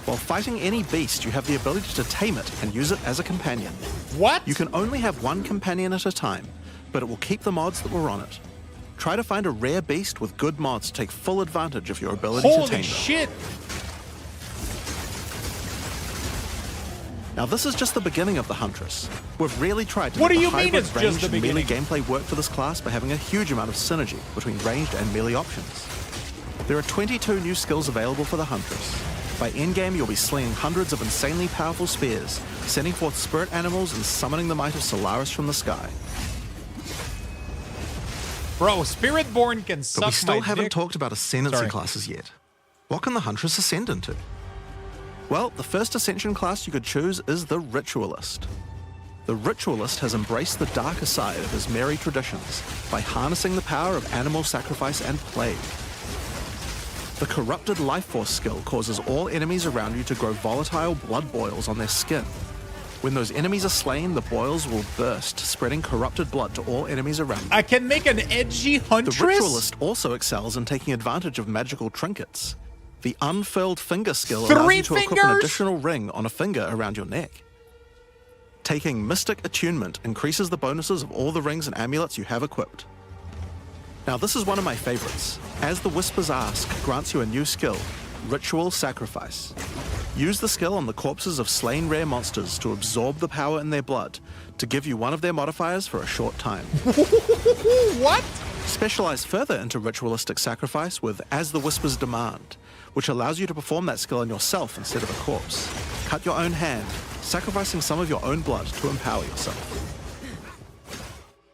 I: While fighting any beast, you have the ability to tame it and use it as a companion.
A: What?
I: You can only have one companion at a time, but it will keep the mods that were on it. Try to find a rare beast with good mods to take full advantage of your ability to tame them.
A: Holy shit!
I: Now, this is just the beginning of the Huntress. We've really tried to
A: What
I: make
A: do you
I: the
A: mean
I: hybrid
A: it's just
I: ranged
A: the
I: and melee
A: beginning?
I: gameplay work for this class by having a huge amount of synergy between ranged and melee options. There are 22 new skills available for the Huntress. By endgame, you'll be slinging hundreds of insanely powerful spears, sending forth spirit animals and summoning the might of Solaris from the sky.
A: Bro, Spiritborn can
I: But
A: suck
I: we still
A: my
I: haven't
A: dick.
I: talked about ascendancy
A: Sorry.
I: classes yet. What can the Huntress ascend into? Well, the first ascension class you could choose is the Ritualist. The Ritualist has embraced the darker side of his merry traditions by harnessing the power of animal sacrifice and plague. The Corrupted Life Force skill causes all enemies around you to grow volatile blood boils on their skin. When those enemies are slain, the boils will burst, spreading corrupted blood to all enemies around you.
A: I can make an edgy huntress?
I: The Ritualist also excels in taking advantage of magical trinkets. The unfurled finger skill allows you to equip an additional ring on a finger around your neck. Taking Mystic Attunement increases the bonuses of all the rings and amulets you have equipped. Now this is one of my favorites. As the Whisper's Ask grants you a new skill, Ritual Sacrifice. Use the skill on the corpses of slain rare monsters to absorb the power in their blood to give you one of their modifiers for a short time.
A: What?
I: Specialize further into Ritualistic Sacrifice with As the Whisper's Demand, which allows you to perform that skill on yourself instead of a corpse. Cut your own hand, sacrificing some of your own blood to empower yourself.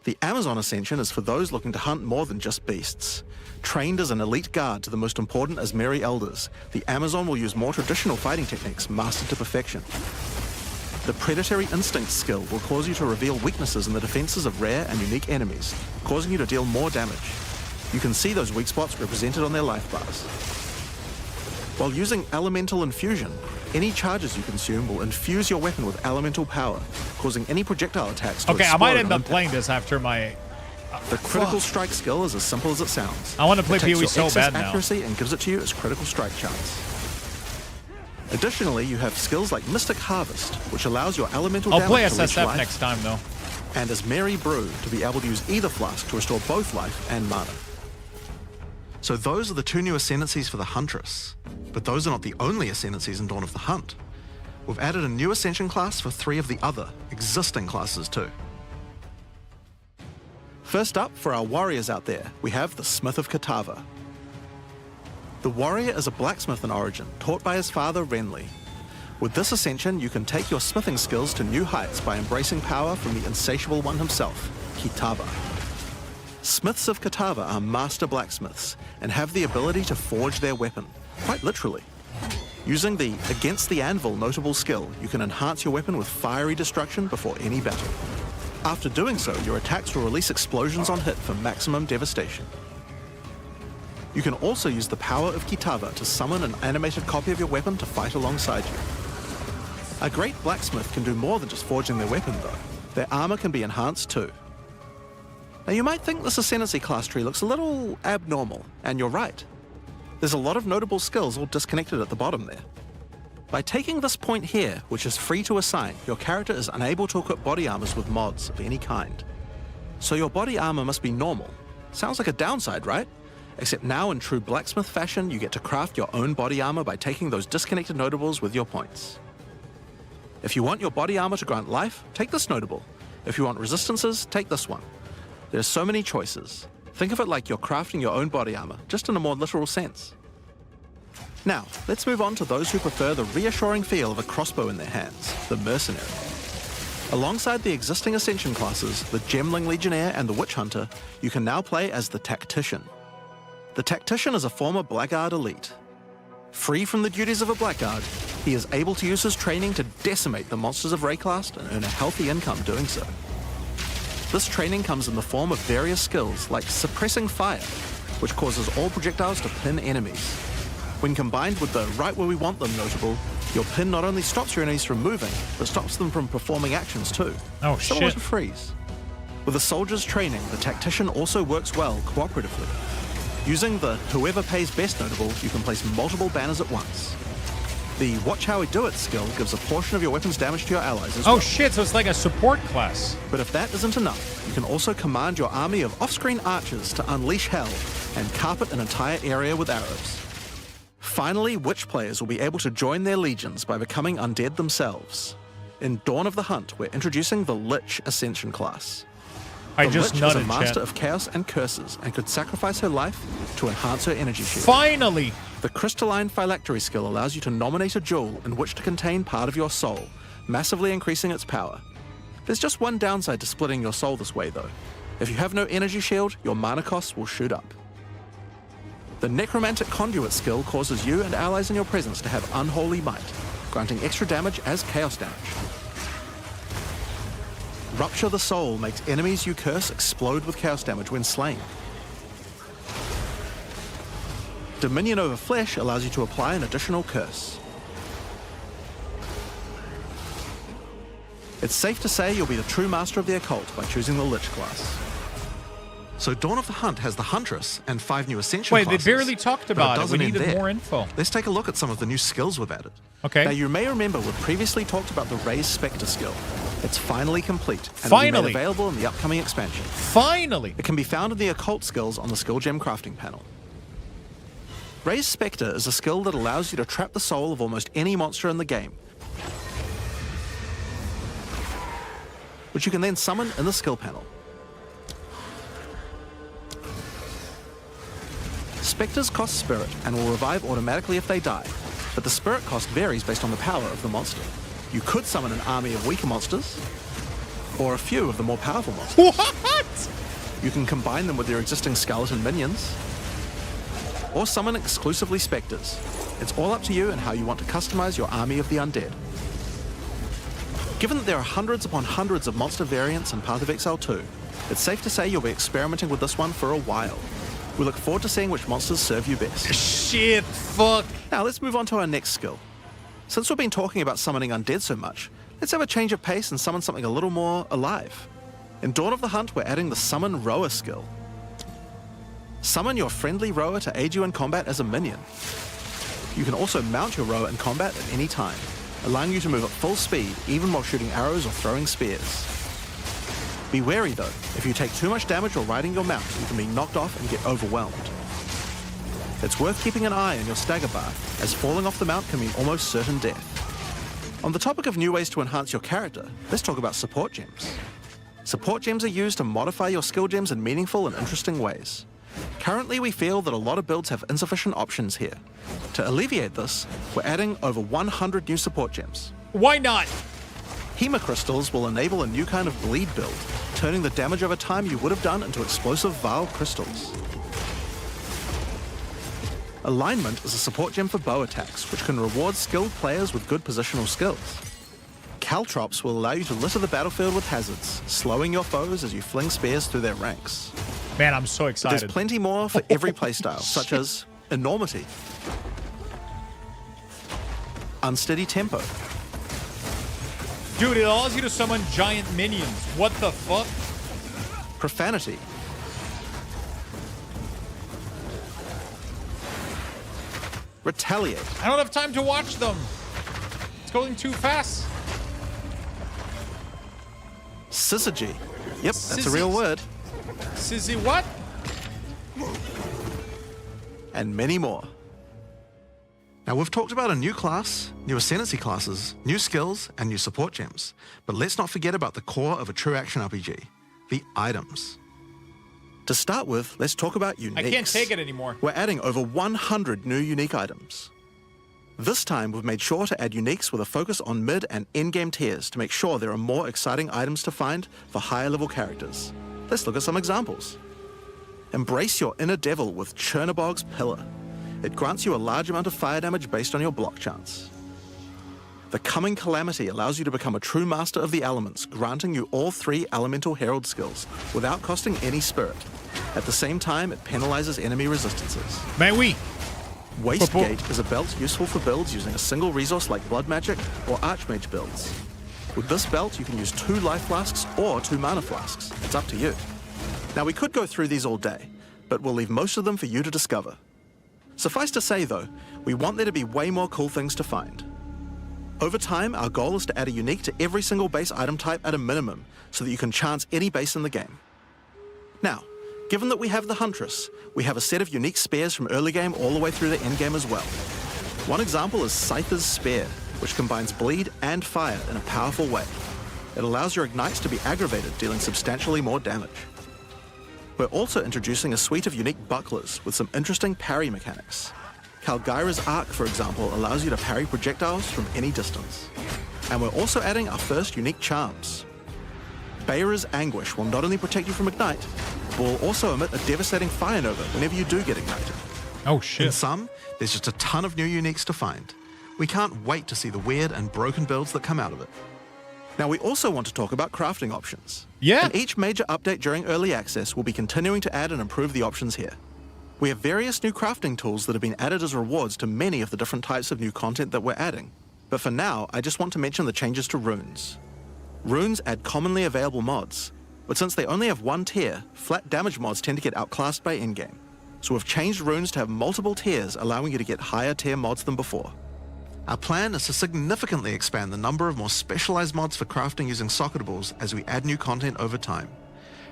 I: The Amazon Ascension is for those looking to hunt more than just beasts. Trained as an elite guard to the most important Asmeri elders, the Amazon will use more traditional fighting techniques mastered to perfection. The Predatory Instinct skill will cause you to reveal weaknesses in the defenses of rare and unique enemies, causing you to deal more damage. You can see those weak spots represented on their life bars. While using Elemental Infusion, any charges you consume will infuse your weapon with elemental power, causing any projectile attacks to
A: Okay, I might end
I: on
A: up playing this after my...
I: The Critical Strike skill is as simple as it sounds.
A: I want to play
I: It takes
A: PvE
I: your
A: so
I: excess
A: bad now.
I: accuracy and gives it to you as critical strike chance. Additionally, you have skills like Mystic Harvest, which allows your elemental
A: I'll
I: damage
A: play
I: to reach
A: SSF
I: life,
A: next time, though.
I: and as Mary Brew to be able to use either flask to restore both life and mana. So those are the two new ascendancies for the Huntress. But those are not the only ascendancies in Dawn of the Hunt. We've added a new ascension class for 3 of the other existing classes too. First up, for our warriors out there, we have the Smith of Kitava. The warrior is a blacksmith in origin, taught by his father Renly. With this ascension, you can take your smithing skills to new heights by embracing power from the insatiable one himself, Kitava. Smiths of Kitava are master blacksmiths and have the ability to forge their weapon, quite literally. Using the Against the Anvil notable skill, you can enhance your weapon with fiery destruction before any battle. After doing so, your attacks will release explosions on hit for maximum devastation. You can also use the power of Kitava to summon an animated copy of your weapon to fight alongside you. A great blacksmith can do more than just forging their weapon though. Their armor can be enhanced too. Now you might think this ascendancy class tree looks a little abnormal, and you're right. There's a lot of notable skills all disconnected at the bottom there. By taking this point here, which is free to assign, your character is unable to equip body armors with mods of any kind. So your body armor must be normal. Sounds like a downside, right? Except now in true blacksmith fashion, you get to craft your own body armor by taking those disconnected notables with your points. If you want your body armor to grant life, take this notable. If you want resistances, take this one. There's so many choices. Think of it like you're crafting your own body armor, just in a more literal sense. Now, let's move on to those who prefer the reassuring feel of a crossbow in their hands, the Mercenary. Alongside the existing Ascension classes, the Gemling Legionnaire and the Witch Hunter, you can now play as the Tactician. The Tactician is a former Blackguard elite. Free from the duties of a Blackguard, he is able to use his training to decimate the monsters of Rayclast and earn a healthy income doing so. This training comes in the form of various skills like Suppressing Fire, which causes all projectiles to pin enemies. When combined with the Right Where We Want Them notable, your pin not only stops your enemies from moving, but stops them from performing actions too.
A: Oh,
I: Similar
A: shit.
I: to freeze. With a soldier's training, the Tactician also works well cooperatively. Using the Whoever Pays Best notable, you can place multiple banners at once. The Watch How We Do It skill gives a portion of your weapon's damage to your allies as well.
A: Oh shit, so it's like a support class.
I: But if that isn't enough, you can also command your army of off-screen archers to unleash hell and carpet an entire area with arrows. Finally, Witch players will be able to join their legions by becoming undead themselves. In Dawn of the Hunt, we're introducing the Lich Ascension class.
A: I
I: The
A: just
I: Lich is a
A: nutted,
I: master
A: chat.
I: of chaos and curses and could sacrifice her life to enhance her energy shield.
A: Finally!
I: The Crystalline Phylactery skill allows you to nominate a jewel in which to contain part of your soul, massively increasing its power. There's just one downside to splitting your soul this way though. If you have no energy shield, your mana costs will shoot up. The Necromantic Conduit skill causes you and allies in your presence to have unholy might, granting extra damage as chaos damage. Rupture the Soul makes enemies you curse explode with chaos damage when slain. Dominion over Flesh allows you to apply an additional curse. It's safe to say you'll be the true master of the occult by choosing the Lich class. So Dawn of the Hunt has the Huntress and 5 new Ascension
A: Wait,
I: classes.
A: they barely talked about it. We needed more info.
I: Let's take a look at some of the new skills we've added.
A: Okay.
I: Now, you may remember we've previously talked about the Raised Spectre skill. It's finally complete and will be made available in the upcoming expansion.
A: Finally!
I: It can be found in the occult skills on the skill gem crafting panel. Raised Spectre is a skill that allows you to trap the soul of almost any monster in the game, which you can then summon in the skill panel. Spectres cost spirit and will revive automatically if they die, but the spirit cost varies based on the power of the monster. You could summon an army of weaker monsters, or a few of the more powerful monsters.
A: What?
I: You can combine them with your existing skeleton minions, or summon exclusively spectres. It's all up to you and how you want to customize your army of the undead. Given that there are hundreds upon hundreds of monster variants in Path of Exile 2, it's safe to say you'll be experimenting with this one for a while. We look forward to seeing which monsters serve you best.
A: Shit, fuck.
I: Now let's move on to our next skill. Since we've been talking about summoning undead so much, let's have a change of pace and summon something a little more alive. In Dawn of the Hunt, we're adding the Summon Rower skill. Summon your friendly rower to aid you in combat as a minion. You can also mount your rower in combat at any time, allowing you to move at full speed even while shooting arrows or throwing spears. Be wary though, if you take too much damage while riding your mount, you can be knocked off and get overwhelmed. It's worth keeping an eye on your stagger bar, as falling off the mount can mean almost certain death. On the topic of new ways to enhance your character, let's talk about support gems. Support gems are used to modify your skill gems in meaningful and interesting ways. Currently, we feel that a lot of builds have insufficient options here. To alleviate this, we're adding over 100 new support gems.
A: Why not?
I: Hema crystals will enable a new kind of bleed build, turning the damage over time you would have done into explosive Vile crystals. Alignment is a support gem for bow attacks, which can reward skilled players with good positional skills. Caltrops will allow you to litter the battlefield with hazards, slowing your foes as you fling spears through their ranks.
A: Man, I'm so
I: But
A: excited.
I: there's plenty more for every playstyle, such as Enormity, Unsteady Tempo,
A: Dude, it allows you to summon giant minions. What the fuck?
I: Profanity, Retaliate,
A: I don't have time to watch them. It's going too fast.
I: Syzygy. Yep, that's a real word.
A: Sizzy what?
I: And many more. Now, we've talked about a new class, new ascendancy classes, new skills, and new support gems. But let's not forget about the core of a true action RPG, the items. To start with, let's talk about uniques.
A: I can't take it anymore.
I: We're adding over 100 new unique items. This time, we've made sure to add uniques with a focus on mid and end-game tiers to make sure there are more exciting items to find for higher-level characters. Let's look at some examples. Embrace your inner devil with Chernobog's Pillar. It grants you a large amount of fire damage based on your block chance. The Coming Calamity allows you to become a true master of the elements, granting you all 3 Elemental Herald skills without costing any spirit. At the same time, it penalizes enemy resistances.
A: Man, we.
I: Wastegate is a belt useful for builds using a single resource like Blood Magic or Archmage builds. With this belt, you can use 2 life flasks or 2 mana flasks. It's up to you. Now, we could go through these all day, but we'll leave most of them for you to discover. Suffice to say, though, we want there to be way more cool things to find. Over time, our goal is to add a unique to every single base item type at a minimum, so that you can chance any base in the game. Now, given that we have the Huntress, we have a set of unique spears from early game all the way through to end game as well. One example is Scyther's Spear, which combines bleed and fire in a powerful way. It allows your ignites to be aggravated, dealing substantially more damage. We're also introducing a suite of unique bucklers with some interesting parry mechanics. Kalgyra's Arc, for example, allows you to parry projectiles from any distance. And we're also adding our first unique charms. Bayra's Anguish will not only protect you from ignite, but will also emit a devastating fire nova whenever you do get ignited.
A: Oh shit.
I: In sum, there's just a ton of new uniques to find. We can't wait to see the weird and broken builds that come out of it. Now, we also want to talk about crafting options.
A: Yeah.
I: In each major update during early access, we'll be continuing to add and improve the options here. We have various new crafting tools that have been added as rewards to many of the different types of new content that we're adding. But for now, I just want to mention the changes to runes. Runes add commonly available mods, but since they only have one tier, flat damage mods tend to get outclassed by in-game. So we've changed runes to have multiple tiers, allowing you to get higher tier mods than before. Our plan is to significantly expand the number of more specialized mods for crafting using socketables as we add new content over time.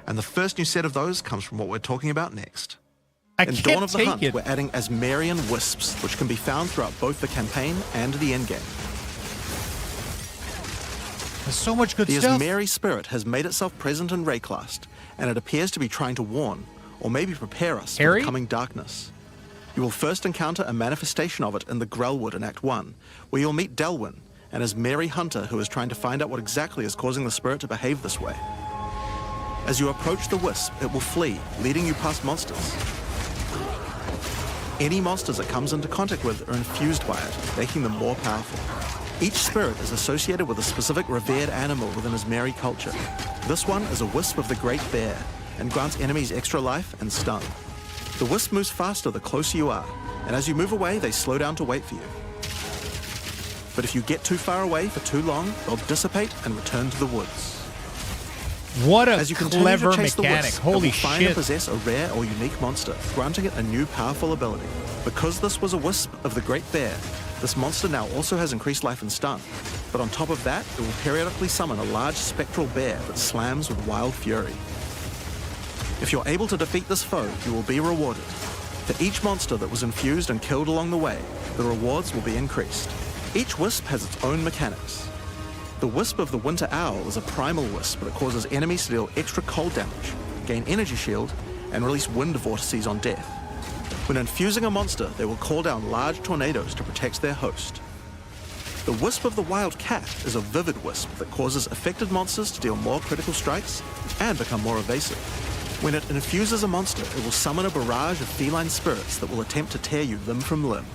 I: And the first new set of those comes from what we're talking about next. In Dawn of the Hunt, we're adding Asmarian Wisps, which can be found throughout both the campaign and the endgame.
A: There's so much good
I: the
A: stuff.
I: The Asmari spirit has made itself present in Rayclast, and it appears to be trying to warn, or maybe prepare us for the coming darkness. You will first encounter a manifestation of it in the Grellwood in Act 1, where you'll meet Delwyn, an Asmari hunter who is trying to find out what exactly is causing the spirit to behave this way. As you approach the wisp, it will flee, leading you past monsters. Any monsters it comes into contact with are infused by it, making them more powerful. Each spirit is associated with a specific revered animal within Asmari culture. This one is a wisp of the Great Bear, and grants enemies extra life and stun. The wisp moves faster the closer you are, and as you move away, they slow down to wait for you. But if you get too far away for too long, they'll dissipate and return to the woods.
A: What a
I: As you continue
A: clever
I: to chase
A: mechanic.
I: The wisp,
A: Holy
I: it will find
A: shit.
I: and possess a rare or unique monster, granting it a new powerful ability. Because this was a wisp of the Great Bear, this monster now also has increased life and stun. But on top of that, it will periodically summon a large spectral bear that slams with wild fury. If you're able to defeat this foe, you will be rewarded. For each monster that was infused and killed along the way, the rewards will be increased. Each wisp has its own mechanics. The Wisp of the Winter Owl is a primal wisp that causes enemies to deal extra cold damage, gain energy shield, and release wind vortices on death. When infusing a monster, they will call down large tornadoes to protect their host. The Wisp of the Wild Cat is a vivid wisp that causes affected monsters to deal more critical strikes and become more evasive. When it infuses a monster, it will summon a barrage of feline spirits that will attempt to tear you limb from limb.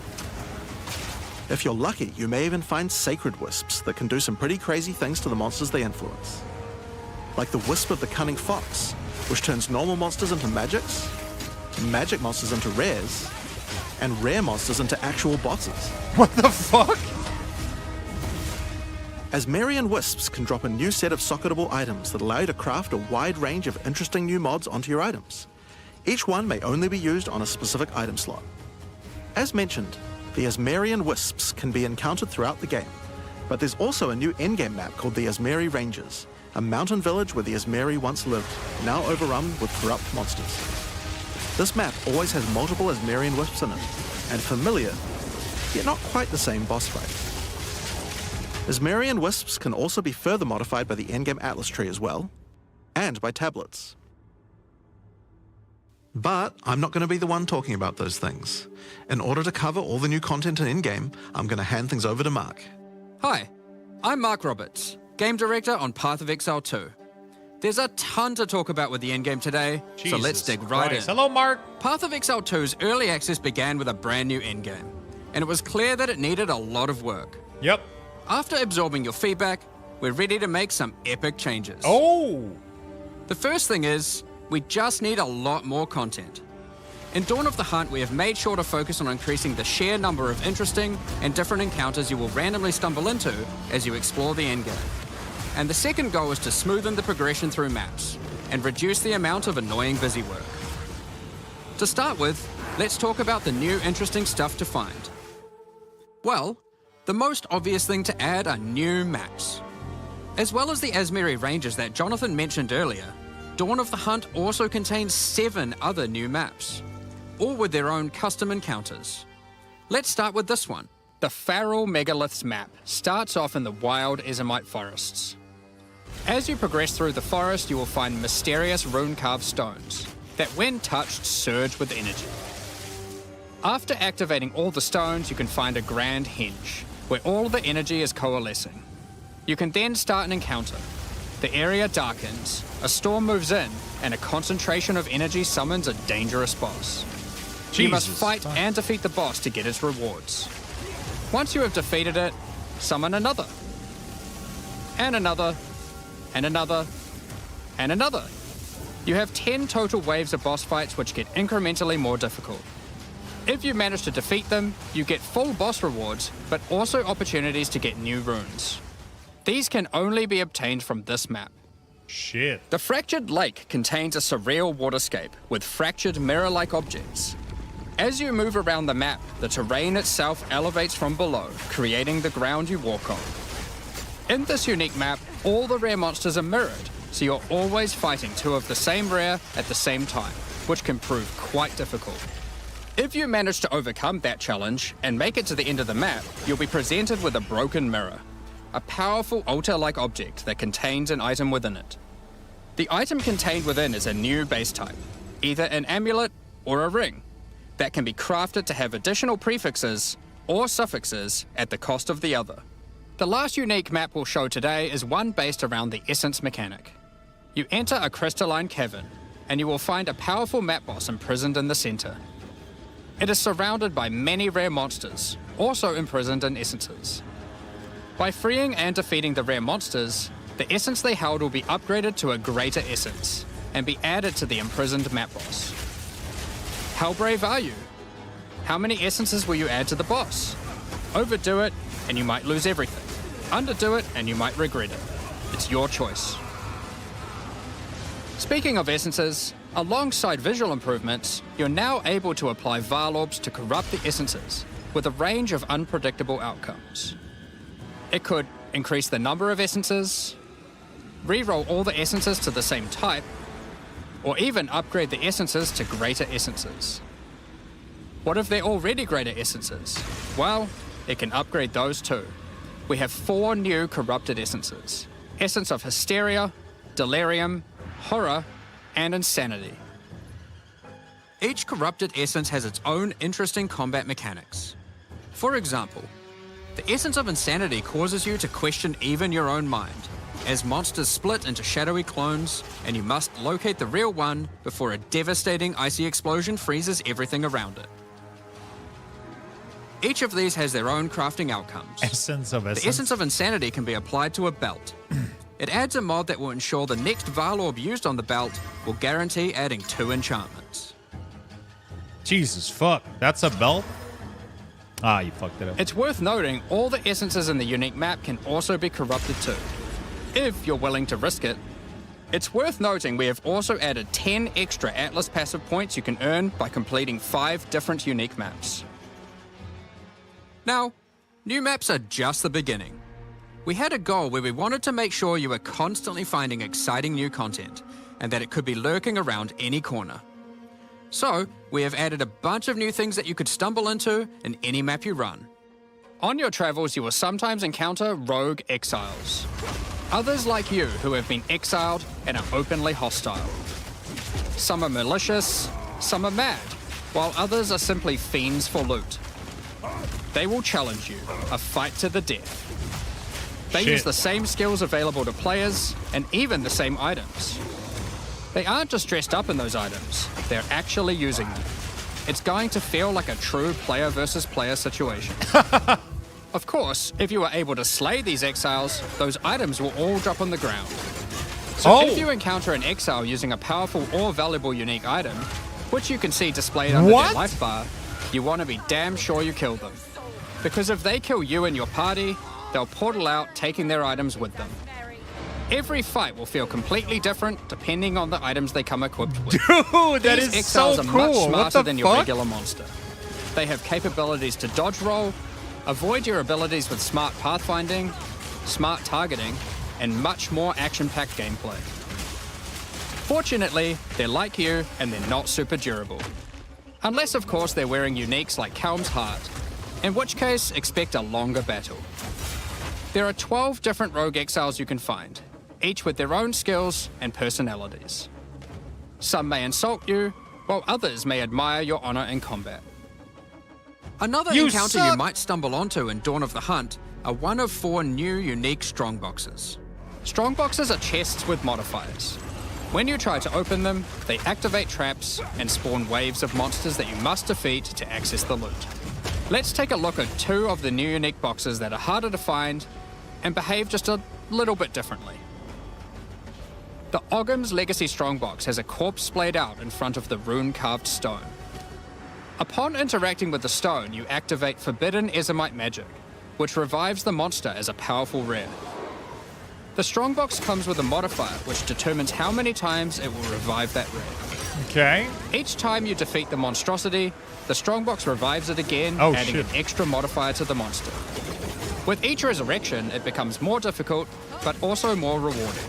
I: If you're lucky, you may even find sacred wisps that can do some pretty crazy things to the monsters they influence. Like the Wisp of the Cunning Fox, which turns normal monsters into magics, magic monsters into rares, and rare monsters into actual bosses.
A: What the fuck?
I: Asmarian Wisps can drop a new set of socketable items that allow you to craft a wide range of interesting new mods onto your items. Each one may only be used on a specific item slot. As mentioned, the Asmarian Wisps can be encountered throughout the game, but there's also a new endgame map called the Asmari Ranges, a mountain village where the Asmari once lived, now overrun with corrupt monsters. This map always has multiple Asmarian Wisps in it, and familiar, yet not quite the same boss fight. Asmarian Wisps can also be further modified by the endgame Atlas tree as well, and by tablets. But I'm not going to be the one talking about those things. In order to cover all the new content in in-game, I'm going to hand things over to Mark.
J: Hi, I'm Mark Roberts, Game Director on Path of Exile 2. There's a ton to talk about with the endgame today, so let's dig right in.
A: Hello, Mark.
J: Path of Exile 2's early access began with a brand new endgame, and it was clear that it needed a lot of work.
A: Yep.
J: After absorbing your feedback, we're ready to make some epic changes.
A: Oh!
J: The first thing is, we just need a lot more content. In Dawn of the Hunt, we have made sure to focus on increasing the sheer number of interesting and different encounters you will randomly stumble into as you explore the endgame. And the second goal is to smoothen the progression through maps and reduce the amount of annoying busy work. To start with, let's talk about the new interesting stuff to find. Well, the most obvious thing to add are new maps. As well as the Asmari Ranges that Jonathan mentioned earlier, Dawn of the Hunt also contains 7 other new maps, all with their own custom encounters. Let's start with this one.
K: The Feral Megaliths map starts off in the wild Ezomite forests. As you progress through the forest, you will find mysterious rune-carved stones that, when touched, surge with energy. After activating all the stones, you can find a grand henge, where all the energy is coalescing. You can then start an encounter. The area darkens, a storm moves in, and a concentration of energy summons a dangerous boss. You must fight and defeat the boss to get its rewards. Once you have defeated it, summon another. And another. And another. And another. You have 10 total waves of boss fights which get incrementally more difficult. If you manage to defeat them, you get full boss rewards, but also opportunities to get new runes. These can only be obtained from this map.
A: Shit.
K: The Fractured Lake contains a surreal waterscape with fractured mirror-like objects. As you move around the map, the terrain itself elevates from below, creating the ground you walk on. In this unique map, all the rare monsters are mirrored, so you're always fighting two of the same rare at the same time, which can prove quite difficult. If you manage to overcome that challenge and make it to the end of the map, you'll be presented with a broken mirror, a powerful altar-like object that contains an item within it. The item contained within is a new base type, either an amulet or a ring, that can be crafted to have additional prefixes or suffixes at the cost of the other. The last unique map we'll show today is one based around the essence mechanic. You enter a crystalline cavern, and you will find a powerful map boss imprisoned in the center. It is surrounded by many rare monsters, also imprisoned in essences. By freeing and defeating the rare monsters, the essence they held will be upgraded to a greater essence, and be added to the imprisoned map boss. How brave are you? How many essences will you add to the boss? Overdo it, and you might lose everything. Underdo it, and you might regret it. It's your choice. Speaking of essences, alongside visual improvements, you're now able to apply Varlorbs to corrupt the essences, with a range of unpredictable outcomes. It could increase the number of essences, re-roll all the essences to the same type, or even upgrade the essences to greater essences. What if they're already greater essences? Well, it can upgrade those too. We have 4 new corrupted essences: Essence of Hysteria, Delirium, Horror, and Insanity. Each corrupted essence has its own interesting combat mechanics. For example, the Essence of Insanity causes you to question even your own mind, as monsters split into shadowy clones, and you must locate the real one before a devastating icy explosion freezes everything around it. Each of these has their own crafting outcomes.
A: Essence of Essence.
K: The Essence of Insanity can be applied to a belt. It adds a mod that will ensure the next Varlorb used on the belt will guarantee adding 2 enchantments.
A: Jesus fuck. That's a belt? Ah, you fucked it up.
K: It's worth noting all the essences in the unique map can also be corrupted too, if you're willing to risk it. It's worth noting we have also added 10 extra Atlas passive points you can earn by completing 5 different unique maps. Now, new maps are just the beginning. We had a goal where we wanted to make sure you were constantly finding exciting new content, and that it could be lurking around any corner. So, we have added a bunch of new things that you could stumble into in any map you run. On your travels, you will sometimes encounter rogue exiles. Others like you who have been exiled and are openly hostile. Some are malicious, some are mad, while others are simply fiends for loot. They will challenge you, a fight to the death. They use the same skills available to players, and even the same items. They aren't just dressed up in those items, they're actually using them. It's going to feel like a true player versus player situation. Of course, if you are able to slay these exiles, those items will all drop on the ground. So if you encounter an exile using a powerful or valuable unique item, which you can see displayed under their life bar, you want to be damn sure you kill them. Because if they kill you and your party, they'll portal out, taking their items with them. Every fight will feel completely different depending on the items they come equipped with.
A: Dude, that
K: These
A: is
K: exiles
A: so
K: are
A: cool.
K: much
A: What
K: smarter
A: the
K: than your
A: fuck?
K: regular monster. They have capabilities to dodge roll, avoid your abilities with smart pathfinding, smart targeting, and much more action-packed gameplay. Fortunately, they're like you and they're not super durable. Unless, of course, they're wearing uniques like Helm's Heart, in which case, expect a longer battle. There are 12 different rogue exiles you can find, each with their own skills and personalities. Some may insult you, while others may admire your honor in combat. Another encounter you might stumble onto in Dawn of the Hunt are one of 4 new unique strongboxes. Strongboxes are chests with modifiers. When you try to open them, they activate traps and spawn waves of monsters that you must defeat to access the loot. Let's take a look at 2 of the new unique boxes that are harder to find and behave just a little bit differently. The Ogham's Legacy Strongbox has a corpse splayed out in front of the rune-carved stone. Upon interacting with the stone, you activate Forbidden Ezomite magic, which revives the monster as a powerful rare. The strongbox comes with a modifier which determines how many times it will revive that red.
A: Okay.
K: Each time you defeat the monstrosity, the strongbox revives it again,
A: Oh,
K: adding
A: shit.
K: an extra modifier to the monster. With each resurrection, it becomes more difficult, but also more rewarding.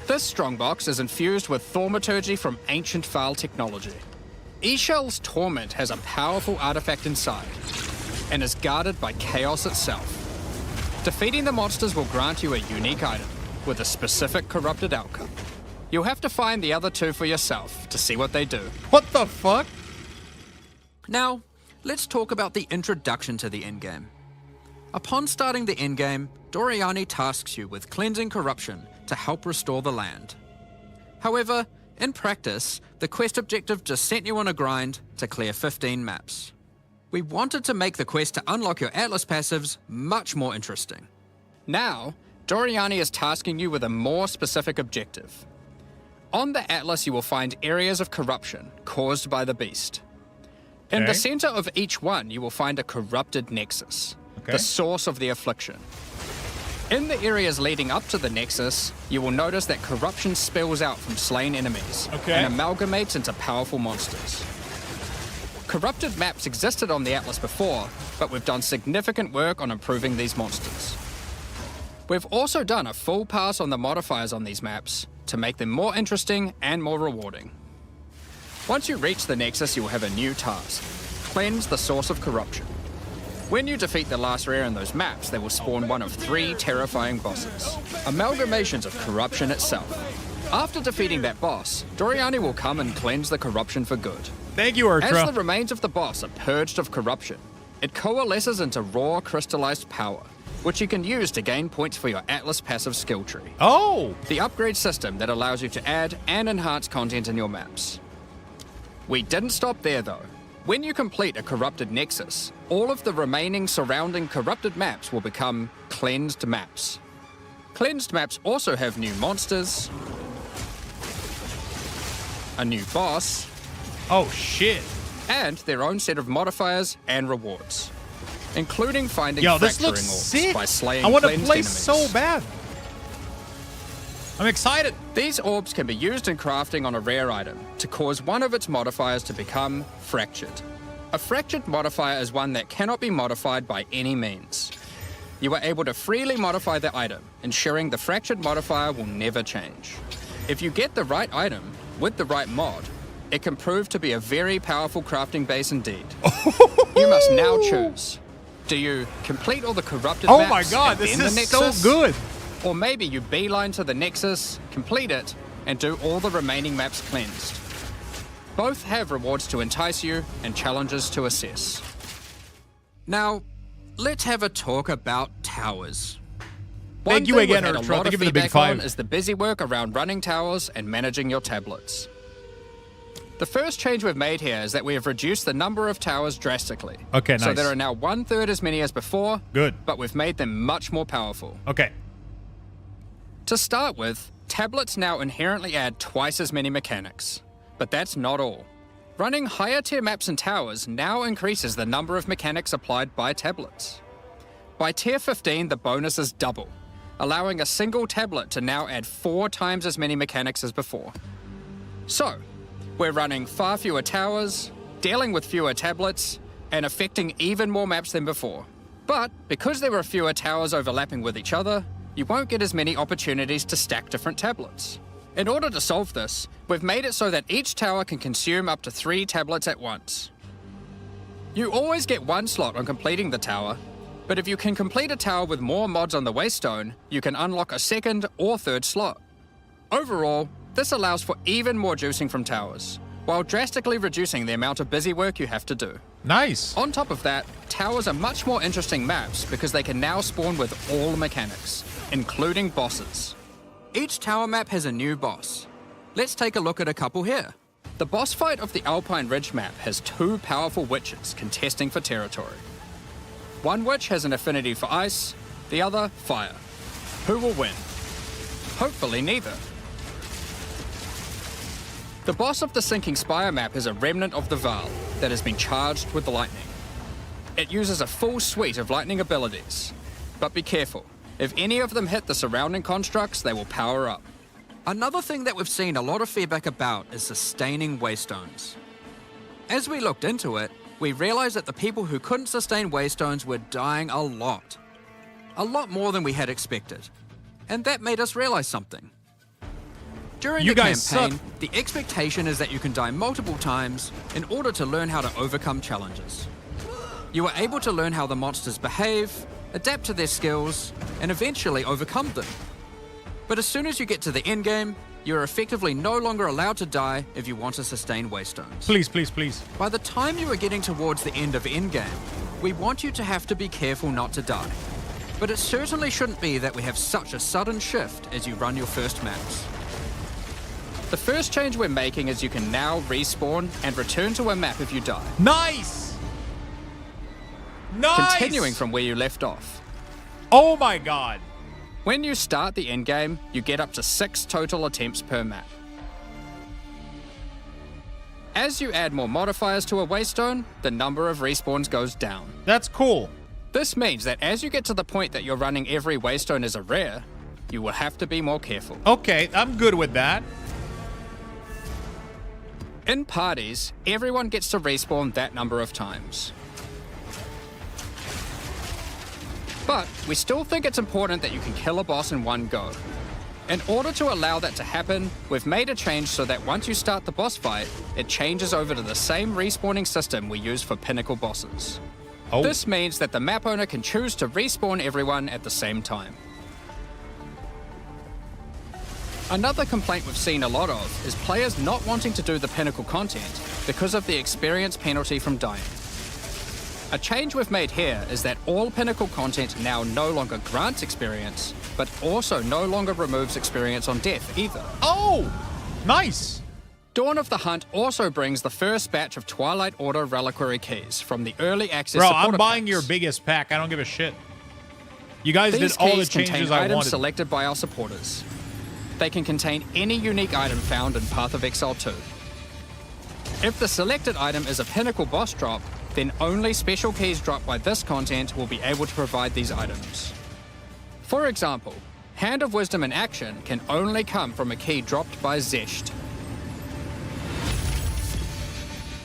K: This strongbox is infused with thaumaturgy from ancient Vaal technology. Eshell's Torment has a powerful artifact inside, and is guarded by chaos itself. Defeating the monsters will grant you a unique item, with a specific corrupted outcome. You'll have to find the other two for yourself to see what they do.
A: What the fuck?
J: Now, let's talk about the introduction to the endgame. Upon starting the endgame, Doriani tasks you with cleansing corruption to help restore the land. However, in practice, the quest objective just sent you on a grind to clear 15 maps. We wanted to make the quest to unlock your Atlas passives much more interesting.
K: Now, Doriani is tasking you with a more specific objective. On the Atlas, you will find areas of corruption caused by the beast. In the
A: Okay.
K: center of each one, you will find a corrupted nexus, the source of the affliction. In the areas leading up to the nexus, you will notice that corruption spills out from slain enemies and amalgamates into powerful monsters. Corrupted maps existed on the Atlas before, but we've done significant work on improving these monsters. We've also done a full pass on the modifiers on these maps to make them more interesting and more rewarding. Once you reach the Nexus, you will have a new task: cleanse the source of corruption. When you defeat the last rare in those maps, they will spawn one of 3 terrifying bosses, amalgamations of corruption itself. After defeating that boss, Doriani will come and cleanse the corruption for good.
A: Thank you, Urtra.
K: As the remains of the boss are purged of corruption, it coalesces into raw crystallized power, which you can use to gain points for your Atlas passive skill tree.
A: Oh!
K: The upgrade system that allows you to add and enhance content in your maps. We didn't stop there though. When you complete a corrupted nexus, all of the remaining surrounding corrupted maps will become cleansed maps. Cleansed maps also have new monsters, a new boss,
A: oh shit,
K: and their own set of modifiers and rewards, including finding
A: Yo, this
K: fracturing
A: looks
K: orbs
A: sick.
K: by slaying
A: I want to
K: cleansed
A: play
K: enemies.
A: so bad. I'm excited.
K: These orbs can be used in crafting on a rare item to cause one of its modifiers to become fractured. A fractured modifier is one that cannot be modified by any means. You are able to freely modify the item, ensuring the fractured modifier will never change. If you get the right item with the right mod, it can prove to be a very powerful crafting base indeed. You must now choose. Do you complete all the corrupted
A: Oh
K: maps
A: my god,
K: and
A: this
K: then the
A: is so
K: Nexus?
A: good.
K: Or maybe you beeline to the Nexus, complete it, and do all the remaining maps cleansed. Both have rewards to entice you and challenges to assess.
J: Now, let's have a talk about towers.
A: Thank you
K: One thing
A: again,
K: we've had
A: Urtra.
K: a lot
A: Thank
K: of
A: you for the big
K: feedback on
A: 5.
K: is the busy work around running towers and managing your tablets. The first change we've made here is that we have reduced the number of towers drastically.
A: Okay,
K: So
A: nice.
K: there are now 1/3 as many as before.
A: Good.
K: But we've made them much more powerful.
A: Okay.
K: To start with, tablets now inherently add twice as many mechanics. But that's not all. Running higher tier maps and towers now increases the number of mechanics applied by tablets. By tier 15, the bonus is double, allowing a single tablet to now add 4 times as many mechanics as before. So, we're running far fewer towers, dealing with fewer tablets, and affecting even more maps than before. But because there are fewer towers overlapping with each other, you won't get as many opportunities to stack different tablets. In order to solve this, we've made it so that each tower can consume up to 3 tablets at once. You always get 1 slot on completing the tower, but if you can complete a tower with more mods on the waystone, you can unlock a 2nd or 3rd slot. Overall, this allows for even more juicing from towers, while drastically reducing the amount of busy work you have to do.
A: Nice.
K: On top of that, towers are much more interesting maps because they can now spawn with all mechanics, including bosses.
J: Each tower map has a new boss. Let's take a look at a couple here.
K: The boss fight of the Alpine Ridge map has 2 powerful witches contesting for territory. One witch has an affinity for ice, the other fire. Who will win? Hopefully neither. The boss of the Sinking Spire map is a remnant of the Vaal that has been charged with lightning. It uses a full suite of lightning abilities, but be careful.
J: If any of them hit the surrounding constructs, they will power up. Another thing that we've seen a lot of feedback about is sustaining waystones. As we looked into it, we realized that the people who couldn't sustain waystones were dying a lot. A lot more than we had expected. And that made us realize something. During the campaign, the expectation is that you can die multiple times in order to learn how to overcome challenges. You are able to learn how the monsters behave, adapt to their skills, and eventually overcome them. But as soon as you get to the end game, you are effectively no longer allowed to die if you want to sustain waystones.
A: Please, please, please.
J: By the time you are getting towards the end of endgame, we want you to have to be careful not to die. But it certainly shouldn't be that we have such a sudden shift as you run your first maps. The first change we're making is you can now respawn and return to a map if you die.
A: Nice! Nice!
J: Continuing from where you left off.
A: Oh my god!
J: When you start the endgame, you get up to 6 total attempts per map. As you add more modifiers to a waystone, the number of respawns goes down.
A: That's cool.
J: This means that as you get to the point that you're running every waystone as a rare, you will have to be more careful.
A: Okay, I'm good with that.
J: In parties, everyone gets to respawn that number of times. But we still think it's important that you can kill a boss in one go. In order to allow that to happen, we've made a change so that once you start the boss fight, it changes over to the same respawning system we use for pinnacle bosses.
A: Oh.
J: This means that the map owner can choose to respawn everyone at the same time. Another complaint we've seen a lot of is players not wanting to do the pinnacle content because of the experience penalty from dying. A change we've made here is that all pinnacle content now no longer grants experience, but also no longer removes experience on death either.
A: Oh, nice.
J: Dawn of the Hunt also brings the first batch of Twilight Order reliquary keys from the early access
A: Bro,
J: supporter
A: I'm buying
J: packs.
A: your biggest pack. I don't give a shit. You guys
J: These
A: did all the
J: keys
A: changes
J: contain
A: I
J: items
A: wanted.
J: selected by our supporters. They can contain any unique item found in Path of Exile 2. If the selected item is a pinnacle boss drop, then only special keys dropped by this content will be able to provide these items. For example, Hand of Wisdom in action can only come from a key dropped by Zesht.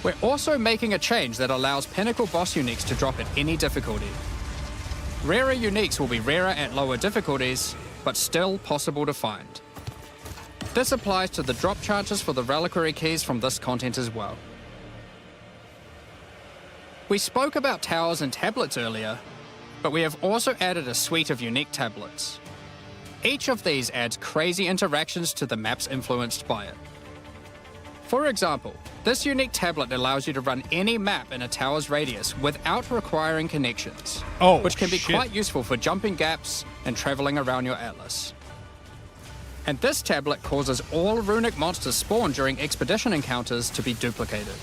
J: We're also making a change that allows pinnacle boss uniques to drop at any difficulty. Rarer uniques will be rarer at lower difficulties, but still possible to find. This applies to the drop chances for the reliquary keys from this content as well. We spoke about towers and tablets earlier, but we have also added a suite of unique tablets. Each of these adds crazy interactions to the maps influenced by it. For example, this unique tablet allows you to run any map in a tower's radius without requiring connections, which can be quite useful for jumping gaps and traveling around your atlas. And this tablet causes all runic monsters spawned during expedition encounters to be duplicated,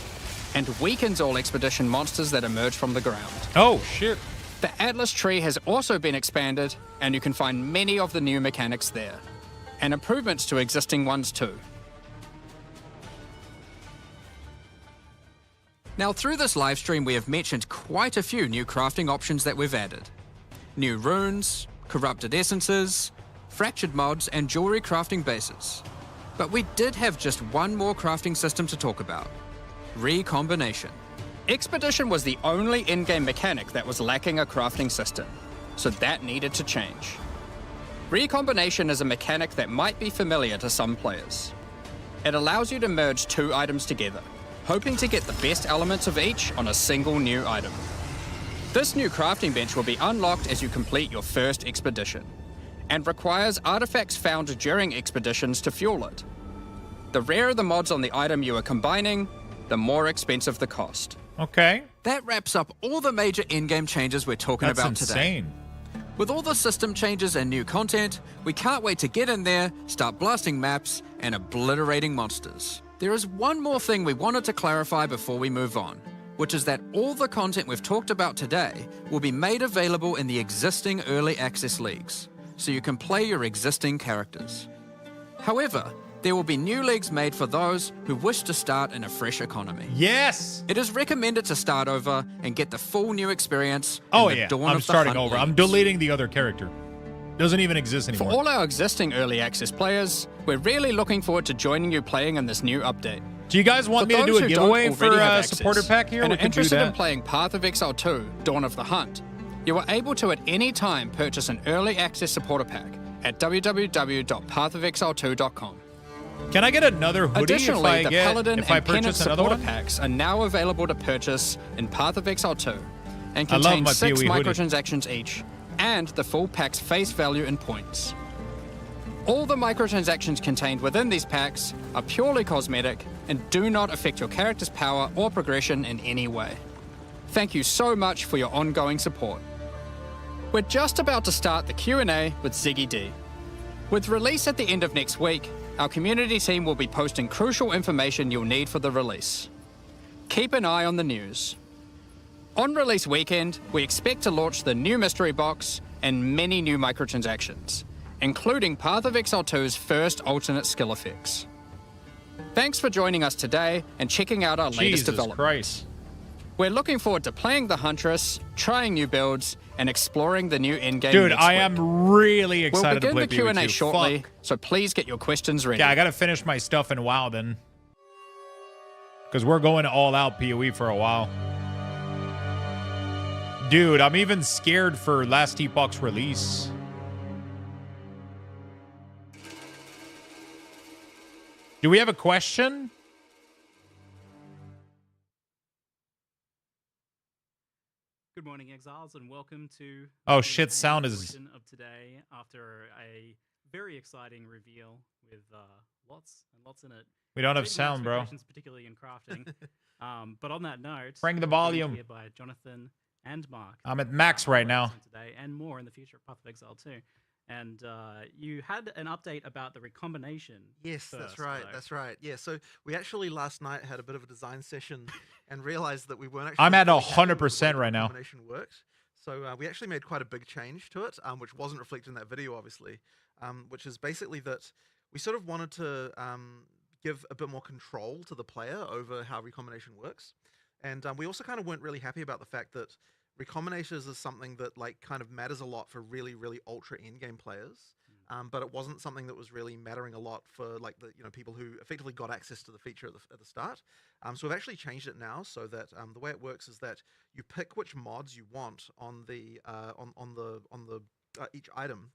J: and weakens all expedition monsters that emerge from the ground.
A: Oh, shit.
J: The Atlas tree has also been expanded, and you can find many of the new mechanics there, and improvements to existing ones too. Now, through this livestream, we have mentioned quite a few new crafting options that we've added. New runes, corrupted essences, fractured mods, and jewelry crafting bases. But we did have just one more crafting system to talk about: recombination. Expedition was the only in-game mechanic that was lacking a crafting system, so that needed to change. Recombination is a mechanic that might be familiar to some players. It allows you to merge 2 items together, hoping to get the best elements of each on a single new item. This new crafting bench will be unlocked as you complete your first expedition, and requires artifacts found during expeditions to fuel it. The rarer the mods on the item you are combining, the more expensive the cost.
A: Okay.
J: That wraps up all the major in-game changes we're talking
A: That's
J: about
A: insane.
J: today. With all the system changes and new content, we can't wait to get in there, start blasting maps, and obliterating monsters. There is one more thing we wanted to clarify before we move on, which is that all the content we've talked about today will be made available in the existing early access leagues, so you can play your existing characters. However, there will be new leagues made for those who wish to start in a fresh economy.
A: Yes!
J: It is recommended to start over and get the full new experience.
A: Oh
J: in the
A: yeah,
J: Dawn
A: I'm
J: of the
A: starting
J: Hunt
A: over. I'm
J: leagues.
A: deleting the other character. Doesn't even exist
K: For
A: anymore.
K: all our existing early access players, we're really looking forward to joining you playing in this new update.
A: Do you guys want
K: For
A: me to
K: those
A: do a
K: who don't
A: giveaway for
K: already have
A: a
K: access
A: supporter pack here?
K: and
A: We
K: are
A: can do
K: interested in
A: that.
K: playing Path of Exile 2, Dawn of the Hunt, you are able to at any time purchase an early access supporter pack at www.pathofexile2.com.
A: Can I get another hoodie
K: Additionally, the Paladin
A: if I
K: and Pennant
A: purchase another
K: supporter
A: one?
K: packs are now available to purchase in Path of Exile 2 and
A: I love
K: contain
A: my
K: 6
A: PoE hoodie.
K: microtransactions each and the full pack's face value in points. All the microtransactions contained within these packs are purely cosmetic and do not affect your character's power or progression in any way. Thank you so much for your ongoing support. We're just about to start the Q&A with Ziggy D. With release at the end of next week, our community team will be posting crucial information you'll need for the release. Keep an eye on the news. On release weekend, we expect to launch the new mystery box and many new microtransactions, including Path of Exile 2's first alternate skill effects. Thanks for joining us today and checking out our latest
A: Jesus
K: development.
A: Christ.
K: We're looking forward to playing the Huntress, trying new builds, and exploring the new endgame.
A: Dude,
K: next
A: I
K: week.
A: am really
K: We'll
A: excited to
K: begin
A: play
K: the Q&A
A: PvE2.
K: shortly,
A: Fuck.
K: so please get your questions ready.
A: Yeah, I gotta finish my stuff in WoW then. Because we're going all out PoE for a while. Dude, I'm even scared for Last Epoch's release. Do we have a question?
L: Good morning, Exiles, and welcome to
A: Oh,
L: the
A: shit, sound is-
L: edition of today after a very exciting reveal with lots and lots in it.
A: We don't have
L: Exceeding
A: sound, bro.
L: expectations, particularly in crafting. But on that note,
A: Crank the
L: I'm joined
A: volume.
L: here by Jonathan and Mark.
A: I'm at max right now.
L: Today, and more in the future of Path of Exile 2. And you had an update about the recombination.
I: Yes, that's
L: first,
I: right.
L: though.
I: That's right. Yeah, so we actually last night had a bit of a design session and realized that we weren't actually.
A: I'm at
I: fully happy with the way
A: 100%
I: the
A: right now.
I: recombination worked. So we actually made quite a big change to it, which wasn't reflected in that video, obviously. Which is basically that we sort of wanted to give a bit more control to the player over how recombination works, and we also kind of weren't really happy about the fact that recombinators is something that like kind of matters a lot for really, really ultra endgame players. But it wasn't something that was really mattering a lot for like the people who effectively got access to the feature at the start. So we've actually changed it now so that the way it works is that you pick which mods you want on the each item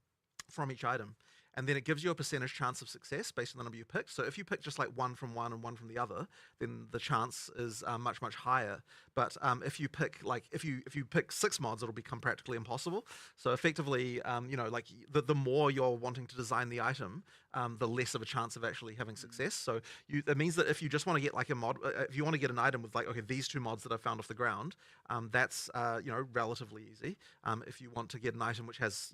I: from each item, and then it gives you a percentage chance of success based on the number you picked. So if you pick just like one from one and one from the other, then the chance is much, much higher. But if you pick if you pick 6 mods, it'll become practically impossible. So effectively, like the more you're wanting to design the item, the less of a chance of actually having success. So that means that if you just want to get like a mod, if you want to get an item with like, okay, these 2 mods that I found off the ground, that's relatively easy. If you want to get an item which has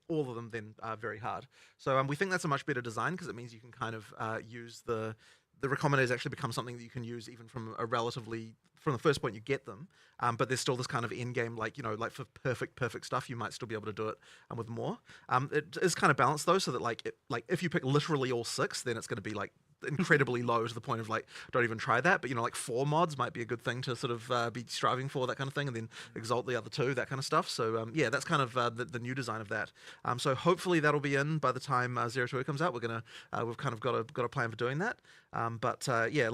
I: all of them, then very hard. So we think that's a much better design because it means you can kind of use the recombinators actually become something that you can use even from from the first point you get them. But there's still this kind of end game, like for perfect stuff, you might still be able to do it with more. It is kind of balanced though, so that if you pick literally all 6, then it's going to be like incredibly low to the point of like don't even try that. But like 4 mods might be a good thing to sort of be striving for, that kind of thing, and then exalt the other 2, that kind of stuff. So yeah, that's kind of the new design of that. So hopefully that'll be in by the time 02 comes out. We've kind of got a plan for doing that. Yeah,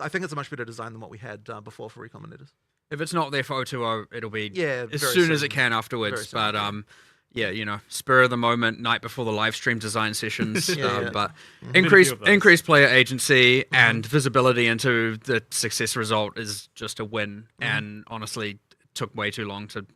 I: I think it's a much better design than what we had before for recombinators.
J: If it's not there for 020, it'll be
I: Yeah,
J: as
I: very
J: soon as
I: soon.
J: it can
I: Very
J: afterwards.
I: soon,
J: But yeah, spur of the moment, night before the live stream design sessions.
I: Yeah.
J: But
L: Been a few of those.
J: increased player agency and visibility into the success result is just a win. And honestly, took way too long to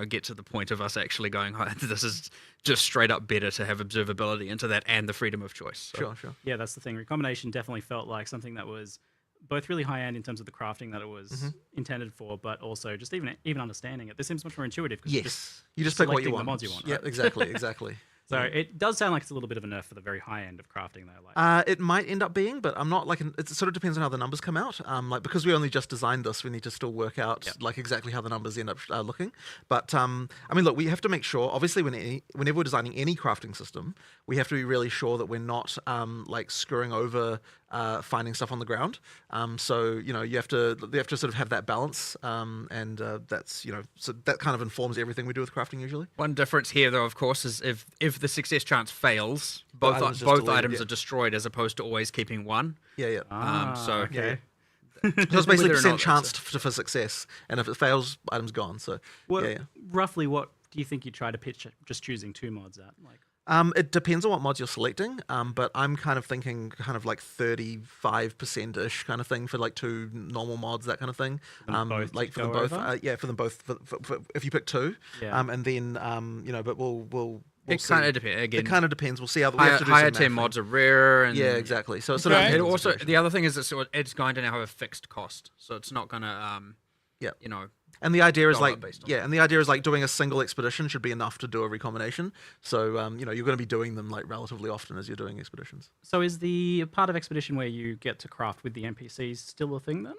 J: get to the point of us actually going, oh, this is just straight up better to have observability into that and the freedom of choice. So.
I: Sure.
L: Yeah, that's the thing. Recombination definitely felt like something that was both really high end in terms of the crafting that it was intended for, but also just even understanding it. This seems much more intuitive because
I: You just pick what you
L: selecting
I: want.
L: the mods you want.
I: Yeah,
L: Right?
I: exactly.
L: So it does sound like it's a little bit of a nerf for the very high end of crafting, though. Like,
I: It might end up being, but I'm not it sort of depends on how the numbers come out. Because we only just designed this, we need to still work out exactly how the numbers end up looking. But I mean, look, we have to make sure. Obviously, whenever we're designing any crafting system, we have to be really sure that we're not screwing over finding stuff on the ground. So you have to sort of have that balance, and that's so that kind of informs everything we do with crafting usually.
J: One difference here, though, of course, is if the success chance fails, both items are destroyed, as opposed to always keeping one.
I: Yeah.
L: Okay.
I: So it's basically percent chance for success, and if it fails, item's gone. So
L: roughly, what do you think you try to pitch just choosing 2 mods at? Like,
I: it depends on what mods you're selecting, but I'm kind of thinking kind of like 35%-ish kind of thing for like 2 normal mods, that kind of thing. Like for them both, for them both. For if you pick 2, and then but we'll
J: it kind of depends. Again,
I: it kind of depends. We'll see how we
J: have
I: have
J: to
I: to
J: do higher
I: some
J: tier
I: mathing.
J: mods are rare. And
I: exactly. So it's
J: it also the other thing is it's going to now have a fixed cost, so it's not going to
I: And the idea is like
J: and
I: the idea is like doing a single expedition should be enough to do a recombination. So you're going to be doing them like relatively often as you're doing expeditions.
L: So is the part of expedition where you get to craft with the NPCs still a thing then?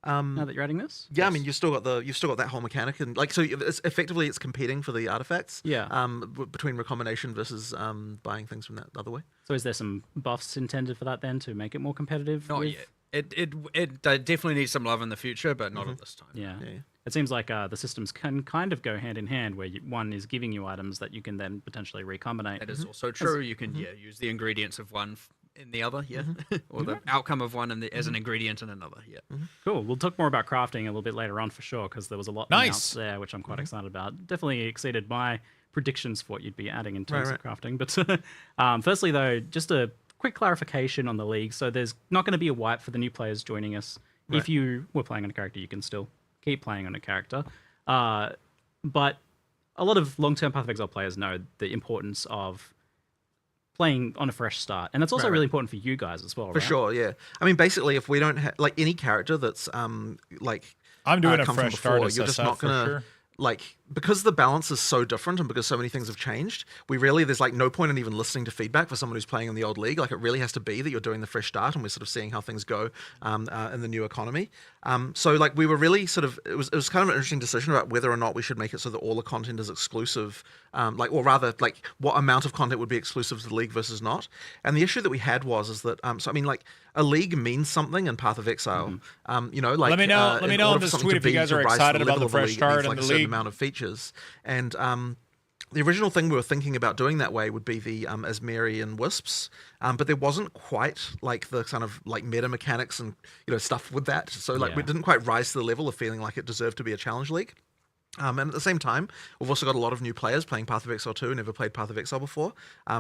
L: Now that you're adding this?
I: Yeah, I mean you've still got that whole mechanic, and like so it's competing for the artifacts. Between recombination versus buying things from that other way.
L: So is there some buffs intended for that then to make it more competitive?
J: Not yet. It definitely needs some love in the future, but not at this time.
L: Yeah. It seems like the systems can kind of go hand in hand, where one is giving you items that you can then potentially recombinate.
J: That is also true. You can use the ingredients of one in the other, or the outcome of one as an ingredient in another,
L: Cool. We'll talk more about crafting a little bit later on for sure, because there was a lot announced there, which I'm quite excited about. Definitely exceeded my predictions for what you'd be adding in terms of crafting. But firstly, though, just a quick clarification on the league. So there's not going to be a wipe for the new players joining us. Right. If you were playing on a character, you can still keep playing on a character. But a lot of long-term Path of Exile players know the importance of playing on a fresh start. And that's also really important for you guys as well,
I: For sure, yeah. I mean, basically, if we don't have, like, any character that's, like...
A: I'm doing a
I: come
A: fresh
I: from before,
A: start
I: you're just not going to... Like, because the balance is so different and because so many things have changed, there's like no point in even listening to feedback for someone who's playing in the old league. Like, it really has to be that you're doing the fresh start and we're sort of seeing how things go in the new economy. So like we were really sort of, it was kind of an interesting decision about whether or not we should make it so that all the content is exclusive, or rather like what amount of content would be exclusive to the league versus not. And the issue that we had is that, so I mean, like, a league means something in Path of Exile. Like,
A: let me know in this tweet if you guys are excited about the fresh start and the league.
I: Amount of features, and the original thing we were thinking about doing that way would be the Asmeri and Wisps, but there wasn't quite like the kind of like meta mechanics and stuff with that, so like we didn't quite rise to the level of feeling like it deserved to be a challenge league. And at the same time, we've also got a lot of new players playing Path of Exile 2, never played Path of Exile before.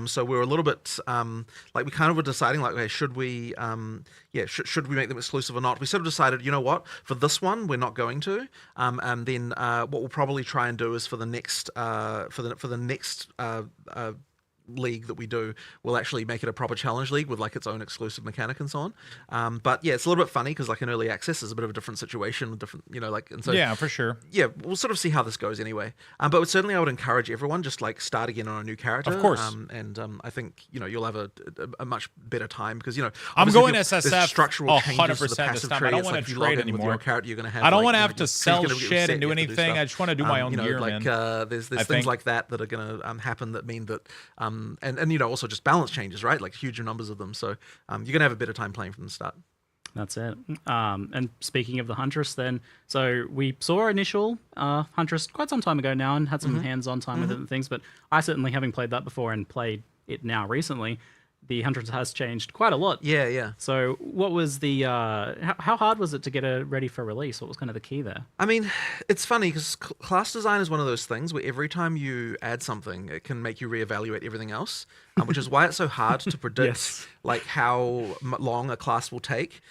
I: So we were a little bit, like, we kind of were deciding, like, okay, should we make them exclusive or not? We sort of decided, you know what, for this one, we're not going to. And then what we'll probably try and do is for the next, league that we do, we'll actually make it a proper challenge league with like its own exclusive mechanic and so on. But yeah, it's a little bit funny because like in early access is a bit of a different situation with different, and so
A: yeah, for sure.
I: Yeah, we'll sort of see how this goes anyway. But certainly I would encourage everyone just like start again on a new character.
A: Of course.
I: And I think you'll have a much better time because
A: I'm going SSF
I: structural changes
A: 100%
I: to the
A: this
I: passive
A: time.
I: tree.
A: I don't
I: It's
A: want
I: like
A: to
I: if you log
A: trade
I: in with
A: anymore.
I: your character, you're going to have.
A: I don't
I: like,
A: want to have
I: you're
A: to sell
I: gonna get
A: shit and do
I: set, you have to
A: anything.
I: stuff.
A: I just want to do my own gear,
I: like,
A: man.
I: There's things like that are going to happen that mean that and also just balance changes, right? Like huge numbers of them. So you're going to have a better time playing from the start.
L: That's it. And speaking of the Huntress then, so we saw our initial Huntress quite some time ago now and had some hands-on time with it and things, but I certainly, having played that before and played it now recently, the Huntress has changed quite a lot.
I: Yeah.
L: So what was the, how hard was it to get it ready for release? What was kind of the key there?
I: I mean, it's funny because class design is one of those things where every time you add something, it can make you reevaluate everything else, which is why it's so hard to predict like how long a class will take.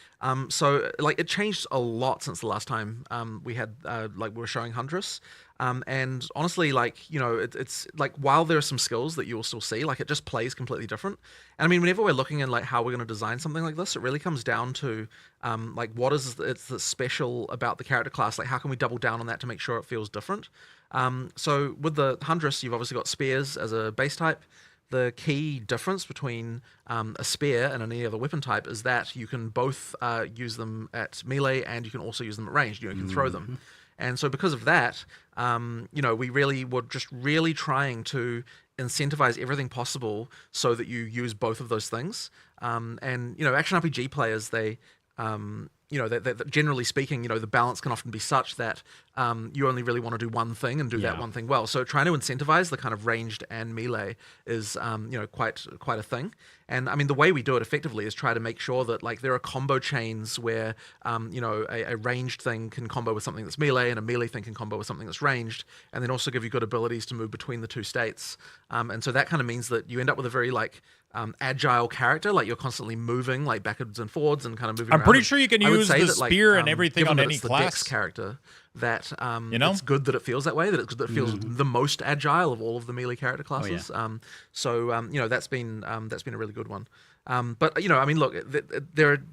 I: So like it changed a lot since the last time we had like we were showing Huntress. And honestly, like, it's like, while there are some skills that you'll still see, like, it just plays completely different. And I mean, whenever we're looking at like how we're going to design something like this, it really comes down to like what is it's special about the character class? Like, how can we double down on that to make sure it feels different? So with the Huntress, you've obviously got spears as a base type. The key difference between a spear and any other weapon type is that you can both use them at melee and you can also use them at range. You can throw them. And so because of that, we really were just really trying to incentivize everything possible so that you use both of those things. And action RPG players, they generally speaking, the balance can often be such that you only really want to do one thing and do that one thing well. So trying to incentivize the kind of ranged and melee is, quite a thing. And I mean, the way we do it effectively is try to make sure that like there are combo chains where, a ranged thing can combo with something that's melee and a melee thing can combo with something that's ranged, and then also give you good abilities to move between the two states. And so that kind of means that you end up with a very agile character, like you're constantly moving like backwards and forwards and kind of moving around.
A: I'm pretty sure you can use the spear and everything on any
I: it's
A: class.
I: The Dex character that it's good that it feels that way, that it feels the most agile of all of the melee character classes. That's been a really good one. But I mean, look, there are,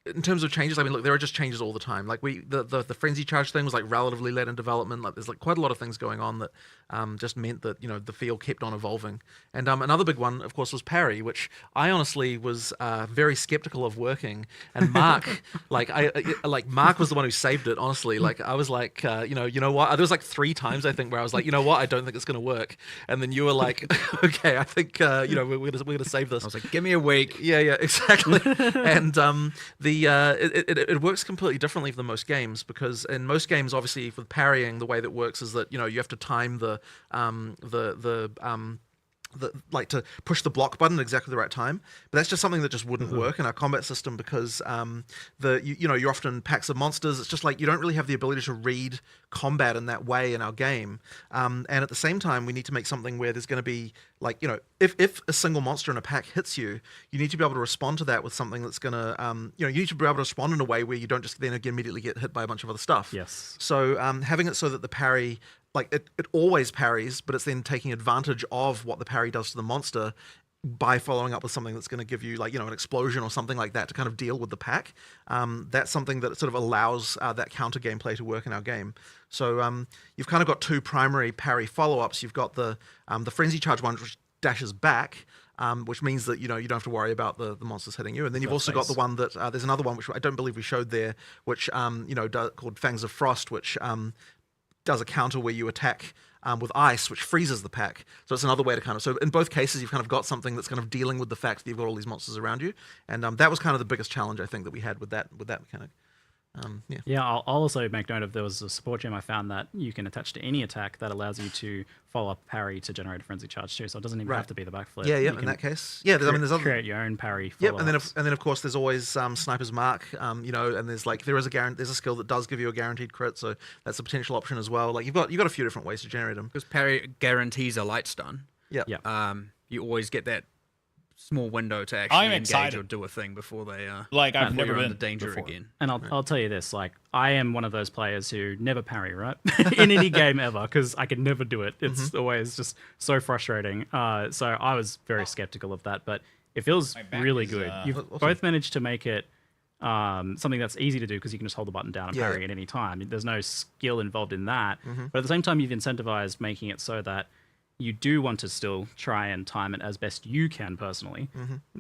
I: in terms of changes, I mean, look, there are just changes all the time. Like the frenzy charge thing was like relatively late in development. Like there's like quite a lot of things going on that just meant that the field kept on evolving. And another big one, of course, was parry, which I honestly was very skeptical of working. And Mark, Mark was the one who saved it. Honestly, like I was like, you know what? There was like 3 times I think where I was like, you know what? I don't think it's going to work. And then you were like, okay, I think we're gonna save this.
J: I was like, give me a week.
I: Yeah, exactly. And it works completely differently for most games, because in most games, obviously, with parrying, the way that works is that you have to time to push the block button at exactly the right time. But that's just something that just wouldn't work in our combat system, because you're often packs of monsters. It's just like you don't really have the ability to read combat in that way in our game. And at the same time, we need to make something where there's going to be like, if a single monster in a pack hits you, you need to be able to respond to that with something that's going to, you need to be able to respond in a way where you don't just then immediately get hit by a bunch of other stuff.
L: Yes.
I: So having it so that the parry, like it always parries, but it's then taking advantage of what the parry does to the monster by following up with something that's going to give you like, an explosion or something like that to kind of deal with the pack. That's something that sort of allows that counter gameplay to work in our game. So you've kind of got 2 primary parry follow-ups. You've got the frenzy charge one, which dashes back, which means that you don't have to worry about the monsters hitting you. And then you've also got the one that there's another one which I don't believe we showed there, which called Fangs of Frost, which does a counter where you attack with ice, which freezes the pack. So it's another way to kind of... So in both cases, you've kind of got something that's kind of dealing with the fact that you've got all these monsters around you. And that was kind of the biggest challenge, I think, that we had with that mechanic.
L: I'll also make note of, there was a support gem I found that you can attach to any attack that allows you to follow up parry to generate a frenzy charge too. So it doesn't even have to be the backflip.
I: In that case, there's other...
L: create your own parry.
I: Yep, and then of course there's always Sniper's Mark. And there's like there's a skill that does give you a guaranteed crit, so that's a potential option as well. Like you've got a few different ways to generate them.
J: Because parry guarantees a light stun.
I: Yeah.
J: You always get that small window to actually engage or do a thing before they
A: I've never been
J: in the danger again.
L: And I'll tell you this, like I am one of those players who never parry, right? In any game ever, because I can never do it. It's always just so frustrating. So I was very skeptical of that, but it feels really good. You've both managed to make it something that's easy to do, because you can just hold the button down and parry at any time. There's no skill involved in that. But at the same time, you've incentivized making it so that you do want to still try and time it as best you can personally.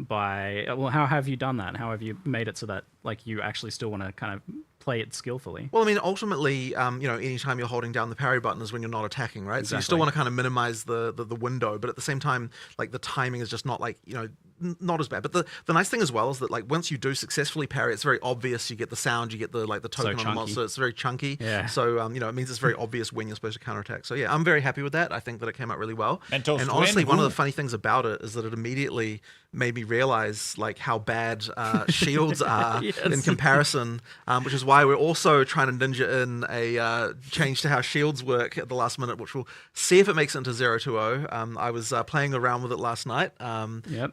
L: How have you done that? How have you made it so that like you actually still want to kind of play it skillfully?
I: Well, I mean, ultimately, anytime you're holding down the parry button is when you're not attacking, right? Exactly. So you still want to kind of minimize the window, but at the same time, like the timing is just not like, not as bad. But the nice thing as well is that like once you do successfully parry, it's very obvious. You get the sound, you get the token on the monster. It's very chunky.
L: Yeah.
I: So it means it's very obvious when you're supposed to counterattack. So yeah, I'm very happy with that. I think that it came out really well. And honestly, one of the funny things about it is that it immediately made me realize like how bad shields are in comparison, which is why we're also trying to ninja in a change to how shields work at the last minute, which we'll see if it makes it into 020. I was playing around with it last night.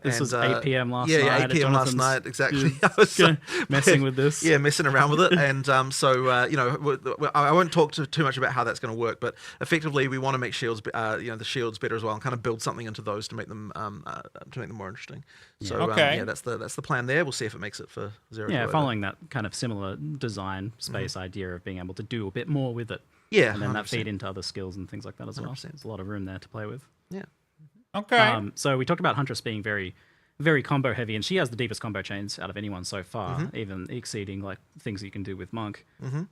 L: This was 8 p.m. last night.
I: Yeah, 8 p.m. last night, exactly. I was
L: messing with this.
I: Yeah, messing around with it. And I won't talk too much about how that's going to work, but effectively we want to make shields, the shields better as well, and kind of build something into those to make them more interesting. So that's the plan there. We'll see if it makes it for 020.
L: Yeah, following that kind of similar design space idea of being able to do a bit more with it.
I: Yeah,
L: and then
I: 100%.
L: that feed into other skills and things like that as well.
I: 100%.
L: There's a lot of room there to play with.
I: Yeah.
A: Okay.
L: So we talked about Huntress being very, very combo heavy, and she has the deepest combo chains out of anyone so far, even exceeding like things you can do with Monk. You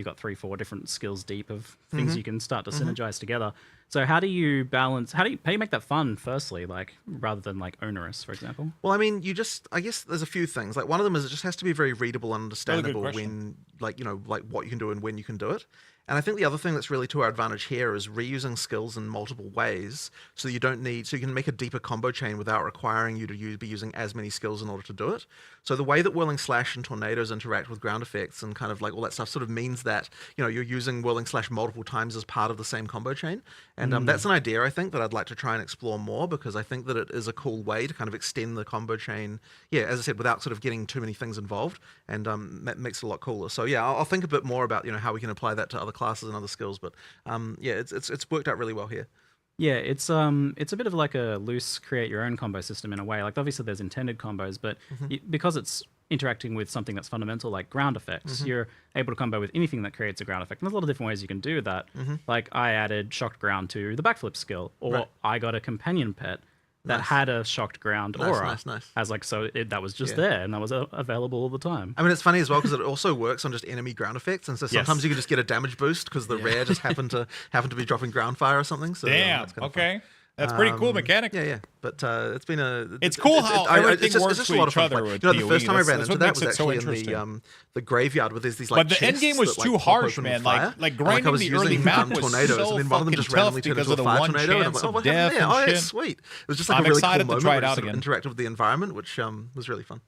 L: got 3-4 different skills deep of things you can start to synergize together. So how do you balance? How do you make that fun? Firstly, like rather than like onerous, for example.
I: Well, I mean, I guess there's a few things. Like one of them is it just has to be very readable and understandable when, like what you can do and when you can do it. And I think the other thing that's really to our advantage here is reusing skills in multiple ways, so you can make a deeper combo chain without requiring you to be using as many skills in order to do it. So the way that Whirling Slash and Tornadoes interact with ground effects and kind of like all that stuff sort of means that you're using Whirling Slash multiple times as part of the same combo chain. And that's an idea I think that I'd like to try and explore more, because I think that it is a cool way to kind of extend the combo chain. Yeah, as I said, without sort of getting too many things involved, and that makes it a lot cooler. So yeah, I'll think a bit more about how we can apply that to other classes and other skills, but yeah, it's worked out really well here.
L: Yeah, it's a bit of like a loose create your own combo system in a way. Like obviously there's intended combos, but because it's interacting with something that's fundamental like ground effects, you're able to combo with anything that creates a ground effect. And there's a lot of different ways you can do that. Like I added shocked ground to the backflip skill, or I got a companion pet that had a shocked ground aura.
I: Nice.
L: As like, so that was just there and that was available all the time.
I: I mean, it's funny as well because it also works on just enemy ground effects, and so sometimes you can just get a damage boost because the rare just happened to be dropping ground fire or something. So
A: damn. Okay. That's pretty cool mechanic.
I: Yeah. But it's been
A: It's cool how everything works with each other.
I: The first time I ran into that was actually in the graveyard where there's these like.
A: But the end game was too harsh, man. Like grinding the early map was
I: tornadoes,
A: so
I: and then one of them just randomly turned into a fire tornado, and I'm like, oh, what happened there? Oh, it's sweet. It was just like a really cool moment where you sort of interacted with the environment, which was really fun.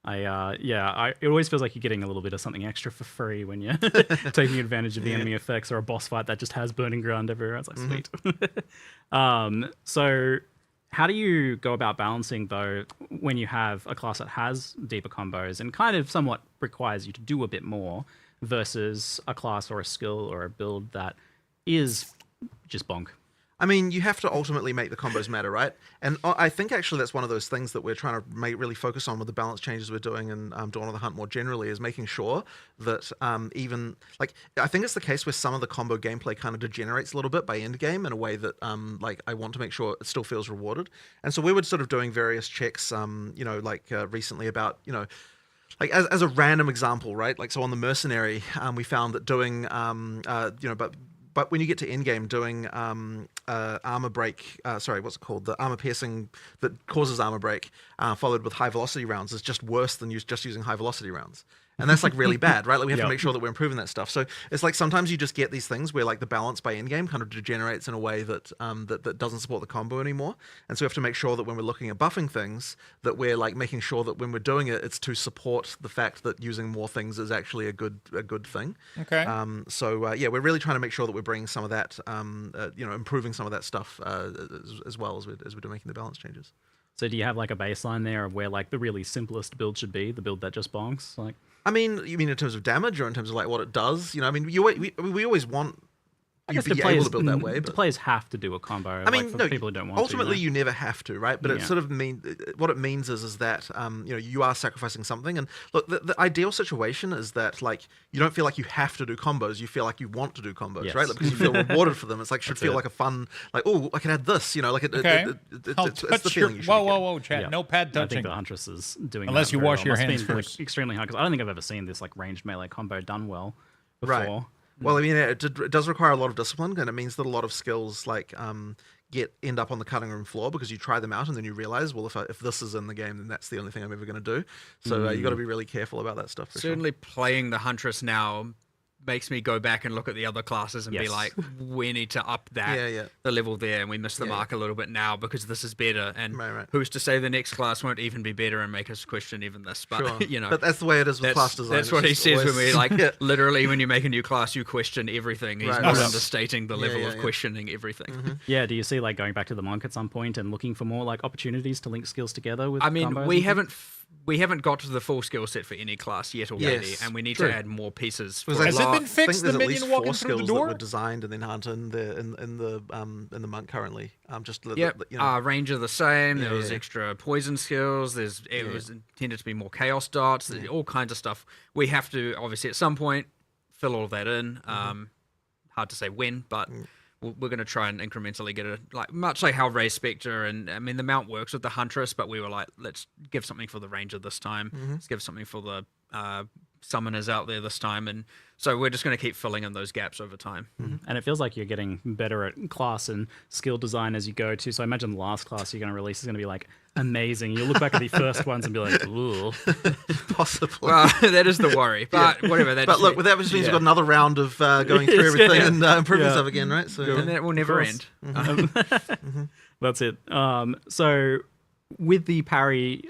L: It always feels like you're getting a little bit of something extra for free when you're taking advantage of the enemy effects, or a boss fight that just has burning ground everywhere. It's like sweet. So how do you go about balancing though when you have a class that has deeper combos and kind of somewhat requires you to do a bit more versus a class or a skill or a build that is just bonk?
I: I mean, you have to ultimately make the combos matter, right? And I think actually that's one of those things that we're trying to really focus on with the balance changes we're doing in Dawn of the Hunt more generally, is making sure that even, like, I think it's the case where some of the combo gameplay kind of degenerates a little bit by end game in a way that, like, I want to make sure it still feels rewarded. And so we were sort of doing various checks, recently about, like as a random example, right? Like, so on the Mercenary, we found that doing, but when you get to endgame, doing armor break, what's it called? The armor piercing that causes armor break, followed with high velocity rounds, is just worse than just using high velocity rounds. And that's like really bad, right? Like we have to make sure that we're improving that stuff. So it's like sometimes you just get these things where like the balance by endgame kind of degenerates in a way that that doesn't support the combo anymore. And so we have to make sure that when we're looking at buffing things, that we're like making sure that when we're doing it, it's to support the fact that using more things is actually a good thing.
A: Okay.
I: We're really trying to make sure that we're bringing some of that, improving some of that stuff as well as we're making the balance changes.
L: So do you have like a baseline there of where like the really simplest build should be, the build that just bonks? Like,
I: I mean, you mean in terms of damage or in terms of like what it does? I mean, we always want
L: I guess
I: be able to build that way.
L: The players have to do a combo.
I: I mean,
L: for people who don't want
I: ultimately,
L: to.
I: you never have to, right? But it sort of what it means is that you are sacrificing something. And look, the ideal situation is that like you don't feel like you have to do combos. You feel like you want to do combos, right? Like, because you feel rewarded for them. It's like should feel like a fun, like, oh, I can add this. Like it's the feeling you should.
A: Whoa, chat! No pad touching.
L: I think the Huntress is doing
A: unless
L: that
A: you wash your hands
L: been
A: first.
L: Extremely hard because I don't think I've ever seen this like ranged melee combo done well before.
I: Right. Well, I mean, it does require a lot of discipline, and it means that a lot of skills like end up on the cutting room floor because you try them out and then you realize, well, if this is in the game, then that's the only thing I'm ever going to do. So you got to be really careful about that stuff.
J: Certainly, playing the Huntress now makes me go back and look at the other classes and be like, we need to up that the level there, and we missed the mark a little bit now because this is better. And who's to say the next class won't even be better and make us question even this? But
I: but that's the way it is with class design.
J: That's what he says when we like literally when you make a new class, you question everything. He's not understating the level of questioning everything.
L: Yeah, do you see like going back to the monk at some point and looking for more like opportunities to link skills together with?
J: I mean, we haven't got to the full skill set for any class yet already, and we need to add more pieces.
A: Has it been fixed? The minion walking through the door
I: that were designed and then hunted in the monk currently.
J: Range are the same. There was extra poison skills. It was intended to be more chaos dots. There's all kinds of stuff. We have to obviously at some point fill all of that in. Hard to say when, but. We're going to try and incrementally get it, like much like how Ray Spectre and I mean the mount works with the Huntress, but we were like, let's give something for the Ranger this time. Let's give something for the summoners out there this time, and so we're just going to keep filling in those gaps over time.
L: And it feels like you're getting better at class and skill design as you go too. So I imagine the last class you're going to release is going to be like amazing. You'll look back at the first ones and be like, ooh.
I: Possibly.
J: Well, that is the worry, but whatever.
I: But look, that just means we've got another round of going through everything and improving stuff again, right? So
J: and that will never end.
L: That's it. So with the parry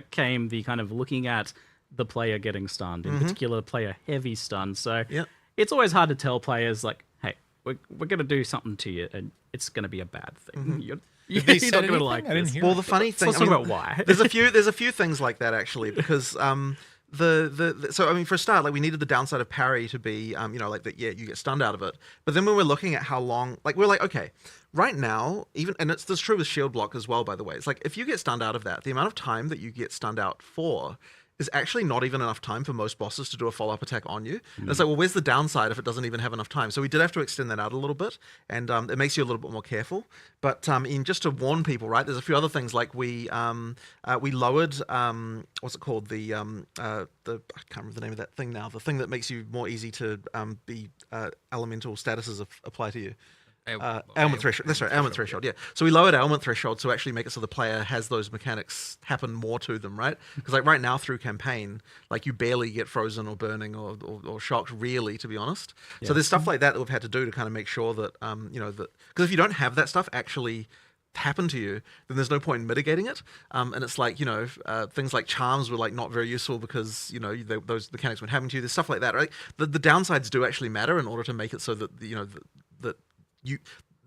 L: came the kind of looking at the player getting stunned, in particular player heavy stun. So it's always hard to tell players like, hey, we're going to do something to you and it's going to be going to be a bad thing. You're not going to like this.
I: Well, the funny thing,
L: let's talk about why.
I: there's a few things like that actually, because so I mean, for a start, like we needed the downside of parry to be like that, you get stunned out of it. But then when we're looking at how long, like we're like, okay, right now, and it's true with shield block as well, by the way. It's like if you get stunned out of that, the amount of time that you get stunned out for is actually not even enough time for most bosses to do a follow-up attack on you. And it's like, well, where's the downside if it doesn't even have enough time? So we did have to extend that out a little bit, and it makes you a little bit more careful. But in just to warn people, right, there's a few other things, like we lowered, what's it called? I can't remember the name of that thing now. The thing that makes you more easy to be elemental statuses apply to you. Ailment threshold. That's right, ailment threshold. Yeah. So we lowered ailment threshold to actually make it so the player has those mechanics happen more to them, right? Because like right now through campaign, like you barely get frozen or burning or shocked, really, to be honest. So there's stuff like that we've had to do to kind of make sure that that, because if you don't have that stuff actually happen to you, then there's no point in mitigating it. And it's like, things like charms were like not very useful because those mechanics weren't happening to you. There's stuff like that, right? The downsides do actually matter in order to make it so that that you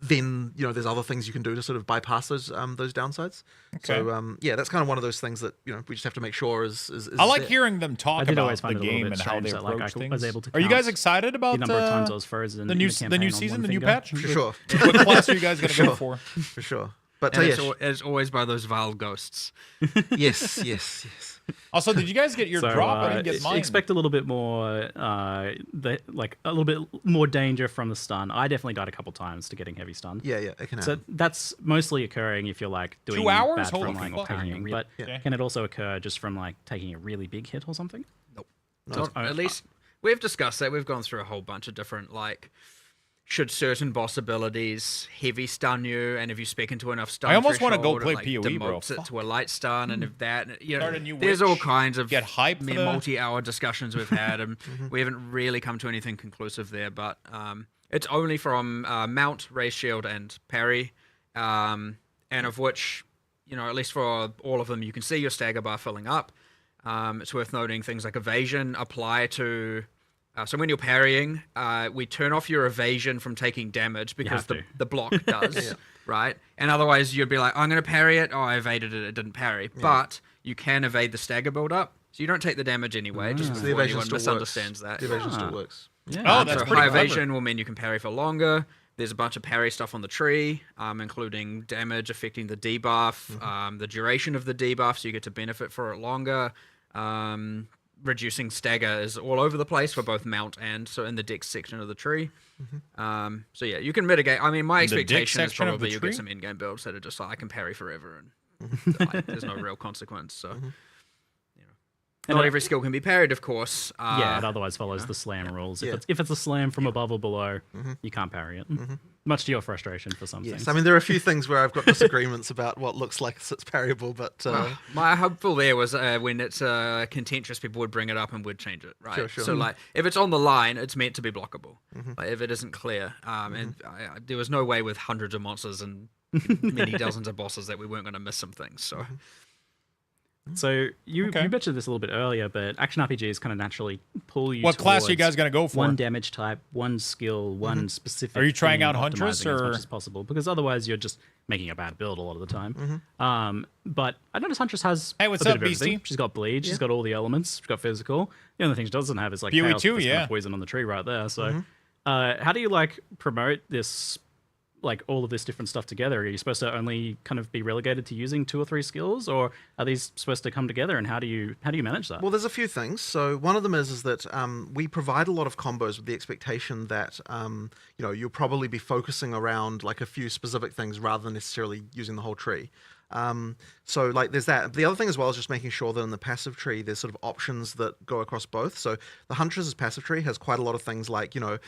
I: then there's other things you can do to sort of bypass those downsides. Okay. So that's kind of one of those things that we just have to make sure is
A: I like hearing them talk about the game and how they approach things.
L: Was able to
A: are you guys excited about
L: the number of times I was frozen?
A: The new season, the new patch?
I: For sure.
A: What class are you guys going to go for?
I: For sure. But
J: it's always by those vile ghosts.
I: Yes.
A: Also, did you guys get your drop? I didn't get mine.
L: Expect a little bit more, a little bit more danger from the stun. I definitely died a couple times to getting heavy stun.
I: Yeah, it can happen.
L: So that's mostly occurring if you're like doing
A: 2 hours,
L: bad frontline or parrying. But can it also occur just from like taking a really big hit or something?
J: Nope. At least we've discussed that. We've gone through a whole bunch of different should certain boss abilities heavy stun you, and if you speak into enough stun,
A: I almost want to go play PoE, bro.
J: It to a light stun, and if that,
A: there's
J: witch, all kinds of
A: get hype
J: multi-hour discussions we've had, and we haven't really come to anything conclusive there. But it's only from mount, raise shield, and parry, and of which at least for all of them, you can see your stagger bar filling up. It's worth noting things like evasion apply to. So when you're parrying, we turn off your evasion from taking damage because the block does, right? And otherwise you'd be like, I'm going to parry it. Oh, I evaded it. It didn't parry. Yeah. But you can evade the stagger build up. So you don't take the damage anyway, just before anyone misunderstands that.
I: The evasion still works.
A: Yeah. Oh, that's
J: so high evasion will mean you can parry for longer. There's a bunch of parry stuff on the tree, including damage affecting the debuff, the duration of the debuff, so you get to benefit for it longer. Reducing stagger is all over the place for both mount and so in the dex section of the tree. So yeah, you can mitigate. I mean, my expectation is probably you'll get some in-game builds that are just like I can parry forever and there's no real consequence. So not every skill can be parried, of course.
L: It otherwise follows the slam rules. If it's a slam from above or below, you can't parry it. Much to your frustration for some things.
I: I mean, there are a few things where I've got disagreements about what looks like it's parryable, but...
J: my hopeful there was when it's contentious, people would bring it up and would change it, right?
I: Sure.
J: So, if it's on the line, it's meant to be blockable. If it isn't clear. And there was no way with hundreds of monsters and many dozens of bosses that we weren't going to miss some things, so...
L: So you mentioned this a little bit earlier, but action RPGs kind of naturally pull you.
A: What class are you guys going to go for?
L: One damage type, one skill, one specific.
A: Are you trying out
L: Huntress
A: or
L: as much as possible? Because otherwise you're just making a bad build a lot of the time. But I noticed Huntress has
A: what's
L: a bit
A: up,
L: of everything. She's got bleed, she's got all the elements, she's got physical. The only thing she doesn't have is like
A: PoE too,
L: poison on the tree right there. So how do you promote this? All of this different stuff together? Are you supposed to only kind of be relegated to using 2 or 3 skills, or are these supposed to come together? And how do you manage that?
I: Well, there's a few things. So one of them is that we provide a lot of combos with the expectation that you'll probably be focusing around a few specific things rather than necessarily using the whole tree. So like there's that. The other thing as well is just making sure that in the passive tree there's sort of options that go across both. So the Huntress's passive tree has quite a lot of things like, you know,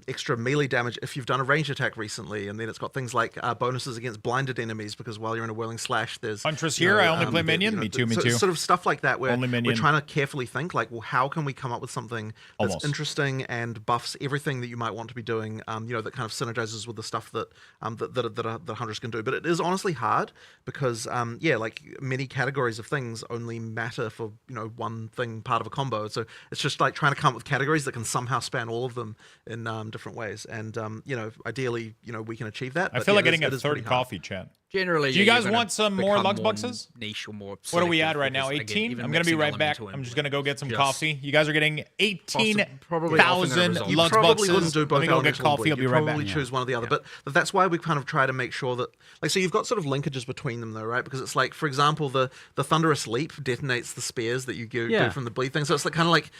I: extra melee damage if you've done a ranged attack recently, and then it's got things like bonuses against blinded enemies, because while you're in a whirling slash, there's
A: Huntress here. I only play minion. Me too.
I: Sort of stuff like that where
A: only minion.
I: we're trying to carefully think like, well, how can we come up with something that's interesting and buffs everything that you might want to be doing, you know, that kind of synergizes with the stuff that that Huntress can do. But it is honestly hard because yeah, like many categories of things only matter for, you know, one thing, part of a combo. So it's just like trying to come up with categories that can somehow span all of them in different ways. And you know, ideally, you know, we can achieve that.
A: I feel like getting a third coffee, chat.
J: Generally,
A: do you guys want some more Lux Boxes?
J: Niche or more.
A: What are we at right now? 18. I'm gonna be right back. I'm just gonna go get some coffee. You guys are getting 18,000 Lux Boxes.
I: Wouldn't do both.
A: Let me go get coffee. I'll be right back.
I: Probably choose one or the other, but that's why we kind of try to make sure that, like, so you've got sort of linkages between them though, right? Because it's like, for example, the Thunderous Leap detonates the spears that you do from the bleed thing. So it's like kind of like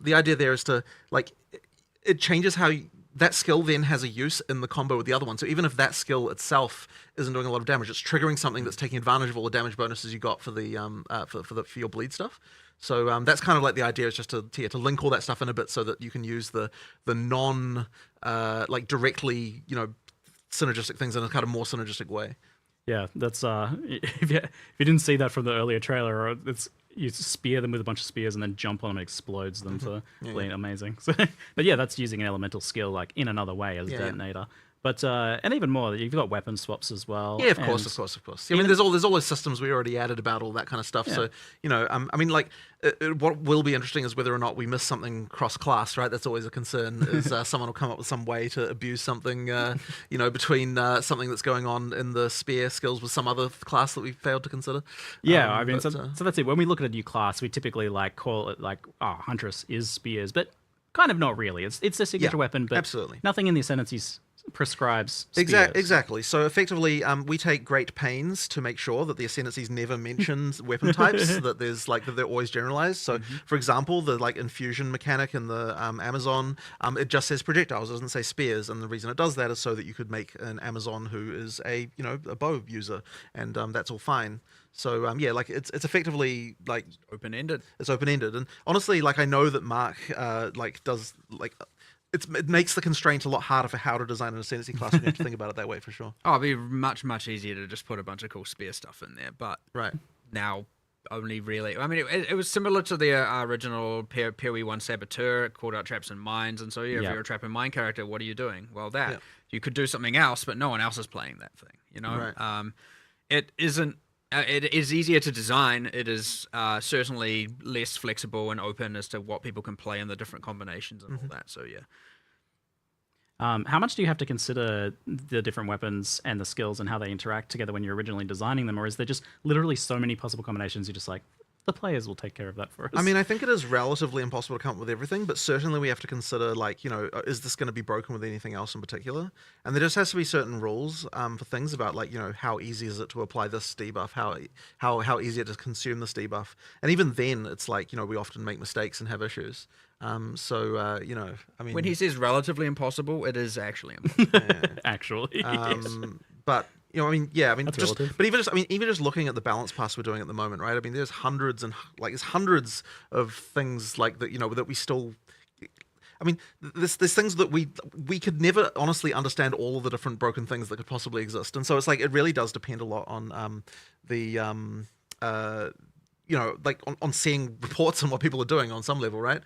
I: the idea there is to like it changes how that skill then has a use in the combo with the other one. So even if that skill itself isn't doing a lot of damage, it's triggering something that's taking advantage of all the damage bonuses you got for the for your bleed stuff. So that's kind of like the idea, is just to link all that stuff in a bit so that you can use the non like directly, you know, synergistic things in a kind of more synergistic way.
L: Yeah, that's if you didn't see that from the earlier trailer, it's you spear them with a bunch of spears and then jump on them and explodes them for bleed. Amazing. So, but yeah, that's using an elemental skill like in another way as a detonator. But and even more, you've got weapon swaps as well.
I: Yeah, of course. I mean, there's all those systems we already added about all that kind of stuff. Yeah. So you know, I mean, like, what will be interesting is whether or not we miss something cross-class, right? That's always a concern. Is someone will come up with some way to abuse something, you know, between something that's going on in the spear skills with some other class that we failed to consider.
L: Yeah, I mean, so that's it. When we look at a new class, we typically like call it like, oh, Huntress is spears, but kind of not really. It's a signature weapon, but
I: absolutely
L: nothing in the ascendancies prescribes spears.
I: Exactly. So effectively, we take great pains to make sure that the ascendancies never mention weapon types, that there's like that they're always generalized. So for example, the like infusion mechanic in the Amazon, it just says projectiles, it doesn't say spears, and the reason it does that is so that you could make an Amazon who is a, you know, a bow user, and that's all fine. So yeah, like it's effectively like
J: open-ended.
I: It's open-ended, and honestly, like I know that Mark like does like. It makes the constraint a lot harder for how to design an ascendancy class when you have to think about it that way, for sure.
J: Oh, it'd be much easier to just put a bunch of cool spear stuff in there, but now only really... I mean, it was similar to the original PoE 1 Saboteur. It called out traps and mines, and so if you're a trap and mine character, what are you doing? Well, you could do something else, but no one else is playing that thing, you know?
I: Right.
J: It isn't... it is easier to design. It is certainly less flexible and open as to what people can play in the different combinations and all that. So yeah.
L: How much do you have to consider the different weapons and the skills and how they interact together when you're originally designing them, or is there just literally so many possible combinations you're just like, the players will take care of that for us?
I: I mean, I think it is relatively impossible to come up with everything, but certainly we have to consider, like, you know, is this going to be broken with anything else in particular? And there just has to be certain rules for things about, like, you know, how easy is it to apply this debuff, how easy it is to consume this debuff. And even then, it's like, you know, we often make mistakes and have issues. So, you know, I mean...
J: When he says relatively impossible, it is actually impossible.
L: Actually.
I: But... You know, I mean, yeah, I mean,
L: That's
I: but even just looking at the balance pass we're doing at the moment, right? I mean, there's hundreds of things like that, you know, that we still. I mean, there's things that we could never honestly understand all of the different broken things that could possibly exist, and so it's like it really does depend a lot on you know, like on seeing reports on what people are doing on some level, right?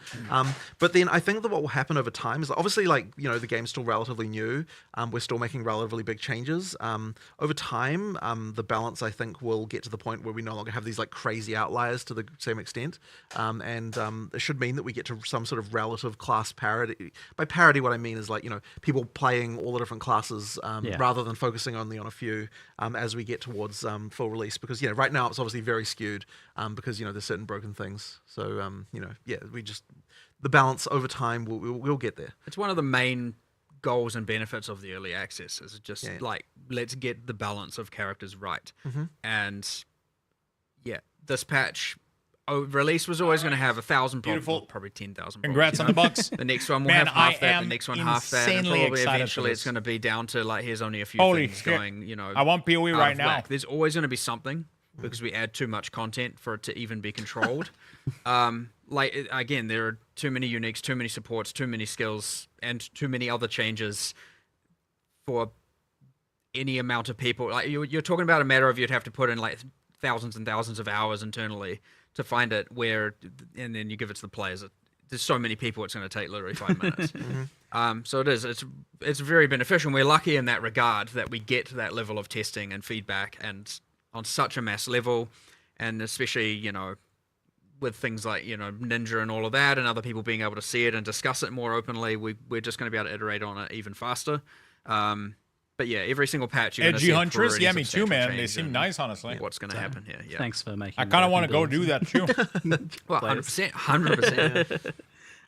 I: But then I think that what will happen over time is obviously, like, you know, the game's still relatively new. We're still making relatively big changes. Over time, the balance, I think, will get to the point where we no longer have these like crazy outliers to the same extent. And it should mean that we get to some sort of relative class parity. By parity, what I mean is, like, you know, people playing all the different classes rather than focusing only on a few as we get towards full release. Because, you know, right now it's obviously very skewed. Because, you know, there's certain broken things. So, you know, yeah, the balance over time, we'll get there.
J: It's one of the main goals and benefits of the early access is just like, let's get the balance of characters right. And yeah, this patch, release was always going to have 1,000,
A: Beautiful.
J: probably 10,000.
A: Congrats on the bucks.
J: The next one will
A: Man,
J: have half
A: I
J: that. The
A: am
J: next one half that. And
A: insanely
J: probably
A: excited
J: eventually
A: for
J: it's
A: this.
J: going to be down to like here's only a few
A: Holy
J: things
A: shit.
J: going. You know,
A: I want PoE
J: out
A: right
J: of
A: now.
J: whack. There's always going to be something because we add too much content for it to even be controlled. Again, there are too many uniques, too many supports, too many skills, and too many other changes for any amount of people. Like you're talking about a matter of you'd have to put in like thousands and thousands of hours internally to find it and then you give it to the players. There's so many people it's going to take literally 5 minutes. So it is. It's very beneficial. And we're lucky in that regard that we get that level of testing and feedback and on such a mass level, and especially with things like Ninja and all of that, and other people being able to see it and discuss it more openly. We're just going to be able to iterate on it even faster. But yeah, every single patch you're going to see
A: Edgy Huntress, yeah, me too, man. They seem nice, honestly.
J: What's going to happen here? Yeah.
L: Thanks for making.
A: I kind of want to go do that too.
J: Well, 100%.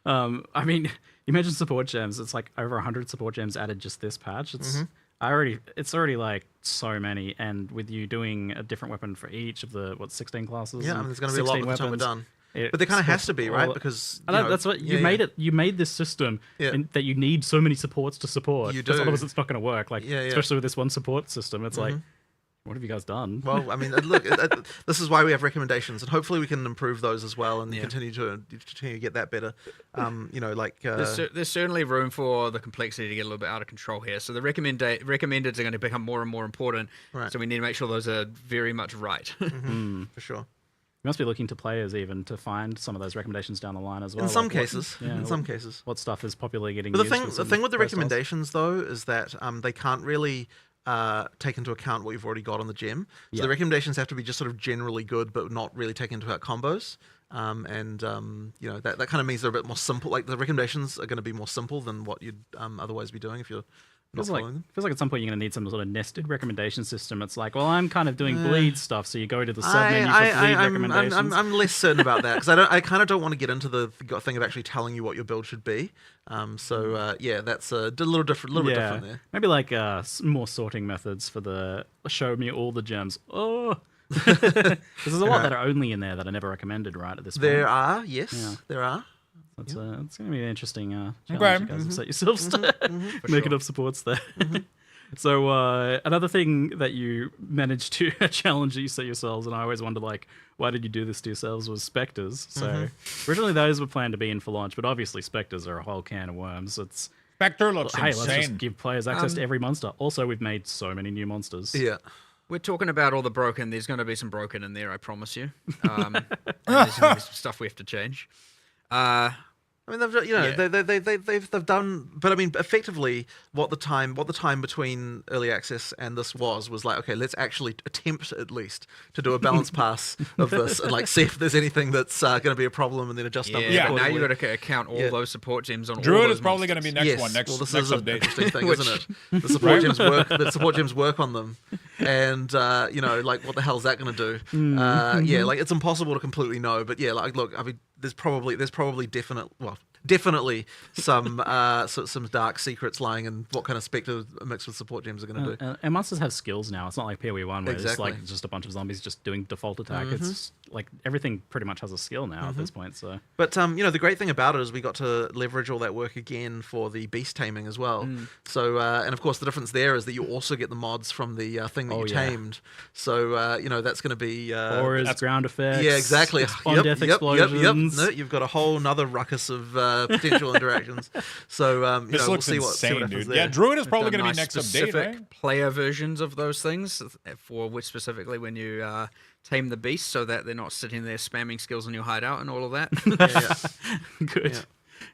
L: I mean, you mentioned support gems. It's like over 100 support gems added just this patch. It's already like so many, and with you doing a different weapon for each of the 16 classes.
I: Yeah, I mean, there's going to be a lot by the time we're done. But there kind of has to be, right? Because
L: that's what you made it. You made this system that you need so many supports to support.
I: You do.
L: Otherwise, it's not going to work. Like, especially with this one support system, it's like, what have you guys done?
I: Well, I mean, look, this is why we have recommendations, and hopefully we can improve those as well, and continue to get that better.
J: There's certainly room for the complexity to get a little bit out of control here. So the recommendeds are going to become more and more important.
I: Right.
J: So we need to make sure those are very much right.
I: For sure.
L: You must be looking to players even to find some of those recommendations down the line as well.
I: In some cases.
L: What stuff is popularly getting
I: but
L: used?
I: The thing with the recommendations, though, is that they can't really take into account what you've already got on the gem. So the recommendations have to be just sort of generally good, but not really take into account combos. That kind of means they're a bit more simple. Like the recommendations are going to be more simple than what you'd otherwise be doing if you're not following them.
L: Feels like at some point you're going to need some sort of nested recommendation system. It's like, well, I'm kind of doing bleed stuff, so you go to the sub-menu for bleed recommendations.
I: I'm less certain about that because I kind of don't want to get into the thing of actually telling you what your build should be. That's a little bit different there.
L: Maybe like more sorting methods for the show me all the gems. Oh. Because there's a lot that are only in there that are never recommended, right, at this point.
I: There are, yes, there are.
L: It's going to be an interesting challenge you guys have set yourselves to make enough supports there. So another thing that you managed to challenge that you set yourselves, and I always wonder, like, why did you do this to yourselves, was Spectres. So originally those were planned to be in for launch, but obviously Spectres are a whole can of worms. It's
A: Spectre looks insane.
L: Let's just give players access to every monster. Also, we've made so many new monsters.
I: Yeah.
J: We're talking about all the broken. There's going to be some broken in there, I promise you. And there's going to be some stuff we have to change.
I: I mean, they've done, but I mean, effectively, what the time between early access and this was like, okay, let's actually attempt at least to do a balance pass of this and like see if there's anything that's going to be a problem and then adjust them.
J: Yeah, now you've got to account all those support gems on
A: Druid
J: all those
A: is probably going to be next one. Next
I: is
A: update.
I: An interesting thing, isn't it? The support gems work. The support gems work on them, and like what the hell is that going to do? Like it's impossible to completely know. But yeah, like look, I mean, there's probably definitely some dark secrets lying in what kind of Spectre mixed with support gems are going to do.
L: And monsters have skills now. It's not like PoE 1 where it's like just a bunch of zombies just doing default attack. It's like everything pretty much has a skill now at this point. So,
I: but the great thing about it is we got to leverage all that work again for the beast taming as well. So and of course the difference there is that you also get the mods from the thing that you tamed. So that's going to be
L: auras, ground effects.
I: Yeah, exactly.
L: On death explosions.
I: No, you've got a whole nother ruckus of potential interactions. So
A: this looks
I: we'll
A: insane,
I: see what
A: dude.
I: there.
A: Yeah, Druid is probably going to be next update, right?
J: Player versions of those things, for which specifically when you tame the beast, so that they're not sitting there spamming skills in your hideout and all of that.
L: Good.
I: Yeah.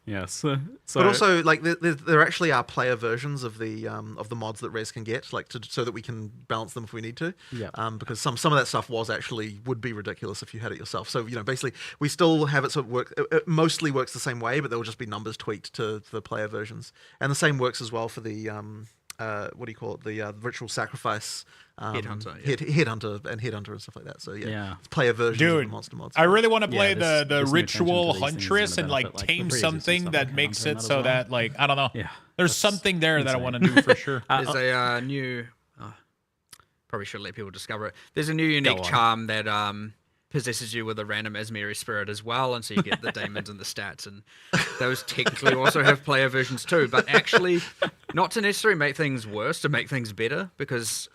L: Yes.
I: So, but also, like, there actually are player versions of the mods that Res can get, like, so that we can balance them if we need to.
L: Yeah.
I: Because some of that stuff would be ridiculous if you had it yourself. So basically, we still have it sort of work. It mostly works the same way, but there will just be numbers tweaked to the player versions, and the same works as well for the what do you call it? The ritual sacrifice.
J: Headhunter,
I: Headhunter and stuff like that. So it's player versions of the monster mods.
A: I really want to play the ritual huntress and like tame something that makes it so that like I don't know.
L: Yeah,
A: there's something there that I want to do for sure.
J: There's a new. Probably should let people discover it. There's a new unique charm that possesses you with a random Asmeri spirit as well, and so you get the daemons and the stats, and those technically also have player versions too, but actually not to necessarily make things worse, to make things better, because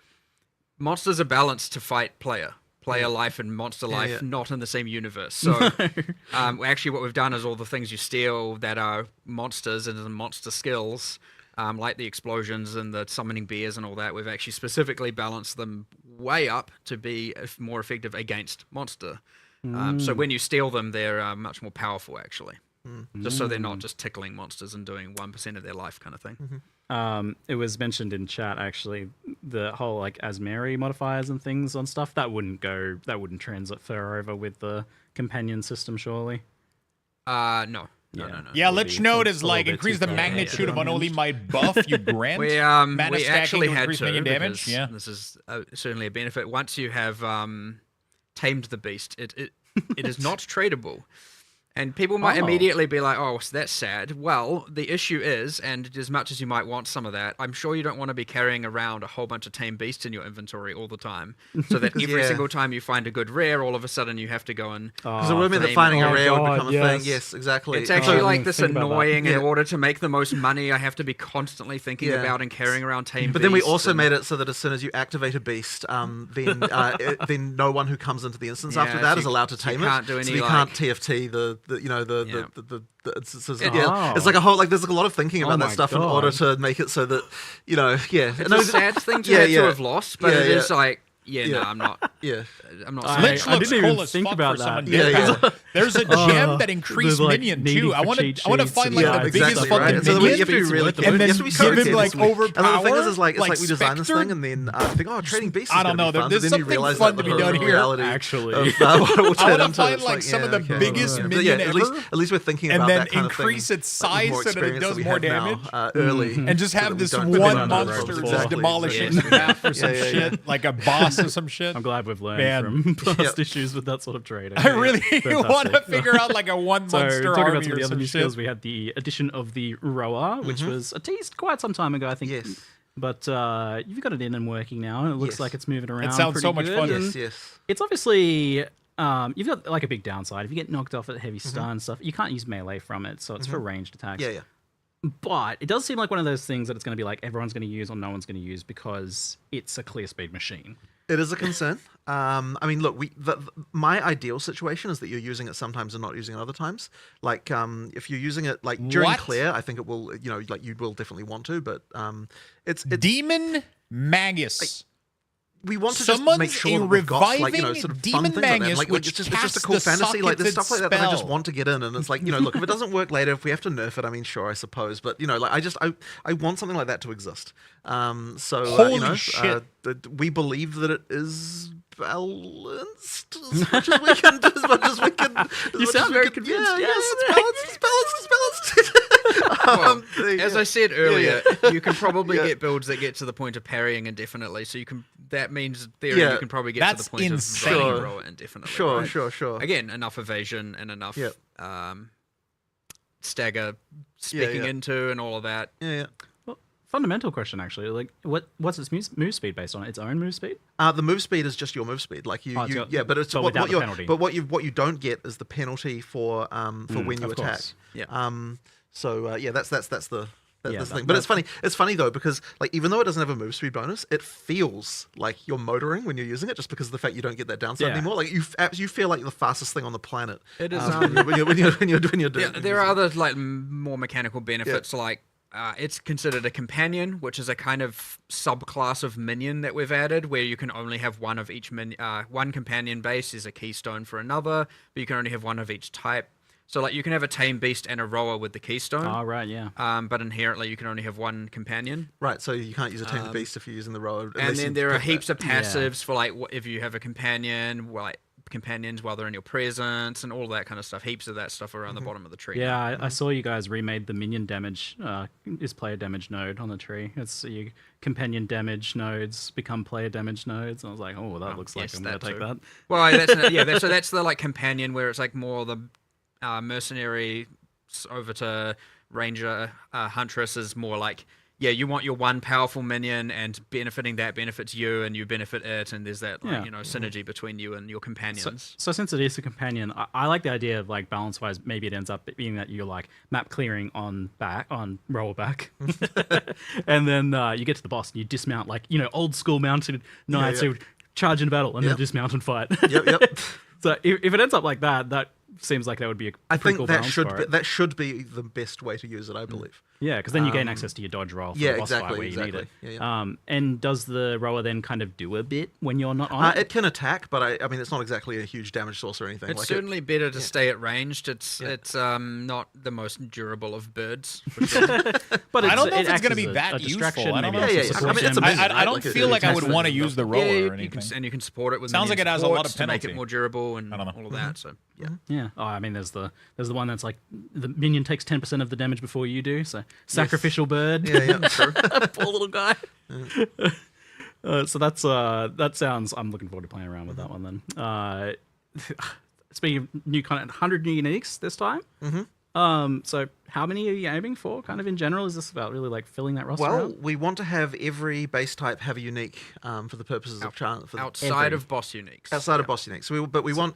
J: monsters are balanced to fight player life and monster life, not in the same universe. So actually what we've done is all the things you steal that are monsters and the monster skills, like the explosions and the summoning bears and all that, we've actually specifically balanced them way up to be more effective against monster. So when you steal them, they're much more powerful, actually. Just so they're not just tickling monsters and doing 1% of their life kind of thing.
L: It was mentioned in chat, actually, the whole like Asmeri modifiers and things on stuff, that wouldn't transfer over with the companion system, surely?
J: No.
A: Yeah, Lich Node is like increase the magnitude of unholy might buff you grant.
J: We
A: mana
J: actually
A: to
J: had
A: increase
J: to,
A: minion damage. Yeah,
J: this is certainly a benefit. Once you have tamed the beast, it is not tradable. And people might immediately be like, oh, so that's sad. Well, the issue is, and as much as you might want some of that, I'm sure you don't want to be carrying around a whole bunch of tame beasts in your inventory all the time. So that every single time you find a good rare, all of a sudden you have to go and...
I: Because it would mean that finding a rare would become a thing. Yes, exactly.
J: It's actually like this annoying, in order to make the most money, I have to be constantly thinking about and carrying around tame beasts.
I: But then we also made it so that as soon as you activate a beast, then no one who comes into the instance after that is allowed to tame it.
J: Can't do any,
I: so you can't TFT it's like a whole there's like a lot of thinking about that stuff in order to make it so that
J: it's a sad thing to have lost, but it is like I'm not. I'm not.
A: Lich looks cool as fuck for someone. There's a gem that increased minion too. I want to find like the biggest fucking minion, and then give him like overpower.
I: And the thing is like we design this thing, and then think, trading beasts.
A: I don't know. There's something fun to be done here.
L: Actually,
A: I want to find like some of the biggest minion ever.
I: At least we're thinking about that kind of thing.
A: And then increase its size so that it does more damage
I: early,
A: and just have this one monster just demolishing half or some shit, like a boss or some shit.
L: I'm glad we've learned from past issues with that sort of trading.
A: I really want to figure out like a one monster
L: talking
A: army
L: about some of the other new
A: shit.
L: skills, we had the addition of the Roar, which was teased quite some time ago, I think.
I: Yes.
L: But you've got it in and working now, and it looks like it's moving around.
A: It sounds so much fun.
I: Yes.
L: It's obviously you've got like a big downside. If you get knocked off at heavy stun and stuff, you can't use melee from it, so it's for ranged attacks.
I: Yeah.
L: But it does seem like one of those things that it's going to be like everyone's going to use or no one's going to use because it's a clear speed machine.
I: It is a concern. I mean, look, my ideal situation is that you're using it sometimes and not using it other times. Like, if you're using it like during clear, I think it will, like you will definitely want to, but it's
A: Demon Magus.
I: We want to just make sure that we've got sort of fun things like that. Like it's just a cool fantasy. Like there's stuff like that I just want to get in, and it's like look, if it doesn't work later, if we have to nerf it, I mean, sure, I suppose, but like I want something like that to exist.
A: Holy shit.
I: We believe that it is balanced as much as we can. As much as we can.
L: You sound very convinced.
I: Yes, it's balanced.
J: Well, as I said earlier, you can probably get builds that get to the point of parrying indefinitely. So you can. That means you can probably get to the point of roll indefinitely.
I: Sure.
J: Again, enough evasion and enough stagger speccing into and all of that.
I: Yeah.
L: Well, fundamental question actually. Like, what's its move speed based on? Its own move speed?
I: The move speed is just your move speed. Like but it's what you don't get is the penalty for when you attack.
J: Yeah.
I: That's the thing. But it's funny though, because like even though it doesn't have a move speed bonus, it feels like you're motoring when you're using it, just because of the fact you don't get that downside anymore. Like you feel like the fastest thing on the planet.
J: It is
I: when you're doing it.
J: There are other like more mechanical benefits, like it's considered a companion, which is a kind of subclass of minion that we've added, where you can only have one of each one companion base is a keystone for another, but you can only have one of each type. So, like, you can have a tame beast and a rower with the keystone.
L: Oh, right, yeah.
J: But inherently, you can only have one companion.
I: Right, so you can't use a tame beast if you're using the rower.
J: And then there are heaps of passives for, like, if you have a companion, like companions while they're in your presence and all that kind of stuff. Heaps of that stuff around the bottom of the tree.
L: Yeah, I saw you guys remade the minion damage, is player damage node on the tree. It's your companion damage nodes become player damage nodes. And I was like, that looks like I'm going to take that.
J: Well, that's the, like, companion where it's, like, more the... mercenary over to ranger huntress is more like yeah, you want your one powerful minion, and benefiting that benefits you, and you benefit it, and there's that like, synergy between you and your companions.
L: So since it is a companion, I like the idea of like balance wise. Maybe it ends up being that you're like map clearing on rollback, and then you get to the boss and you dismount like old school mounted knights who charge into battle and then dismount and fight.
I: Yep.
L: So if it ends up like that, that seems like that would be a pretty cool balance for it.
I: That should be the best way to use it, I believe.
L: Yeah, because then you gain access to your dodge roll for the boss fight where you need it.
I: Yeah.
L: And does the rower then kind of do a bit when you're not on it?
I: It can attack, but I mean, it's not exactly a huge damage source or anything.
J: It's certainly better to stay at ranged. It's not the most durable of birds, for sure.
A: But I don't know if it's going to be that useful. I don't know. I don't feel like I would want to use the rower or anything.
J: And you can support it with
A: sounds like it has a lot of
J: penalty to make it more durable and all of that. So
L: yeah. Oh, I mean, there's the one that's like the minion takes 10% of the damage before you do. So sacrificial bird.
I: Yeah, true.
L: Poor little guy. So that sounds. I'm looking forward to playing around with that one then. Speaking of new content, 100 new uniques this time. So how many are you aiming for? Kind of in general, is this about really like filling that roster?
I: Well,
L: out?
I: we want to have every base type have a unique for the purposes of
J: outside of boss uniques.
I: Outside of boss uniques. So we want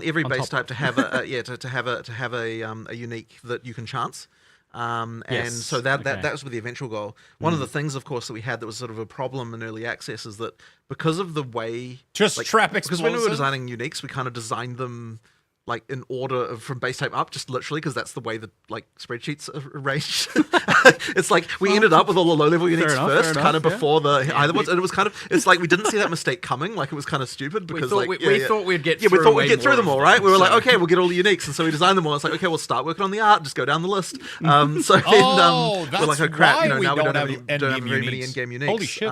I: every base type to have to have a unique that you can chance. And so that was with the eventual goal. One of the things, of course, that we had that was sort of a problem in early access is that because of the way
A: trap explosive.
I: Because when we were designing uniques, we kind of designed them like in order from base type up, just literally because that's the way that like spreadsheets are arranged. It's like we ended up with all the low level uniques first, kind of before the higher ones, and it was kind of it's like we didn't see that mistake coming. Like it was kind of stupid because
J: we thought we'd get
I: we thought we'd get through them all, right? We were like, okay, we'll get all the uniques, and so we designed them all. It's like, okay, we'll start working on the art, just go down the list. So then we're like, oh crap, now we don't have very many in-game uniques.
A: Holy shit!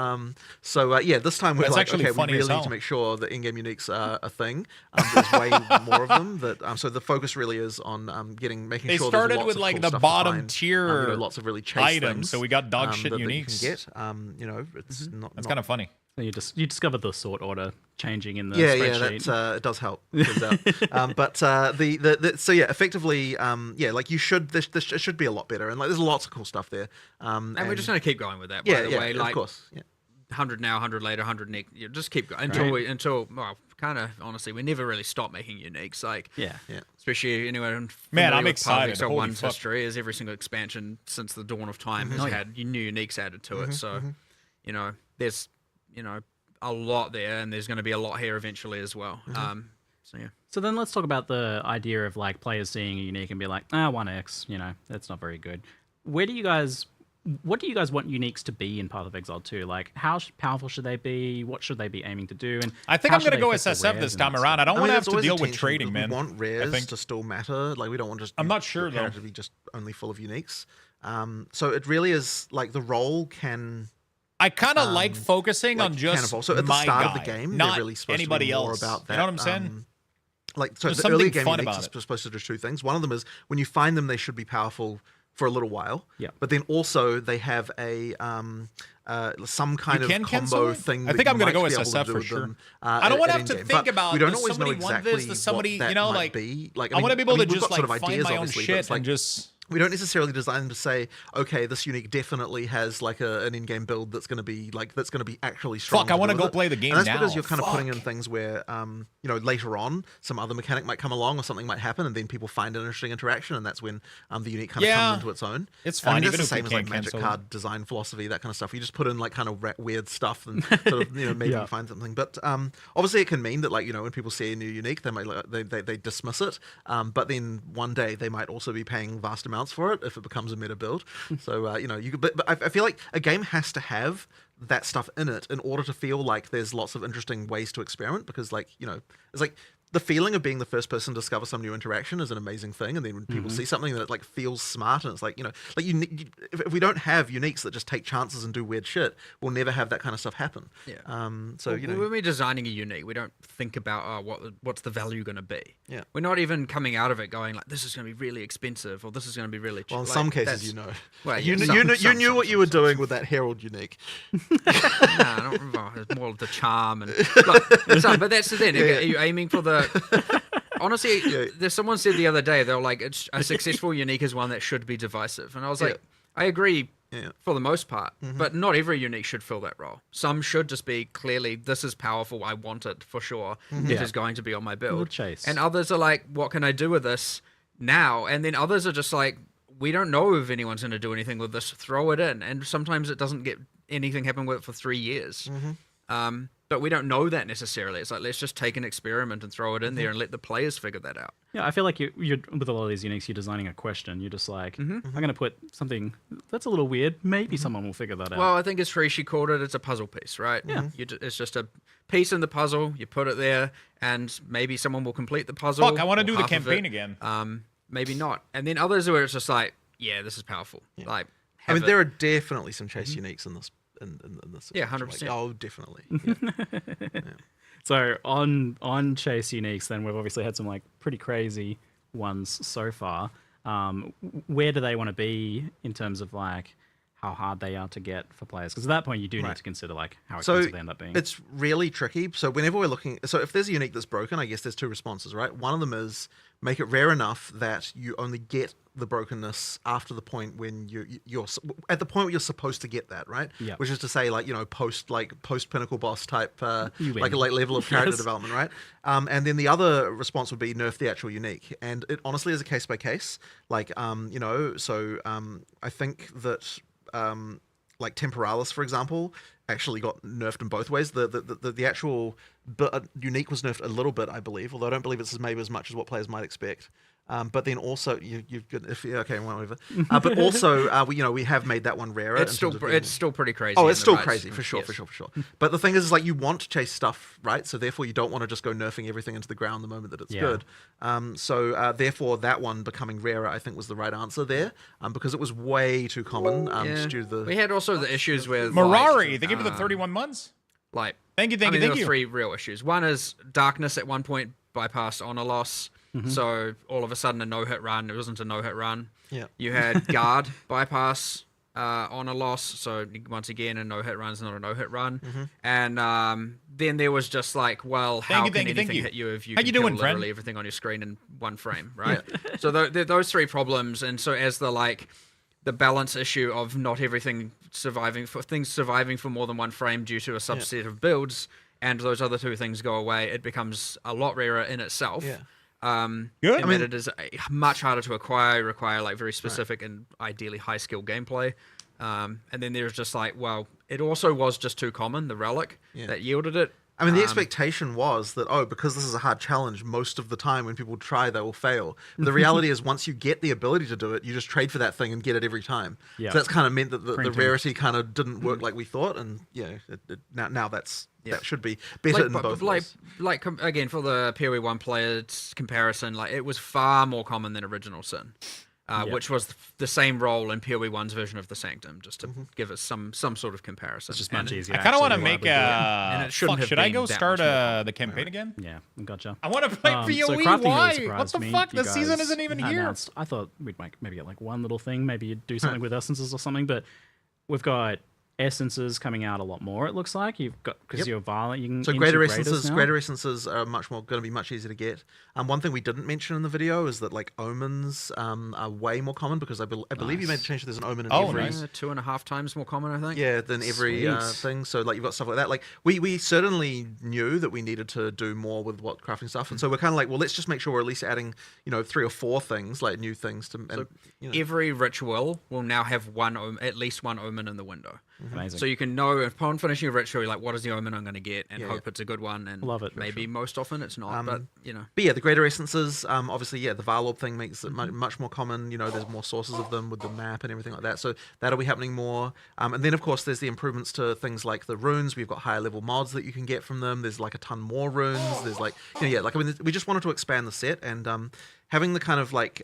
I: So this time we're like, okay, we really need to make sure that in-game uniques are a thing. There's way more of them. So the focus really is on making sure
A: started
I: there's lots
A: with
I: of
A: like
I: cool
A: the
I: stuff
A: bottom
I: to find,
A: tier
I: lots of really chase
A: items.
I: things,
A: So we got dog shit
I: that
A: uniques.
I: You can get. It's not.
A: That's kind of funny.
L: So you discovered the sort order changing in the
I: spreadsheet.
L: Yeah,
I: it does help. But so effectively, like you should. This should be a lot better, and like there's lots of cool stuff there.
J: And we're just gonna keep going with that. By the way, like,
I: of course. Yeah.
J: 100 now, 100 later, 100 next. Just keep going until kind of honestly, we never really stop making uniques. Like especially anyway.
A: Man, I'm excited.
J: So one's history is every single expansion since the dawn of time has had new uniques added to it. So there's a lot there, and there's going to be a lot here eventually as well.
L: So then let's talk about the idea of like players seeing a unique and be like, 1x, that's not very good. What do you guys want uniques to be in Path of Exile 2? Like, how powerful should they be? What should they be aiming to do? And
A: I think I'm going to go SSF this time around. I don't want to have to deal with trading, man.
I: We want rares to still matter. Like, we don't want
A: I'm not sure, though.
I: To be just only full of uniques. So it really is, like, the role can...
A: I kind of like focusing on just
I: so at the start of the game,
A: not
I: they're really supposed
A: anybody
I: to be more
A: else.
I: about that.
A: You know what I'm saying?
I: So the early game uniques are supposed to do two things. One of them is when you find them, they should be powerful for a little while.
L: Yeah.
I: But then also they have a some kind of combo thing.
A: I think I'm going to go SSF for sure. I don't want to have to think about.
I: We don't always know
A: exactly
I: exactly
A: somebody,
I: what that might be. Like,
A: I want to be able to just like
I: sort of
A: find
I: ideas,
A: my own shit and just.
I: We don't necessarily design them to say, okay, this unique definitely has like an in-game build that's going to be actually strong.
A: Fuck, I want to go play the game
I: now. And that's
A: now.
I: because you're kind of putting in things where, later on, some other mechanic might come along or something might happen, and then people find an interesting interaction, and that's when the unique kind of comes into its own.
A: It's fine.
I: It's the same as like Magic card design philosophy, that kind of stuff. You just put in like kind of weird stuff and sort of maybe you find something. But obviously, it can mean that when people see a new unique, they might they dismiss it. But then one day they might also be paying vast amounts for it if it becomes a meta build. So you could, but I feel like a game has to have that stuff in it in order to feel like there's lots of interesting ways to experiment, because it's like the feeling of being the first person to discover some new interaction is an amazing thing, and then when people see something that like feels smart, and it's like if we don't have uniques that just take chances and do weird shit, we'll never have that kind of stuff happen. When
J: we're designing a unique, we don't think about what's the value going to be.
I: Yeah,
J: we're not even coming out of it going like, this is going to be really expensive or this is going to be really cheap.
I: Well, in some cases,
J: well,
I: you knew what you were doing with that Herald unique.
J: No, I don't remember. It's more of the charm and but that's the thing. Are you aiming for the honestly, there's someone said the other day, they were like, a successful unique is one that should be divisive, and I was like, I agree for the most part. But not every unique should fill that role. Some should just be clearly, this is powerful, I want it for sure. It is going to be on my build.
L: Chase.
J: And others are like, what can I do with this now? And then others are just like, we don't know if anyone's going to do anything with this, throw it in. And sometimes it doesn't get anything happen with it for 3 years. But we don't know that necessarily. It's like, let's just take an experiment and throw it in there and let the players figure that out.
L: Yeah, I feel like you're with a lot of these uniques, you're designing a question. You're just like, I'm going to put something that's a little weird. Maybe someone will figure that out.
J: Well, I think as Rishi called it, it's a puzzle piece, right?
L: Yeah.
J: It's just a piece in the puzzle. You put it there, and maybe someone will complete the puzzle.
A: Fuck, I want to do the
J: half of
A: campaign
J: it.
A: again.
J: Maybe not. And then others where it's just like, yeah, this is powerful. Like,
I: I mean, there are definitely some chase uniques in this. In this
J: Yeah,
I: situation.
J: 100%.
I: Like, oh, definitely. Yeah.
L: So on chase uniques, then we've obviously had some like pretty crazy ones so far. Where do they want to be in terms of like how hard they are to get for players? Because at that point you do need to consider like how expensive they end up being.
I: It's really tricky. So whenever we're looking, so if there's a unique that's broken, I guess there's two responses, right? One of them is make it rare enough that you only get the brokenness after the point when you're at the point where you're supposed to get that, right?
L: Yeah.
I: Which is to say, like, you know, post pinnacle boss type, like a level of character development, right? And then the other response would be nerf the actual unique, and it honestly is a case by case. Like, you know, so I think that like Temporalis, for example, actually got nerfed in both ways. The actual unique was nerfed a little bit, I believe, although I don't believe it's maybe as much as what players might expect. But then also you've got okay, whatever. But also we have made that one rarer.
J: It's still pretty crazy.
I: Oh, it's still crazy for sure. But the thing is like you want to chase stuff, right? So therefore you don't want to just go nerfing everything into the ground the moment that it's good. So therefore that one becoming rarer, I think, was the right answer there, because it was way too common. Due to the
J: we had also the issues with
A: Mirari.
J: Like,
A: they gave it the 31 months.
J: Like
A: thank you.
J: There were three real issues. One is darkness at one point bypassed honor loss. So all of a sudden a no-hit run, it wasn't a no-hit run.
I: Yeah.
J: You had guard bypass on a loss, so once again a no-hit run is not a no-hit run. And then there was just like, well, how can anything hit you if you can kill literally everything on your screen in one frame, right? So those three problems, and so as the balance issue of not everything surviving for more than one frame due to a subset of builds, and those other two things go away, it becomes a lot rarer in itself.
I: Yeah.
J: Good. I mean, it is much harder to acquire, require like very specific and ideally high skill gameplay. And then there's just like, well, it also was just too common, the relic that yielded it.
I: I mean, the expectation was that, because this is a hard challenge, most of the time when people try, they will fail. But the reality is once you get the ability to do it, you just trade for that thing and get it every time. Yeah. So that's kind of meant that the rarity kind of didn't work like we thought. And now that should be better in both ways.
J: Like, again, for the PoE 1 players comparison, like it was far more common than Original Sin. Which was the same role in PoE 1's version of the Sanctum, just to give us some sort of comparison.
L: It's just much easier.
A: I kind of want to make
J: and it shouldn't have
A: should I go start the campaign again?
L: Yeah, gotcha.
A: I want to play PoE. Why? What the fuck? The season isn't even here.
L: I thought we'd maybe get like one little thing. Maybe you'd do something with essences or something. But we've got essences coming out a lot more. It looks like you've got because you're violent. You can
I: so greater essences are going to be much easier to get. One thing we didn't mention in the video is that like omens are way more common because I believe you made the change. There's an omen in every
J: 2.5 times more common, I think.
I: Yeah, than every thing. So like you've got stuff like that. Like we certainly knew that we needed to do more with crafting stuff, and so we're kind of like, well, let's just make sure we're at least adding 3 or 4 things, like new things to. And,
J: every ritual will now have at least one omen in the window.
L: Amazing.
J: So you can know upon finishing a ritual, you're like, what is the omen I'm going to get, and hope it's a good one. And
L: love it.
J: Maybe most often it's not, but
I: But yeah, the greater essences, obviously, the Varlorb thing makes it much more common. There's more sources of them with the map and everything like that. So that'll be happening more. And then of course there's the improvements to things like the runes. We've got higher level mods that you can get from them. There's like a ton more runes. There's like we just wanted to expand the set and having the kind of like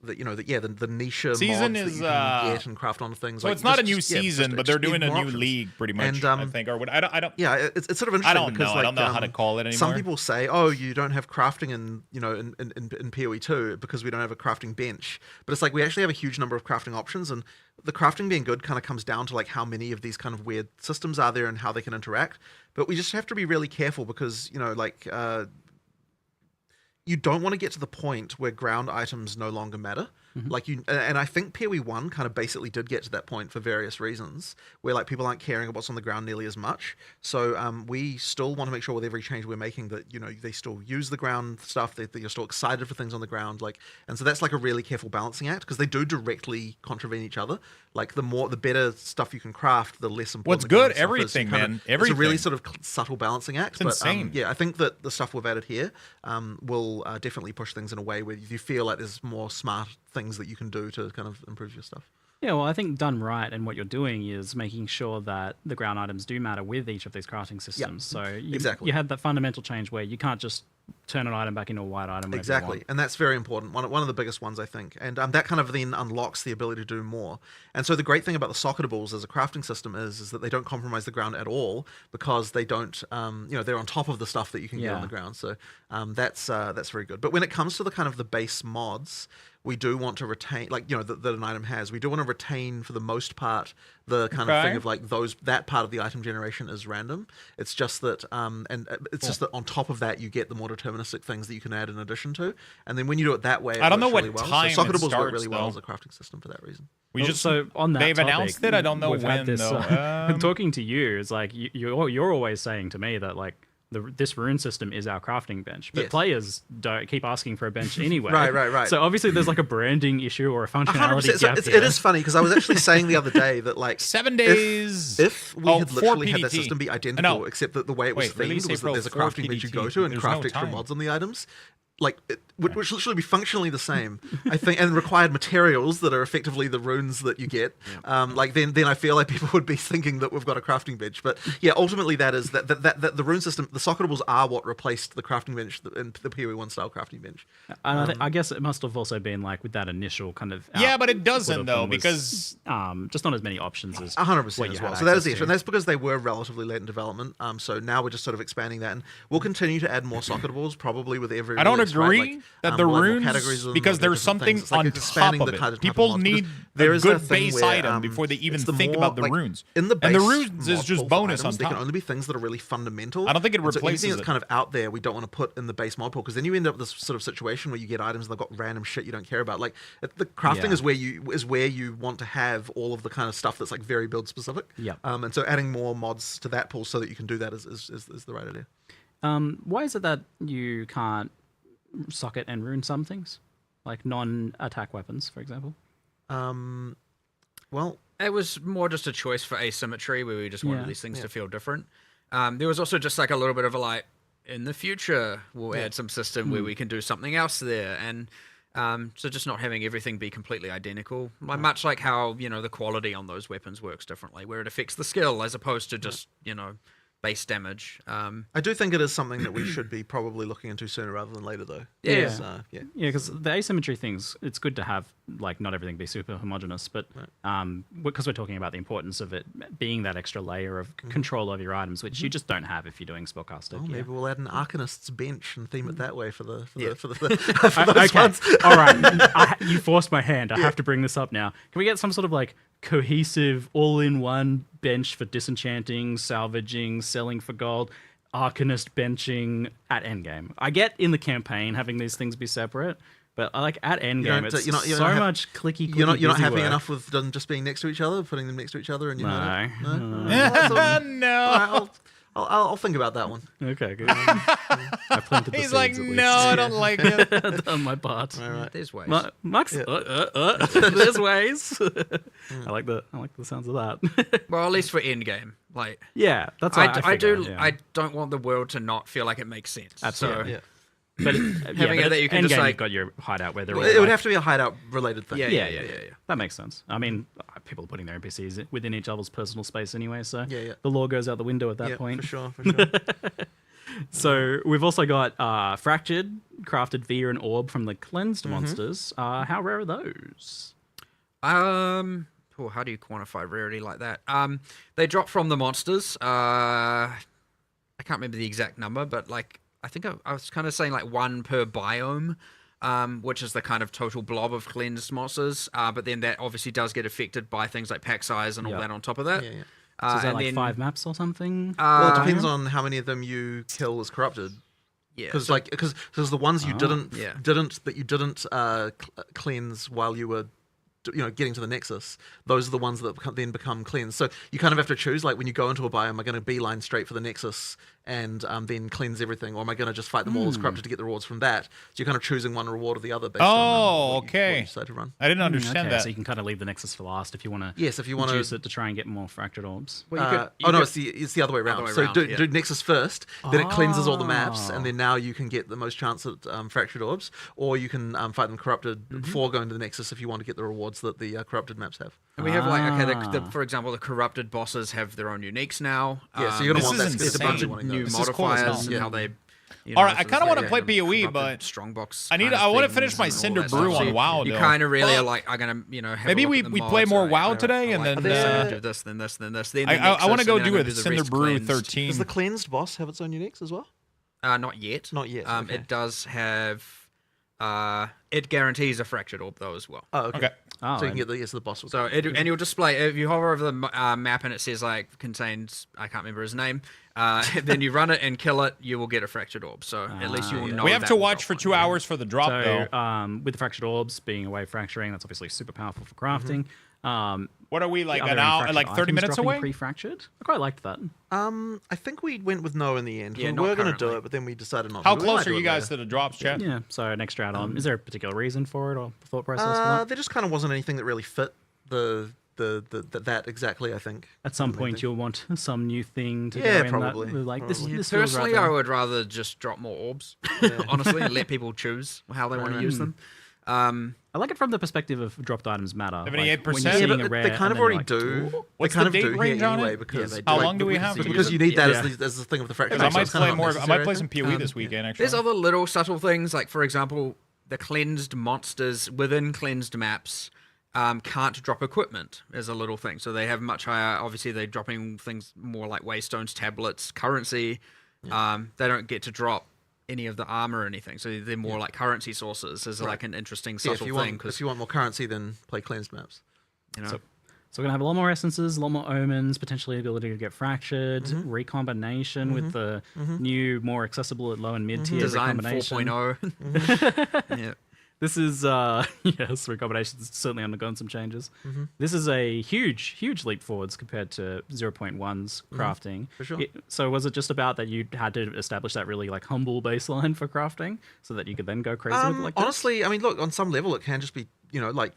I: the niche mods
A: season
I: that
A: is
I: you can get and craft on things.
A: So
I: like,
A: it's not a new season, but they're doing a new league pretty much.
I: And,
A: I think, or what? I don't.
I: Yeah, it's sort of interesting.
A: I don't
I: because,
A: know.
I: like,
A: I don't know how to call it anymore.
I: Some people say, "Oh, you don't have crafting in PoE 2 because we don't have a crafting bench." But it's like we actually have a huge number of crafting options, and the crafting being good kind of comes down to like how many of these kind of weird systems are there and how they can interact. But we just have to be really careful because you don't want to get to the point where ground items no longer matter. Like and I think PoE 1 kind of basically did get to that point for various reasons, where like people aren't caring about what's on the ground nearly as much. So we still want to make sure with every change we're making that they still use the ground stuff, that you're still excited for things on the ground, and so that's like a really careful balancing act, because they do directly contravene each other. Like the better stuff you can craft, the less important.
A: What's good? Everything, man. Everything.
I: It's a really sort of subtle balancing act.
A: It's
I: but
A: insane.
I: Yeah, I think that the stuff we've added here will definitely push things in a way where you feel like there's more smart things that you can do to kind of improve your stuff.
L: Yeah, well, I think done right, and what you're doing is making sure that the ground items do matter with each of these crafting systems. So you have that fundamental change where you can't just turn an item back into a white item.
I: Exactly, and that's very important. One of the biggest ones, I think. And that kind of then unlocks the ability to do more. And so the great thing about the socketables as a crafting system is that they don't compromise the ground at all, because they don't, they're on top of the stuff that you can get on the ground. So that's very good. But when it comes to the kind of the base mods, we do want to retain, that an item has. We do want to retain, for the most part, the kind of thing of like that part of the item generation is random. It's just that, just that on top of that, you get the more deterministic things that you can add in addition to. And then when you do it that way,
A: I don't know what
I: really well.
A: time
I: So
A: it
I: socketables work
A: starts,
I: really well
A: though.
I: as a crafting system for that reason.
L: So on that
A: they've
L: topic,
A: announced it. I don't know
L: we've had
A: when
L: this,
A: though.
L: Talking to you, it's like you're always saying to me that like this rune system is our crafting bench, but players don't keep asking for a bench anyway.
I: Right.
L: So obviously there's like a branding issue or a functionality
I: 100%.
L: gap.
I: So it is funny, because I was actually saying the other day that like
A: 7 days.
I: If we had literally had that
A: PvP.
I: system be identical, except that the way it was
A: release
I: themed was that
A: April
I: there's a
A: 4
I: crafting bench you
A: PvP.
I: go to and
A: There's
I: craft
A: no
I: extra
A: time.
I: mods on the items. Which literally be functionally the same, I think, and required materials that are effectively the runes that you get. Then I feel like people would be thinking that we've got a crafting bench. But yeah, ultimately that is that the rune system, the socketables are what replaced the crafting bench in the PoE 1 style crafting bench.
L: And I guess it must have also been like with that initial kind of
A: but it doesn't though, because
L: just not as many options as
I: 100% as well. So that is the issue, and that's because they were relatively late in development. So now we're just sort of expanding that, and we'll continue to add more socketables probably with every.
A: I don't
I: release,
A: agree
I: right?
A: that the
I: we'll add more
A: runes,
I: categories of them,
A: because
I: we'll
A: there's
I: do different
A: something
I: things. It's like
A: on
I: expanding
A: top of
I: the
A: it.
I: kind of
A: People
I: mods, because
A: need
I: there
A: a
I: is
A: good
I: thing
A: base
I: where,
A: item before they even
I: it's the
A: think
I: more,
A: about the
I: like,
A: runes.
I: In the base
A: And the runes is
I: mod
A: just
I: pool for
A: bonus
I: items,
A: on
I: They can
A: top.
I: only be things that are really fundamental.
A: I don't think it
I: And so
A: replaces
I: anything
A: it.
I: that's kind of out there, we don't want to put in the base mod pool, because then you end up with this sort of situation where you get items and they've got random shit you don't care about. Like the crafting is where you want to have all of the kind of stuff that's like very build specific. And so adding more mods to that pool so that you can do that is the right idea.
L: Why is it that you can't socket and rune some things, like non-attack weapons, for example?
I: Well,
J: it was more just a choice for asymmetry, where we just wanted these things to feel different. There was also just like a little bit of a like, in the future we'll add some system where we can do something else there, and so just not having everything be completely identical, much like how the quality on those weapons works differently, where it affects the skill as opposed to just base damage.
I: I do think it is something that we should be probably looking into sooner rather than later, though.
L: Because the asymmetry things, it's good to have like not everything be super homogeneous, but because we're talking about the importance of it being that extra layer of control over your items, which you just don't have if you're doing spellcasting.
I: Maybe we'll add an Arcanist's bench and theme it that way for those
L: okay.
I: ones.
L: All right, you forced my hand. I have to bring this up now. Can we get some sort of like cohesive, all-in-one bench for disenchanting, salvaging, selling for gold, Arcanist benching at endgame? I get in the campaign having these things be separate, but I like at endgame, it's so much clicky.
I: You're not happy
L: work.
I: enough with them just being next to each other, putting them next to each other, and
A: No.
I: I'll think about that one.
L: Okay, good. I planted the
A: He's
L: seeds,
A: like,
L: at least.
A: no, I don't like it.
L: On my part.
I: Right.
J: There's ways.
L: Max, there's ways. I like the sounds of that.
J: Well, at least for endgame, like
L: that's
J: I don't want the world to not feel like it makes sense.
L: Absolutely.
J: So,
L: But
J: having it that you can just like
L: you've got your hideout where they're all
I: it would have to be a hideout related thing.
J: Yeah.
L: That makes sense. I mean, people are putting their NPCs within each other's personal space anyway, so
I: the
L: law goes out the window at that point.
I: For sure.
L: So we've also got Fractured, crafted via an orb from the cleansed monsters. How rare are those?
J: How do you quantify rarity like that? They drop from the monsters. I can't remember the exact number, but like I think I was kind of saying like 1 per biome, which is the kind of total blob of cleansed monsters. But then that obviously does get affected by things like pack size and all that on top of that.
L: So is that like 5 maps or something?
I: Well, it depends on how many of them you kill as corrupted.
J: Yeah,
I: because
J: so-
I: the ones you didn't
J: Yeah.
I: cleanse while you were getting to the Nexus, those are the ones that then become cleansed. So you kind of have to choose, like when you go into a biome, am I going to beeline straight for the Nexus and then cleanse everything, or am I going to just fight them all as corrupted to get the rewards from that? So you're kind of choosing one reward or the other based on what you decide to run.
A: I didn't understand that.
L: So you can kind of leave the Nexus for last if you want to.
I: Yes, if you want to
L: use it to try and get more fractured orbs.
J: Well,
I: it's the other way around. Do Nexus first, then it cleanses all the maps, and then now you can get the most chance at fractured orbs, or you can fight them corrupted before going to the Nexus if you want to get the rewards that the corrupted maps have.
J: And we have like for example, the corrupted bosses have their own uniques now.
I: Yeah, so you're gonna want that.
J: There's a bunch of new modifiers and how they.
A: All right, I kind of want to play PvE, but
J: strongbox.
A: I want to finish my Cinder Brew on WoW.
J: You kind of really are like, I'm gonna, have
A: maybe
J: a look
A: we
J: at the
A: play
J: mods,
A: more
J: right?
A: WoW today, and then
J: do this, then this, then this. Then
A: I want to go do a Cinder Brew 13.
I: Does the cleansed boss have its own uniques as well?
J: Not yet.
I: Not yet. Okay.
J: It does have. It guarantees a fractured orb though as well.
I: Oh, okay.
L: Oh,
I: so you can get the boss.
J: So and you'll display if you hover over the map and it says like contains, I can't remember his name. Then you run it and kill it, you will get a fractured orb. So at least you will know.
A: We have to watch for 2 hours for the drop
L: though. With the fractured orbs being away fracturing, that's obviously super powerful for crafting.
A: What are we like an hour, like 30 minutes away?
L: Pre-fractured. I quite liked that.
I: I think we went with no in the end.
J: Yeah,
I: we were going to do it, but then we decided not.
A: How
I: to.
A: close are you guys to the drops, chat?
L: Yeah. So next add-on. Is there a particular reason for it or thought process for that?
I: There just kind of wasn't anything that really fit that exactly. I think
L: at some point you'll want some new thing to
I: go in
L: probably.
I: That,
L: like this.
J: Personally, I would rather just drop more orbs. Honestly, and let people choose how they want to use them.
L: I like it from the perspective of dropped items matter.
A: 78%.
I: Yeah, but they kind of already do.
A: What's
I: they kind
A: the
I: of
A: date
I: do
A: range on
I: anyway
A: it?
I: because
A: how long do we have?
I: Because you need that as the thing of the fracture.
A: I might play more. I might play some PoE this weekend. Actually,
J: there's other little subtle things like, for example, the cleansed monsters within cleansed maps can't drop equipment as a little thing. So they have much higher. Obviously, they're dropping things more like waystones, tablets, currency. They don't get to drop any of the armor or anything, so they're more like currency sources as like an interesting subtle thing.
I: If you want more currency, then play cleansed maps.
L: So we're gonna have a lot more essences, a lot more omens, potentially ability to get fractured, recombination with the new, more accessible at low and mid tier
J: design
L: recombination.
J: 4.0. Yeah.
L: This is yes, recombination's certainly undergone some changes. This is a huge leap forwards compared to 0.1's crafting.
I: For sure.
L: So was it just about that you had to establish that really like humble baseline for crafting so that you could then go crazy with it like this?
I: Honestly, I mean, look, on some level it can just be, like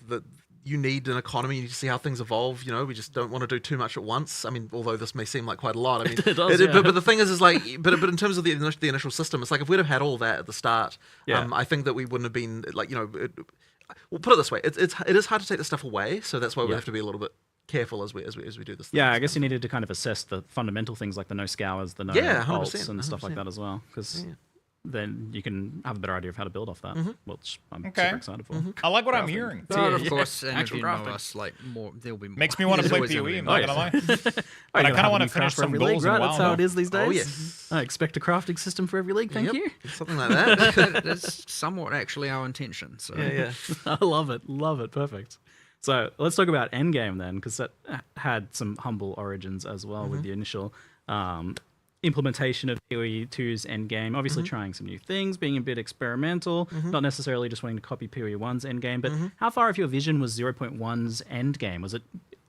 I: you need an economy. You need to see how things evolve. We just don't want to do too much at once. I mean, although this may seem like quite a lot. I mean,
L: it does,
I: but the thing is like, but in terms of the initial system, it's like if we'd have had all that at the start, I think that we wouldn't have been like, we'll put it this way: it is hard to take this stuff away. So that's why we have to be a little bit careful as we do this.
L: Yeah, I guess you needed to kind of assess the fundamental things like the no scours, the no bolts, and stuff like that as well, because. Then you can have a better idea of how to build off that, which I'm super excited for.
A: I like what I'm hearing.
J: Of course, and
L: actual
J: if you know
L: crafting.
J: us, like more, there'll be more.
A: Makes me want to play PoE. I'm not gonna lie. But I kind of want to finish some goals.
L: Right? That's how it is these days.
I: Oh yes.
L: I expect a crafting system for every league. Thank you.
I: Something like that.
J: That's somewhat actually our intention. So
I: yeah.
L: I love it. Perfect. So let's talk about Endgame then, because that had some humble origins as well with the initial implementation of PoE 2's Endgame. Obviously trying some new things, being a bit experimental, not necessarily just wanting to copy PoE 1's Endgame, but how far of your vision was 0.1's Endgame? Was it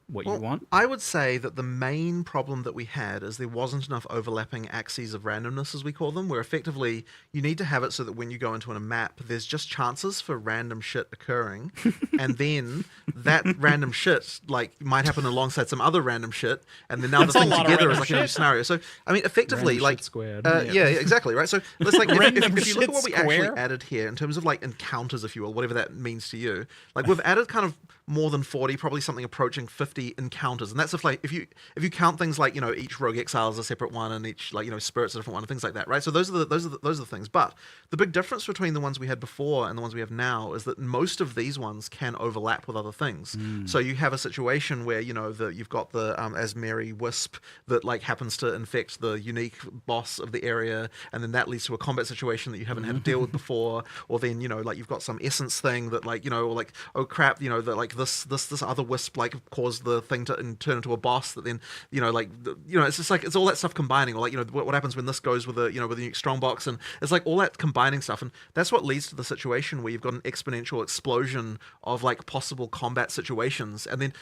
L: what you want?
I: I would say that the main problem that we had is there wasn't enough overlapping axes of randomness, as we call them, where effectively you need to have it so that when you go into a map, there's just chances for random shit occurring, and then that random shit like might happen alongside some other random shit, and then now the thing together is like a new scenario. So I mean, effectively,
L: random
I: like
L: shit squared.
I: yeah, exactly, right. So let's like if you look at what we
A: square?
I: actually added here in terms of like encounters, if you will, whatever that means to you, like we've added kind of more than 40, probably something approaching 50 encounters, and that's if you count things like each rogue exile is a separate one, and each spirit's a different one, and things like that, right? So those are the things. But the big difference between the ones we had before and the ones we have now is that most of these ones can overlap with other things. So you have a situation where you've got the Asmeri Wisp that like happens to infect the unique boss of the area, and then that leads to a combat situation that you haven't had to deal with before, or then like you've got some essence thing that like or like, oh crap, that like like this other wisp like caused the thing to turn into a boss that then it's just like it's all that stuff combining, or like what happens when this goes with with the unique strongbox, and it's like all that combining stuff, and that's what leads to the situation where you've got an exponential explosion of like possible combat situations, and then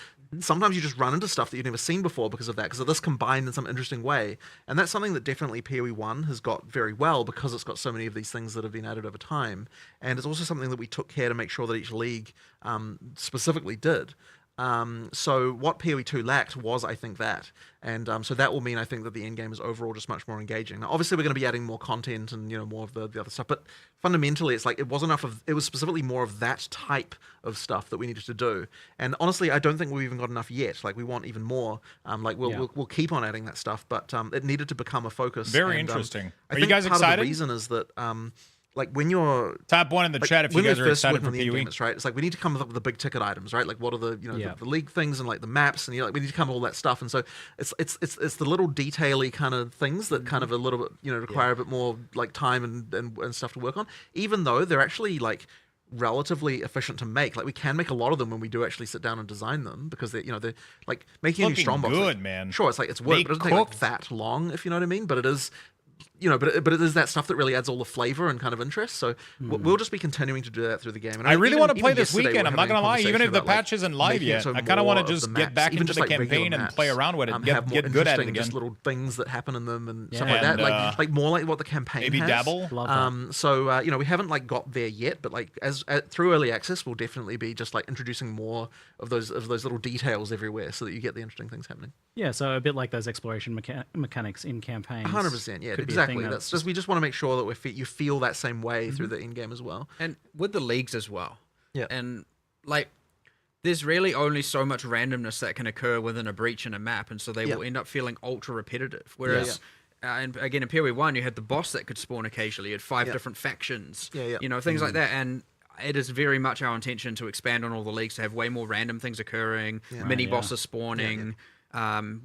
I: sometimes you just run into stuff that you've never seen before because of that, because of this combined in some interesting way. And that's something that definitely PoE 1 has got very well, because it's got so many of these things that have been added over time. And it's also something that we took care to make sure that each league specifically did. So what PoE 2 lacked was, I think, that. And so that will mean, I think, that the end game is overall just much more engaging. Now, obviously, we're going to be adding more content and, more of the other stuff. But fundamentally, it's like it was specifically more of that type of stuff that we needed to do. And honestly, I don't think we've even got enough yet. Like, we want even more. We'll keep on adding that stuff. But it needed to become a focus.
A: Very interesting.
I: Are
A: you guys
I: part
A: excited?
I: Of the reason is that... like when you're
A: tap one in the chat if you guys are excited for PoE.
I: Game, right? It's like we need to come up with the big ticket items, right? Like what are the the league things and like the maps, and we need to come up with all that stuff. And so it's the little detaily kind of things that kind of a little bit require a bit more like time and stuff to work on. Even though they're actually like relatively efficient to make. Like we can make a lot of them when we do actually sit down and design them, because they're like making a new strongbox.
A: Good,
I: like,
A: man.
I: Sure, it's like it's work, but it doesn't take like that long, if you know what I mean. But it is. But it is that stuff that really adds all the flavor and kind of interest. So we'll just be continuing to do that through the game. And
A: I really want to play this weekend. I'm not gonna lie, even if the patch isn't live yet, I kind of want to just get back into the campaign and play around with it, and get good at it again.
I: Just little things that happen in them and stuff like that, like more like what the campaign
A: maybe
I: has.
A: dabble.
I: So we haven't like got there yet, but like as through early access, we'll definitely be just like introducing more of those little details everywhere, so that you get the interesting things happening.
L: Yeah, so a bit like those exploration mechanics in campaigns.
I: 100%, yeah, exactly. That's just we just want to make sure that you feel that same way through the in game as well,
J: and with the leagues as well.
I: Yeah,
J: and like there's really only so much randomness that can occur within a breach in a map, and so they will end up feeling ultra repetitive. Whereas, and again in PoE 1, you had the boss that could spawn occasionally. You had 5 different factions. Things like that, and it is very much our intention to expand on all the leagues, to have way more random things occurring, mini bosses spawning.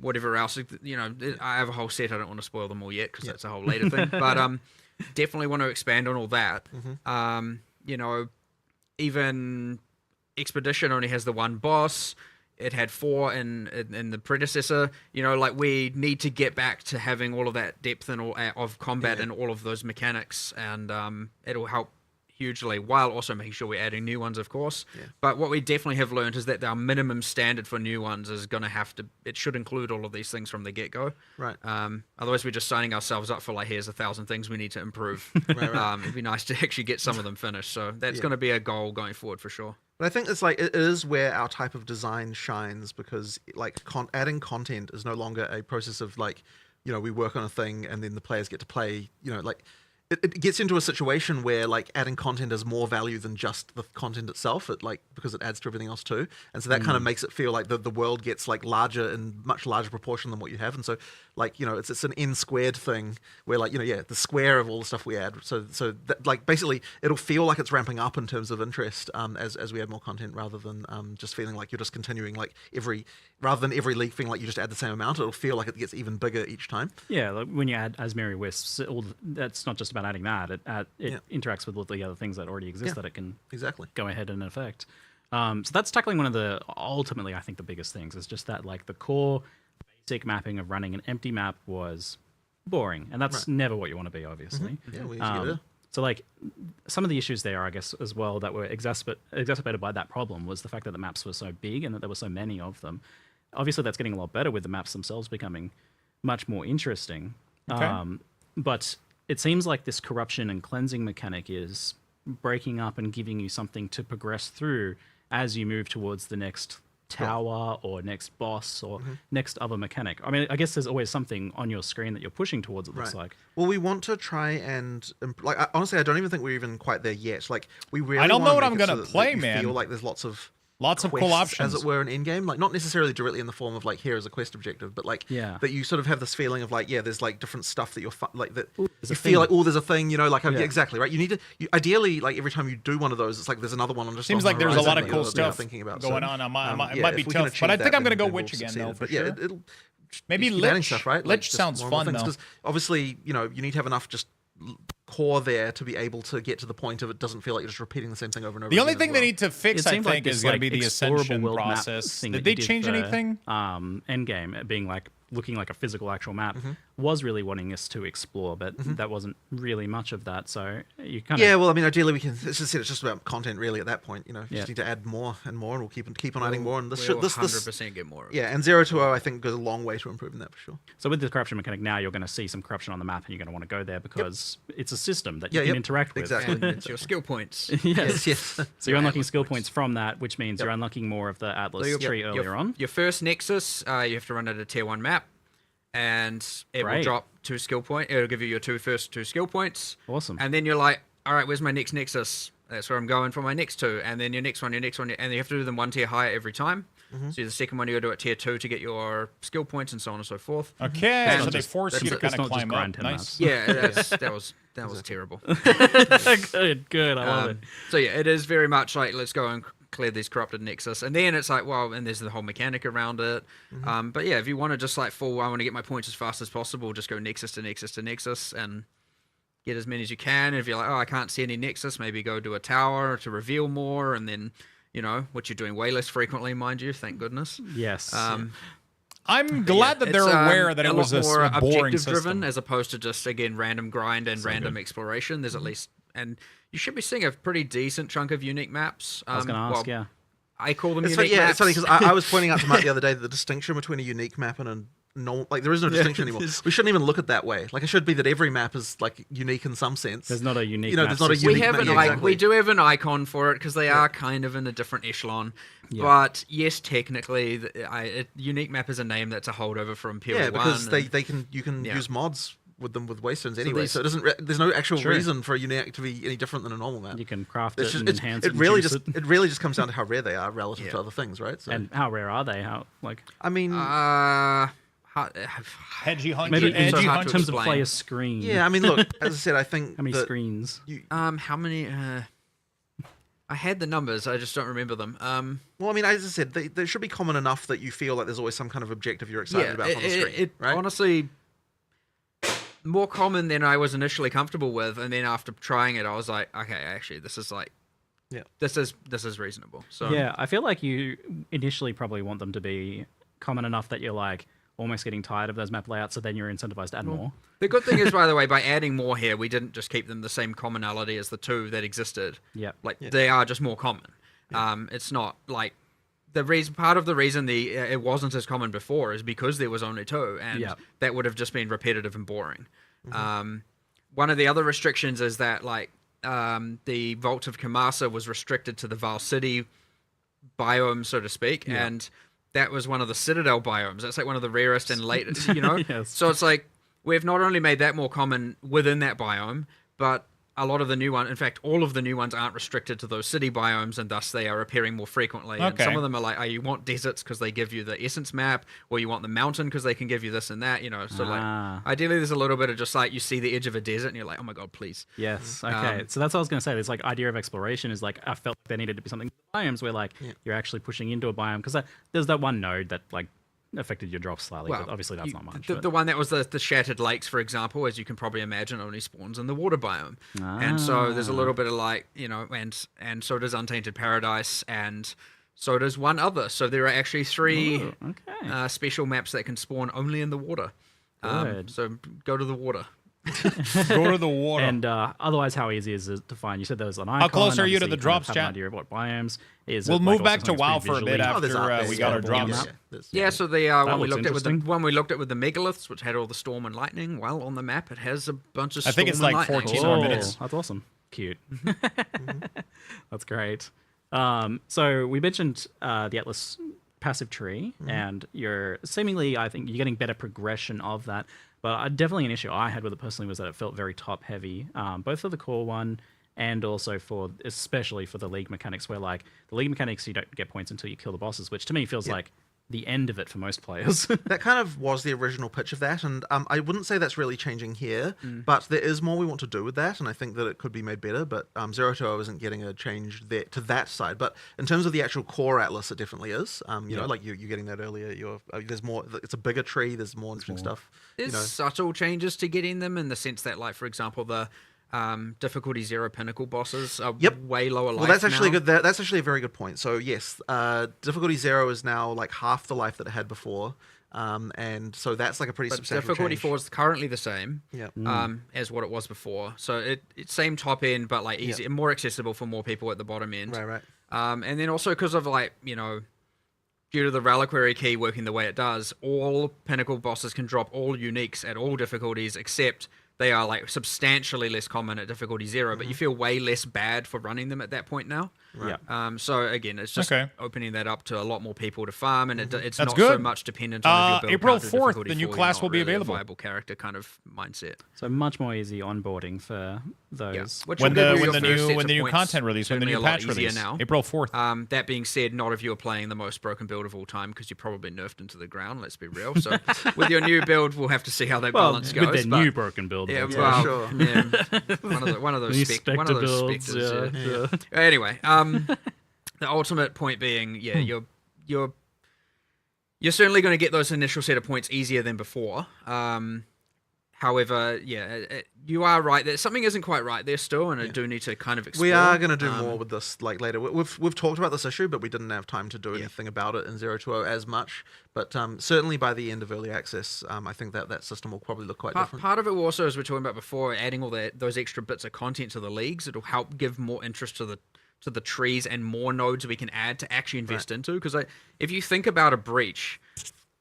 J: Whatever else, I have a whole set. I don't want to spoil them all yet, because that's a whole later thing. But definitely want to expand on all that. Even Expedition only has the one boss. It had 4 in the predecessor. We need to get back to having all of that depth and all of combat and all of those mechanics, and it'll help hugely, while also making sure we're adding new ones, of course. But what we definitely have learned is that our minimum standard for new ones is going to it should include all of these things from the get-go.
I: Right.
J: Otherwise, we're just signing ourselves up for like, here's 1,000 things we need to improve. It'd be nice to actually get some of them finished. So that's going to be a goal going forward for sure.
I: But I think it's like it is where our type of design shines, because like adding content is no longer a process of like, we work on a thing and then the players get to play, like it gets into a situation where like adding content has more value than just the content itself, because it adds to everything else too. And so that kind of makes it feel like the world gets like larger in much larger proportion than what you have. And so like, it's an n squared thing where like, the square of all the stuff we add. So that, like basically it'll feel like it's ramping up in terms of interest as we add more content, rather than just feeling like you're just continuing like rather than every league thing like you just add the same amount. It'll feel like it gets even bigger each time.
L: Yeah, like when you add Asmeri Wisps, that's not just about adding that. It interacts with all the other things that already exist that it can go ahead and affect. So that's tackling one of the, ultimately, I think the biggest things is just that like the core basic mapping of running an empty map was boring, and that's never what you want to be, obviously. So like some of the issues there, I guess, as well, that were exacerbated by that problem was the fact that the maps were so big and that there were so many of them. Obviously, that's getting a lot better with the maps themselves becoming much more interesting. But it seems like this corruption and cleansing mechanic is breaking up and giving you something to progress through as you move towards the next tower or next boss or next other mechanic. I mean, I guess there's always something on your screen that you're pushing towards, it looks like.
I: Well, we want to try and honestly, I don't even think we're even quite there yet. Like we really
A: I don't know what I'm going to play, man.
I: Feel like there's lots of
A: cool options,
I: as it were, in in-game, like not necessarily directly in the form of like here is a quest objective, but like that you sort of have this feeling of like there's like different stuff that you're like that you feel like there's a thing, like exactly right. You need to ideally like every time you do one of those, it's like there's another one on just
A: seems
I: on
A: like there's a lot of cool stuff
I: thinking about
A: going on. It might be tough, but I think I'm going to go Witch again though. For sure.
I: It'll
A: maybe Lich
I: stuff, right?
A: Lich sounds fun though.
I: Because obviously you need to have enough just core there to be able to get to the point of it doesn't feel like you're just repeating the same thing over and over.
A: The only
I: again
A: thing
I: as
A: they
I: well.
A: need to fix, I think, is going to be the ascension process. Did they change anything?
L: Endgame being like looking like a physical actual map was really wanting us to explore, but that wasn't really much of that. So you kind of
I: well, I mean, ideally we can. It's just about content, really. At that point, you just need to add more and more, and we'll keep on adding more. And this
J: 100% get more.
I: Yeah, and 0 to 0, I think, goes a long way to improving that for sure.
L: So with the corruption mechanic now, you're going to see some corruption on the map, and you're going to want to go there because it's a system that you can interact with.
I: Exactly,
J: and it's your skill points.
L: yes.
I: yes.
L: So you're unlocking skill points from that, which means you're unlocking more of the Atlas tree earlier on.
J: Your first Nexus, you have to run at a tier 1 map. And it will drop 2 skill points. It'll give you your first 2 skill points.
L: Awesome.
J: And then you're like, all right, where's my next Nexus? That's where I'm going for my next 2. And then your next one, and you have to do them 1 tier higher every time. So the second one, you got to do it tier 2 to get your skill points and so on and so forth.
A: Okay, so they force you to kind of climb up. Nice.
J: Yeah, that was terrible.
L: Good. I love it.
J: So yeah, it is very much like, let's go and clear these corrupted Nexus, and then it's like, well, and there's the whole mechanic around it. But yeah, if you want to just like I want to get my points as fast as possible, just go Nexus to Nexus to Nexus and get as many as you can. And if you're like, oh, I can't see any Nexus, maybe go to a tower to reveal more, and then which you're doing way less frequently, mind you, thank goodness.
L: Yes.
A: I'm glad that they're aware that it was a
J: more
A: boring
J: objective
A: system.
J: driven as opposed to just random grind and random exploration. There's at least, and you should be seeing a pretty decent chunk of unique maps.
L: I was going to ask, yeah.
J: I call them
I: It's
J: unique
I: funny,
J: maps.
I: it's funny because I was pointing out to Matt the other day the distinction between a unique map and a normal. Like there is no distinction anymore. We shouldn't even look at it that way. Like it should be that every map is like unique in some sense.
L: There's not a unique. Map
I: there's not a
L: system.
I: unique.
J: We do have an icon for it because they are kind of in a different echelon. Yeah. But yes, technically, unique map is a name that's a holdover from PvE.
I: Yeah, because you can use mods with them with waystones anyway, so it doesn't. There's no actual reason for a unique to be any different than a normal map.
L: You can craft it and enhance it.
I: It really just comes down to how rare they are relative to other things, right? So,
L: and how rare are they?
I: I mean,
A: hedgy hunter.
L: Maybe in terms of player screen.
I: Yeah, I mean, look, as I said, I think
L: how many screens?
J: How many? I had the numbers, I just don't remember them.
I: Well, I mean, as I said, they should be common enough that you feel like there's always some kind of objective you're excited about on the screen, right?
J: Honestly, more common than I was initially comfortable with, and then after trying it, I was like, okay, actually, this is like, this is reasonable. So
L: yeah, I feel like you initially probably want them to be common enough that you're like almost getting tired of those map layouts, so then you're incentivized to add more.
J: The good thing is, by the way, by adding more here, we didn't just keep them the same commonality as the 2 that existed.
L: Yeah,
J: they are just more common. It's not like part of the reason it wasn't as common before is because there was only 2, and that would have just been repetitive and boring. One of the other restrictions is that the Vault of Kamasa was restricted to the Val City biome, so to speak, and that was one of the Citadel biomes. That's like one of the rarest and latest,
L: Yes.
J: So it's like we've not only made that more common within that biome, but a lot of the new ones, in fact, all of the new ones aren't restricted to those city biomes, and thus they are appearing more frequently. And some of them are like, you want deserts because they give you the essence map, or you want the mountain because they can give you this and that, So ideally there's a little bit of just like you see the edge of a desert and you're like, oh my god, please.
L: Yes. Okay. So that's what I was going to say. This idea of exploration is I felt there needed to be something biomes where you're actually pushing into a biome, because there's that one node that affected your drops slightly, but obviously that's not much.
J: The one that was the Shattered Lakes, for example, as you can probably imagine, only spawns in the water biome. And so there's a little bit of and so does Untainted Paradise, and so does one other. So there are actually 3 special maps that can spawn only in the water. So go to the water.
A: Go to the water.
L: And otherwise, how easy is it to find? You said there was an icon.
A: How close are you to the drops, chat?
L: Have an idea of what biomes is.
A: We'll move back to WoW for a bit after we got our drops.
J: Yeah, so the one we looked at with the megaliths, which had all the storm and lightning. Well, on the map, it has a bunch of storm
A: I think it's like 14 more minutes.
L: That's awesome. Cute. That's great. So we mentioned the Atlas passive tree, and you're seemingly, I think, you're getting better progression of that. But definitely an issue I had with it personally was that it felt very top heavy, both for the core one and also especially for the league mechanics, where the league mechanics, you don't get points until you kill the bosses, which to me feels like the end of it for most players.
I: That kind of was the original pitch of that, and I wouldn't say that's really changing here, but there is more we want to do with that, and I think that it could be made better, but 0 to 0 isn't getting a change there to that side. But in terms of the actual core Atlas, it definitely is. You know, like you're getting that earlier. There's more. It's a bigger tree. There's more interesting stuff.
J: There's subtle changes to getting them in the sense that, for example, the difficulty 0 pinnacle bosses are
I: Yep.
J: way lower life.
I: Well, that's actually
J: now.
I: good. That's actually a very good point. So yes, difficulty 0 is now like half the life that it had before, and so that's like a pretty substantial
J: difficulty
I: change.
J: 4 is currently the same, as what it was before. So it's same top end, but like easy, more accessible for more people at the bottom end.
I: Right.
J: And then also because of like due to the reliquary key working the way it does, all pinnacle bosses can drop all uniques at all difficulties, except they are like substantially less common at difficulty 0, but you feel way less bad for running them at that point now.
I: Right.
J: So again, it's just opening that up to a lot more people to farm, and it's
A: That's
J: not
A: good.
J: so much dependent on if you build
A: April
J: down to
A: 4th,
J: difficulty
A: the new
J: 4,
A: class
J: you're not
A: will be
J: really
A: available.
J: A viable character kind of mindset.
L: So much more easy onboarding for those.
J: Which
A: When
J: will
A: the
J: give you your first sets of
A: new
J: points
A: content release, when the
J: certainly
A: new
J: a lot
A: patch
J: easier
A: release,
J: now.
A: April 4th.
J: That being said, not if you're playing the most broken build of all time, because you're probably nerfed into the ground. Let's be real. So with your new build, we'll have to see how that balance goes.
L: With their new broken build.
J: Yeah,
I: sure.
J: One of those
L: builds.
J: specters. Anyway, the ultimate point being, you're certainly going to get those initial set of points easier than before. However, you are right that something isn't quite right there still, and I do need to kind of explore.
I: We are going to do more with this like later. We've talked about this issue, but we didn't have time to do anything about it in 020 as much. But certainly by the end of early access, I think that system will probably look quite different.
J: Part of it also, as we were talking about before, adding all those extra bits of content to the leagues, it'll help give more interest to the trees and more nodes we can add to actually invest into. Because if you think about a breach,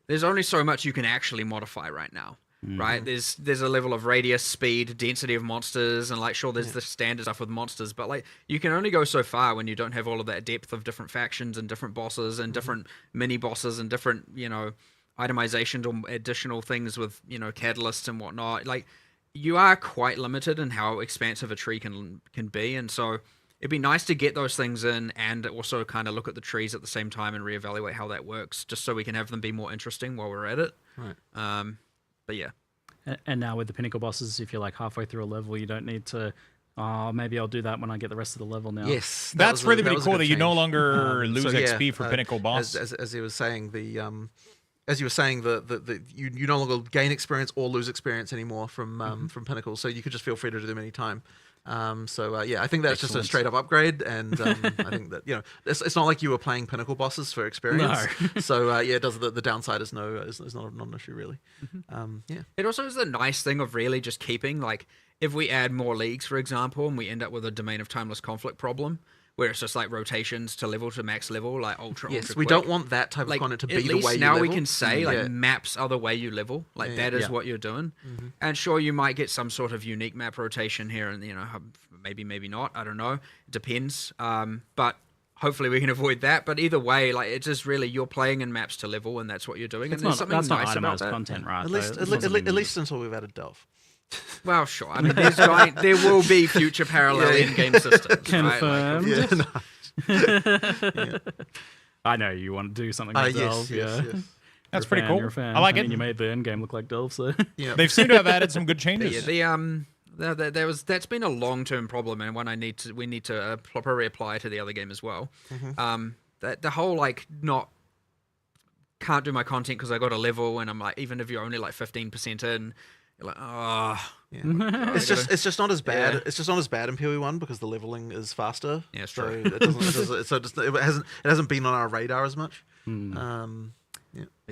J: there's only so much you can actually modify right now. Right, there's a level of radius, speed, density of monsters, and like there's the standard stuff with monsters, but like you can only go so far when you don't have all of that depth of different factions and different bosses and different mini bosses and different itemizations or additional things with catalysts and whatnot. Like you are quite limited in how expansive a tree can be, and so it'd be nice to get those things in and also kind of look at the trees at the same time and reevaluate how that works, just so we can have them be more interesting while we're at it.
I: Right.
J: But yeah.
L: And now with the pinnacle bosses, if you're like halfway through a level, you don't need to. Maybe I'll do that when I get the rest of the level now.
I: Yes,
A: that's really cool that you no longer lose XP for pinnacle boss.
I: As he was saying, as you were saying, you no longer gain experience or lose experience anymore from pinnacles, so you could just feel free to do them anytime. I think that's just a straight up upgrade, and I think that it's not like you were playing pinnacle bosses for experience.
L: No.
I: So it does the downside is not an issue really.
J: It also is the nice thing of really just keeping like if we add more leagues, for example, and we end up with a domain of timeless conflict problem, where it's just like rotations to max level, like ultra.
I: Yes,
J: ultra
I: we
J: quick.
I: don't want that type of content to be the way you
J: now
I: level.
J: We can say like maps are the way you level. Like that is what you're doing. And sure, you might get some sort of unique map rotation here, and maybe not. I don't know. It depends. But hopefully we can avoid that. But either way, like it's just really you're playing in maps to level, and that's what you're doing.
L: It's
J: and there's something
L: that's
J: nice
L: not
J: about
L: itemized
J: that.
L: content, right?
I: At least until we've added Delve.
J: Well, sure. I mean, there will be future parallel in-game systems.
L: Confirmed.
I: Right?
L: I know you want to do something like Delve.
I: Yes.
A: That's pretty cool.
L: You're a fan.
A: I like it.
L: You made the end game look like Delve, so
A: They've seemed to have added some good changes.
J: That's been a long-term problem, and one we need to properly apply to the other game as well. The whole like can't do my content because I got a level, and I'm like, even if you're only like 15% in, you're like,
I: it's just not as bad. Yeah. It's just not as bad in PvE1 because the leveling is faster.
J: Yeah, it's
I: so
J: true.
I: It hasn't been on our radar as much.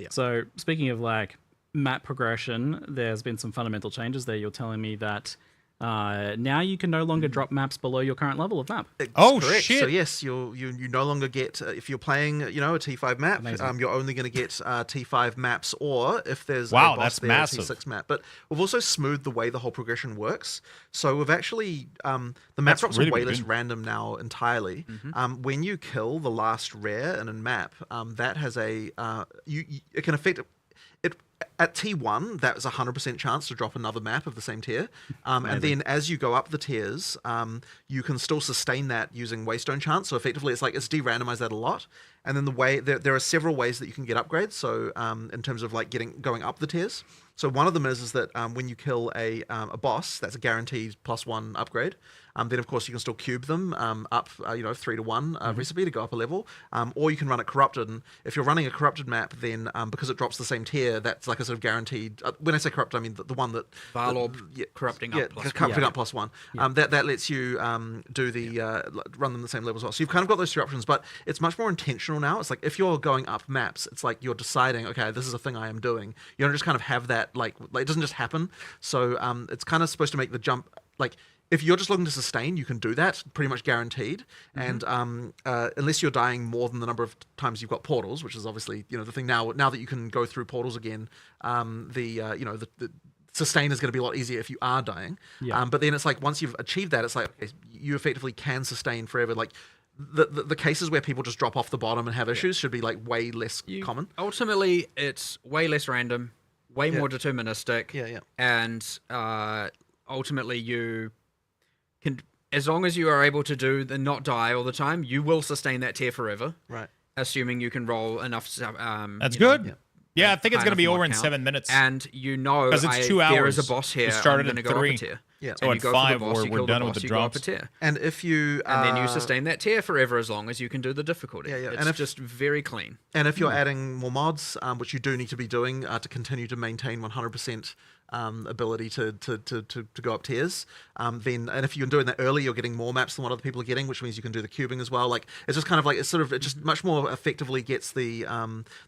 L: So speaking of like map progression, there's been some fundamental changes there. You're telling me that now you can no longer drop maps below your current level of map.
I: Correct.
A: Shit!
I: So yes, you no longer get if you're playing a T5 map, you're only going to get T5 maps, or if there's a boss
A: that's
I: there,
A: massive.
I: a T6 map. But we've also smoothed the way the whole progression works. So we've actually the map drops are way less random now entirely. When you kill the last rare in a map, that has it can affect it. At T1, that was a 100% chance to drop another map of the same tier. And then as you go up the tiers, you can still sustain that using Waystone chance. So effectively, it's de-randomized that a lot. And then there are several ways that you can get upgrades. So in terms of like going up the tiers. So one of them is that when you kill a boss, that's a guaranteed +1 upgrade. Then of course you can still cube them up 3-to-1 recipe to go up a level. Or you can run it corrupted. And if you're running a corrupted map, then because it drops the same tier, that's like a sort of guaranteed. When I say corrupt, I mean the one that
J: Varlorb corrupting up
I: +1. That lets you do the run them the same level as well. So you've kind of got those 3 options, but it's much more intentional now. It's like if you're going up maps, it's like you're deciding, okay, this is a thing I am doing. You don't just kind of have that like it doesn't just happen. So it's kind of supposed to make the jump like. If you're just looking to sustain, you can do that, pretty much guaranteed. And unless you're dying more than the number of times you've got portals, which is obviously the thing now. Now that you can go through portals again, the sustain is going to be a lot easier if you are dying.
L: Yeah.
I: But then it's like once you've achieved that, it's like okay, you effectively can sustain forever. Like the cases where people just drop off the bottom and have issues should be like way less common.
J: Ultimately, it's way less random, way more deterministic. And ultimately, you can, as long as you are able to do the not die all the time, you will sustain that tier forever.
I: Right.
J: Assuming you can roll enough.
A: That's good. Yeah, I think it's going to be over in 7 minutes.
J: And
A: because it's 2 hours.
J: There is a boss here.
A: We started
J: I'm
A: at
J: go
A: 3.
J: Up a tier.
I: Yeah.
A: So at 5, we're done with the drops.
I: And if you
J: and then you sustain that tier forever as long as you can do the difficulty.
I: Yeah.
J: It's
I: and if,
J: just very clean.
I: And if you're adding more mods, which you do need to be doing to continue to maintain 100% ability to go up tiers, then and if you're doing that early, you're getting more maps than what other people are getting, which means you can do the cubing as well. Like it's just kind of like it just much more effectively gets the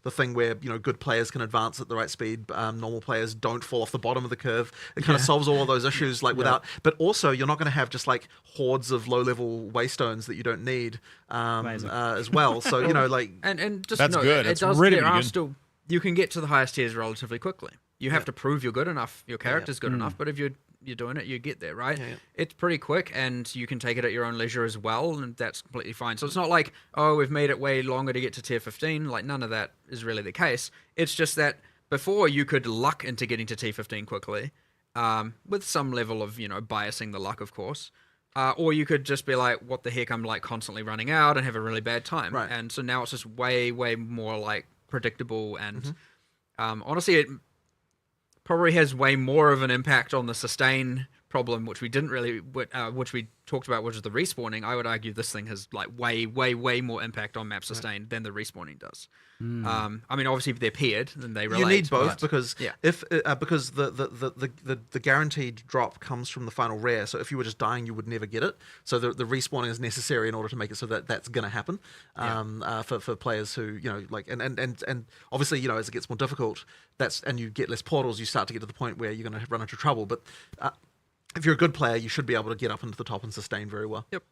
I: thing where good players can advance at the right speed, normal players don't fall off the bottom of the curve. It kind of solves all of those issues like without, but also you're not going to have just like hordes of low level waystones that you don't need as well. So like
J: and just
A: that's
J: know,
A: good.
J: It
A: It's
J: does,
A: really
J: there are
A: good.
J: still you can get to the highest tiers relatively quickly. You have to prove you're good enough, your character's good enough, but if you're doing it, you get there, right? It's pretty quick, and you can take it at your own leisure as well, and that's completely fine. So it's not like, oh, we've made it way longer to get to tier 15. Like, none of that is really the case. It's just that before you could luck into getting to tier 15 quickly, with some level of, biasing the luck, of course. Or you could just be like, what the heck, I'm like constantly running out and have a really bad time.
I: Right.
J: And so now it's just way, way more like predictable, and honestly, it probably has way more of an impact on the sustain problem, which we didn't really, which we talked about, which is the respawning. I would argue this thing has like way, way, way more impact on map sustain than the respawning does. I mean, obviously, if they're paired, then they relate.
I: You need both
J: but,
I: because if because the guaranteed drop comes from the final rare. So if you were just dying, you would never get it. So the respawning is necessary in order to make it so that that's going to happen for players who like and obviously as it gets more difficult, and you get less portals, you start to get to the point where you're going to run into trouble. But if you're a good player, you should be able to get up into the top and sustain very well.
J: Yep.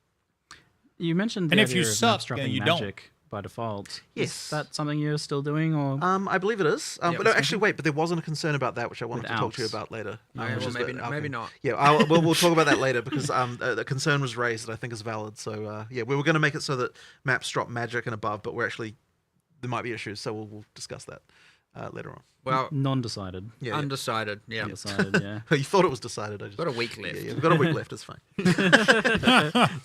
L: You mentioned
A: and
L: the
A: if you
L: idea of
A: suck,
L: maps dropping
A: you
L: magic
A: don't.
L: by default.
I: Yes.
L: Is that something you're still doing, or?
I: I believe it is. But no, actually, wait. But there wasn't a concern about that, which I wanted to talk to you
L: Alps.
I: about later.
J: Well, maybe not.
I: Yeah, we'll talk about that later because the concern was raised that I think is valid. So we were going to make it so that maps drop magic and above, but there might be issues. So we'll discuss that later on.
J: Well,
L: non-decided.
I: Yeah,
J: undecided. Yeah.
L: Undecided, yeah.
I: You thought it was decided. I just
J: Got a week left.
I: Yeah, we've got a week left. It's fine.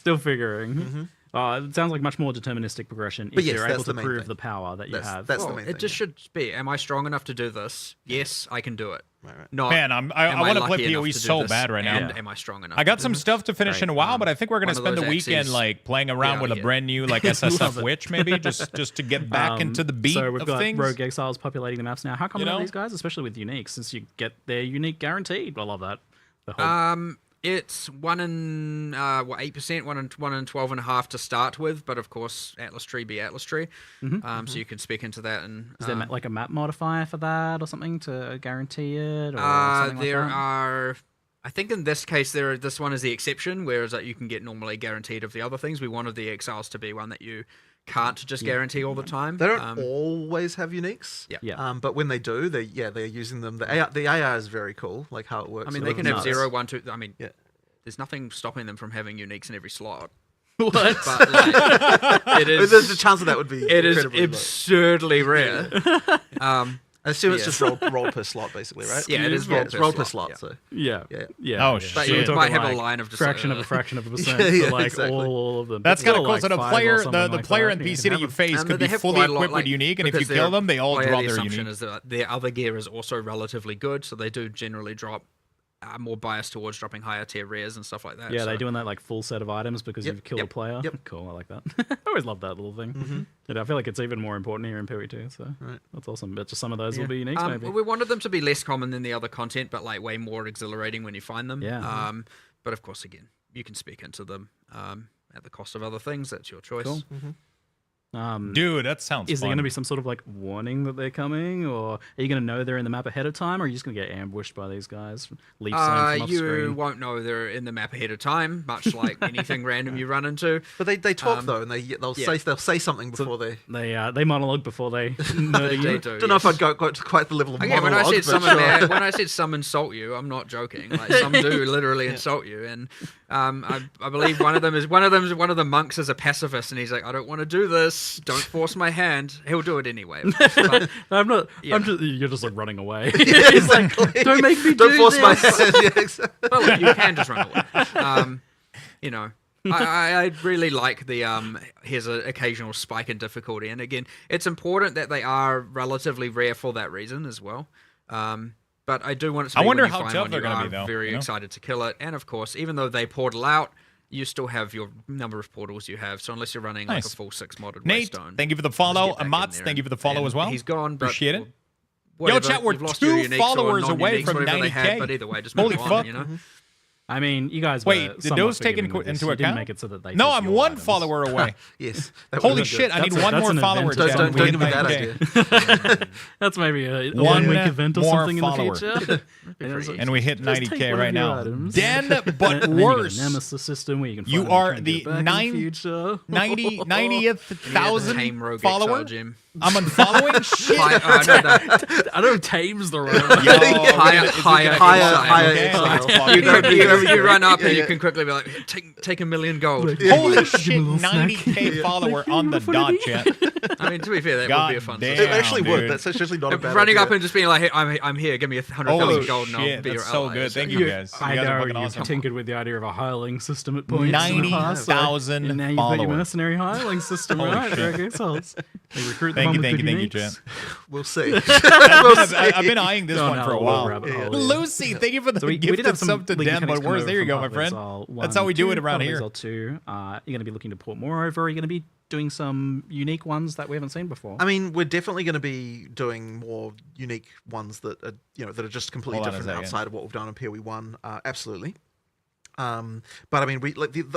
L: Still figuring. It sounds like much more deterministic progression if you're able to prove the power that you have.
I: That's the main thing.
J: It just should be. Am I strong enough to do this? Yes, I can do it.
I: Right.
J: Not,
A: Man, I want to play PoE so bad right now.
J: And am I strong enough?
A: I got some stuff to finish in a while, but I think we're going to spend the weekend
J: axes.
A: like playing around with a brand new like SSF Witch maybe just to get back into the beat
L: so we've
A: of
L: got
A: things.
L: Rogue Exiles populating the maps now. How common are these guys, especially with unique, since you get their unique guaranteed? I love that. The whole...
J: It's 1 in 8%, 1 in 12.5 to start with, but of course Atlas Tree be Atlas Tree. So you can speak into that. And
L: is there like a map modifier for that or something to guarantee it? Or
J: there are. I think in this case, this one is the exception, whereas you can get normally guaranteed of the other things. We wanted the Exiles to be one that you can't just guarantee all the time.
I: They don't always have uniques.
J: Yeah.
I: But when they do, they're using them. The AI is very cool, like how it works.
J: I mean, they can have 0, 1, 2. I mean, there's nothing stopping them from having uniques in every slot.
L: What?
J: But like, it is.
I: There's a chance that would be.
J: It is absurdly rare.
I: I assume it's just rolled per slot, basically, right?
J: Yeah, it is
I: rolled per slot. So
L: yeah.
A: Oh
J: but
A: shit!
J: you might have a line of just
L: fraction of a fraction of a percent. So like
I: exactly.
L: all of them.
A: That's kind of cool.
L: Like
A: so the player NPC that you face could be fully equipped with unique, and if you kill them, they all drop their unique.
J: Is that their other gear is also relatively good, so they do generally drop more biased towards dropping higher tier rares and stuff like that.
L: Yeah,
J: so.
L: they're doing that like full set of items because you've killed a player. Cool, I like that. I always love that little thing. I feel like it's even more important here in PvE, so that's awesome. But just some of those will be unique, maybe.
J: We wanted them to be less common than the other content, but like way more exhilarating when you find them.
L: Yeah.
J: But of course, again, you can speak into them at the cost of other things. That's your choice.
L: Cool.
A: Dude, that sounds
L: Is there
A: fun.
L: going to be some sort of like warning that they're coming, or are you going to know they're in the map ahead of time, or are you just going to get ambushed by these guys? Leaf zone from off
J: You
L: screen?
J: won't know they're in the map ahead of time, much like anything random you run into.
I: But they talk though, and they'll say something before
L: they monologue before they murder you.
J: They do,
I: Don't know if I'd go to quite the level of
J: Again,
I: monologue.
J: when I said some insult you, I'm not joking. Like some do literally insult you, and I believe one of the monks is a pacifist, and he's like, I don't want to do this. Don't force my hand. He'll do it anyway. But,
L: I'm not.
J: Yeah.
L: I'm just. You're just like running away.
I: Yeah, exactly.
L: Don't make me
I: Don't
L: do
I: force my
L: this.
I: hand. Yeah, exactly.
J: well, look, you can just run away. You know. I really like the here's an occasional spike in difficulty, and again, it's important that they are relatively rare for that reason as well. But I do want it to be
A: I wonder
J: when you
A: how
J: find
A: tough
J: one,
A: they're
J: you
A: gonna
J: are
A: be, though,
J: very
A: you know?
J: excited to kill it, and of course, even though they portal out, you still have your number of portals you have. So unless you're running like a
A: Nice.
J: full 6 modded
A: Nate,
J: Waystone,
A: thank you for the
J: just
A: follow.
J: get back in
A: Amatz,
J: there
A: thank you
J: and-
A: for the follow
J: and
A: as well.
J: He's gone, but
A: Appreciate it.
J: whatever,
A: Yo, chat, we're
J: you've lost
A: 2
J: your uniques or
A: followers away
J: non-uniques,
A: from
J: whatever they
A: 90K.
J: had, but either way, just
A: Holy
J: move on,
A: fuck.
J: you know?
L: I mean, you guys.
A: Wait,
L: were
A: did
L: somewhat
A: those take
L: forgiving with this.
A: into
L: You
A: account?
L: didn't make it so that they
A: No,
L: took
A: I'm
L: your
A: 1
L: items.
A: follower away.
I: Yes. That
A: Holy
I: would've been
A: shit,
I: good.
A: I need
L: That's
A: one
L: an
A: more follower.
L: advantage.
A: chat.
I: Don't
A: We
I: give me
A: hit
I: that
A: 90K.
I: idea.
L: That's maybe a
A: One
L: 1 week event or
A: more
L: something in
A: follower.
L: the future.
A: And we hit
L: Just take
A: 90K
L: one
A: right
L: of your
A: now.
L: items.
A: Dan, but
L: And then you get
A: worse.
L: a Nemesis system where you can.
A: You
L: find them and
A: are
L: try and
A: the
L: get back in
A: nine-
L: future.
A: 90th
J: Tame
A: thousand
J: Rogue
A: follower.
J: Exile Gem.
A: I'm unfollowing shit.
J: I
L: don't know. Tame's the right.
A: Yo,
I: Higher
A: okay,
I: exile.
A: let's
J: You run up and you can quickly be like, take $1 million gold.
A: Holy shit, 90K follower on the dot, chat.
J: I mean, to be fair, that
A: God
J: would be a fun
A: damn.
J: system.
I: It actually would.
A: dude.
I: That's actually not a bad
J: Running
I: idea.
J: up and just being like, hey, I'm here, give me 100,000
A: Holy
J: gold and I'll
A: shit,
J: be your
A: that's so
J: ally.
A: good.
J: It's
A: Thank
J: like,
A: you guys.
L: I
A: You guys are
L: know
A: fucking
L: you
A: awesome.
L: tinkered with the idea of a hireling system at points. in the past,
A: 90,000
L: and now you've got your
A: followers.
L: mercenary hireling system,
A: Holy
L: right?
A: shit.
L: Very good. So they recruit them
A: Thank
L: on
A: you,
L: with
A: thank you,
L: good
A: thank you,
L: uniques.
A: chat.
I: We'll see.
A: I've been eyeing this
L: Going
A: one
L: down
A: for a
L: a
A: while.
L: rabbit hole, yeah.
A: Lucy, thank you for the
L: So we did
A: gifted
L: have some
A: sub to
L: league
A: Dan,
L: mechanics
A: but worse.
L: come
A: There you
L: over
A: go,
L: from
A: my
L: Path of
A: friend.
L: Exile 1,
A: That's how we do
L: 2,
A: it around
L: Path of
A: here.
L: Exile 2. You're going to be looking to port more over. Are you going to be doing some unique ones that we haven't seen before?
I: I mean, we're definitely going to be doing more unique ones that are, that are just completely
A: Hold on a
I: different
A: second.
I: outside of what we've done in PoE 1. Absolutely. But I mean,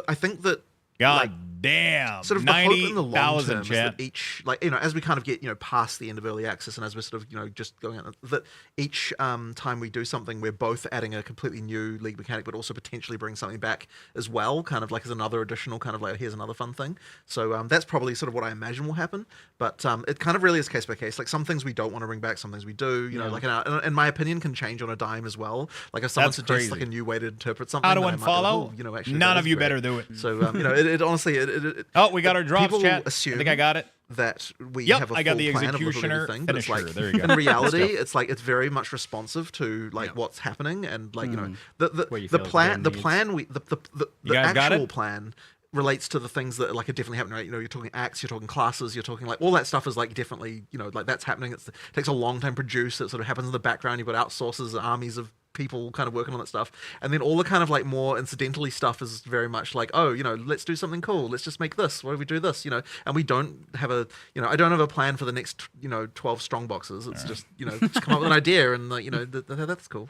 I: I think that
A: God damn.
I: sort of the hope in the long
A: 90,000
I: term is
A: chat.
I: that each, as we kind of get, past the end of early access and as we're sort of, just going out, that each time we do something, we're both adding a completely new league mechanic, but also potentially bring something back as well, kind of like as another additional kind of like, here's another fun thing. So that's probably sort of what I imagine will happen. But it kind of really is case by case. Like some things we don't want to bring back, some things we do, and my opinion can change on a dime as well. Like if someone
A: That's
I: suggests
A: crazy.
I: like a new way to interpret something,
A: How to
I: then I might go,
A: unfollow?
I: "Oh, actually,
A: None
I: that
A: of
I: is
A: you
I: great."
A: better do it.
I: So it honestly,
A: Oh, we got our drops,
I: people
A: chat. I
I: assume
A: think I got it.
I: that we
A: Yep,
I: have a
A: I got
I: full
A: the
I: plan of
A: executioner
I: everything, but it's
A: finisher.
I: like
A: There you go.
I: in reality,
A: Let's go.
I: it's like it's very much responsive to like what's happening and like
L: Where you
I: the
L: feel
I: plan
L: the
I: the
L: needs.
I: plan we the
A: guys got
I: actual
A: it?
I: plan relates to the things that like are definitely happening, right? You're talking acts, you're talking classes, you're talking like all that stuff is like definitely like that's happening. It takes a long time to produce. It sort of happens in the background. You've got outsources, armies of people kind of working on that stuff, and then all the kind of like more incidentally stuff is very much like, oh, let's do something cool, let's just make this, why do we do this, and we don't have a I don't have a plan for the next 12 strong boxes. It's just just come up with an idea and like that's cool.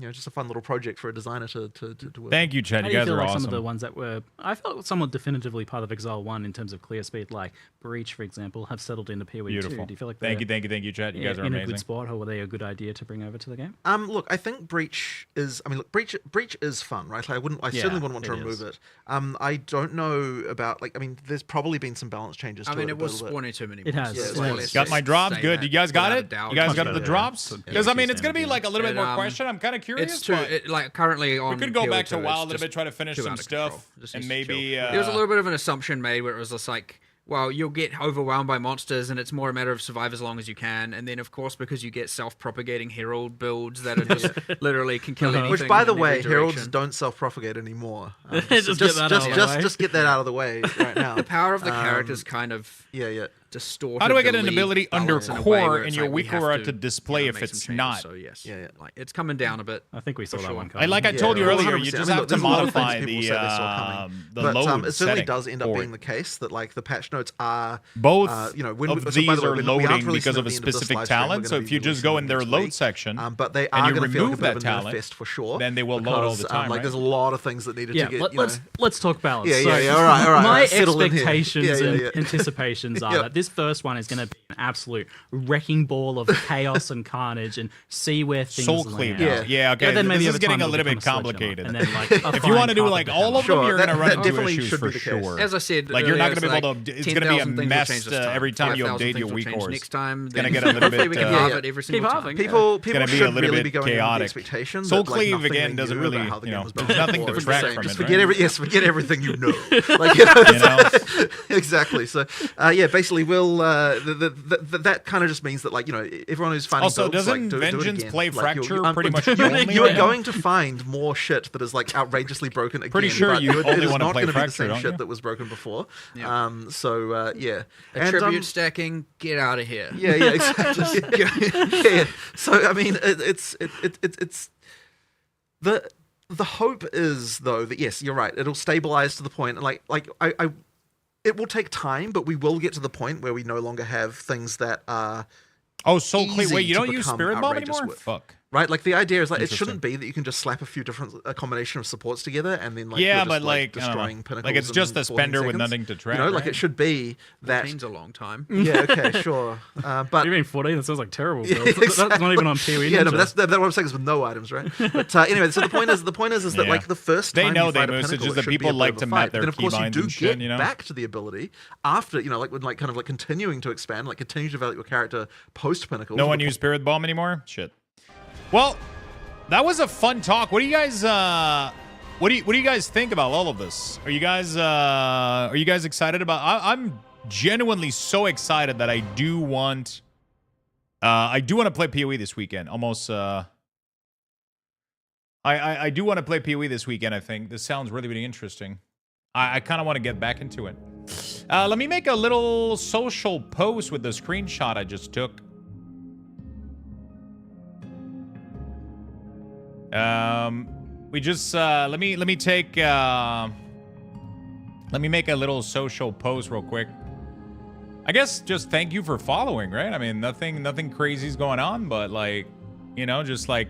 I: Just a fun little project for a designer to work.
A: Thank you, Chad.
L: How
A: You
L: do you
A: guys
L: feel
A: are
L: like
A: awesome.
L: some of the ones that were, I felt somewhat definitively part of Exile 1 in terms of clear speed, like Breach, for example, have settled into PoE 2.
A: Beautiful.
L: Do you feel like
A: Thank
L: they're
A: you, Chad. You guys are
L: in
A: amazing.
L: a good spot, or were they a good idea to bring over to the game?
I: Look, I think Breach is. I mean, look, Breach is fun, right? Like, I certainly wouldn't want to remove it. I don't know about like. I mean, there's probably been some balance changes. To
J: it
I: a
J: was
I: little bit.
J: spawning too many.
L: It has.
J: monsters.
L: Yeah,
J: So
L: it
J: let's
A: Got
J: just
A: my drops.
J: say
A: Good.
J: that
A: You guys got
J: without
A: it?
J: a doubt.
A: You guys got
L: Yeah.
A: the drops?
L: Yeah.
A: Because I mean, it's gonna be like a little bit
J: And,
A: more question. I'm kind of curious.
J: It's too
A: but
J: like currently on.
A: we could go back to
J: PO2,
A: WoW a
J: it's
A: little
J: just
A: bit, try to finish
J: too
A: some
J: out of control.
A: stuff,
J: Just
A: and
J: needs to
A: maybe
J: chill. there was a little bit of an assumption made where it was just like, well, you'll get overwhelmed by monsters, and it's more a matter of survive as long as you can. And then, of course, because you get self-propagating herald builds that are just literally can kill anything.
I: Which, by the
J: in
I: way,
J: every
I: heralds
J: direction.
I: don't self-propagate anymore.
L: Just get that out of the way.
I: Just get that out of the way right now.
J: The power of the characters kind of
I: Yeah.
J: distorted.
A: How do I get
J: the
A: an
J: league
A: ability under
J: balance in a way
A: core
J: where
A: and
J: it's
A: your
J: like we
A: weak
J: have
A: aura
J: to,
A: to display
J: you know,
A: if
J: make
A: it's
J: some changes.
A: not?
J: So yes, like it's coming down a bit.
L: I think we saw
J: for
L: that
J: sure.
L: one coming.
A: Like I told you
I: Yeah,
A: earlier,
I: 100%.
A: you
I: I
A: just
I: mean,
A: have
I: look,
A: to
I: there's a lot of things
A: modify
I: people
A: the
I: say they saw coming.
A: the
I: But,
A: load
I: it certainly
A: setting
I: does end up
A: for
I: being
A: it.
I: the case that like the patch notes are
A: Both
I: you know,
A: of
I: so
A: these
I: by the way,
A: are
I: we aren't
A: loading
I: releasing
A: because
I: them
A: of a
I: at the end this
A: specific
I: live stream. We're
A: talent. So
I: gonna
A: if
I: be
A: you just
I: releasing
A: go
I: them
A: in their
I: next
A: load
I: week.
A: section
I: But they
A: and
I: are
A: you
I: going to feel like a
A: remove
I: bit
A: that
I: of a nerf
A: talent,
I: fest for sure.
A: then they will load all the
I: because,
A: time,
I: like
A: right?
I: there's a lot of things that needed to get.
L: Let's talk balance.
I: Yeah,
L: So
I: yeah, yeah. All right.
L: My
I: Settle in here.
L: expectations
I: Yeah,
L: and
I: yeah.
L: anticipations are
I: Yep.
L: that this first one is going to be an absolute wrecking ball of chaos and carnage, and see where things
A: Soul
L: land.
A: cleave. Yeah, okay.
L: And then maybe
A: this
L: over
A: is getting
L: time
A: a little
L: it'll
A: bit
L: become a
A: complicated.
L: sledgehammer, and then like
A: If you want to do like all of them,
I: Sure,
A: you're going to
I: that
A: run into
I: definitely
A: issues
I: should
A: for
I: be the case.
A: sure.
J: As I said,
A: like you're not going to be
J: like
A: able to. It's going to be a
J: 10,000 things will
A: mess
J: change this time.
A: every time you
J: 5,000
A: update
J: things
A: your
J: will
A: weak
J: change
A: cores.
J: next time.
A: It's going to
J: then
A: get a little
J: hopefully
A: bit.
J: we can halve it every single time.
I: People
A: gonna be a
I: should
A: little
I: really
A: bit
I: be going in with the
A: chaotic.
I: expectation
A: Soul
I: that, like,
A: Cleave,
I: nothing
A: again,
I: they
A: doesn't
I: knew
A: really,
I: about how the
A: you
I: game
A: know,
I: was built
A: there's nothing to
I: before.
A: subtract
I: Just
A: from
I: just
A: it,
I: forget
A: right?
I: forget everything you know. Like, you know,
A: You know?
I: exactly. So yeah, basically, we'll that kind of just means that, like, you know, everyone who's finding
A: Also,
I: builds,
A: doesn't
I: like, do it
A: Vengeance
I: again.
A: play
I: Like,
A: Fracture pretty much only
I: you're
A: right now?
I: going to find more shit that is like outrageously broken again.
A: Pretty sure
I: but
A: you
I: it
A: only
I: is
A: wanna
I: not
A: play
I: gonna be the
A: Fracture,
I: same
A: don't
I: shit
A: you?
I: that was broken before.
J: Yeah.
I: So yeah,
J: Attribute stacking, get out of here.
I: yeah, exactly. yeah. So I mean, it's the hope is, though, that yes, you're right. It'll stabilize to the point, and like I it will take time, but we will get to the point where we no longer have things that are
A: Soul Cleave.
I: easy
A: Wait, you
I: to
A: don't use
I: become
A: Spirit Bomb
I: outrageous
A: anymore?
I: with.
A: Fuck.
I: Right, like the idea is like it
A: Interesting.
I: shouldn't be that you can just slap a few different a combination of supports together and then like
A: Yeah,
I: you're just,
A: but like, I don't know.
I: destroying pinnacles.
A: Like, it's just
I: in
A: a
I: 14
A: spender with
I: seconds.
A: nothing to track,
I: You know, like
A: right?
I: it should be that.
J: 14's a long time.
I: Yeah, okay, sure. But
L: What do you mean 14? That sounds like terrible.
I: Yeah,
L: builds. That's not
I: exactly.
L: even on PvE.
I: Yeah, no,
L: Ninja.
I: but that's what I'm saying is with no items, right? But anyway, so the point is that
A: Yeah.
I: like the first
A: They
I: time
A: know
I: you
A: they
I: fight a
A: move, it's
I: pinnacle,
A: just
I: it
A: that
I: should be
A: people
I: a bit
A: like
I: of
A: to
I: a
A: map
I: fight.
A: their
I: Then of course you
A: keybinds
I: do
A: and shit,
I: get
A: you know?
I: back to the ability after, you know, like when like kind of like continuing to expand, like continue to develop your character post pinnacle.
A: No one use Spirit Bomb anymore? Shit. Well, that was a fun talk. What do you guys what do you guys think about all of this? Are you guys excited about I'm genuinely so excited that I do want to play PoE this weekend. Almost I do want to play PoE this weekend, I think. This sounds really, really interesting. I kind of want to get back into it. Let me make a little social post with the screenshot I just took. We just let me make a little social post real quick. I guess just thank you for following, right? I mean, nothing crazy is going on, but like, you know, just like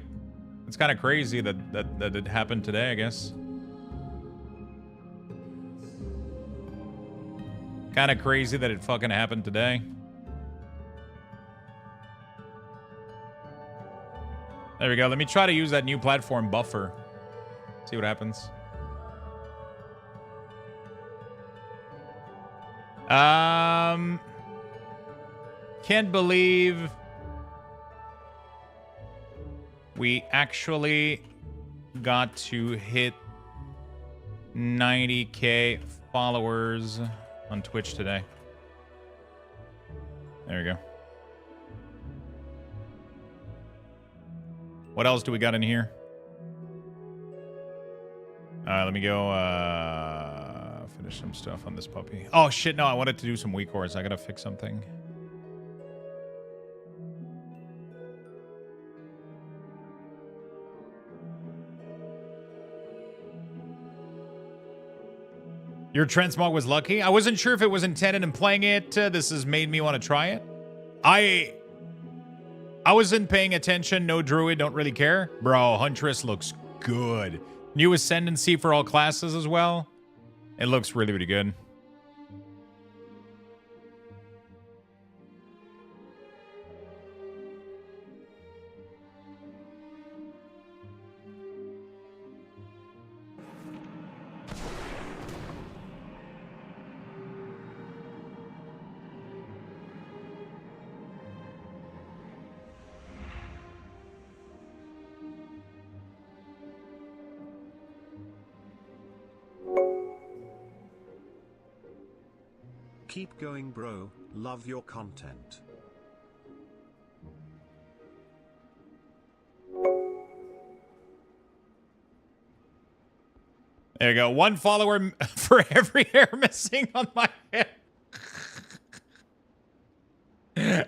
A: it's kind of crazy that it happened today, I guess. Kind of crazy that it fucking happened today. There we go. Let me try to use that new platform buffer. See what happens. Can't believe we actually got to hit 90K followers on Twitch today. There we go. What else do we got in here? Let me go finish some stuff on this puppy. Oh shit, no, I wanted to do some weak cores. I gotta fix something. Your transmog was lucky. I wasn't sure if it was intended in playing it. This has made me want to try it. I wasn't paying attention. No druid, don't really care. Bro, Huntress looks good. New ascendancy for all classes as well. It looks really, really good.
D: Keep going, bro. Love your content.
A: There you go. One follower for every hair missing on my head.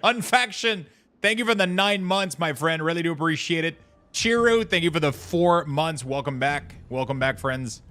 A: Unfaction, thank you for the 9 months, my friend. Really do appreciate it. Chiru, thank you for the 4 months. Welcome back. Welcome back, friends.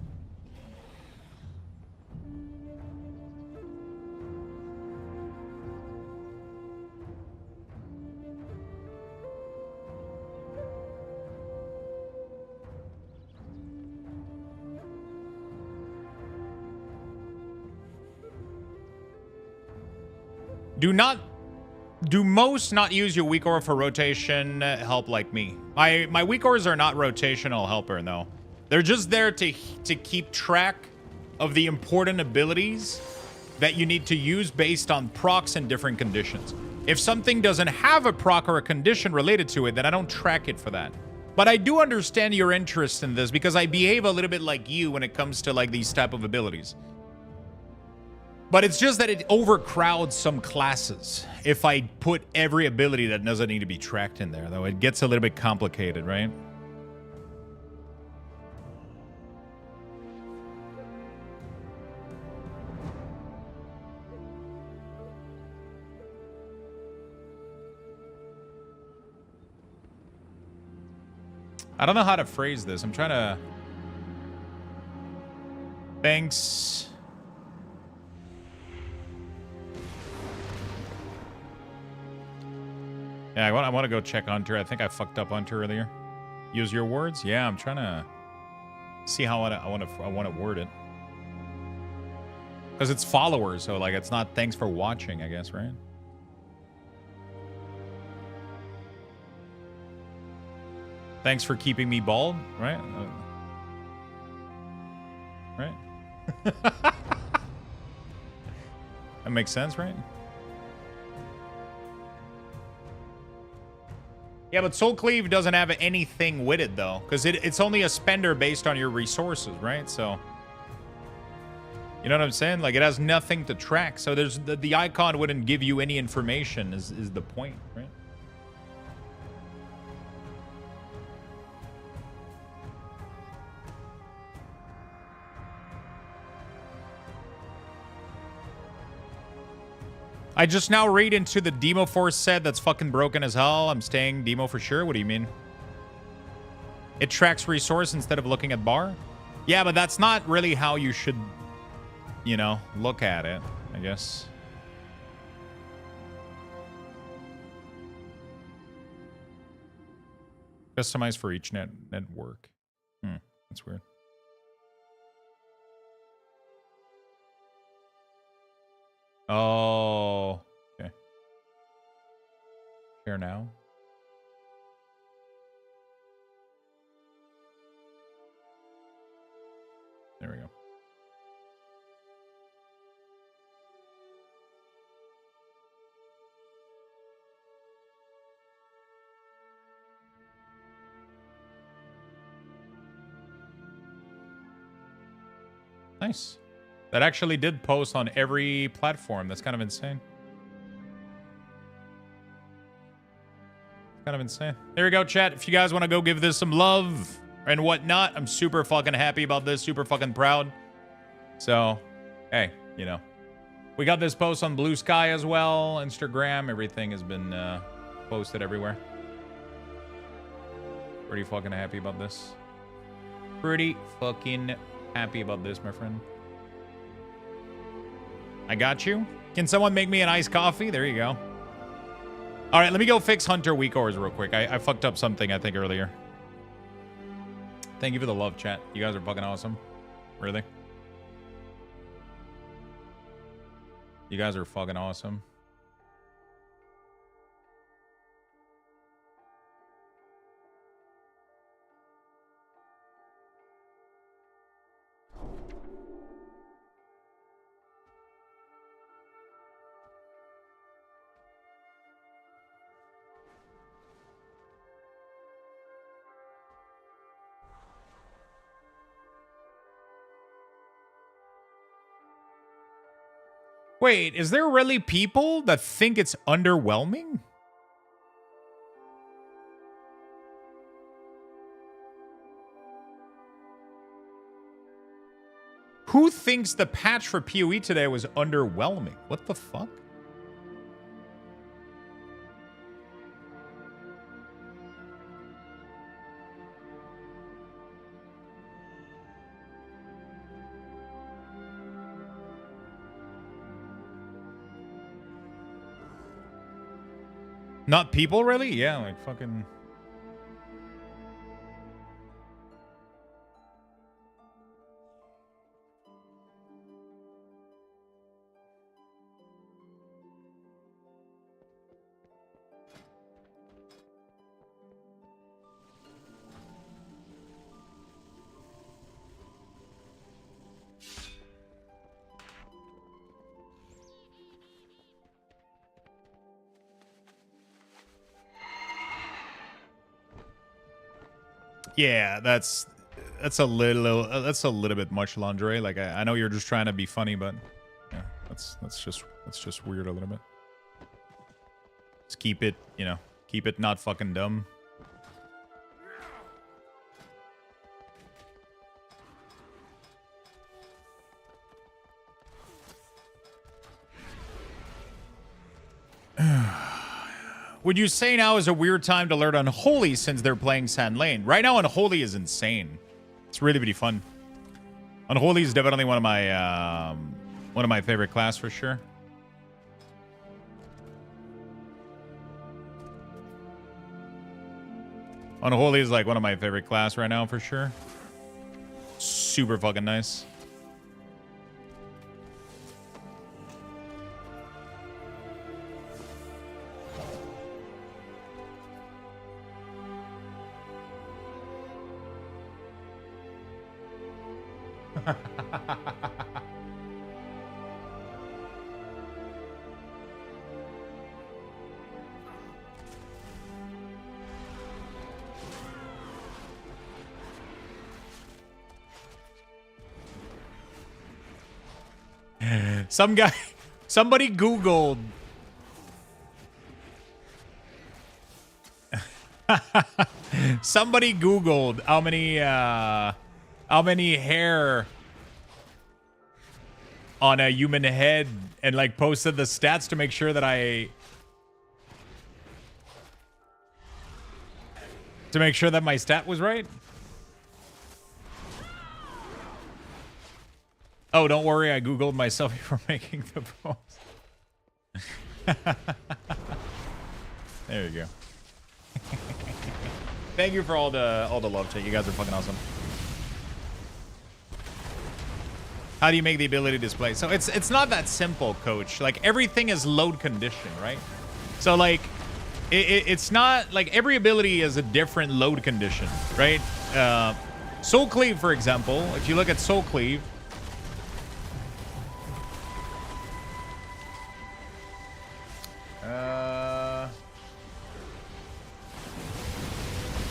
A: Do most not use your weak aura for rotation help like me? My weak auras are not rotational helper, though. They're just there to keep track of the important abilities that you need to use based on procs and different conditions. If something doesn't have a proc or a condition related to it, then I don't track it for that. But I do understand your interest in this because I behave a little bit like you when it comes to like these type of abilities. But it's just that it overcrowds some classes if I put every ability that doesn't need to be tracked in there, though. It gets a little bit complicated, right? I don't know how to phrase this. I'm trying to... Thanks... Yeah, I want to go check Hunter. I think I fucked up Hunter earlier. Use your words? Yeah, I'm trying to see how I want to word it. Because it's followers, so like it's not thanks for watching, I guess, right? Thanks for keeping me bald, right? Right? That makes sense, right? Yeah, but Soul Cleave doesn't have anything with it, though. Because it's only a spender based on your resources, right? So... You know what I'm saying? Like, it has nothing to track. So there's the icon wouldn't give you any information is the point, right? I just now read into the Demo Force set that's fucking broken as hell. I'm staying Demo for sure. What do you mean? It tracks resource instead of looking at bar? Yeah, but that's not really how you should, you know, look at it, I guess. Customize for each network. That's weird. Oh, okay. Here now. There we go. Nice. That actually did post on every platform. That's kind of insane. Kind of insane. There we go, chat. If you guys want to go give this some love and whatnot, I'm super fucking happy about this. Super fucking proud. So, hey, you know. We got this post on Blue Sky as well. Instagram. Everything has been posted everywhere. Pretty fucking happy about this. Pretty fucking happy about this, my friend. I got you. Can someone make me an iced coffee? There you go. All right, let me go fix Hunter weak ores real quick. I fucked up something, I think, earlier. Thank you for the love, chat. You guys are fucking awesome. Really. You guys are fucking awesome. Wait, is there really people that think it's underwhelming? Who thinks the patch for PoE today was underwhelming? What the fuck? Not people, really? Yeah, like fucking... Yeah, that's a little bit much, Landre. Like I know you're just trying to be funny, but yeah, that's just weird a little bit. Just keep it, you know, keep it not fucking dumb. Would you say now is a weird time to learn Unholy since they're playing Sand Lane? Right now, Unholy is insane. It's really, really fun. Unholy is definitely one of my favorite class for sure. Unholy is like one of my favorite class right now for sure. Super fucking nice. Somebody Googled. Somebody Googled how many hair on a human head and like posted the stats to make sure that my stat was right. Oh, don't worry, I Googled myself before making the post. There you go. Thank you for all the love, chat. You guys are fucking awesome. How do you make the ability display? So it's not that simple, coach. Like everything is load condition, right? So like it's not like every ability is a different load condition, right? Soul Cleave, for example, if you look at Soul Cleave,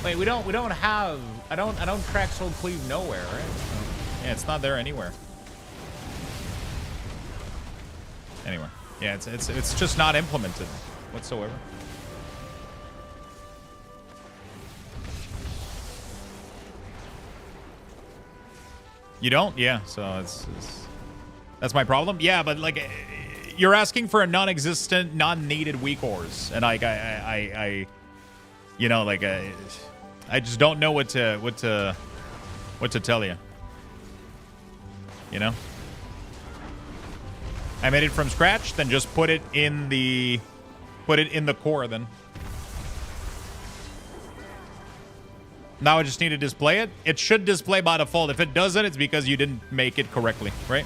A: wait, we don't have, I don't track Soul Cleave nowhere, right? Yeah, it's not there anywhere. Anyway, yeah, it's just not implemented whatsoever. You don't? Yeah, so that's my problem. Yeah, but like you're asking for a non-existent, non-needed weak ores, and like I you know, like I just don't know what to tell you. You know? I made it from scratch, then just put it in the core then. Now I just need to display it. It should display by default. If it doesn't, it's because you didn't make it correctly, right?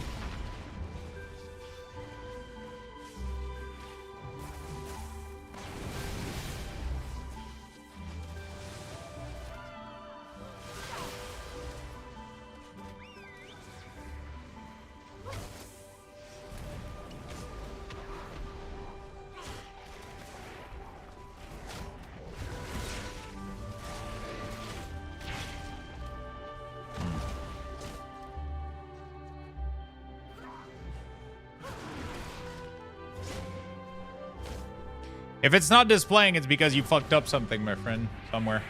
A: If it's not displaying, it's because you fucked up something, my friend, somewhere.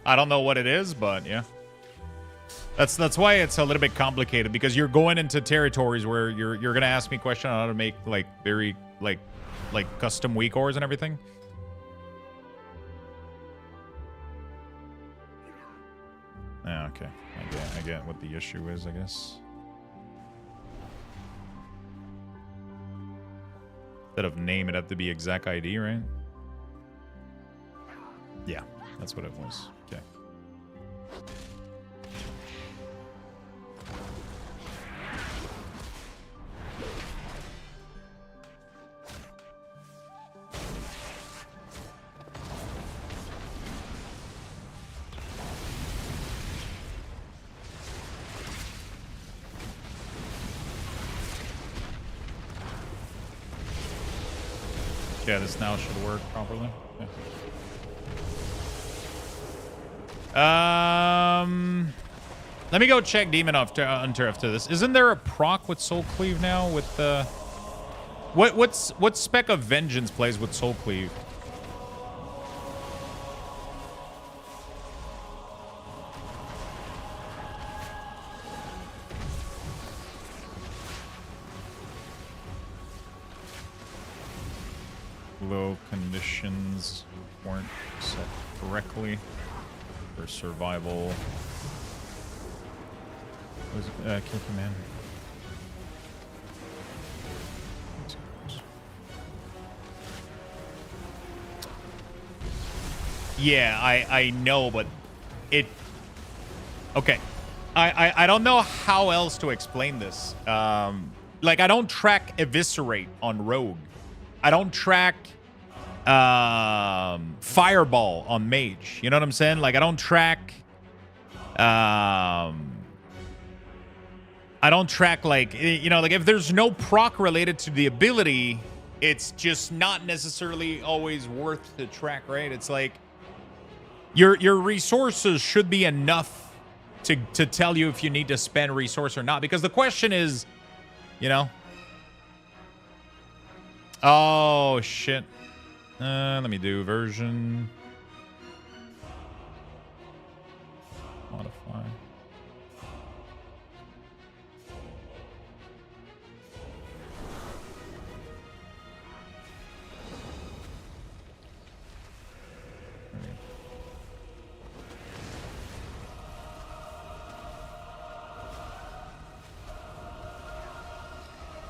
A: I don't know what it is, but yeah. That's why it's a little bit complicated, because you're going into territories where you're gonna ask me questions on how to make like very like custom weak ores and everything. Yeah, okay. I get what the issue is, I guess. Instead of name, it have to be exact ID, right? Yeah, that's what it was. Okay. Yeah, this now should work properly. Yeah. Let me go check Demon Hunter after this. Isn't there a proc with Soul Cleave now? With the what spec of Vengeance plays with Soul Cleave? Low conditions weren't set correctly for survival. Was kill command. Yeah, I know, but it. Okay, I don't know how else to explain this. Like I don't track Eviscerate on Rogue. I don't track Fireball on Mage. You know what I'm saying? Like I don't track like, you know, like if there's no proc related to the ability, it's just not necessarily always worth to track, right? It's like your resources should be enough to tell you if you need to spend resource or not, because the question is, you know. Oh, shit. Let me do version. Modify.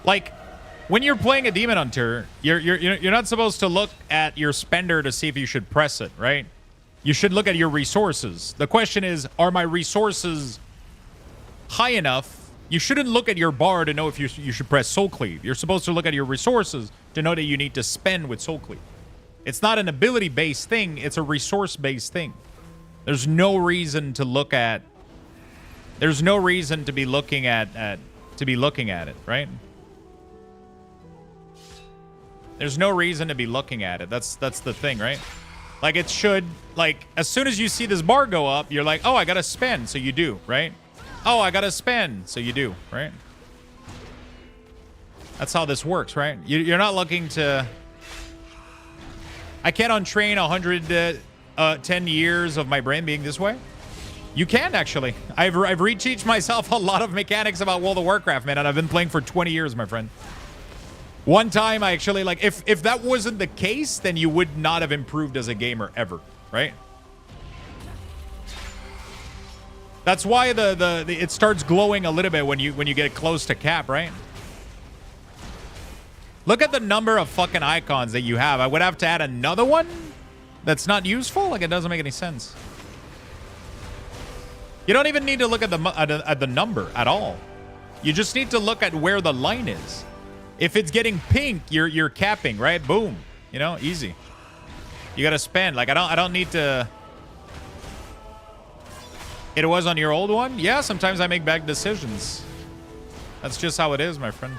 A: Like, when you're playing a Demon Hunter, you're not supposed to look at your spender to see if you should press it, right? You should look at your resources. The question is, are my resources high enough? You shouldn't look at your bar to know if you should press Soul Cleave. You're supposed to look at your resources to know that you need to spend with Soul Cleave. It's not an ability-based thing. It's a resource-based thing. There's no reason to look at... There's no reason to be looking at it, right? There's no reason to be looking at it. That's the thing, right? Like it should, like as soon as you see this bar go up, you're like, oh, I gotta spend, so you do, right? Oh, I gotta spend, so you do, right? That's how this works, right? You're not looking to... I can't untrain 110 years of my brain being this way. You can, actually. I've reteach myself a lot of mechanics about World of Warcraft, man, and I've been playing for 20 years, my friend. One time, I actually, like, if that wasn't the case, then you would not have improved as a gamer ever, right? That's why it starts glowing a little bit when you get close to cap, right? Look at the number of fucking icons that you have. I would have to add another one that's not useful? Like, it doesn't make any sense. You don't even need to look at the number at all. You just need to look at where the line is. If it's getting pink, you're capping, right? Boom. You know, easy. You gotta spend. Like I don't need to. It was on your old one? Yeah, sometimes I make bad decisions. That's just how it is, my friend.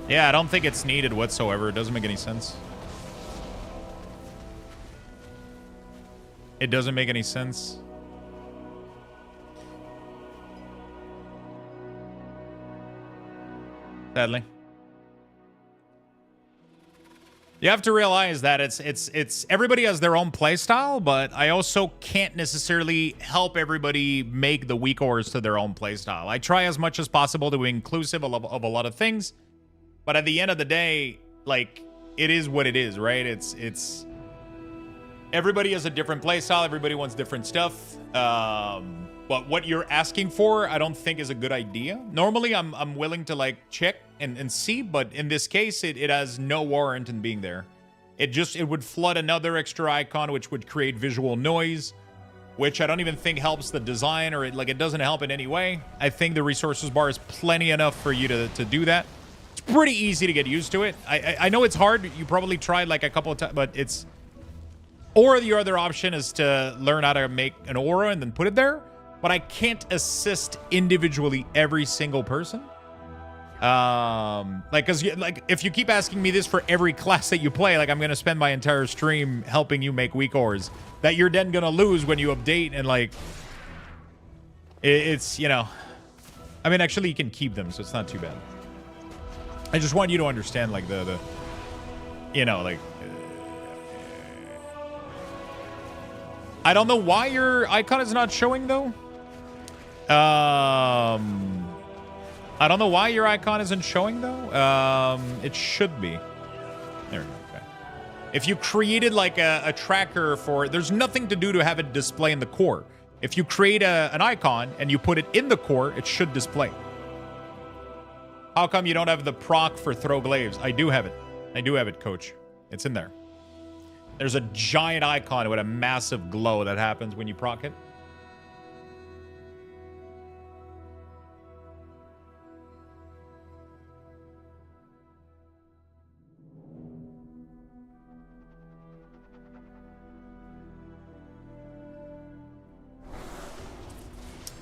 A: Yeah, I don't think it's needed whatsoever. It doesn't make any sense. It doesn't make any sense. Sadly. You have to realize that it's everybody has their own play style, but I also can't necessarily help everybody make the weak ores to their own play style. I try as much as possible to be inclusive of a lot of things, but at the end of the day, like, it is what it is, right? It's everybody has a different play style. Everybody wants different stuff. But what you're asking for, I don't think is a good idea. Normally, I'm willing to like check and see, but in this case, it has no warrant in being there. It would flood another extra icon, which would create visual noise, which I don't even think helps the design, or it doesn't help in any way. I think the resources bar is plenty enough for you to do that. It's pretty easy to get used to it. I know it's hard. You probably tried like a couple of times, but it's... Or the other option is to learn how to make an aura and then put it there. But I can't assist individually every single person. Because if you keep asking me this for every class that you play, like I'm gonna spend my entire stream helping you make weak ores that you're then gonna lose when you update, and like it's, you know, I mean, actually you can keep them, so it's not too bad. I just want you to understand like the you know, like I don't know why your icon is not showing though. I don't know why your icon isn't showing, though. It should be. There we go. Okay. If you created, like, a tracker for... There's nothing to do to have it display in the core. If you create an icon and you put it in the core, it should display. How come you don't have the proc for throw glaives? I do have it. I do have it, coach. It's in there. There's a giant icon with a massive glow that happens when you proc it.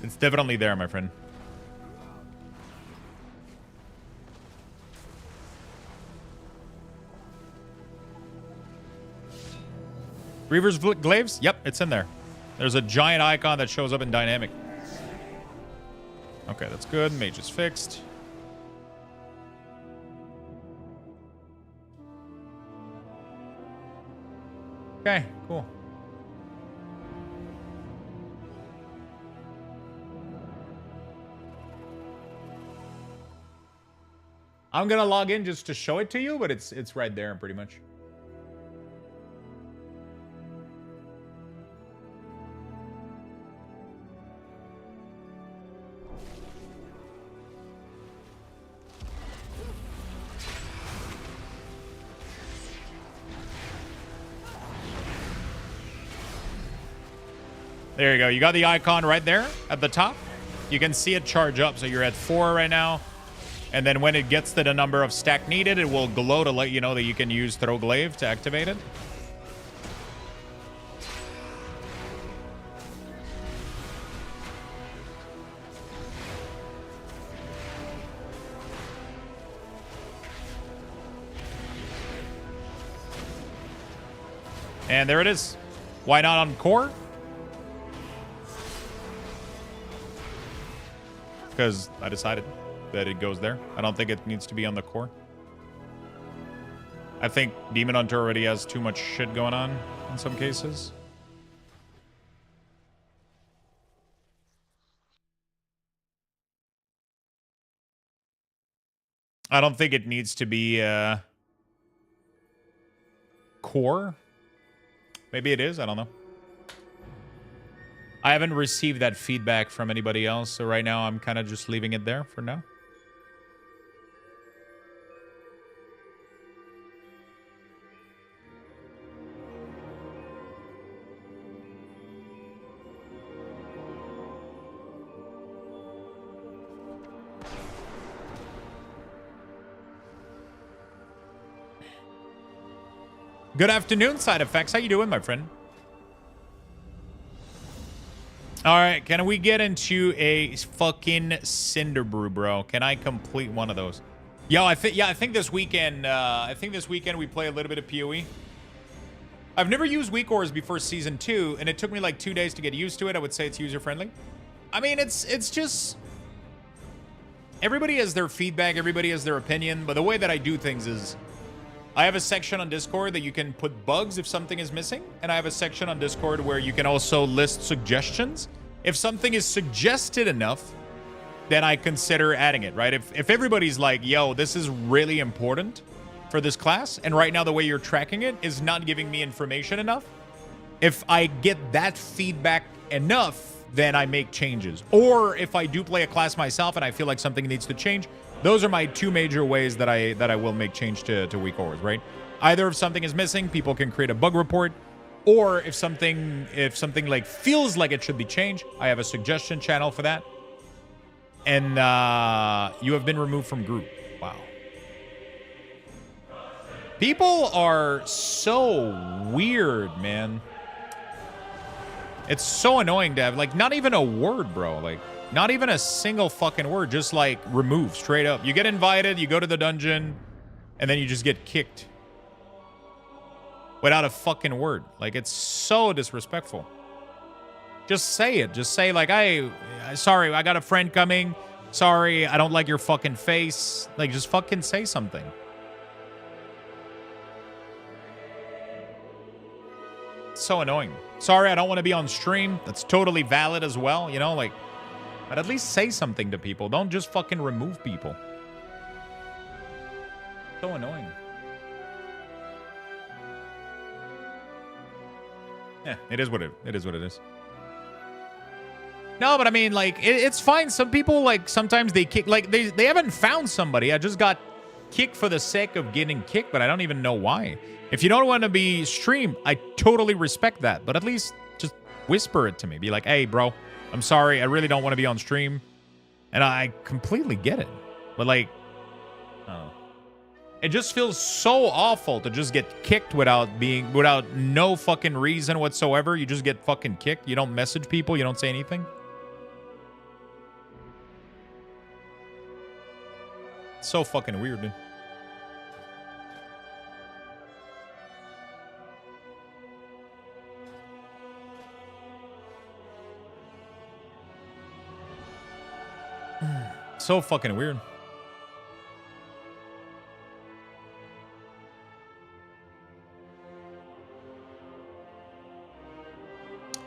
A: It's definitely there, my friend. Reaver's glaives? Yep, it's in there. There's a giant icon that shows up in dynamic. Okay, that's good. Mage is fixed. Okay, cool. I'm gonna log in just to show it to you, but it's right there pretty much. There you go. You got the icon right there at the top. You can see it charge up. So you're at 4 right now. And then when it gets to the number of stack needed, it will glow to let you know that you can use Throw Glaive to activate it. And there it is. Why not on core? Because I decided that it goes there. I don't think it needs to be on the core. I think Demon Hunter already has too much shit going on in some cases. I don't think it needs to be core. Maybe it is. I don't know. I haven't received that feedback from anybody else, so right now I'm kind of just leaving it there for now. Good afternoon, Side Effects. How you doing, my friend? All right, can we get into a fucking Cinder Brew, bro? Can I complete one of those? Yo, I think this weekend. We play a little bit of PoE. I've never used weak ores before season 2, and it took me like 2 days to get used to it. I would say it's user friendly. I mean, it's just everybody has their feedback, everybody has their opinion, but the way that I do things is I have a section on Discord that you can put bugs if something is missing, and I have a section on Discord where you can also list suggestions. If something is suggested enough, then I consider adding it, right? If everybody's like, yo, this is really important for this class, and right now the way you're tracking it is not giving me information enough, if I get that feedback enough, then I make changes. Or if I do play a class myself and I feel like something needs to change, Those are my two major ways that I will make change to weak ores, right? Either if something is missing, people can create a bug report, or if something like feels like it should be changed, I have a suggestion channel for that. And you have been removed from group. Wow. People are so weird, man. It's so annoying to have, like, not even a word, bro. Like, not even a single fucking word. Just, like, remove straight up. You get invited, you go to the dungeon, and then you just get kicked. Without a fucking word. Like, it's so disrespectful. Just say it. Just say, like, hey, sorry, I got a friend coming. Sorry, I don't like your fucking face. Like, just fucking say something. It's so annoying. Sorry, I don't want to be on stream. That's totally valid as well, you know, like, but at least say something to people. Don't just fucking remove people. So annoying. Yeah, it is what it is. No, but I mean, like, it's fine. Some people, like, sometimes they kick, like, they haven't found somebody. I just got kicked for the sake of getting kicked, but I don't even know why. If you don't want to be streamed, I totally respect that. But at least just whisper it to me. Be like, hey, bro, I'm sorry. I really don't want to be on stream. And I completely get it. But, like, oh. It just feels so awful to just get kicked without no fucking reason whatsoever. You just get fucking kicked. You don't message people. You don't say anything. It's so fucking weird, dude. So fucking weird.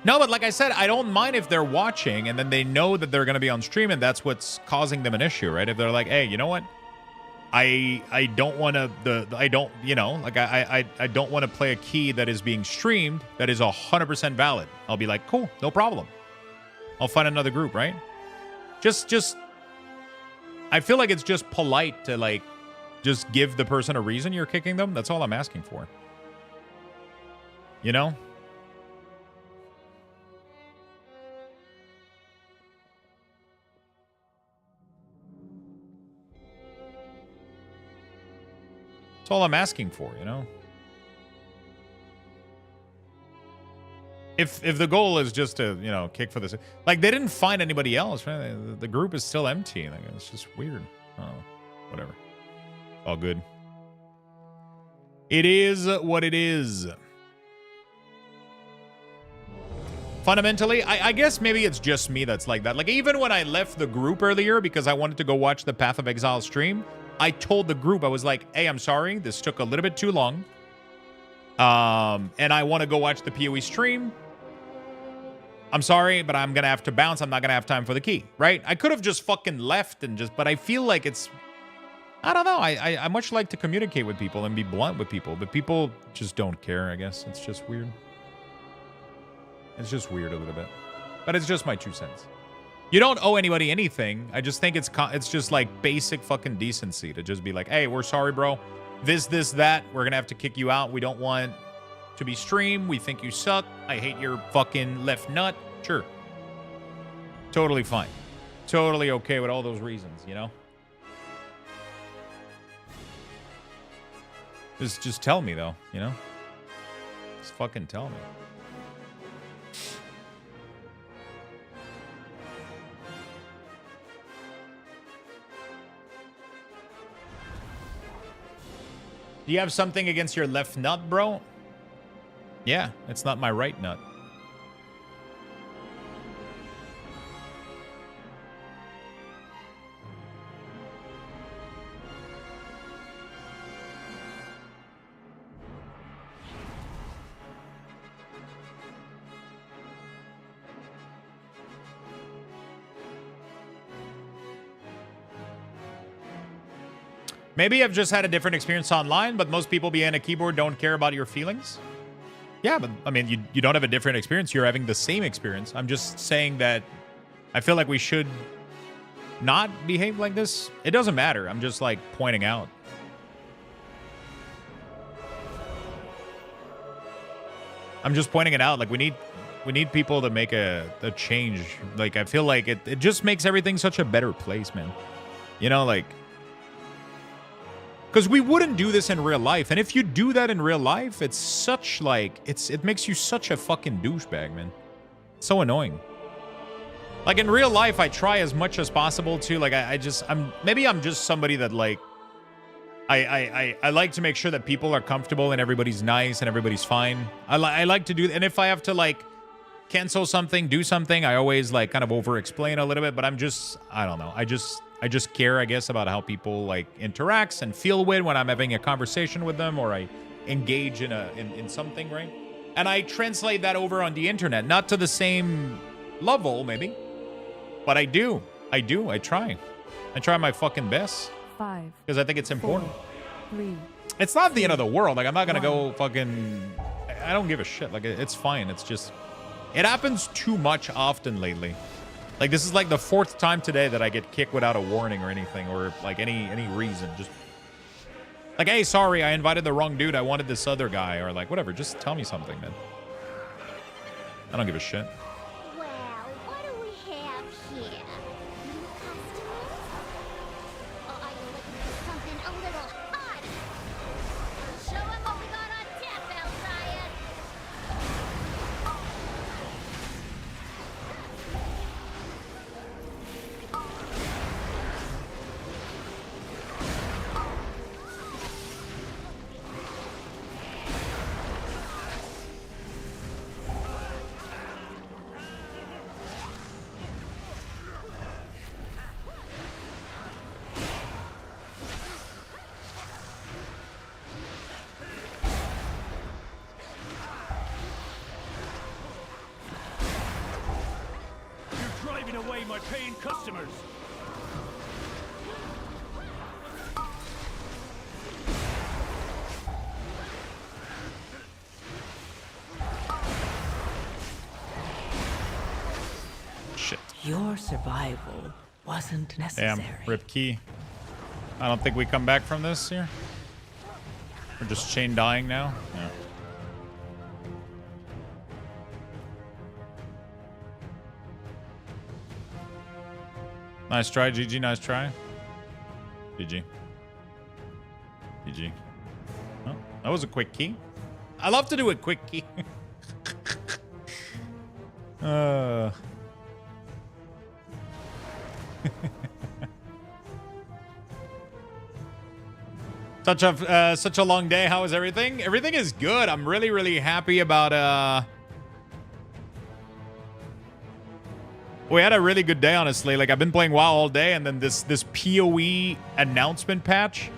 A: No, but like I said, I don't mind if they're watching and then they know that they're going to be on stream and that's what's causing them an issue, right? If they're like, hey, you know what? I don't want to, I don't, you know, like I don't want to play a key that is being streamed that is 100% valid. I'll be like, cool, no problem. I'll find another group, right? Just, I feel like it's just polite to, like, just give the person a reason you're kicking them. That's all I'm asking for. You know? That's all I'm asking for, you know? If the goal is just to, you know, kick for this, like, they didn't find anybody else, right? The group is still empty. Like, it's just weird. Oh, whatever. All good. It is what it is. Fundamentally, I guess maybe it's just me that's like that. Like, even when I left the group earlier because I wanted to go watch the Path of Exile stream, I told the group, I was like, hey, I'm sorry. This took a little bit too long. And I want to go watch the PoE stream. I'm sorry, but I'm going to have to bounce. I'm not going to have time for the key, right? I could have just fucking left and just, but I feel like it's, I don't know. I much like to communicate with people and be blunt with people, but people just don't care, I guess. It's just weird. It's just weird a little bit, but it's just my 2 cents. You don't owe anybody anything. I just think it's just like basic fucking decency to just be like, hey, we're sorry, bro. This, that. We're going to have to kick you out. We don't want to be streamed. We think you suck. I hate your fucking left nut. Sure. Totally fine. Totally okay with all those reasons, you know? Just tell me, though, you know? Just fucking tell me. Do you have something against your left nut, bro? Yeah, it's not my right nut. Maybe I've just had a different experience online, but most people behind a keyboard don't care about your feelings. Yeah, but I mean, you don't have a different experience. You're having the same experience. I'm just saying that I feel like we should not behave like this, it doesn't matter. I'm just like pointing out. I'm just pointing it out. Like we need people to make a change. Like I feel like it just makes everything such a better place, man. You know, like, because we wouldn't do this in real life, and if you do that in real life, it's such like it makes you such a fucking douchebag, man. It's so annoying. Like in real life, I try as much as possible to like maybe I'm just somebody that like I like to make sure that people are comfortable and everybody's nice and everybody's fine. I like to do, and if I have to like cancel something, do something, I always like kind of over explain a little bit, but I don't know. I just care, I guess, about how people like interacts and feel when I'm having a conversation with them or I engage in something, right? And I translate that over on the internet, not to the same level maybe, but I try my fucking best.
G: 5.
A: Because I think it's important.
G: 4, 3.
A: It's not the end of the world. Like I'm not gonna go fucking. I don't give a shit. Like it's fine. It's just it happens too much often lately. Like this is like the 4th time today that I get kicked without a warning or anything or like any reason. Just like, hey, sorry, I invited the wrong dude. I wanted this other guy or like whatever. Just tell me something, man. I don't give a shit.
C: Well, what do we have here? New customers? Or are you looking for something a little harder? Show 'em what we got on tap, Alzire.
B: Away my paying customers.
A: Shit.
E: Your survival wasn't necessary.
A: Damn, rip key. I don't think we come back from this here. We're just chain dying now. Yeah. Nice try, GG. Nice try. GG. GG. Oh, that was a quick key. I love to do a quick key. Such a long day. How is everything? Everything is good. I'm really, really happy about we had a really good day, honestly. Like, I've been playing WoW all day, and then this PoE announcement patch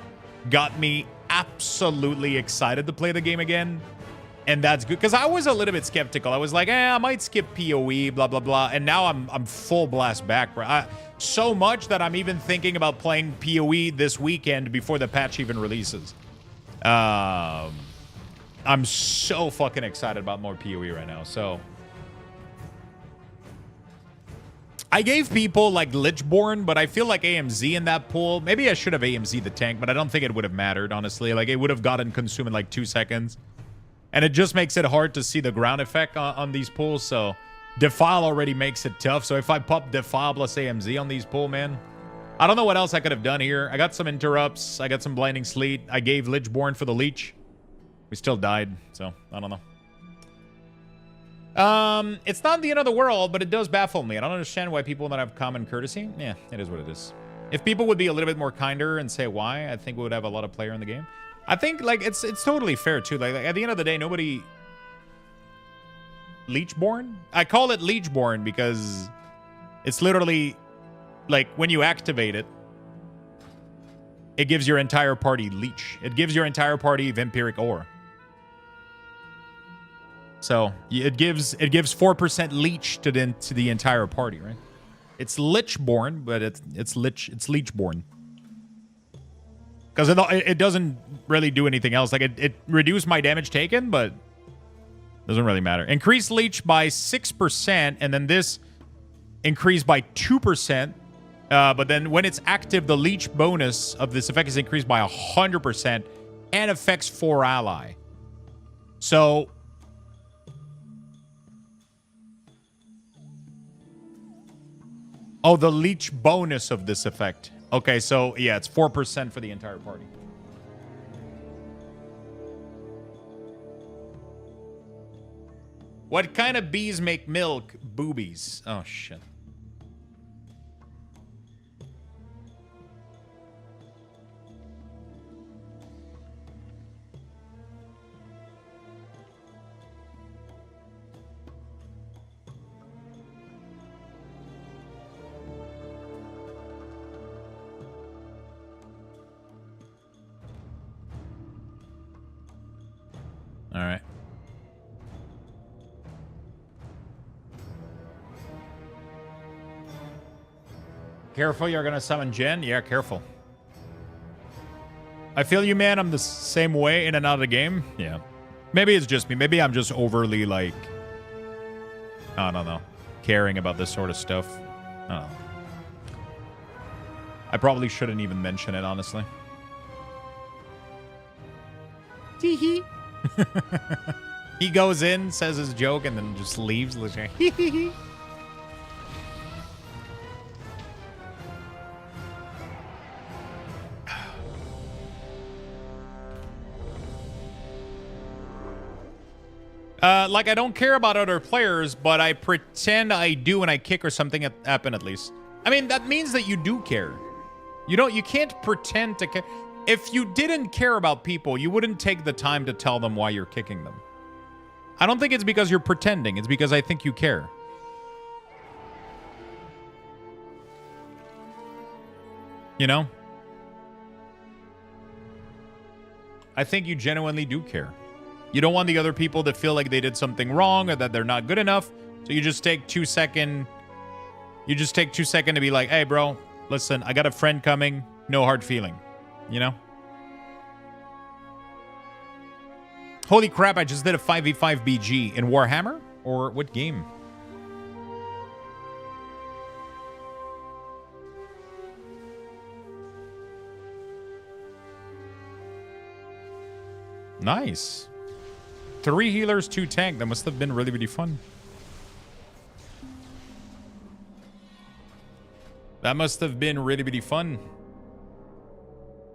A: got me absolutely excited to play the game again. And that's good, because I was a little bit skeptical. I was like, I might skip PoE, blah, blah, blah. And now I'm full blast back, bro. So much that I'm even thinking about playing PoE this weekend before the patch even releases. I'm so fucking excited about more PoE right now, so... I gave people like Lichborn, but I feel like AMZ in that pool. Maybe I should have AMZ the tank, but I don't think it would have mattered, honestly. Like, it would have gotten consumed in like 2 seconds. And it just makes it hard to see the ground effect on these pools, so Defile already makes it tough. So if I pop Defile plus AMZ on these pool, man, I don't know what else I could have done here. I got some interrupts. I got some Blinding Sleet. I gave Lichborn for the leech. We still died, so I don't know. It's not the end of the world, but it does baffle me. I don't understand why people don't have common courtesy. Yeah, it is what it is. If people would be a little bit more kinder and say why, I think we would have a lot of player in the game. I think like it's totally fair too. Like at the end of the day, nobody Leechborn? I call it Leechborn because it's literally like when you activate it, it gives your entire party leech. It gives your entire party vampiric ore. So it gives 4% leech to the entire party, right? It's Lichborn, but it's Leechborn. Because it doesn't really do anything else. Like it reduced my damage taken, but doesn't really matter. Increased leech by 6%, and then this increased by 2%. But then when it's active, the leech bonus of this effect is increased by 100% and affects 4 ally. So... Oh, the leech bonus of this effect. Okay, so yeah, it's 4% for the entire party. What kind of bees make milk? Boobies. Oh, shit. All right. Careful, you're gonna summon Jen? Yeah, careful. I feel you, man. I'm the same way in and out of the game. Yeah. Maybe it's just me. Maybe I'm just overly, like... I don't know. Caring about this sort of stuff. I don't know. I probably shouldn't even mention it, honestly. Tee-hee. He goes in, says his joke, and then just leaves. Like, I don't care about other players, but I pretend I do when I kick or something happen at least. I mean, that means that you do care. You can't pretend to care. If you didn't care about people, you wouldn't take the time to tell them why you're kicking them. I don't think it's because you're pretending. It's because I think you care. You know? I think you genuinely do care. You don't want the other people to feel like they did something wrong or that they're not good enough. So you just take 2 seconds. You just take 2 seconds to be like, hey, bro, listen, I got a friend coming. No hard feeling. You know? Holy crap, I just did a 5v5 BG in Warhammer? Or what game? Nice. 3 healers, 2 tank. That must have been really, really fun. That must have been really, really fun.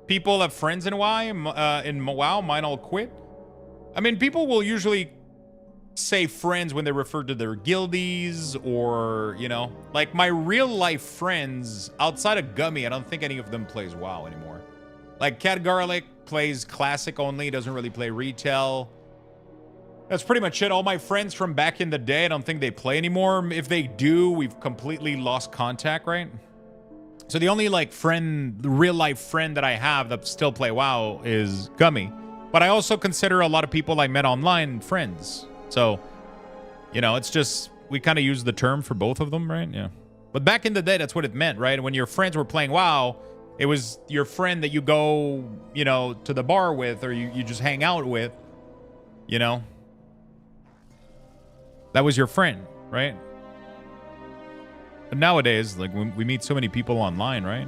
A: People have friends in WoW. Mine all quit. I mean, people will usually say friends when they refer to their guildies or, you know. Like, my real-life friends, outside of Gummy, I don't think any of them plays WoW anymore. Like, Cat Garlic plays Classic only, doesn't really play Retail. That's pretty much it. All my friends from back in the day, I don't think they play anymore. If they do, we've completely lost contact, right? So the only, like, real-life friend that I have that still play WoW is Gummy. But I also consider a lot of people I met online friends. So, you know, it's just, we kind of use the term for both of them, right? Yeah. But back in the day, that's what it meant, right? When your friends were playing WoW, it was your friend that you go, you know, to the bar with or you just hang out with, you know? That was your friend, right? But nowadays, like, we meet so many people online, right?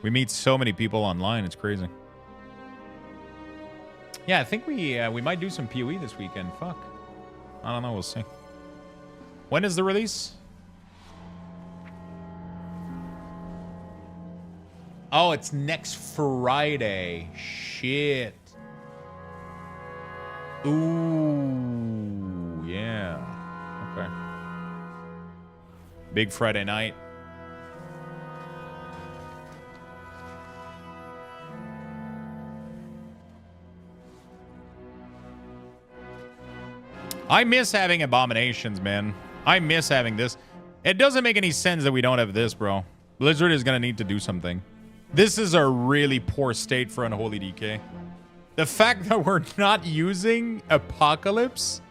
A: We meet so many people online. It's crazy. Yeah, I think we might do some PoE this weekend. Fuck. I don't know. We'll see. When is the release? Oh, it's next Friday. Shit. Ooh, yeah. Okay. Big Friday night. I miss having abominations, man. I miss having this. It doesn't make any sense that we don't have this, bro. Blizzard is going to need to do something. This is a really poor state for Unholy DK. The fact that we're not using Apocalypse,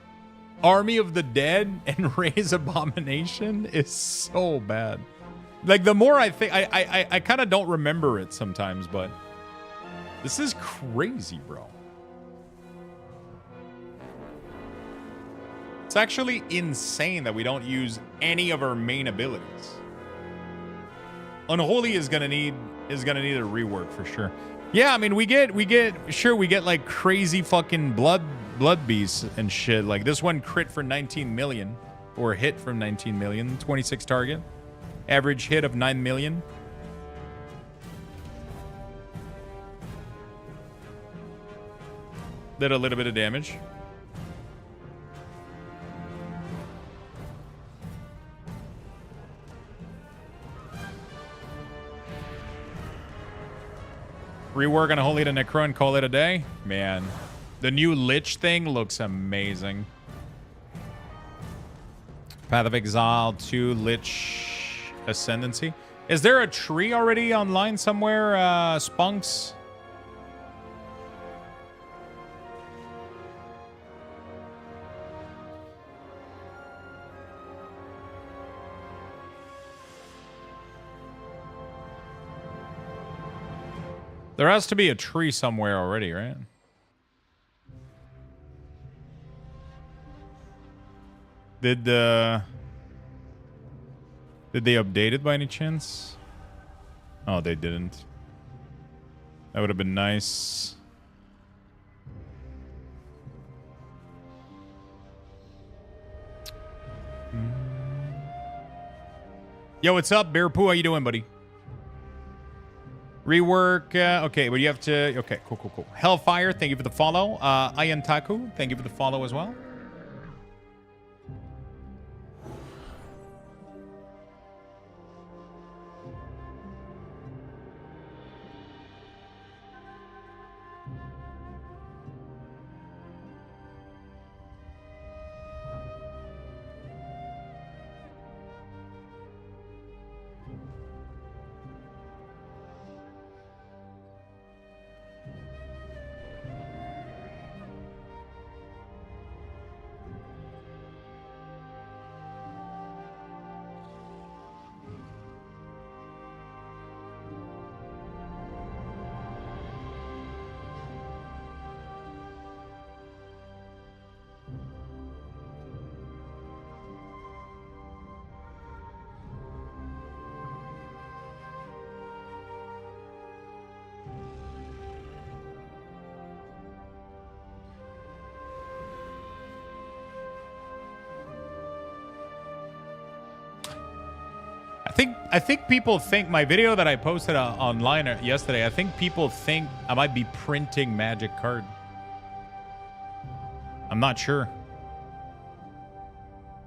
A: Army of the Dead, and Raise Abomination is so bad. Like, the more I think... I kind of don't remember it sometimes, but... This is crazy, bro. It's actually insane that we don't use any of our main abilities. Unholy is gonna need a rework for sure. Yeah, I mean we get like crazy fucking blood beasts and shit. Like this one crit for 19 million or hit from 19 million, 26 target. Average hit of 9 million. Did a little bit of damage. Rework on Holy to Necro and call it a day? Man, the new Lich thing looks amazing. Path of Exile 2 Lich Ascendancy. Is there a tree already online somewhere, Spunks? There has to be a tree somewhere already, right? Did they update it by any chance? Oh, they didn't. That would have been nice. Yo, what's up, Bear Poo? How you doing, buddy? Rework, okay, but you have to, okay, cool. Hellfire, thank you for the follow. Ayantaku, thank you for the follow as well. I think people think my video that I posted online yesterday, I think people think I might be printing Magic card. I'm not sure.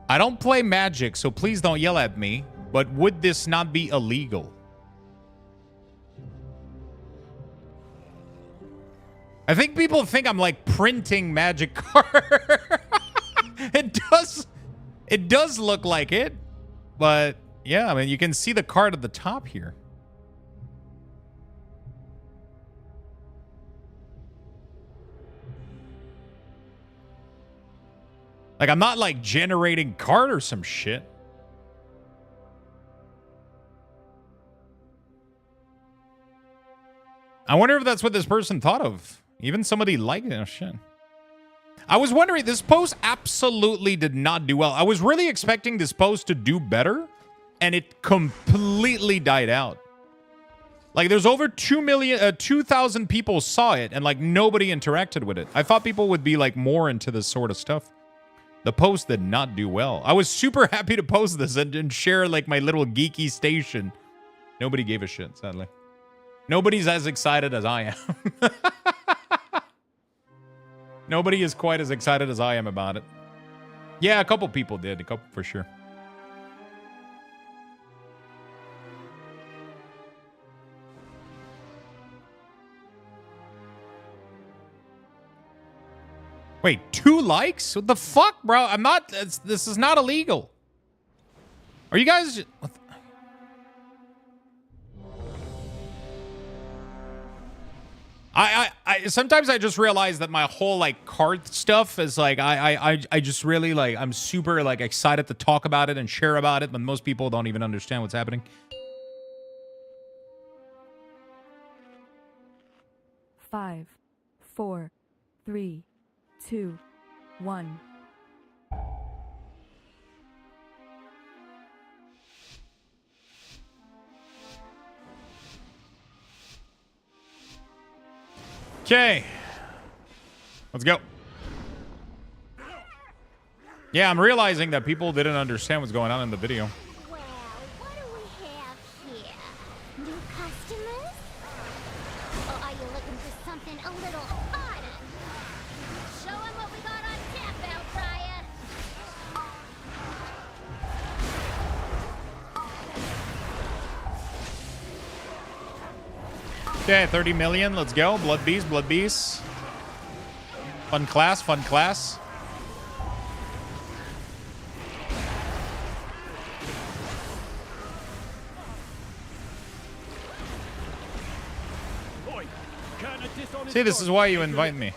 A: I don't play Magic, so please don't yell at me, but would this not be illegal? I think people think I'm like printing Magic card. It does look like it, but yeah, I mean, you can see the card at the top here. Like, I'm not, like, generating card or some shit. I wonder if that's what this person thought of. Even somebody like it. Oh, shit. I was wondering, this post absolutely did not do well. I was really expecting this post to do better. And it completely died out. Like, there's over 2,000 people saw it, and, like, nobody interacted with it. I thought people would be, like, more into this sort of stuff. The post did not do well. I was super happy to post this and share, like, my little geeky station. Nobody gave a shit, sadly. Nobody's as excited as I am. Nobody is quite as excited as I am about it. Yeah, a couple people did. A couple for sure. Wait, 2 likes? What the fuck, bro? I'm not... This is not illegal. Are you guys... Sometimes I just realize that my whole, like, card stuff is, like, I just really, like, I'm super, like, excited to talk about it and share about it, but most people don't even understand what's happening.
G: Five, 4, 3, 2, 1.
A: Okay. Let's go. Yeah, I'm realizing that people didn't understand what's going on in the video.
C: Well, what do we have here? New customers? Or are you looking for something a little harder? Show 'em what we got on tap, Bellfriar.
A: Okay, 30 million. Let's go. Blood beast, blood beast. Fun class, fun class. See, this is why you invite me.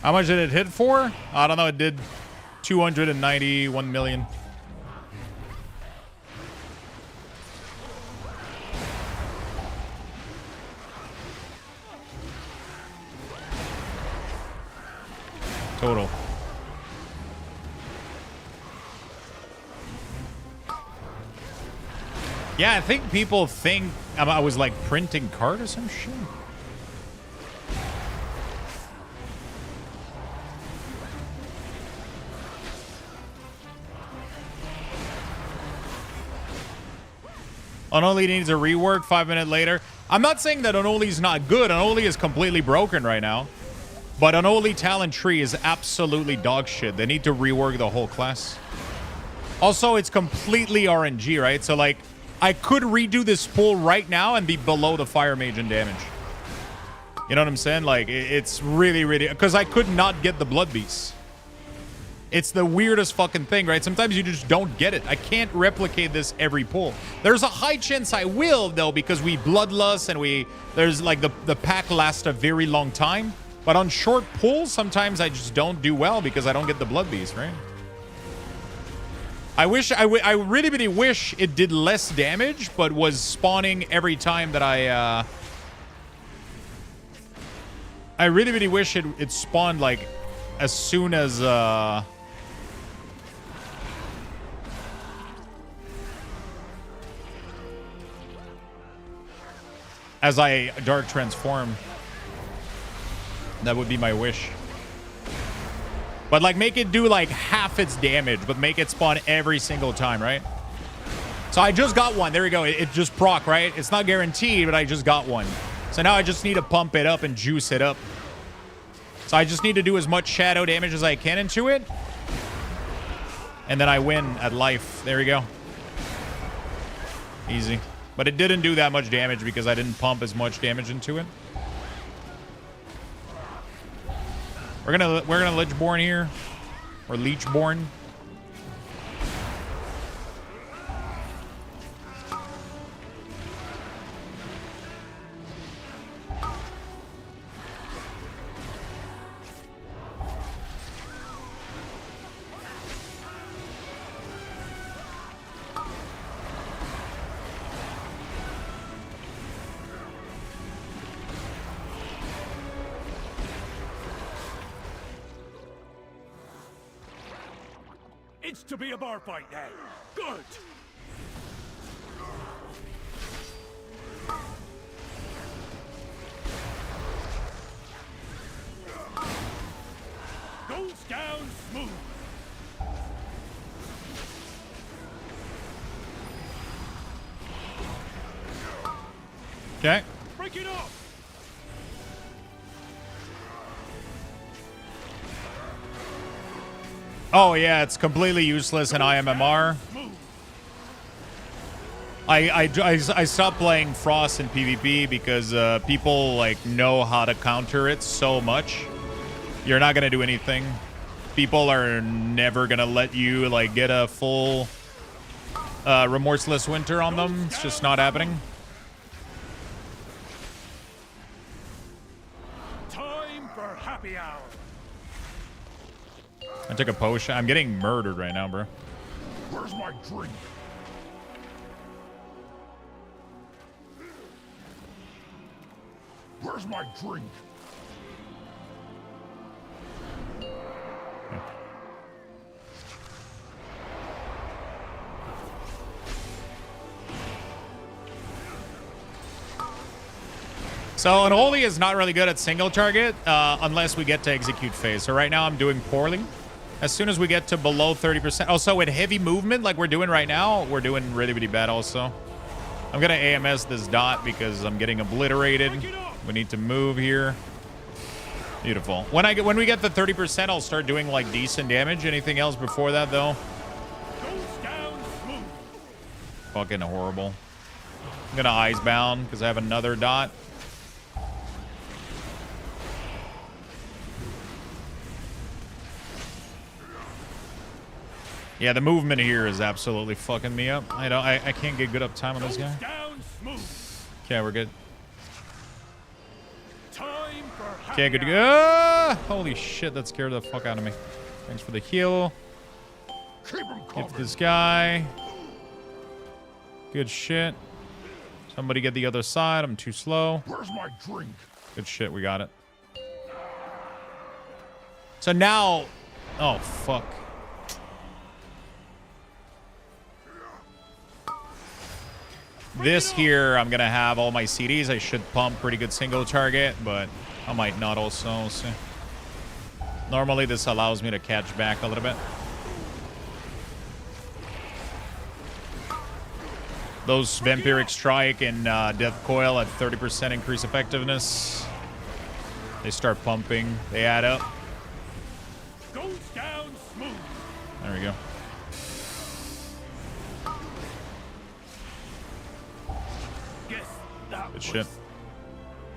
A: How much did it hit for? I don't know. It did 291 million. Total. Yeah, I think people think I was like printing card or some shit. Unholy needs a rework 5 minutes later. I'm not saying that Unholy is not good. Unholy is completely broken right now. But Unholy Talent Tree is absolutely dog shit. They need to rework the whole class. Also, it's completely RNG, right? So, like, I could redo this pool right now and be below the Fire Mage in damage. You know what I'm saying? Like, it's really, really... Because I could not get the Blood Beast. It's the weirdest fucking thing, right? Sometimes you just don't get it. I can't replicate this every pull. There's a high chance I will, though, because we Bloodlust and there's, like, the pack lasts a very long time. But on short pulls, sometimes I just don't do well because I don't get the Blood Beast, right? I really, really wish it did less damage, but was spawning every time that I really, really wish it spawned, like, as soon as, I Dark Transform. That would be my wish. But, like, make it do, like, half its damage, but make it spawn every single time, right? So I just got one. There we go. It just proc, right? It's not guaranteed, but I just got one. So now I just need to pump it up and juice it up. So I just need to do as much shadow damage as I can into it. And then I win at life. There we go. Easy. But it didn't do that much damage because I didn't pump as much damage into it. We're gonna Lichborn here. Or Leechborn.
B: It's to be a bar fight now. Good. Goes down smooth.
A: Okay.
B: Break it up.
A: Oh, yeah, it's completely useless in IMMR. I stopped playing Frost in PvP because people, like, know how to counter it so much. You're not going to do anything. People are never going to let you, like, get a full Remorseless Winter on them. It's just not happening.
B: Time for happy hour.
A: I took a potion. I'm getting murdered right now, bro.
B: Where's my drink? Where's my drink?
A: So Unholy is not really good at single target unless we get to execute phase. So right now I'm doing poorly. As soon as we get to below 30%. Also with heavy movement like we're doing right now, we're doing really, really bad also. I'm going to AMS this dot because I'm getting obliterated. We need to move here. Beautiful. When we get the 30%, I'll start doing like decent damage. Anything else before that though? Fucking horrible. I'm going to Icebound because I have another dot. Yeah, the movement here is absolutely fucking me up. I can't get good uptime on this guy. Okay, we're good. Okay, good to go. Ah! Holy shit, that scared the fuck out of me. Thanks for the heal. Get this guy. Good shit. Somebody get the other side. I'm too slow.
B: Where's my drink?
A: Good shit, we got it. So now... Oh, fuck. This here, I'm going to have all my CDs. I should pump pretty good single target, but I might not also. We'll see. Normally, this allows me to catch back a little bit. Those Vampiric Strike and Death Coil at 30% increase effectiveness. They start pumping. They add up.
B: Goes down smooth.
A: There we go. Good shit.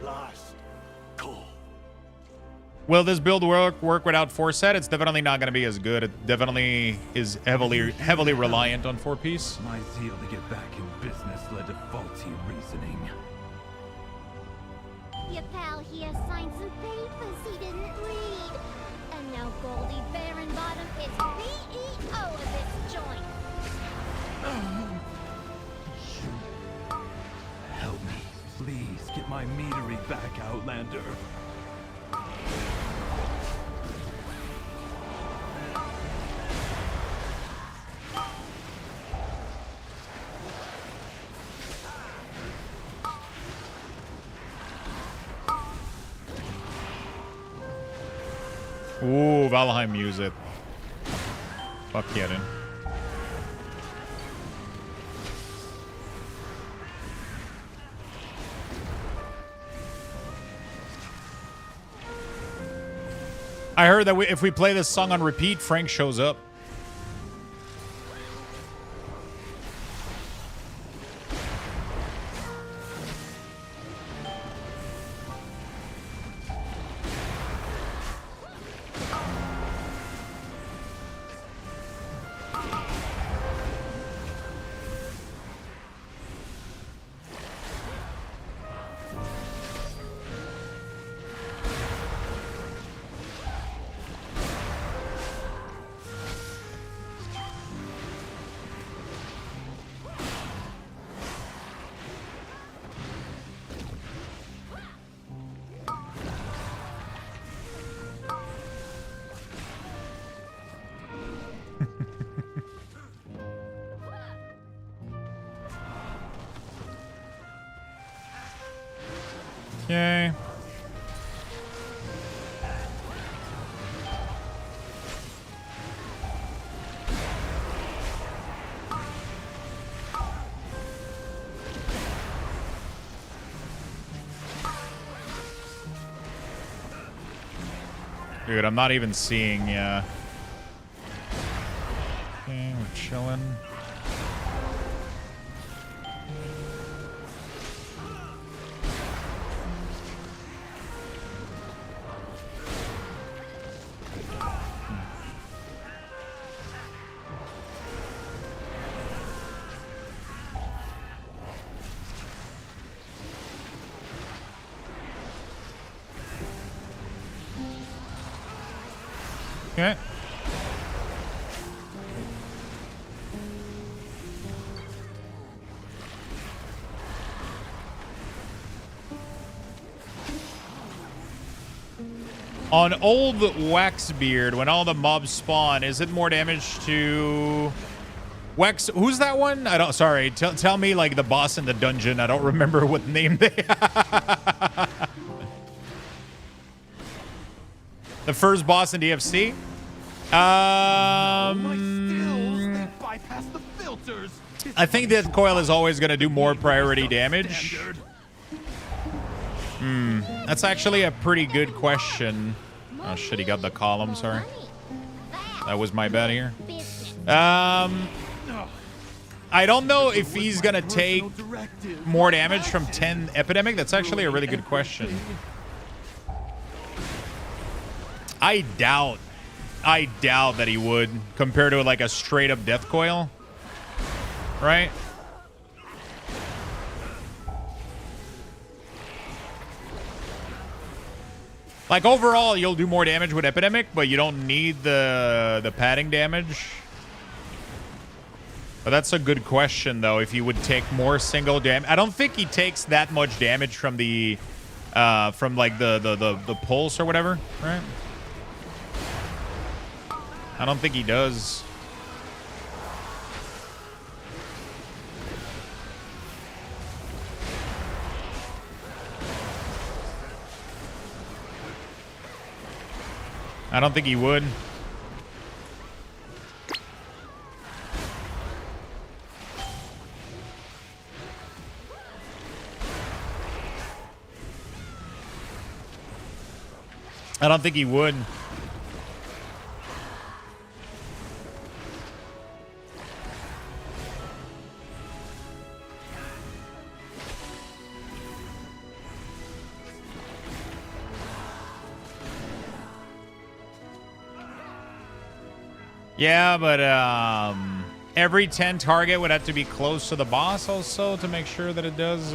B: Last call.
A: Will this build work without 4 set? It's definitely not going to be as good. It definitely is heavily reliant on 4-piece.
M: My zeal to get back in business led to faulty reasoning.
C: Your pal here signed some papers he didn't read. And now Goldie Baronbottom is CEO of this joint.
M: Help me. Please get my meadery back, Outlander.
A: Ooh, Valheim music. Fuck yeah, dude. I heard that if we play this song on repeat, Frank shows up. Okay. Dude, I'm not even seeing, okay, we're chilling. Okay. On old Waxbeard, when all the mobs spawn, is it more damage to Wax? Who's that one? Sorry, tell me like the boss in the dungeon. I don't remember what name they have. The first boss in DFC?
H: Bypass the filters.
A: I think that coil is always going to do more priority damage. That's actually a pretty good question. Oh shit, he got the column, sorry. That was my bad here. I don't know if he's going to take more damage from 10 Epidemic. That's actually a really good question. I doubt that he would, compared to like a straight up death coil, right? Like overall, you'll do more damage with Epidemic, but you don't need the padding damage. But that's a good question, though. If you would take more single damage, I don't think he takes that much damage from the from like the pulse or whatever, right? I don't think he does. I don't think he would. I don't think he would. Yeah, but every 10 target would have to be close to the boss also to make sure that it does...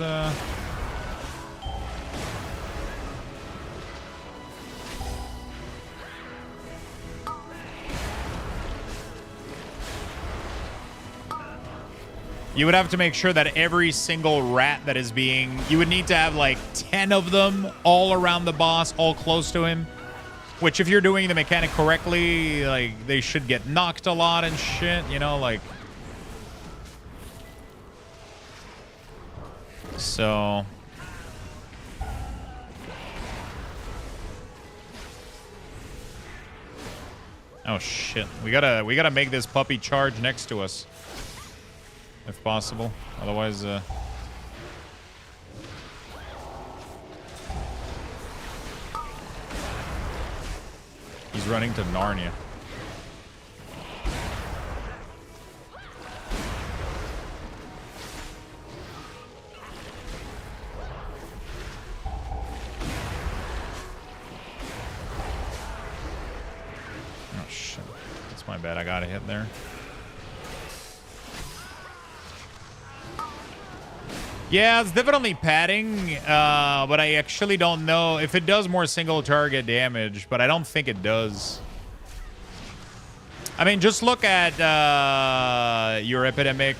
A: You would have to make sure that every single rat that is being... You would need to have like 10 of them all around the boss, all close to him. Which if you're doing the mechanic correctly, like they should get knocked a lot and shit, you know, like... So... Oh shit. We gotta make this puppy charge next to us. If possible. Otherwise, he's running to Narnia. Oh shit. That's my bad. I got a hit there. Yeah, it's definitely padding, but I actually don't know if it does more single target damage, but I don't think it does. I mean, just look at your Epidemic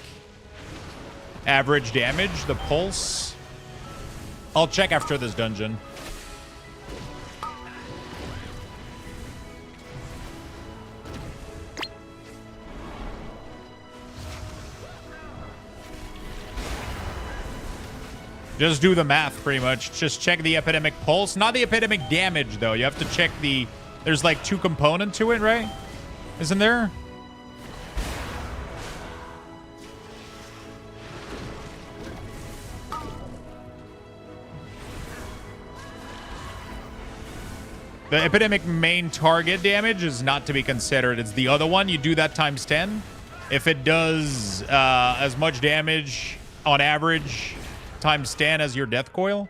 A: average damage, the pulse. I'll check after this dungeon. Just do the math, pretty much. Just check the Epidemic pulse. Not the Epidemic damage, though. You have to check the... There's, like, 2 components to it, right? Isn't there? The Epidemic main target damage is not to be considered. It's the other one. You do that times 10. If it does as much damage on average... times 10 as your death coil.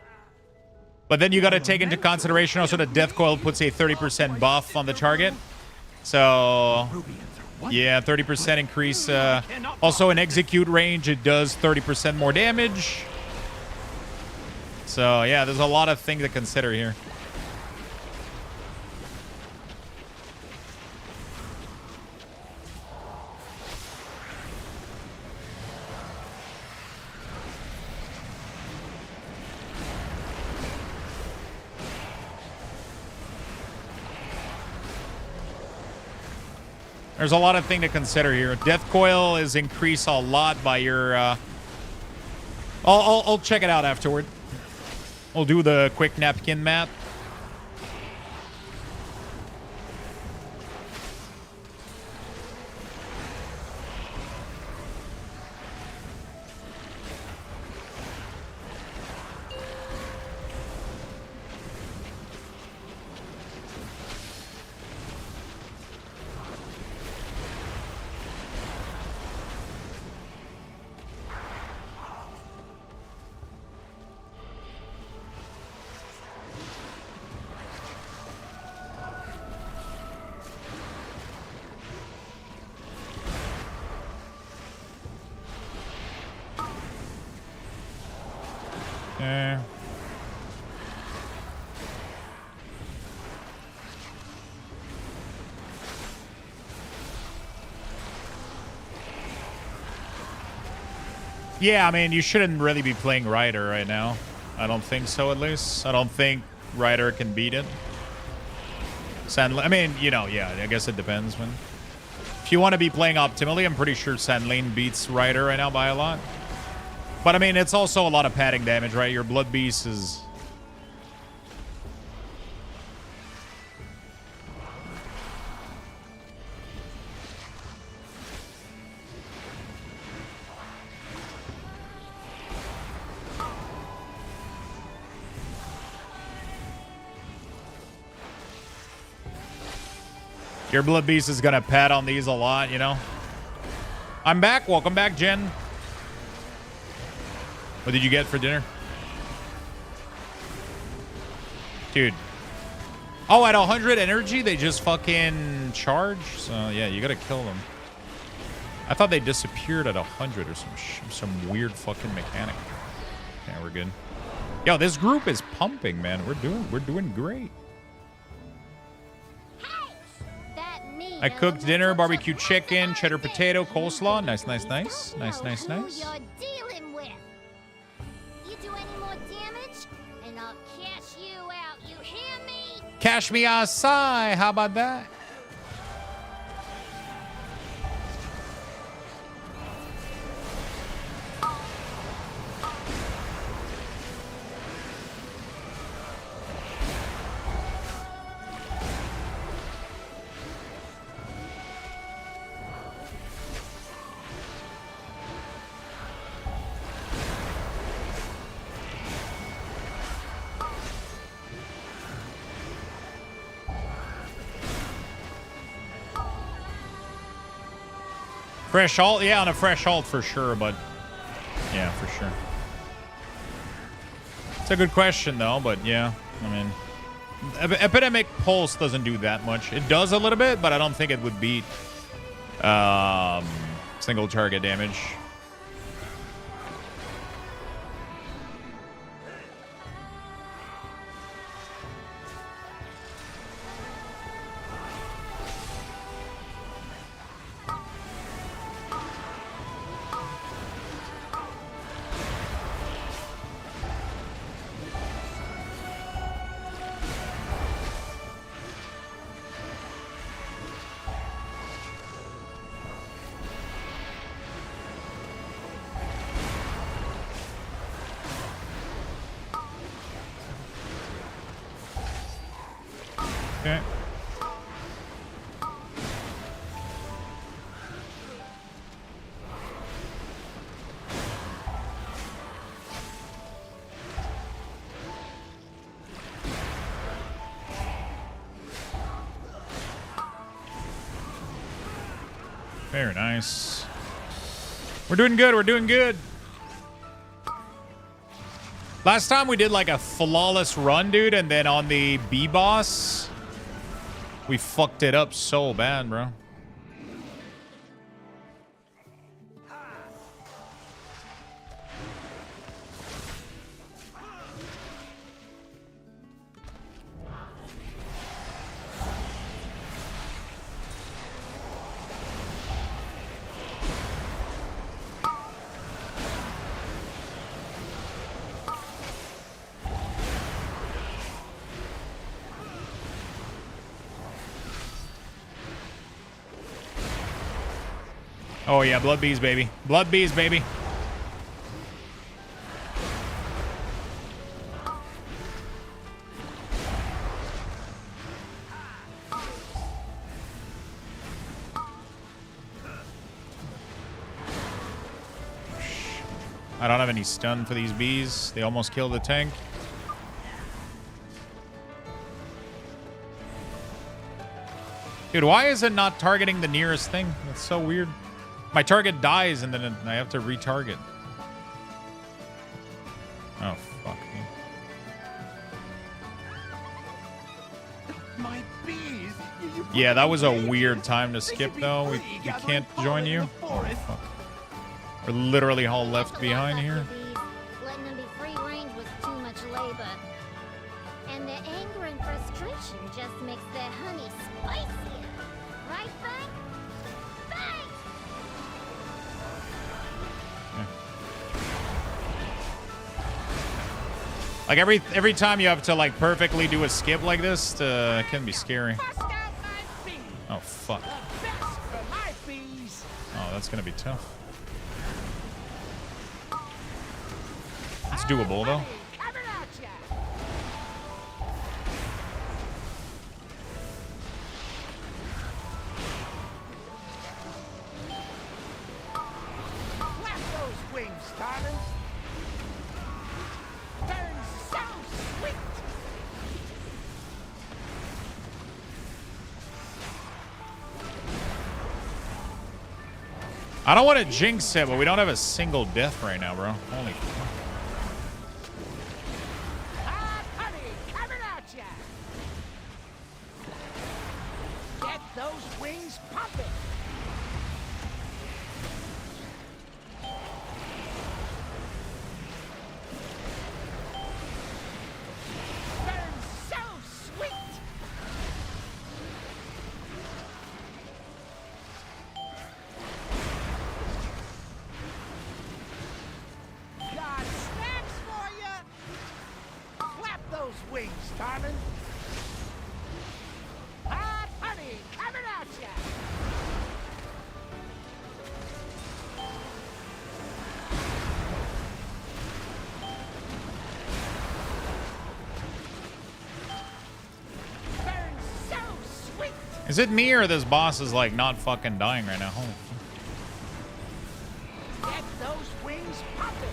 A: But then you got to take into consideration also that death coil puts a 30% buff on the target. So yeah, 30% increase. Also in execute range, it does 30% more damage. So yeah, there's a lot of things to consider here. There's a lot of things to consider here. Death coil is increased a lot by your... I'll check it out afterward. We'll do the quick napkin map. Yeah, I mean, you shouldn't really be playing Ryder right now. I don't think so, at least. I don't think Ryder can beat it. I mean, you know, yeah, I guess it depends. Man. If you want to be playing optimally, I'm pretty sure Sandlane beats Ryder right now by a lot. But, I mean, it's also a lot of padding damage, right? Your Blood Beast is... Your Blood Beast is going to pad on these a lot, you know? I'm back. Welcome back, Jen. What did you get for dinner? Dude. Oh, at 100 energy, they just fucking charge? So, yeah, you got to kill them. I thought they disappeared at 100 or some weird fucking mechanic. Yeah, we're good. Yo, this group is pumping, man. We're doing great. I cooked dinner, barbecue chicken, cheddar potato, coleslaw. Nice, nice, nice. Nice, nice, nice.
C: You're dealing with. You do any more damage, and I'll cash you out. You hear me?
A: Cash me outside. How about that? Fresh alt? Yeah, on a fresh alt for sure, but yeah, for sure. It's a good question, though, but yeah, I mean, Epidemic Pulse doesn't do that much. It does a little bit, but I don't think it would beat single target damage. Okay. Very nice. We're doing good. We're doing good. Last time we did like a flawless run, dude, and then on the B boss, we fucked it up so bad, bro. Oh, yeah, Blood Bees, baby. Blood Bees, baby. I don't have any stun for these bees. They almost killed the tank. Dude, why is it not targeting the nearest thing? That's so weird. My target dies and then I have to retarget. Oh, fuck me.
H: My bees.
A: Yeah, that was a weird time to skip, though. We can't join you. Oh, fuck. We're literally all left behind here.
C: Letting them be free range was too much labor. And their anger and frustration just makes their honey spicier. Right, Frank? Frank!
A: Like every time you have to like perfectly do a skip like this, it can be scary. Oh fuck. Oh, that's gonna be tough. It's doable though. I don't want to jinx it, but we don't have a single death right now, bro. Holy fuck.
F: Get those wings pumping. Burns so sweet. Got snacks for ya. Clap those wings, darling. Hot honey coming at ya. Burns so sweet.
A: Is it me or this boss is like not fucking dying right now? Holy fuck.
F: Get those wings pumping.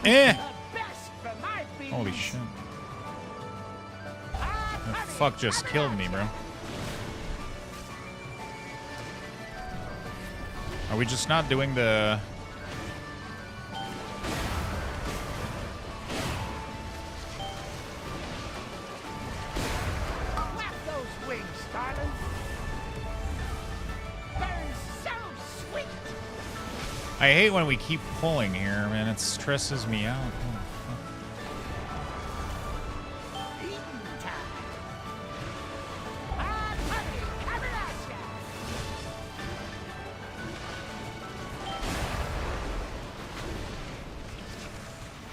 A: Eh.
F: The best for my bees.
A: Holy shit.
F: Hot
A: The
F: honey
A: fuck just
F: coming
A: killed
F: at
A: me,
F: ya.
A: bro. Are we just not doing the...
F: Clap those wings, darling. Burns so sweet.
A: I hate when we keep pulling here, man. It stresses me out. Holy fuck.
F: Eating time. Hot honey coming at ya.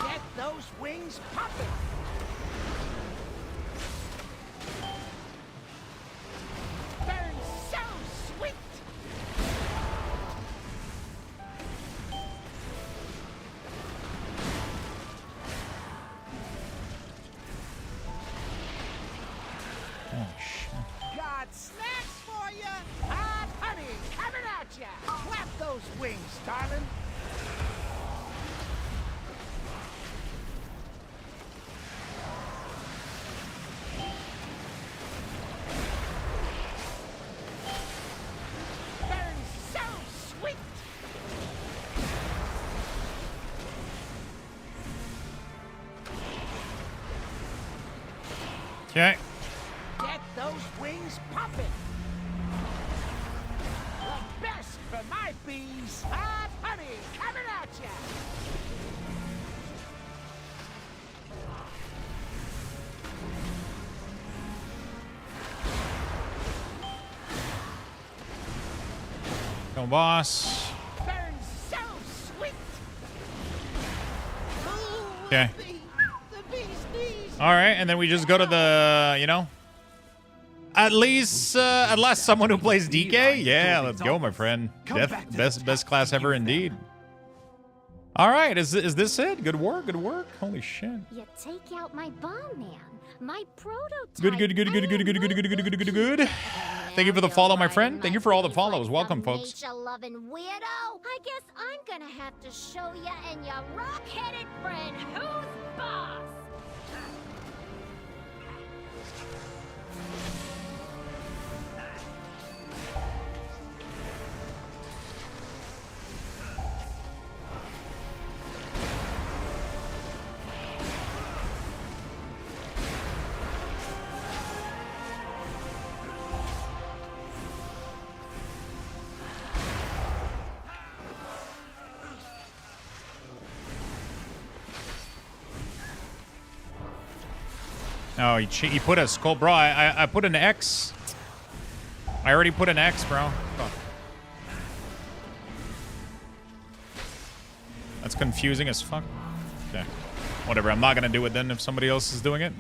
F: Get those wings pumping. Burns so sweet.
A: Holy shit.
F: Got snacks for ya. Hot honey coming at ya. Clap those wings, darling. Burns so sweet.
A: Okay.
F: Get those wings pumping. The best for my bees. Hot honey coming at ya.
A: Go, boss.
F: Burns so sweet.
A: Okay.
F: The bee's knees.
A: All right, and then we just go to the, you know, at least, unless someone who plays DK. Yeah, let's go, my friend. Best class ever indeed. All right, is this it? Good work, good work. Holy shit.
C: You take out my bomb man, my prototype.
A: Good. Thank you for the follow, my friend. Thank you for all the follows. Welcome, folks.
C: Nature-loving weirdo. I guess I'm gonna have to show ya and your rock-headed friend who's boss.
A: Oh, he put a skull. Bro, I put an X. I already put an X, bro. Fuck. That's confusing as fuck. Okay. Whatever, I'm not gonna do it then if somebody else is doing it.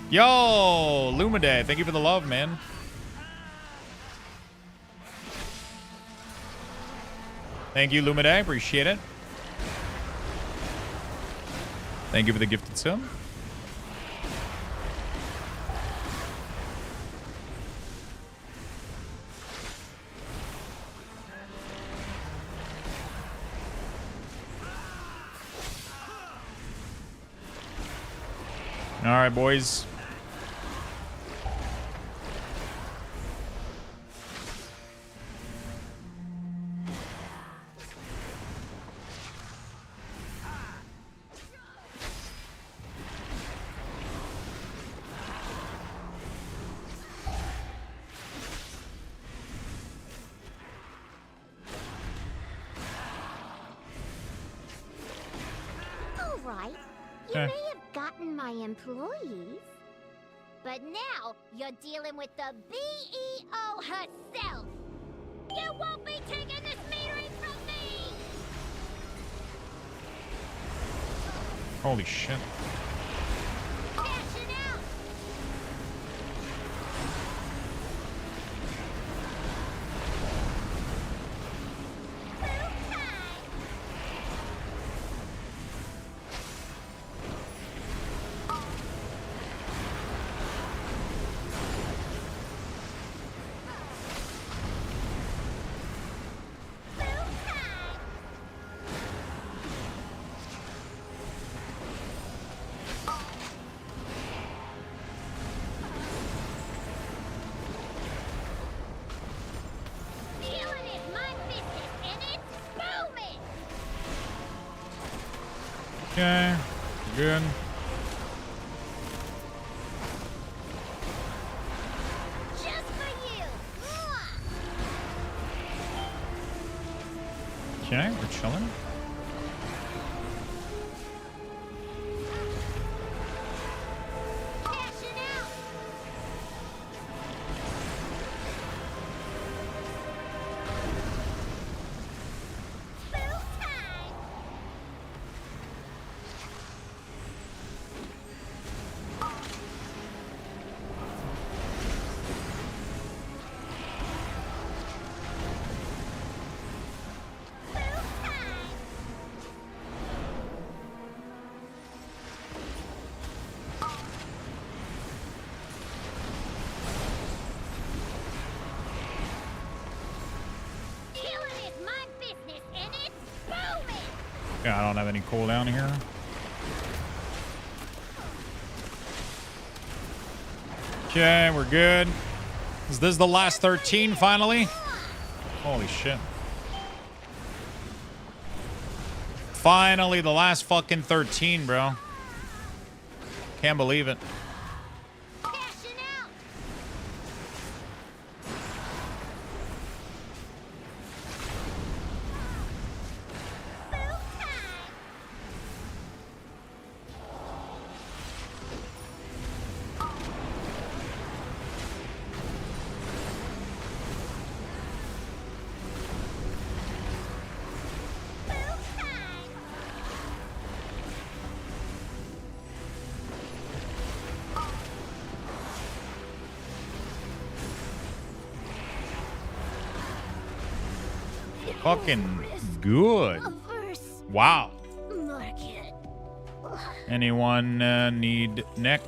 A: Yo, Lumiday, thank you for the love, man. Thank you, Lumiday. Appreciate it. Thank you for the gifted sub. All right, boys.
C: All right. You may have gotten my employees, but now you're dealing with the BEO herself. You won't be taking this metering from me!
A: Holy shit.
C: Cashing out! Healing is my business, and it's booming!
A: Okay, good.
C: Just for you!
A: Okay, we're chilling.
C: Cashing out! Boom time! Healing is my business, and it's booming!
A: Yeah, I don't have any cooldown here. Okay, we're good. Is this the last 13 finally? Holy shit. Finally, the last fucking 13, bro. Can't believe it.
C: Cashing out! Boom time! Boom time!
A: Fucking good.
C: First
A: Wow.
C: market.
A: Anyone need neck?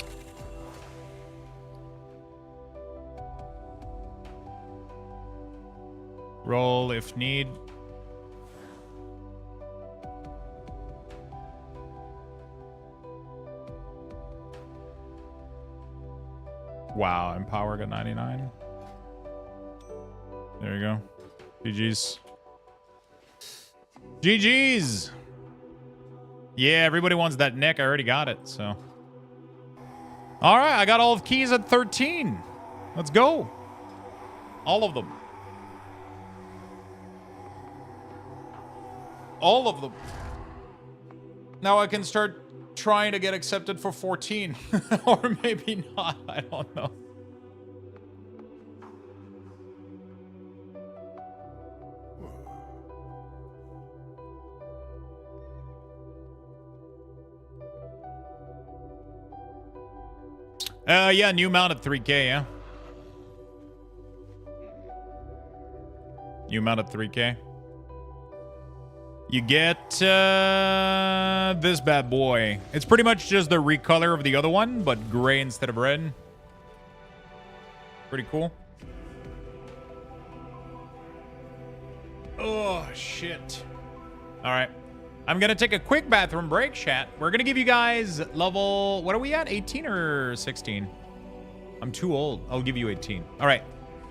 A: Roll if need. Wow, Empower got 99. There you go. GG's. GG's! Yeah, everybody wants that neck. I already got it, so. All right, I got all of keys at 13. Let's go. All of them. all of them. Now I can start trying to get accepted for 14. Or maybe not. I don't know. Yeah, new mount at 3K, yeah. New mount at 3K. You get this bad boy. It's pretty much just the recolor of the other one, but gray instead of red. Pretty cool. Oh, shit. All right. I'm going to take a quick bathroom break, chat. We're going to give you guys level... What are we at? 18 or 16? I'm too old. I'll give you 18. All right.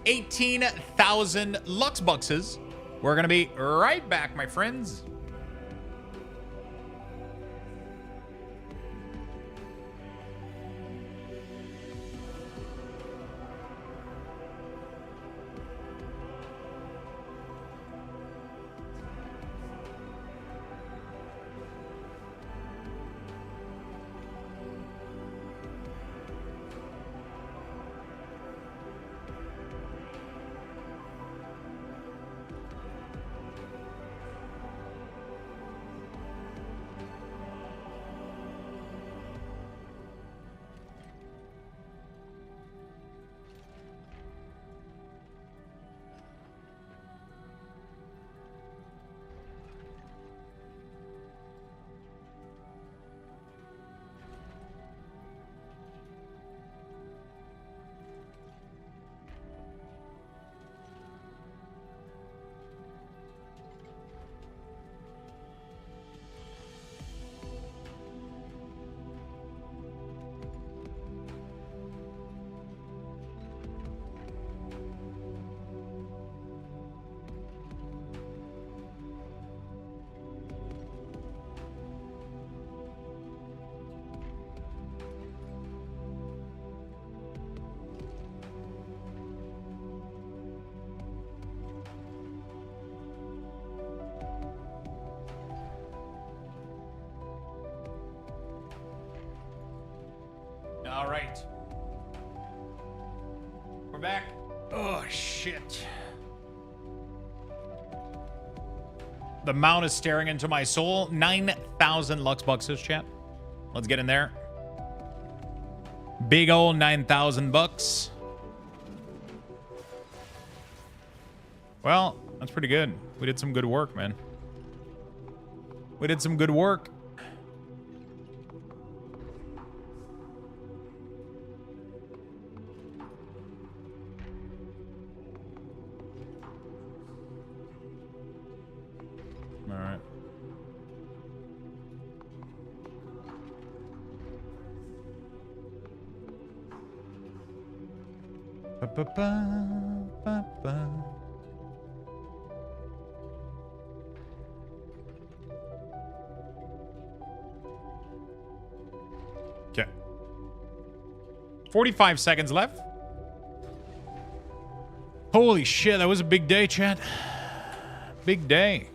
A: 18,000 Lux Bucks. We're going to be right back, my friends. All right. We're back. Oh, shit. The mount is staring into my soul. 9,000 Lux Bucks, chat. Let's get in there. Big old 9,000 bucks. Well, that's pretty good. We did some good work, man. We did some good work. All right. Ba-ba-ba-ba-ba. Okay. 45 seconds left. Holy shit, that was a big day, chat. Big day.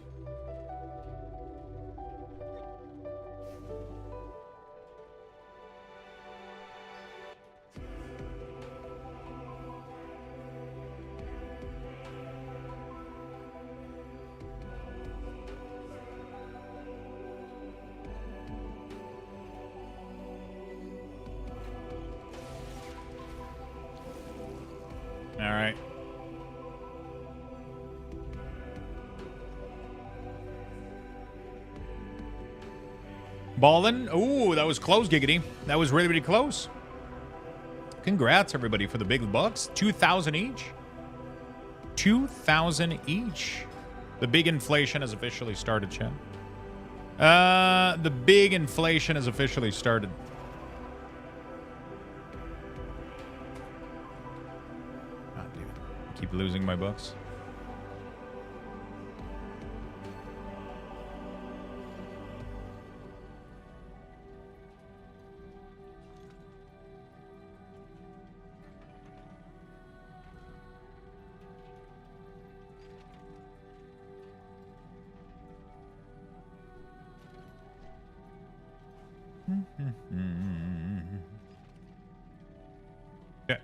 A: All right. Ballin'. Ooh, that was close, Giggity. That was really, really close. Congrats, everybody, for the big bucks. 2,000 each. 2,000 each. The big inflation has officially started, chat. The big inflation has officially started. Keep losing my bucks. Yeah.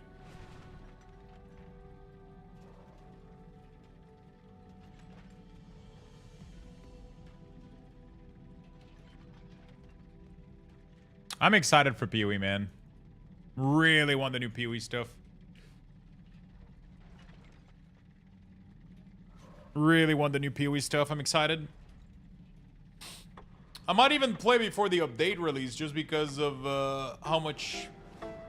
A: I'm excited for PoE, man. Really want the new PoE stuff. Really want the new PoE stuff. I'm excited. I might even play before the update release just because of how much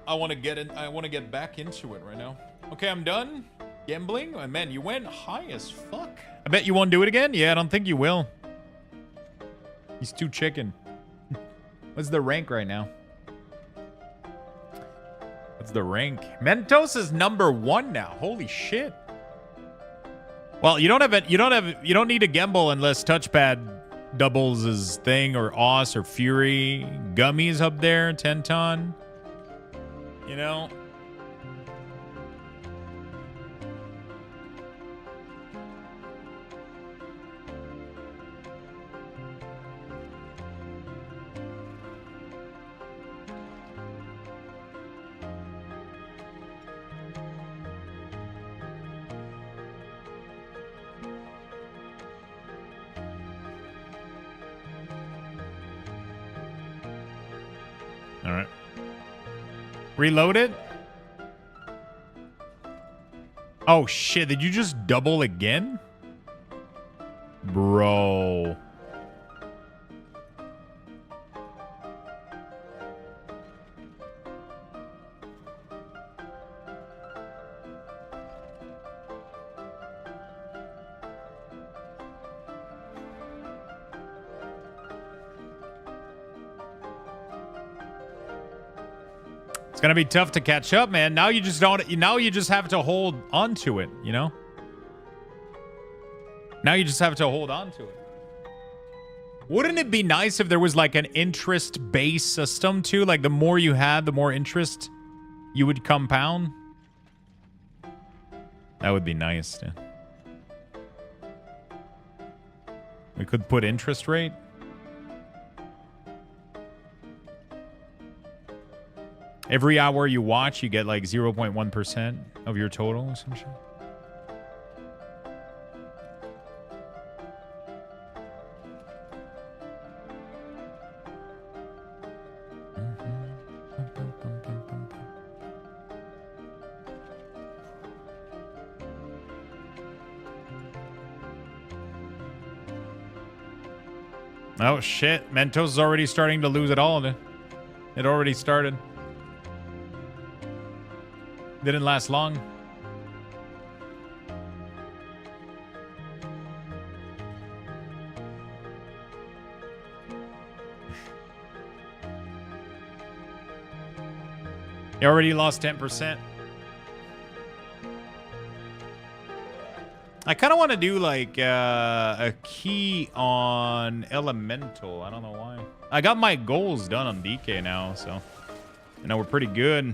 A: I want to get in. I want to get back into it right now. Okay, I'm done gambling. Oh, man, you went high as fuck. I bet you won't do it again. Yeah, I don't think you will. He's too chicken. What's the rank right now? What's the rank? Mentos is #1 now. Holy shit. Well, you don't have it. You don't need to gamble unless touchpad doubles his thing, or Os or Fury. Gummies up there, Tenton. You know. All right. Reload it. Oh shit, did you just double again? Bro. It's gonna be tough to catch up, man. Now you just don't. Now you just have to hold on to it. You know. Now you just have to hold on to it. Wouldn't it be nice if there was like an interest-based system too? Like the more you had, the more interest you would compound. That would be nice. Yeah. We could put interest rate. Every hour you watch, you get like 0.1% of your total or some shit. Oh shit, Mentos is already starting to lose it all. It already started. Didn't last long. You already lost 10%. I kind of want to do like a key on Elemental. I don't know why. I got my goals done on DK now, so you know we're pretty good.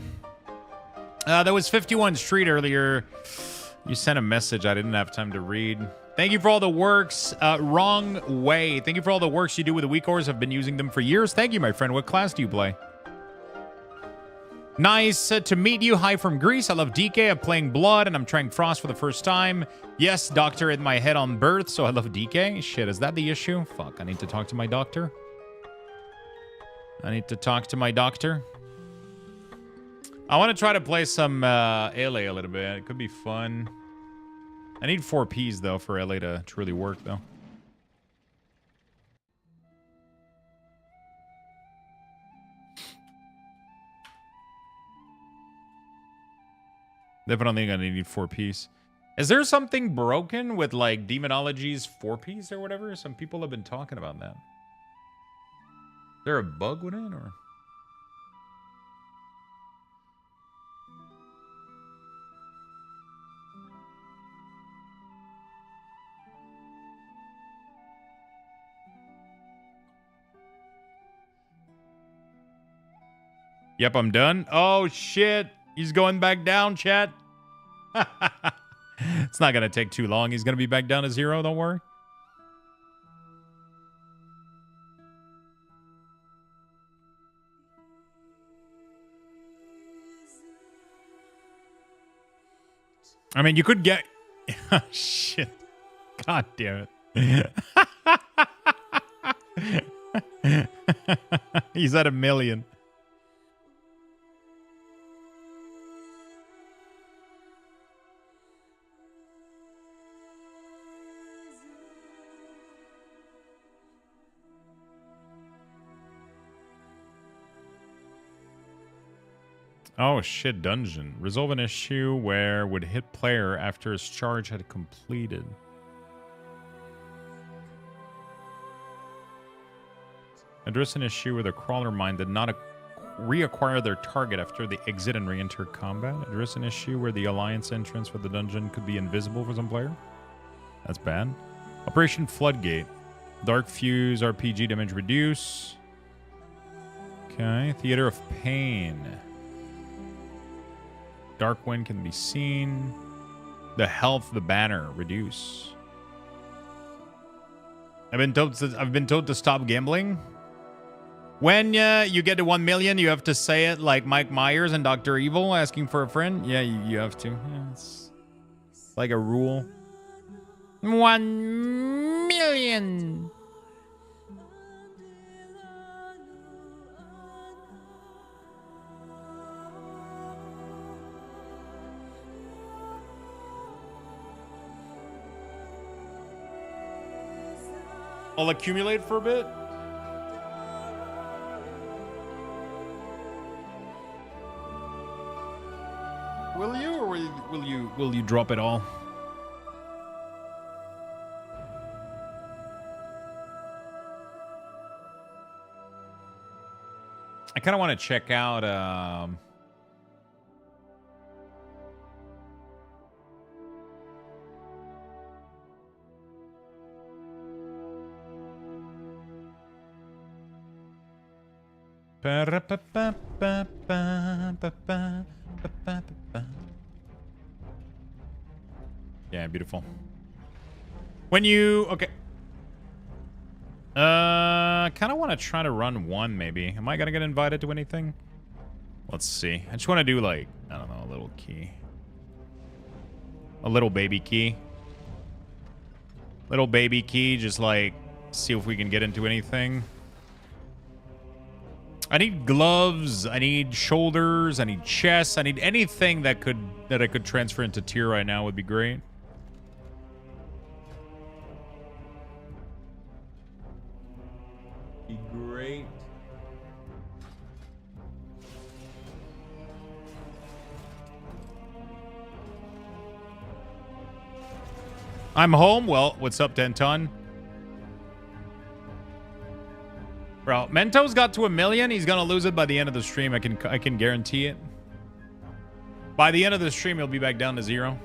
A: There was 51 Street earlier. You sent a message I didn't have time to read. Thank you for all the works. Wrong way. Thank you for all the works you do with the weak ores. I've been using them for years. Thank you, my friend. What class do you play? Nice to meet you. Hi from Greece. I love DK. I'm playing Blood, and I'm trying Frost for the first time. Yes, doctor hit my head on birth, so I love DK. Shit, is that the issue? Fuck, I need to talk to my doctor. I want to try to play some LA a little bit. It could be fun. I need 4 Ps, though, for LA to truly work, though. Definitely gonna need 4 Ps. Is there something broken with, like, Demonology's 4 Ps or whatever? Some people have been talking about that. Is there a bug with it, or...? Yep, I'm done. Oh, shit. He's going back down, chat. It's not going to take too long. He's going to be back down to 0. Don't worry. I mean, you could get... Shit. God damn it. He's at 1 million. Oh shit, dungeon. Resolve an issue where would hit player after his charge had completed. Address an issue where the crawler mine did not reacquire their target after they exit and re-enter combat. Address an issue where the alliance entrance for the dungeon could be invisible for some player. That's bad. Operation Floodgate. Dark Fuse, RPG damage reduce. Okay. Theater of Pain. Dark Wind can be seen. The health of the banner reduce. I've been told to stop gambling. When you get to 1 million, you have to say it like Mike Myers and Dr. Evil asking for a friend. Yeah, you have to. Yeah, it's like a rule. 1 million. I'll accumulate for a bit. Will you, or will you drop it all? I kind of want to check out. Yeah, beautiful. When you... Okay. Kind of want to try to run one, maybe. Am I going to get invited to anything? Let's see. I just want to do, like, I don't know, a little key. A little baby key. Little baby key, just, like, see if we can get into anything. I need gloves, I need shoulders, I need chests, I need anything that I could transfer into tier right now would be great. Be great. I'm home. Well, what's up, Denton? Bro, Mentos got to 1 million. He's gonna lose it by the end of the stream. I can guarantee it. By the end of the stream, he'll be back down to 0.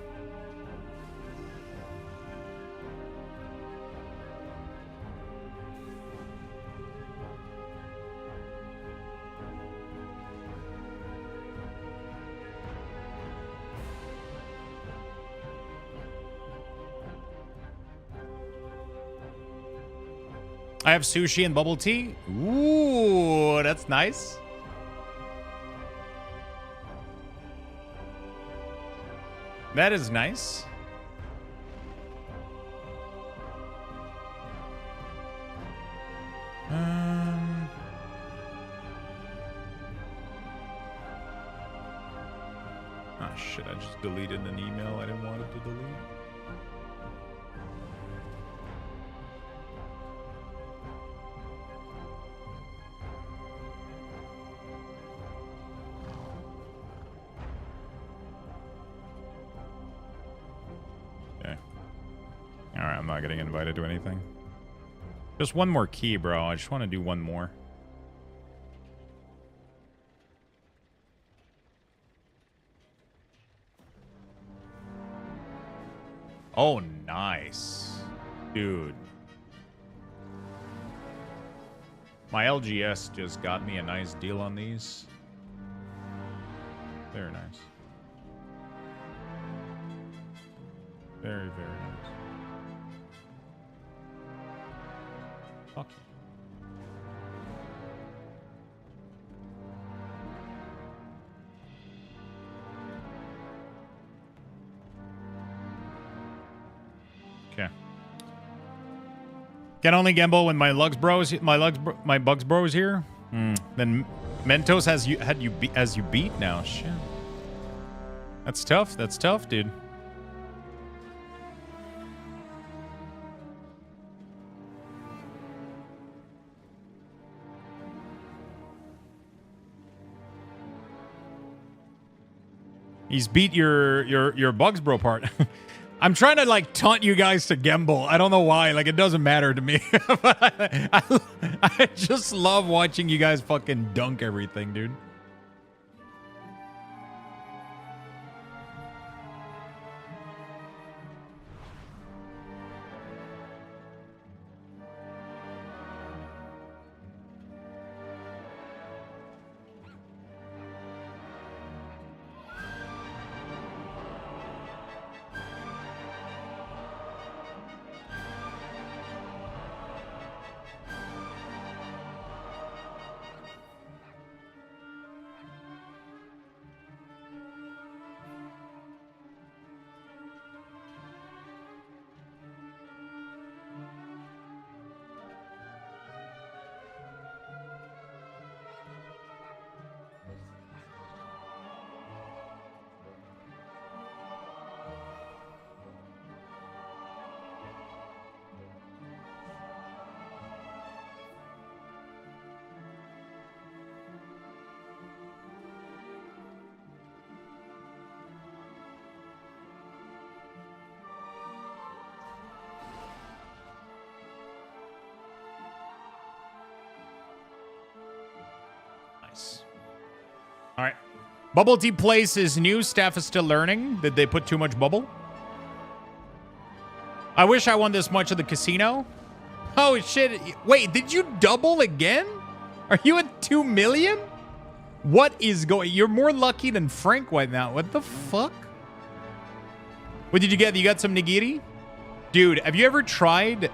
A: I have sushi and bubble tea. Ooh, that's nice. That is nice. Oh shit, I just deleted an email I didn't want it to delete. Alright, I'm not getting invited to anything. Just one more key, bro. I just want to do one more. Oh, nice. Dude. My LGS just got me a nice deal on these. Very nice. Very, very nice. Fuck you. Can only gamble when my Bugs Bro is here. Then Mentos has you beat now. Shit. That's tough. That's tough, dude. He's beat your Bugs Bro part. I'm trying to like taunt you guys to gamble. I don't know why. Like it doesn't matter to me. I just love watching you guys fucking dunk everything, dude. All right. Bubble Tea Place is new. Staff is still learning. Did they put too much bubble? I wish I won this much of the casino. Oh, shit. Wait, did you double again? Are you at 2 million? What is going... You're more lucky than Frank right now. What the fuck? What did you get? You got some nigiri? Dude, have you ever tried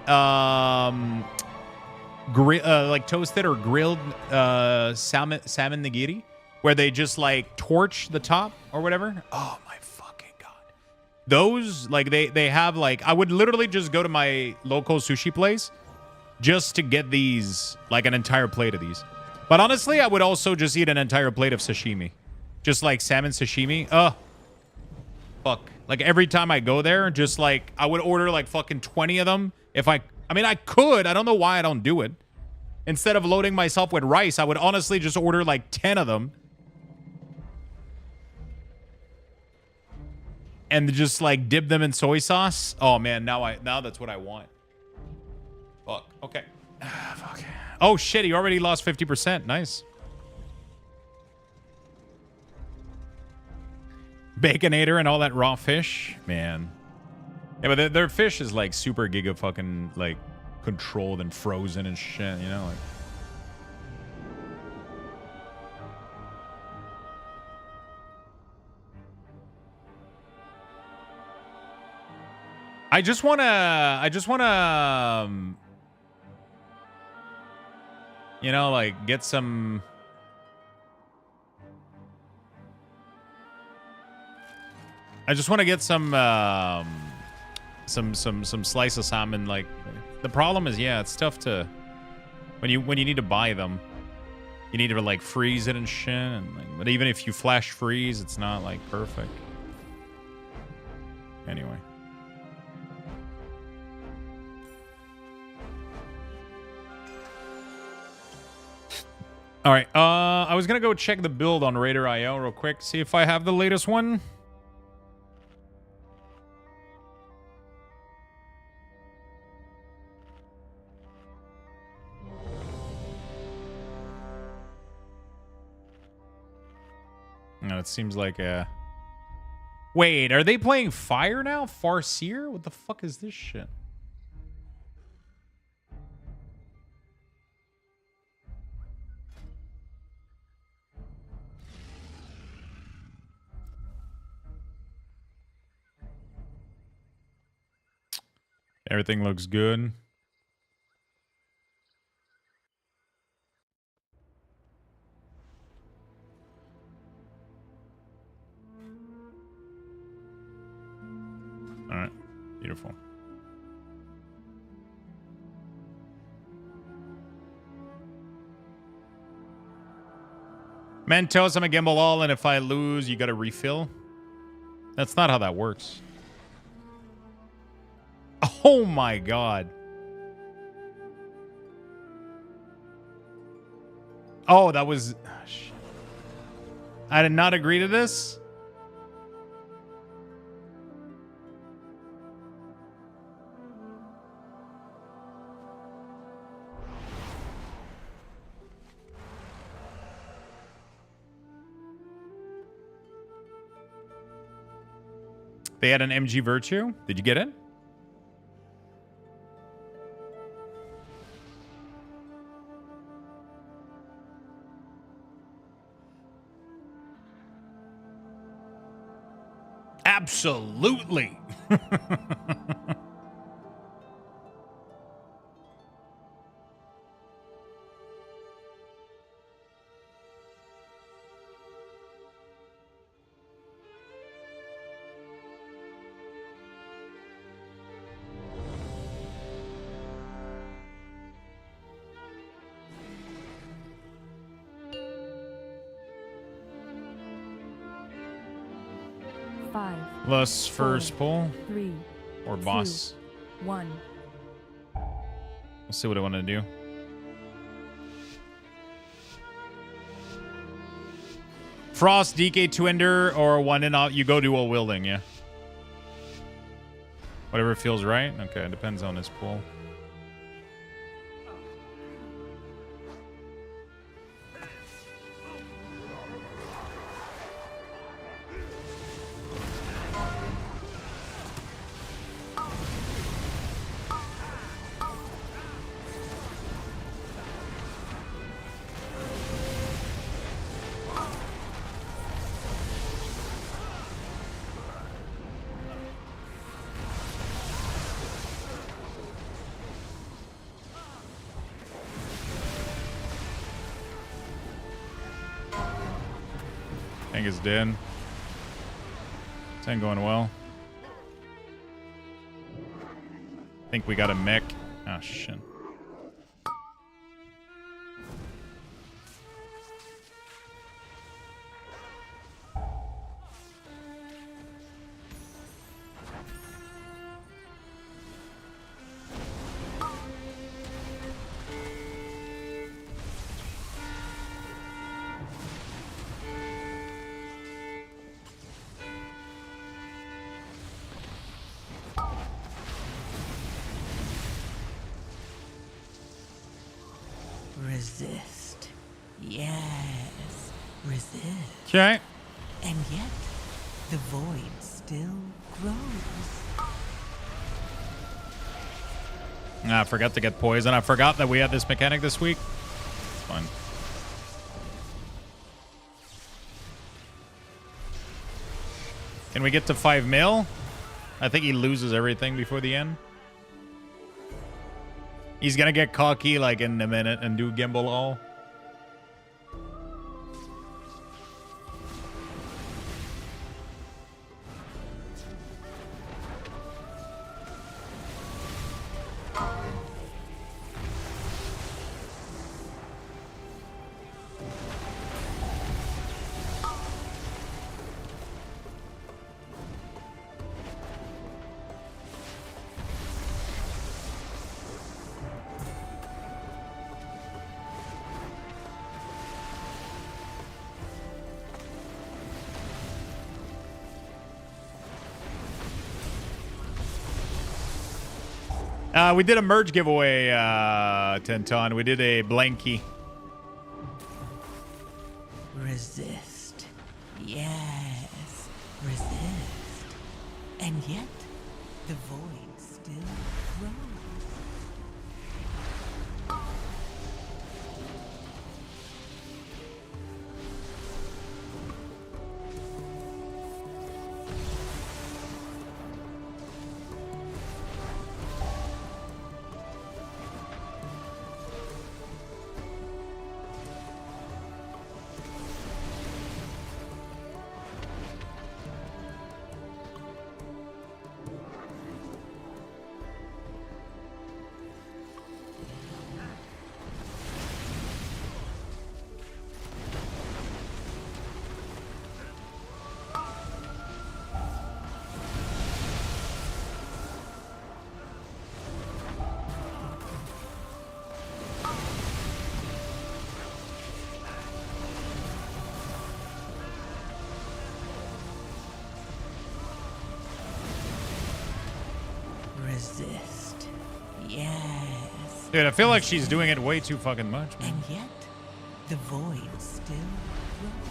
A: like toasted or grilled salmon nigiri? Where they just like torch the top or whatever. Oh my fucking god. Those, like they have like, I would literally just go to my local sushi place just to get these, like an entire plate of these. But honestly, I would also just eat an entire plate of sashimi. Just like salmon sashimi. Fuck. Like every time I go there, just like, I would order like fucking 20 of them. If I mean, I could. I don't know why I don't do it. Instead of loading myself with rice, I would honestly just order like 10 of them. And just like dip them in soy sauce. Oh man, now that's what I want. Fuck. Okay. Fuck. Oh shit, he already lost 50%. Nice. Baconator and all that raw fish. Man. Yeah, but their fish is like super giga fucking like controlled and frozen and shit, you know? Like, I just wanna, you know, like get some. I just want to get some slice of salmon. Like, the problem is, yeah, it's tough to when you need to buy them. You need to like freeze it and shit. And like, but even if you flash freeze, it's not like perfect. Anyway. All right, I was gonna go check the build on Raider.io real quick, see if I have the latest one. No, it seems like a... Wait, are they playing Fire now? Farseer? What the fuck is this shit? Everything looks good. All right. Beautiful. Mentos, I'm a gimbal all, and if I lose, you got to refill. That's not how that works. Oh my god. Oh, that was... shit. I did not agree to this. They had an MG Virtue. Did you get it? Absolutely. Plus first pull
G: 3
A: or boss.
G: 2 1.
A: Let's see what I want to do. Frost, DK, two ender, or one in. You go dual wielding, yeah. Whatever feels right. Okay, it depends on his pull. Tank is dead. This ain't going well. Think we got a mech. Oh shit.
N: Resist. Yes. Resist.
A: Okay.
N: And yet, the void still grows.
A: I forgot to get poison. I forgot that we had this mechanic this week. It's fine. Can we get to 5 mil? I think he loses everything before the end. He's gonna get cocky like in a minute and do gimbal all. We did a merge giveaway, Tenton. We did a blankie.
N: Resist. Yes. Resist. And yet, the void still grows. Resist. Yes.
A: Dude, I feel like she's doing it way too fucking much, man.
N: And yet, the void still grows.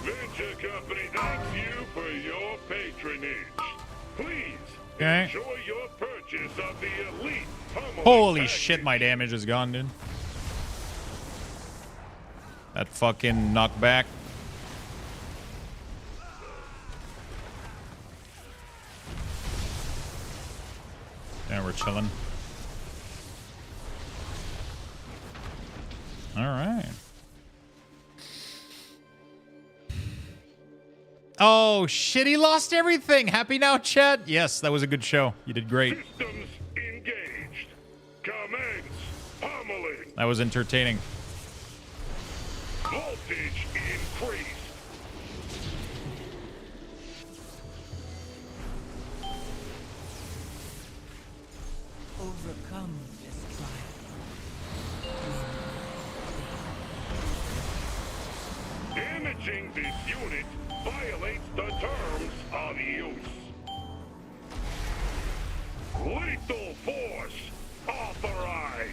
B: Venture Company thanks you for your patronage. Please
A: Okay.
B: enjoy your purchase of the elite pummeling
A: Holy
B: package.
A: shit, my damage is gone, dude. That fucking knockback. Yeah, we're chilling. All right. Oh, shit, he lost everything. Happy now, chat? Yes, that was a good show. You did great.
B: Systems engaged. Commence pummeling.
A: That was entertaining.
B: Voltage increased.
N: Overcome this trial.
B: Damaging this unit violates the terms of use. Lethal force authorized.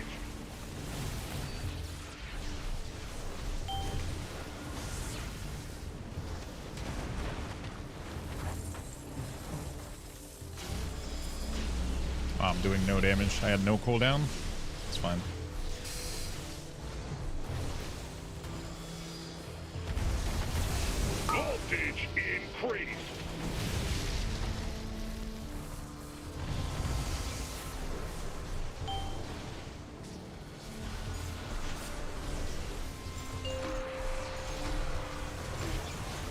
A: Oh, I'm doing no damage. I had no cooldown. It's fine.
B: Voltage increased.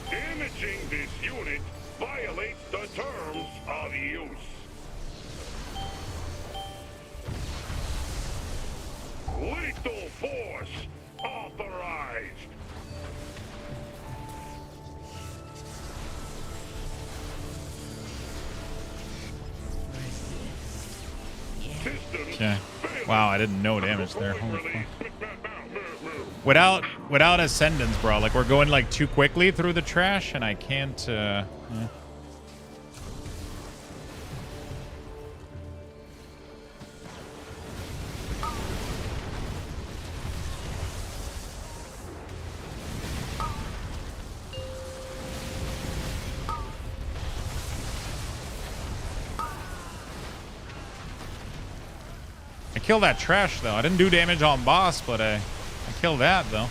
B: Damaging this unit violates the terms of use. Lethal force authorized. Systems
A: Okay. Wow, I didn't know damage there. Holy
B: release.
A: fuck. Without ascendance, bro. Like, we're going, like, too quickly through the trash, and I can't, yeah. I killed that trash, though. I didn't do damage on boss, but I killed that, though.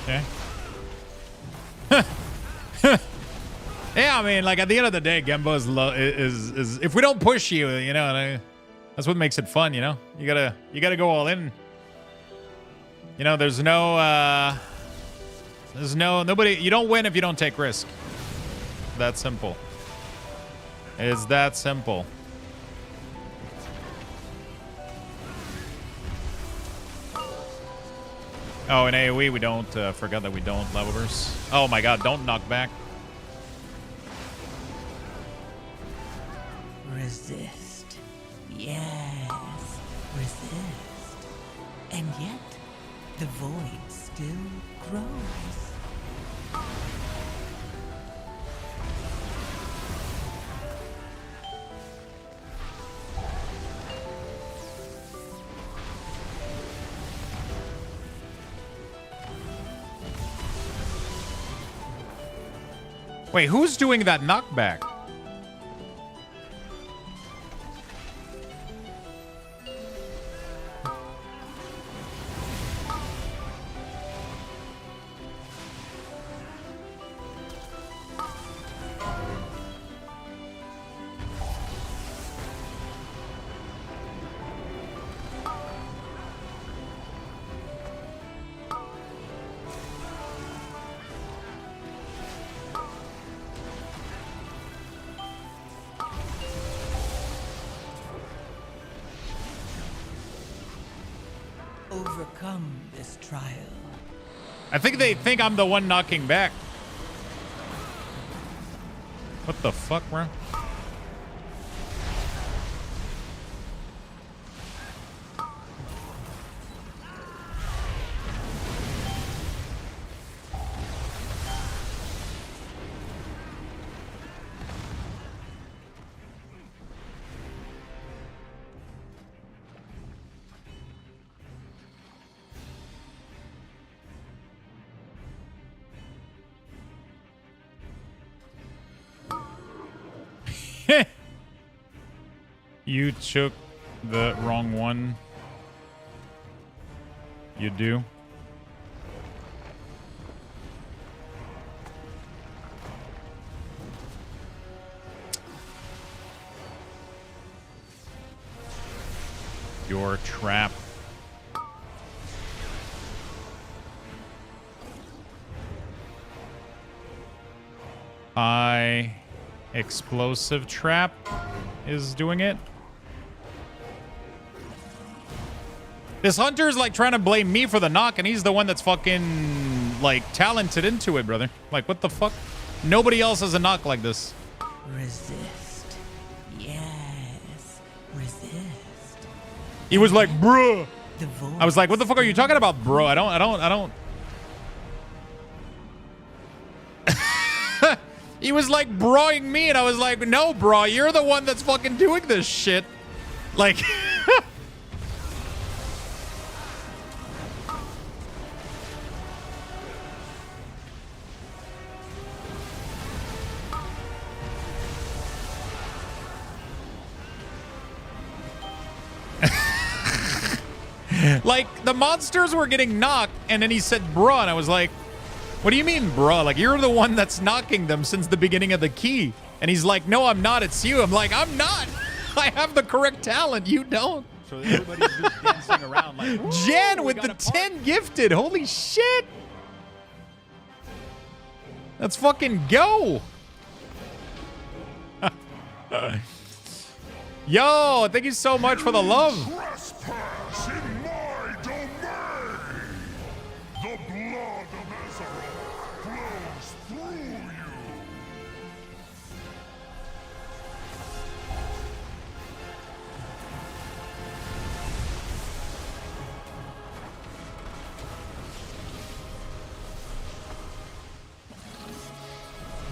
A: Okay. Yeah, I mean, like, at the end of the day, Gemba is if we don't push you, you know, that's what makes it fun, you know? You gotta go all in. You know, there's nobody, you don't win if you don't take risk. That simple. It's that simple. Oh, in AoE, we don't, forgot that we don't level burst. Oh my god, don't knock back.
N: Resist. Yes. Resist. And yet, the void still grows.
A: Wait, who's doing that knockback?
N: Overcome this trial.
A: I think they think I'm the one knocking back. What the fuck, bro? You took the wrong one. You do. Your trap. Explosive trap is doing it. This hunter is like trying to blame me for the knock, and he's the one that's fucking like talented into it, brother. Like, what the fuck? Nobody else has a knock like this.
N: Resist. Yes. Resist.
A: He was like, bruh.
N: The voice.
A: I was like, what the fuck are you talking about, bro? I don't. He was like broing me, and I was like, no, bro, you're the one that's fucking doing this shit. Like, like the monsters were getting knocked, and then he said, bruh, and I was like, what do you mean, bruh? Like, you're the one that's knocking them since the beginning of the key. And he's like, no, I'm not. It's you. I'm like, I'm not. I have the correct talent. You don't.
O: So everybody's just dancing around like,
A: Jan with the 10 gifted. Holy shit. Let's fucking go. Yo, thank you so much for the love.
B: Trespass in my domain. The blood of Azeroth flows through you.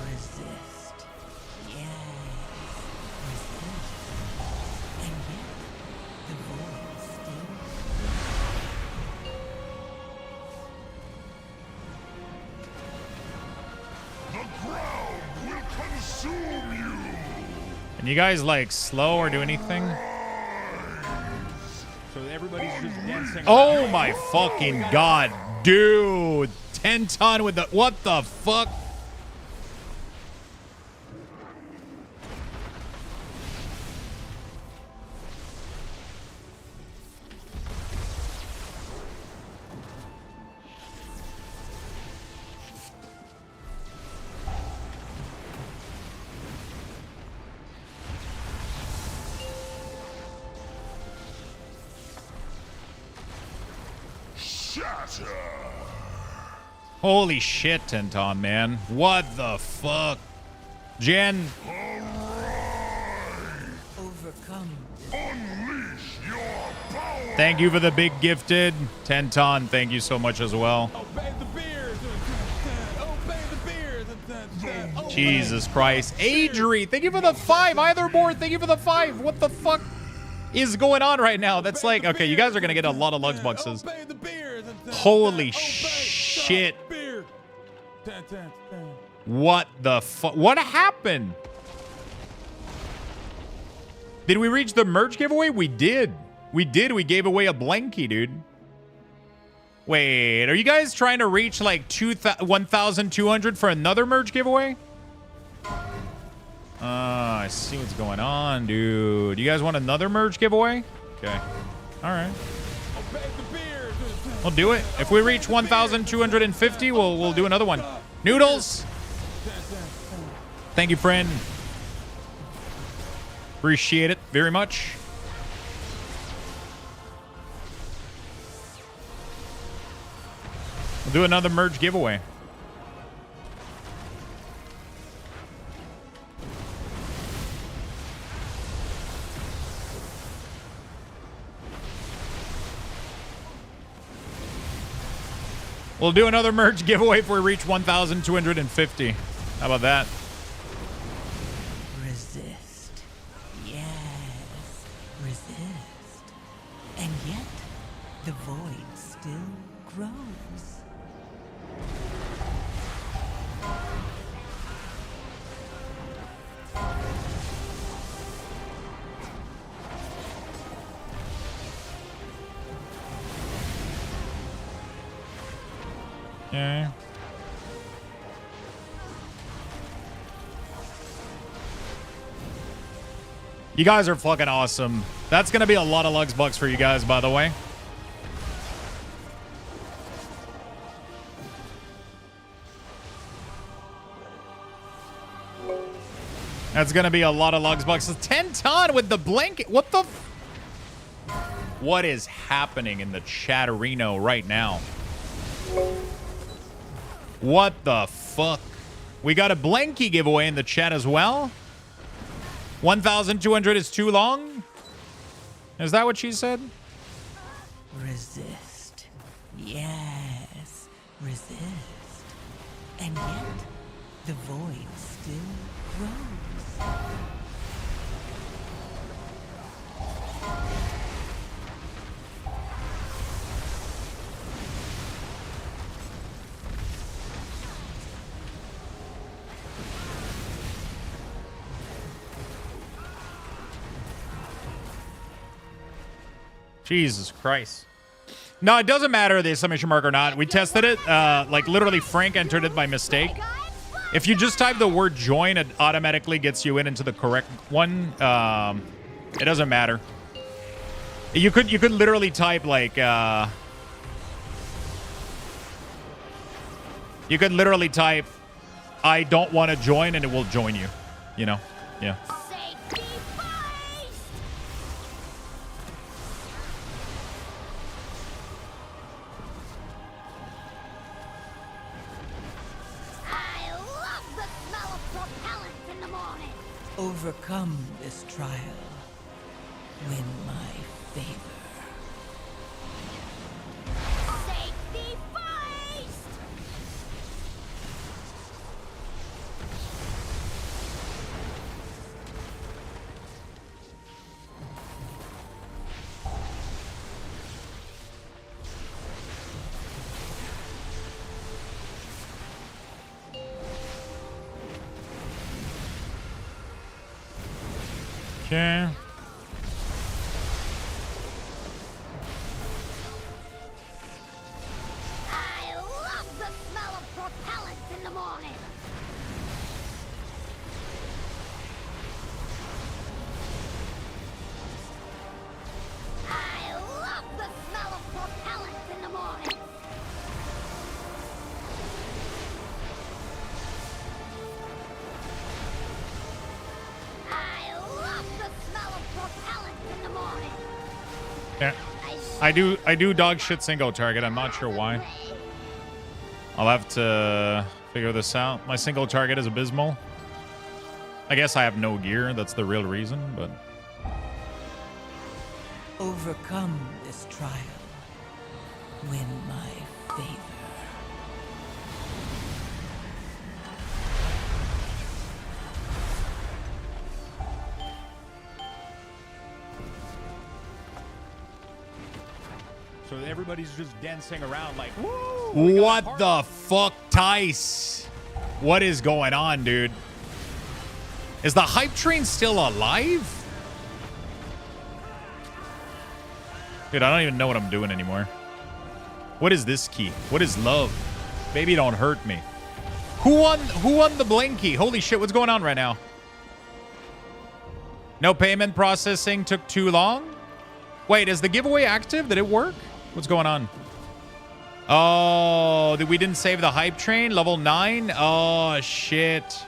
N: Resist. Yes. Resist. And yet, the void still.
B: The ground will consume you.
A: Can you guys like slow or do anything?
O: So everybody's just dancing.
A: Oh my fucking god, dude. 10 ton with the, what the fuck?
B: Shatter.
A: Holy shit, Tenton, man. What the fuck? Jen.
N: Overcome.
B: Unleash your power.
A: Thank you for the big gifted. Tenton, thank you so much as well.
H: Obey the beers. Obey the beers.
A: Jesus Christ. Adri, thank you for the 5. Eithermore, thank you for the 5. What the fuck is going on right now? That's like, okay, you guys are going to get a lot of Lugs boxes. Holy shit. What the fuck? What happened? Did we reach the merch giveaway? We did. We did. We gave away a blankie, dude. Wait, are you guys trying to reach like 1,200 for another merch giveaway? I see what's going on, dude. You guys want another merch giveaway? Okay. All right. We'll do it. If we reach 1,250, we'll do another one. Noodles. Thank you, friend. Appreciate it very much. We'll do another merge giveaway. We'll do another merge giveaway if we reach 1,250. How about that?
N: Resist. Yes. Resist. And yet, the void still grows.
A: Okay. You guys are fucking awesome. That's going to be a lot of Lux bucks for you guys, by the way. That's going to be a lot of Lux bucks. 10 ton with the blanket. What the? What is happening in the chatterino right now? What the fuck? We got a blankie giveaway in the chat as well. 1,200 is too long? Is that what she said?
N: Resist. Yes. Resist. And yet, the void still grows.
A: Jesus Christ. No, it doesn't matter the exclamation mark or not. We tested it. Like, literally, Frank entered it by mistake. If you just type the word join, it automatically gets you into the correct one. It doesn't matter. You could literally type, like... you could literally type, I don't want to join, and it will join you. You know? Yeah.
N: Overcome this trial. Win my favor.
C: Safety first!
A: Okay.
C: I love the smell of propellants in the morning. I love the smell of propellants in the morning. I love the smell of propellants in the morning.
A: Yeah. I do dog shit single target. I'm not sure why. I'll have to figure this out. My single target is abysmal. I guess I have no gear. That's the real reason, but...
N: Overcome this trial. Win my favor.
O: So everybody's just dancing around like, woo!
A: What the fuck, Tice? What is going on, dude? Is the hype train still alive? Dude, I don't even know what I'm doing anymore. What is this key? What is love? Baby, don't hurt me. Who won the blankie? Holy shit, what's going on right now? No payment processing took too long? Wait, is the giveaway active? Did it work? What's going on? Oh, we didn't save the hype train? Level 9? Oh, shit.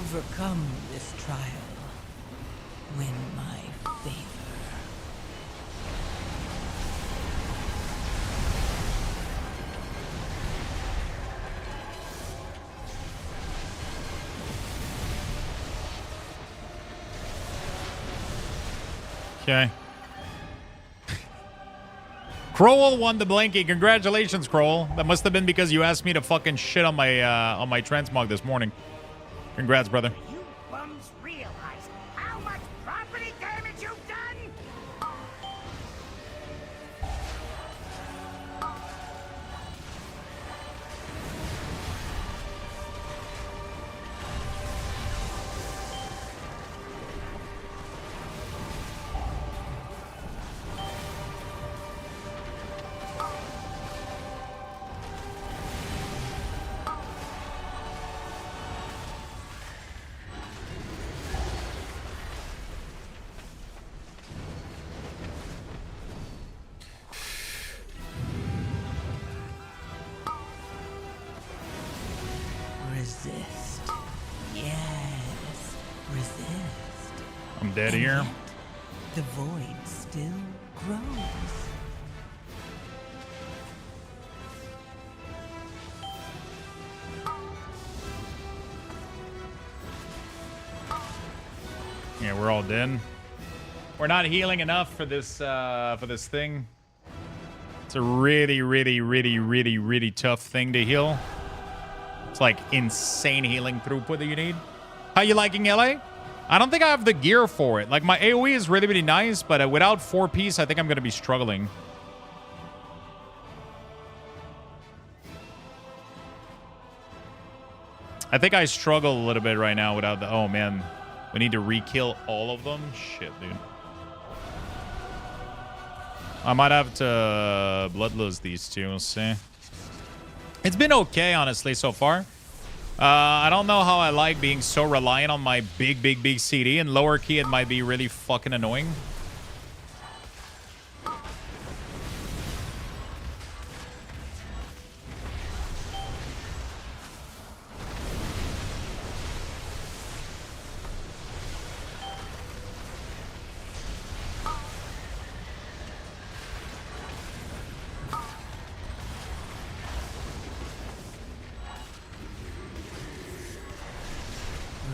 N: Overcome this trial. Win my favor.
A: Okay. Kroll won the blankie. Congratulations, Kroll. That must have been because you asked me to fucking shit on my transmog this morning. Congrats, brother.
F: You bums realize how much property damage you've done?
N: Resist. Yes, resist.
A: I'm dead
N: And
A: here.
N: yet, the void still grows.
A: Yeah, we're all dead. We're not healing enough for this thing. It's a really tough thing to heal. It's like insane healing throughput that you need. How you liking LA? I don't think I have the gear for it. Like my AoE is really nice, but without 4-piece, I think I'm gonna be struggling. I think I struggle a little bit right now without the... Oh, man. We need to re-kill all of them? Shit, dude. I might have to bloodlust these two. We'll see. It's been okay, honestly, so far. I don't know how I like being so reliant on my big CD. And lower key, it might be really fucking annoying.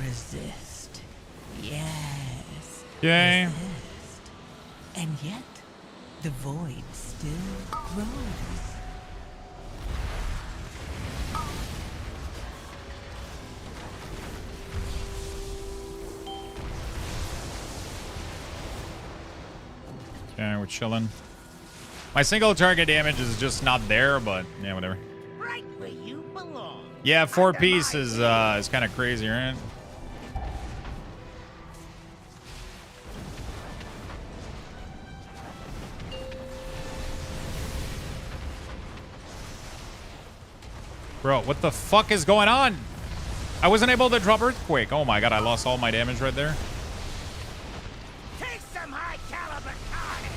N: Resist. Yes.
A: Okay.
N: Resist. And yet, the void still grows.
A: Okay, we're chilling. My single target damage is just not there, but yeah, whatever.
F: Right where you belong.
A: Yeah, 4-piece is kind of crazy, right? Bro, what the fuck is going on? I wasn't able to drop Earthquake. Oh my god, I lost all my damage right there.
F: Take some high caliber carnage.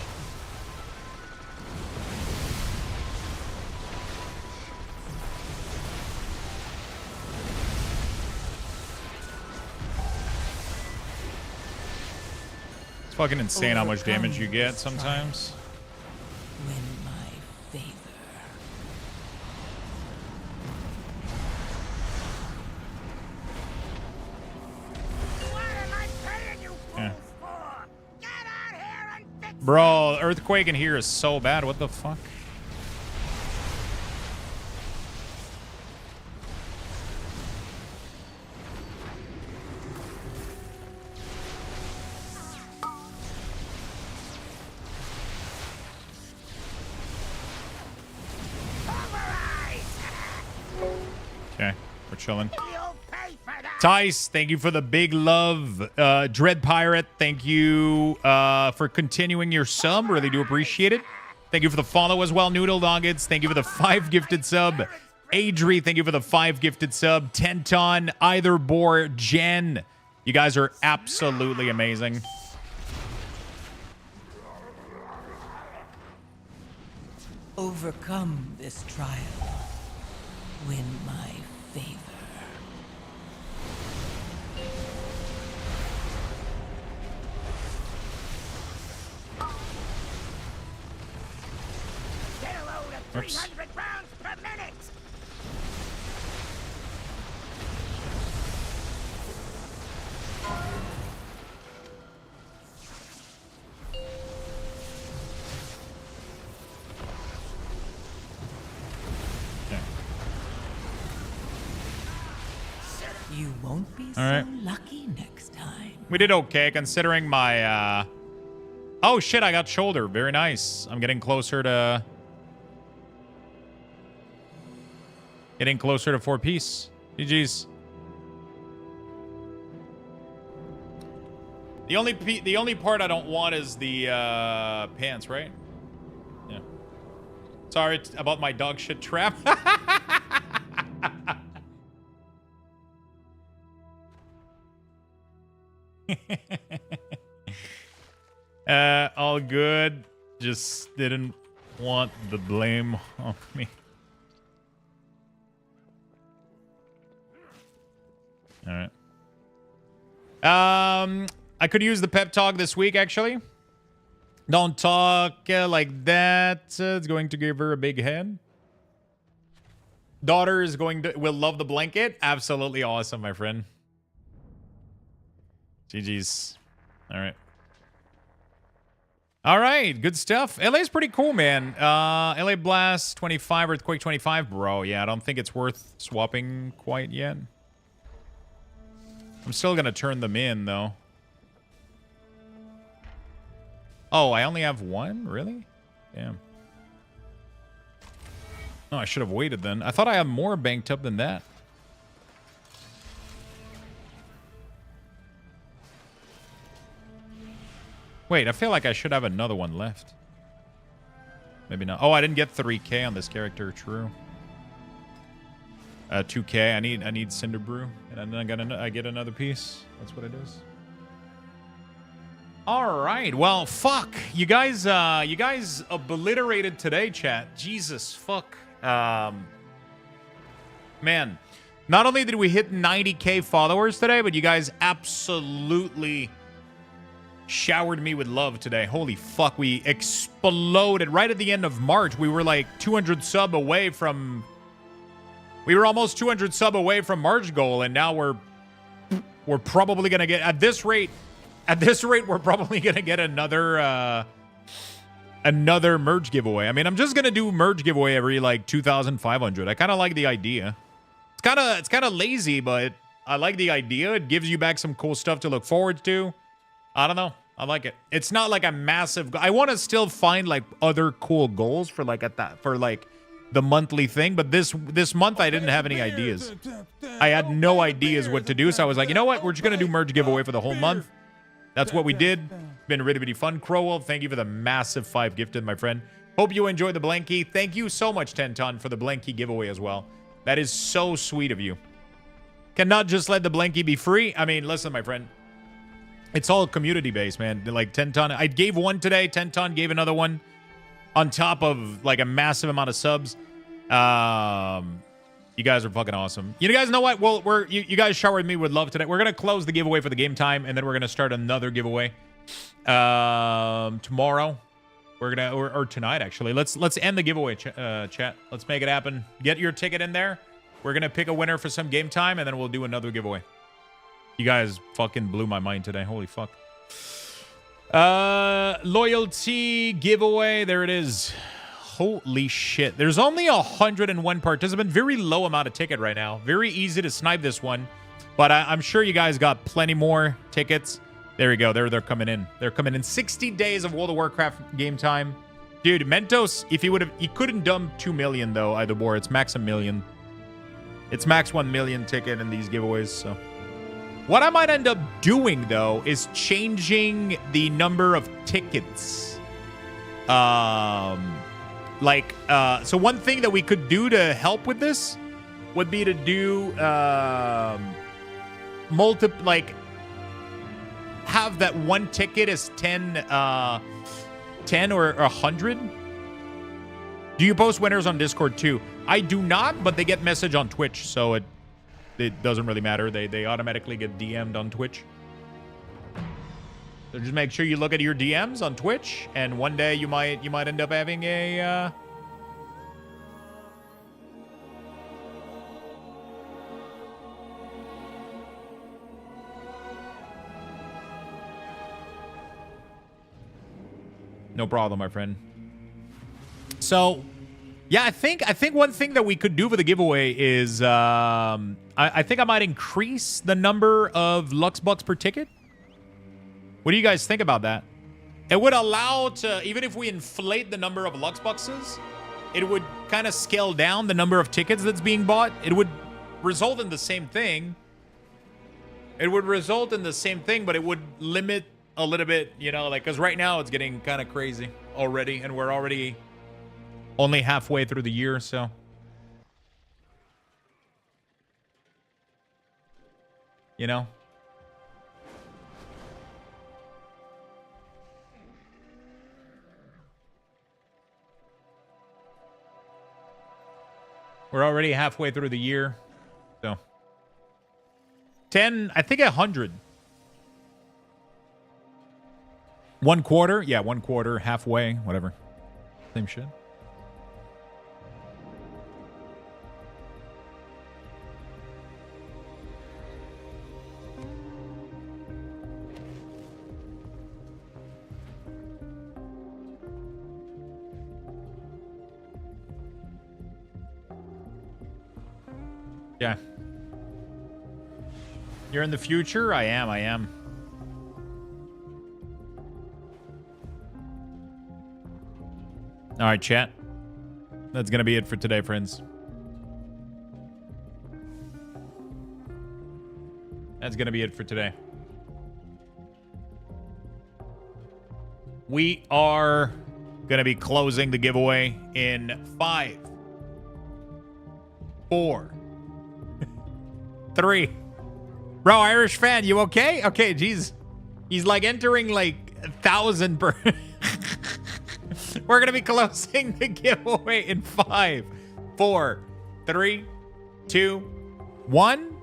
A: It's fucking insane how much damage you get sometimes.
N: Win my favor.
F: What am I paying you
A: Yeah.
F: fools for? Get out here and fix
A: Bro, Earthquake in here is so bad. What the fuck? Okay, we're chilling.
F: You'll pay for that.
A: Tice, thank you for the big love. Dread Pirate, thank you for continuing your sub. Really do appreciate it. Thank you for the follow as well. Noodle Nuggets, thank you for the 5 gifted sub. Adri, thank you for the 5 gifted sub. Tenton, Eitharbor, Jen. You guys are absolutely amazing.
N: Overcome this trial. Win my favor.
A: Oops.
F: 300 rounds per minute.
N: You won't be
A: All right.
N: so lucky next time.
A: We did okay considering my oh shit, I got shoulder. Very nice. I'm getting closer to 4-piece. GG's. The only part I don't want is the pants, right? Yeah. Sorry about my dog shit trap. All good. Just didn't want the blame on me. All right. I could use the pep talk this week, actually. Don't talk like that. It's going to give her a big head. Daughter is will love the blanket. Absolutely awesome, my friend. GG's. All right. All right, good stuff. LA's pretty cool, man. LA Blast 25, Earthquake 25. Bro, yeah, I don't think it's worth swapping quite yet. I'm still going to turn them in, though. Oh, I only have one? Really? Damn. Oh, I should have waited then. I thought I had more banked up than that. Wait, I feel like I should have another one left. Maybe not. Oh, I didn't get 3K on this character. True. 2K. I need Cinder Brew, and then I get another piece. That's what it is. All right. Well, fuck. You guys obliterated today, chat. Jesus fuck. Man, not only did we hit 90K followers today, but you guys absolutely showered me with love today. Holy fuck, we exploded right at the end of March. We were like 200 sub away from... We were almost 200 sub away from March goal, and now we're probably going to get... At this rate, we're probably going to get another merge giveaway. I mean, I'm just going to do merge giveaway every like 2,500. I kind of like the idea. It's kind of lazy, but I like the idea. It gives you back some cool stuff to look forward to. I don't know. I like it. It's not like a massive... I want to still find like other cool goals for like the monthly thing, but this month I didn't have any ideas. I had no ideas what to do, so I was like, you know what? We're just going to do merge giveaway for the whole month. That's what we did. Been really, really fun. Crowell, thank you for the massive 5 gifted, my friend. Hope you enjoyed the Blanky. Thank you so much, Tenton, for the Blanky giveaway as well. That is so sweet of you. Cannot just let the Blanky be free. I mean, listen, my friend. It's all community-based, man. Like, Tenton, I gave one today. Tenton gave another one on top of, like, a massive amount of subs. You guys are fucking awesome. You guys know what? Well, you guys showered me with love today. We're going to close the giveaway for the game time, and then we're going to start another giveaway tomorrow. We're going to... Or tonight, actually. Let's end the giveaway, chat. Let's make it happen. Get your ticket in there. We're going to pick a winner for some game time, and then we'll do another giveaway. You guys fucking blew my mind today. Holy fuck. Loyalty giveaway. There it is. Holy shit. There's only 101 participants. Very low amount of ticket right now. Very easy to snipe this one. But I'm sure you guys got plenty more tickets. There we go. They're coming in. They're coming in. 60 days of World of Warcraft game time. Dude, Mentos, if he couldn't dump 2 million though, either war. It's max 1 million. It's max 1 million ticket in these giveaways, so... What I might end up doing, though, is changing the number of tickets. So one thing that we could do to help with this would be to do, have that one ticket is 10 or 100. Do you post winners on Discord, too? I do not, but they get message on Twitch, so it doesn't really matter. They automatically get DM'd on Twitch. So just make sure you look at your DMs on Twitch, and one day you might end up having a No problem, my friend. So, yeah, I think one thing that we could do for the giveaway is I think I might increase the number of Lux Bucks per ticket. What do you guys think about that? It would allow to, even if we inflate the number of Lux Buckses, it would kind of scale down the number of tickets that's being bought. It would result in the same thing. It would result in the same thing, but it would limit a little bit, you know, like, because right now it's getting kind of crazy already, and we're already only halfway through the year, so. You know? We're already halfway through the year, so. 10, I think 100. 1 quarter? Yeah, 1 quarter, halfway, whatever. Same shit. Yeah. You're in the future? I am. All right, chat. That's going to be it for today, friends. That's going to be it for today. We are going to be closing the giveaway in 5, 4, 3. Bro, Irish fan, you okay? Okay, jeez. He's like entering like 1,000 per... We're going to be closing the giveaway in 5, 4, 3, 2, 1.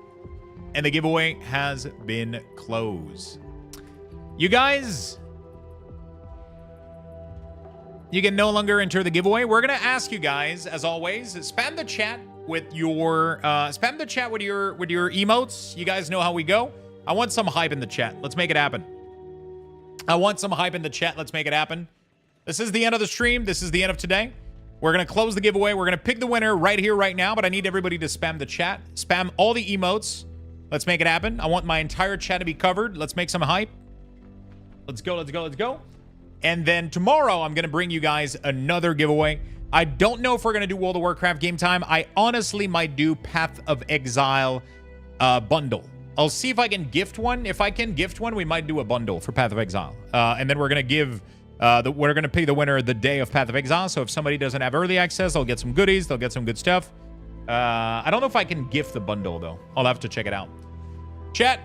A: And the giveaway has been closed. You guys, you can no longer enter the giveaway. We're going to ask you guys, as always, spam the chat with your emotes. You guys know how we go. I want some hype in the chat. Let's make it happen. I want some hype in the chat. Let's make it happen. This is the end of the stream. This is the end of today. We're going to close the giveaway. We're going to pick the winner right here, right now. But I need everybody to spam the chat. Spam all the emotes. Let's make it happen. I want my entire chat to be covered. Let's make some hype. Let's go, let's go, let's go. And then tomorrow, I'm going to bring you guys another giveaway. I don't know if we're going to do World of Warcraft game time. I honestly might do Path of Exile bundle. I'll see if I can gift one. If I can gift one, we might do a bundle for Path of Exile. And then we're going to give... we're going to pick the winner the day of Path of Exile. So if somebody doesn't have early access, they'll get some goodies. They'll get some good stuff. I don't know if I can gift the bundle, though. I'll have to check it out. Chat,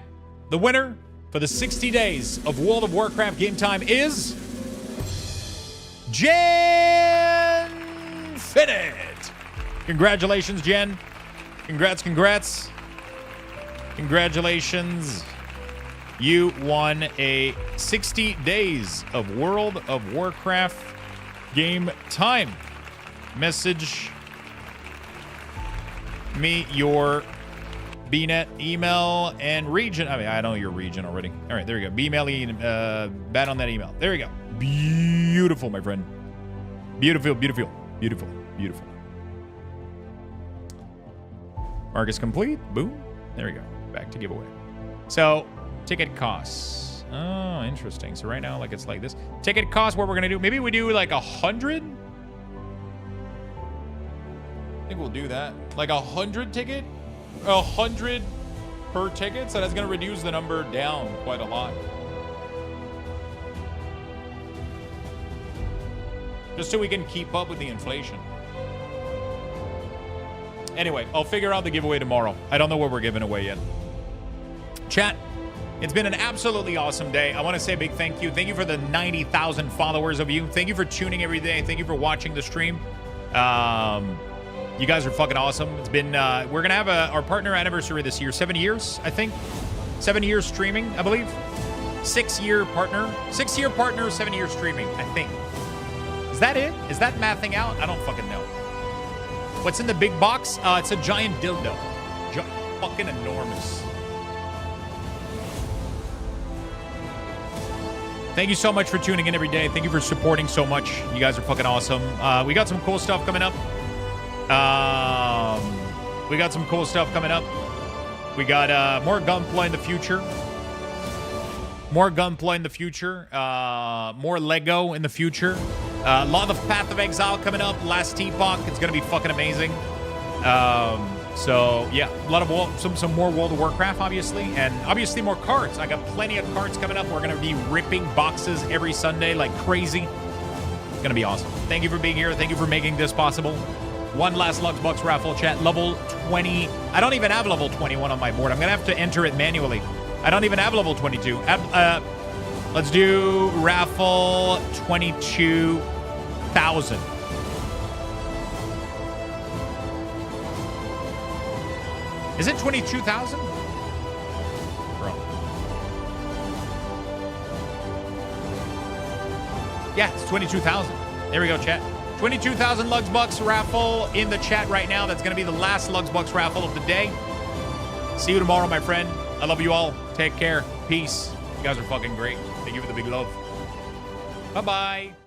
A: the winner for the 60 days of World of Warcraft game time is... Jen Finnet. Congratulations, Jen. Congrats. Congratulations. You won a 60 days of World of Warcraft game time. Message me your BNet email and region. I mean, I know your region already. All right, there you go. B-mail, bat on that email. There you go. Beautiful, my friend. Beautiful. Mark is complete. Boom. There we go. Back to giveaway. So, ticket costs. Oh, interesting. So right now, like, it's like this. Ticket costs, what we're going to do. Maybe we do like 100. I think we'll do that. Like 100 ticket. 100 per ticket. So that's going to reduce the number down quite a lot. Just so we can keep up with the inflation. Anyway, I'll figure out the giveaway tomorrow. I don't know what we're giving away yet. Chat, it's been an absolutely awesome day. I want to say a big thank you. Thank you for the 90,000 followers of you. Thank you for tuning every day. Thank you for watching the stream. You guys are fucking awesome. It's been, we're going to have our partner anniversary this year. 7 years, I think. 7 years streaming, I believe. 6-year partner. 6-year partner, 7 years streaming, I think. Is that it? Is that mathing out? I don't fucking know. What's in the big box? It's a giant dildo. Fucking enormous. Thank you so much for tuning in every day. Thank you for supporting so much. You guys are fucking awesome. We got some cool stuff coming up. We got some cool stuff coming up. We got more gunplay in the future. More gunplay in the future. More Lego in the future. A lot of Path of Exile coming up. Last Epoch. It's going to be fucking amazing. So, yeah. A lot of some more World of Warcraft, obviously. And obviously more cards. I got plenty of cards coming up. We're going to be ripping boxes every Sunday like crazy. It's going to be awesome. Thank you for being here. Thank you for making this possible. One last Luxbox raffle, chat. Level 20. I don't even have level 21 on my board. I'm going to have to enter it manually. I don't even have level 22. Let's do raffle 22,000. Is it 22,000? Bro. Yeah, it's 22,000. There we go, chat. 22,000 Luxbox raffle in the chat right now. That's going to be the last Luxbox raffle of the day. See you tomorrow, my friend. I love you all. Take care. Peace. You guys are fucking great. Thank you for the big love. Bye-bye.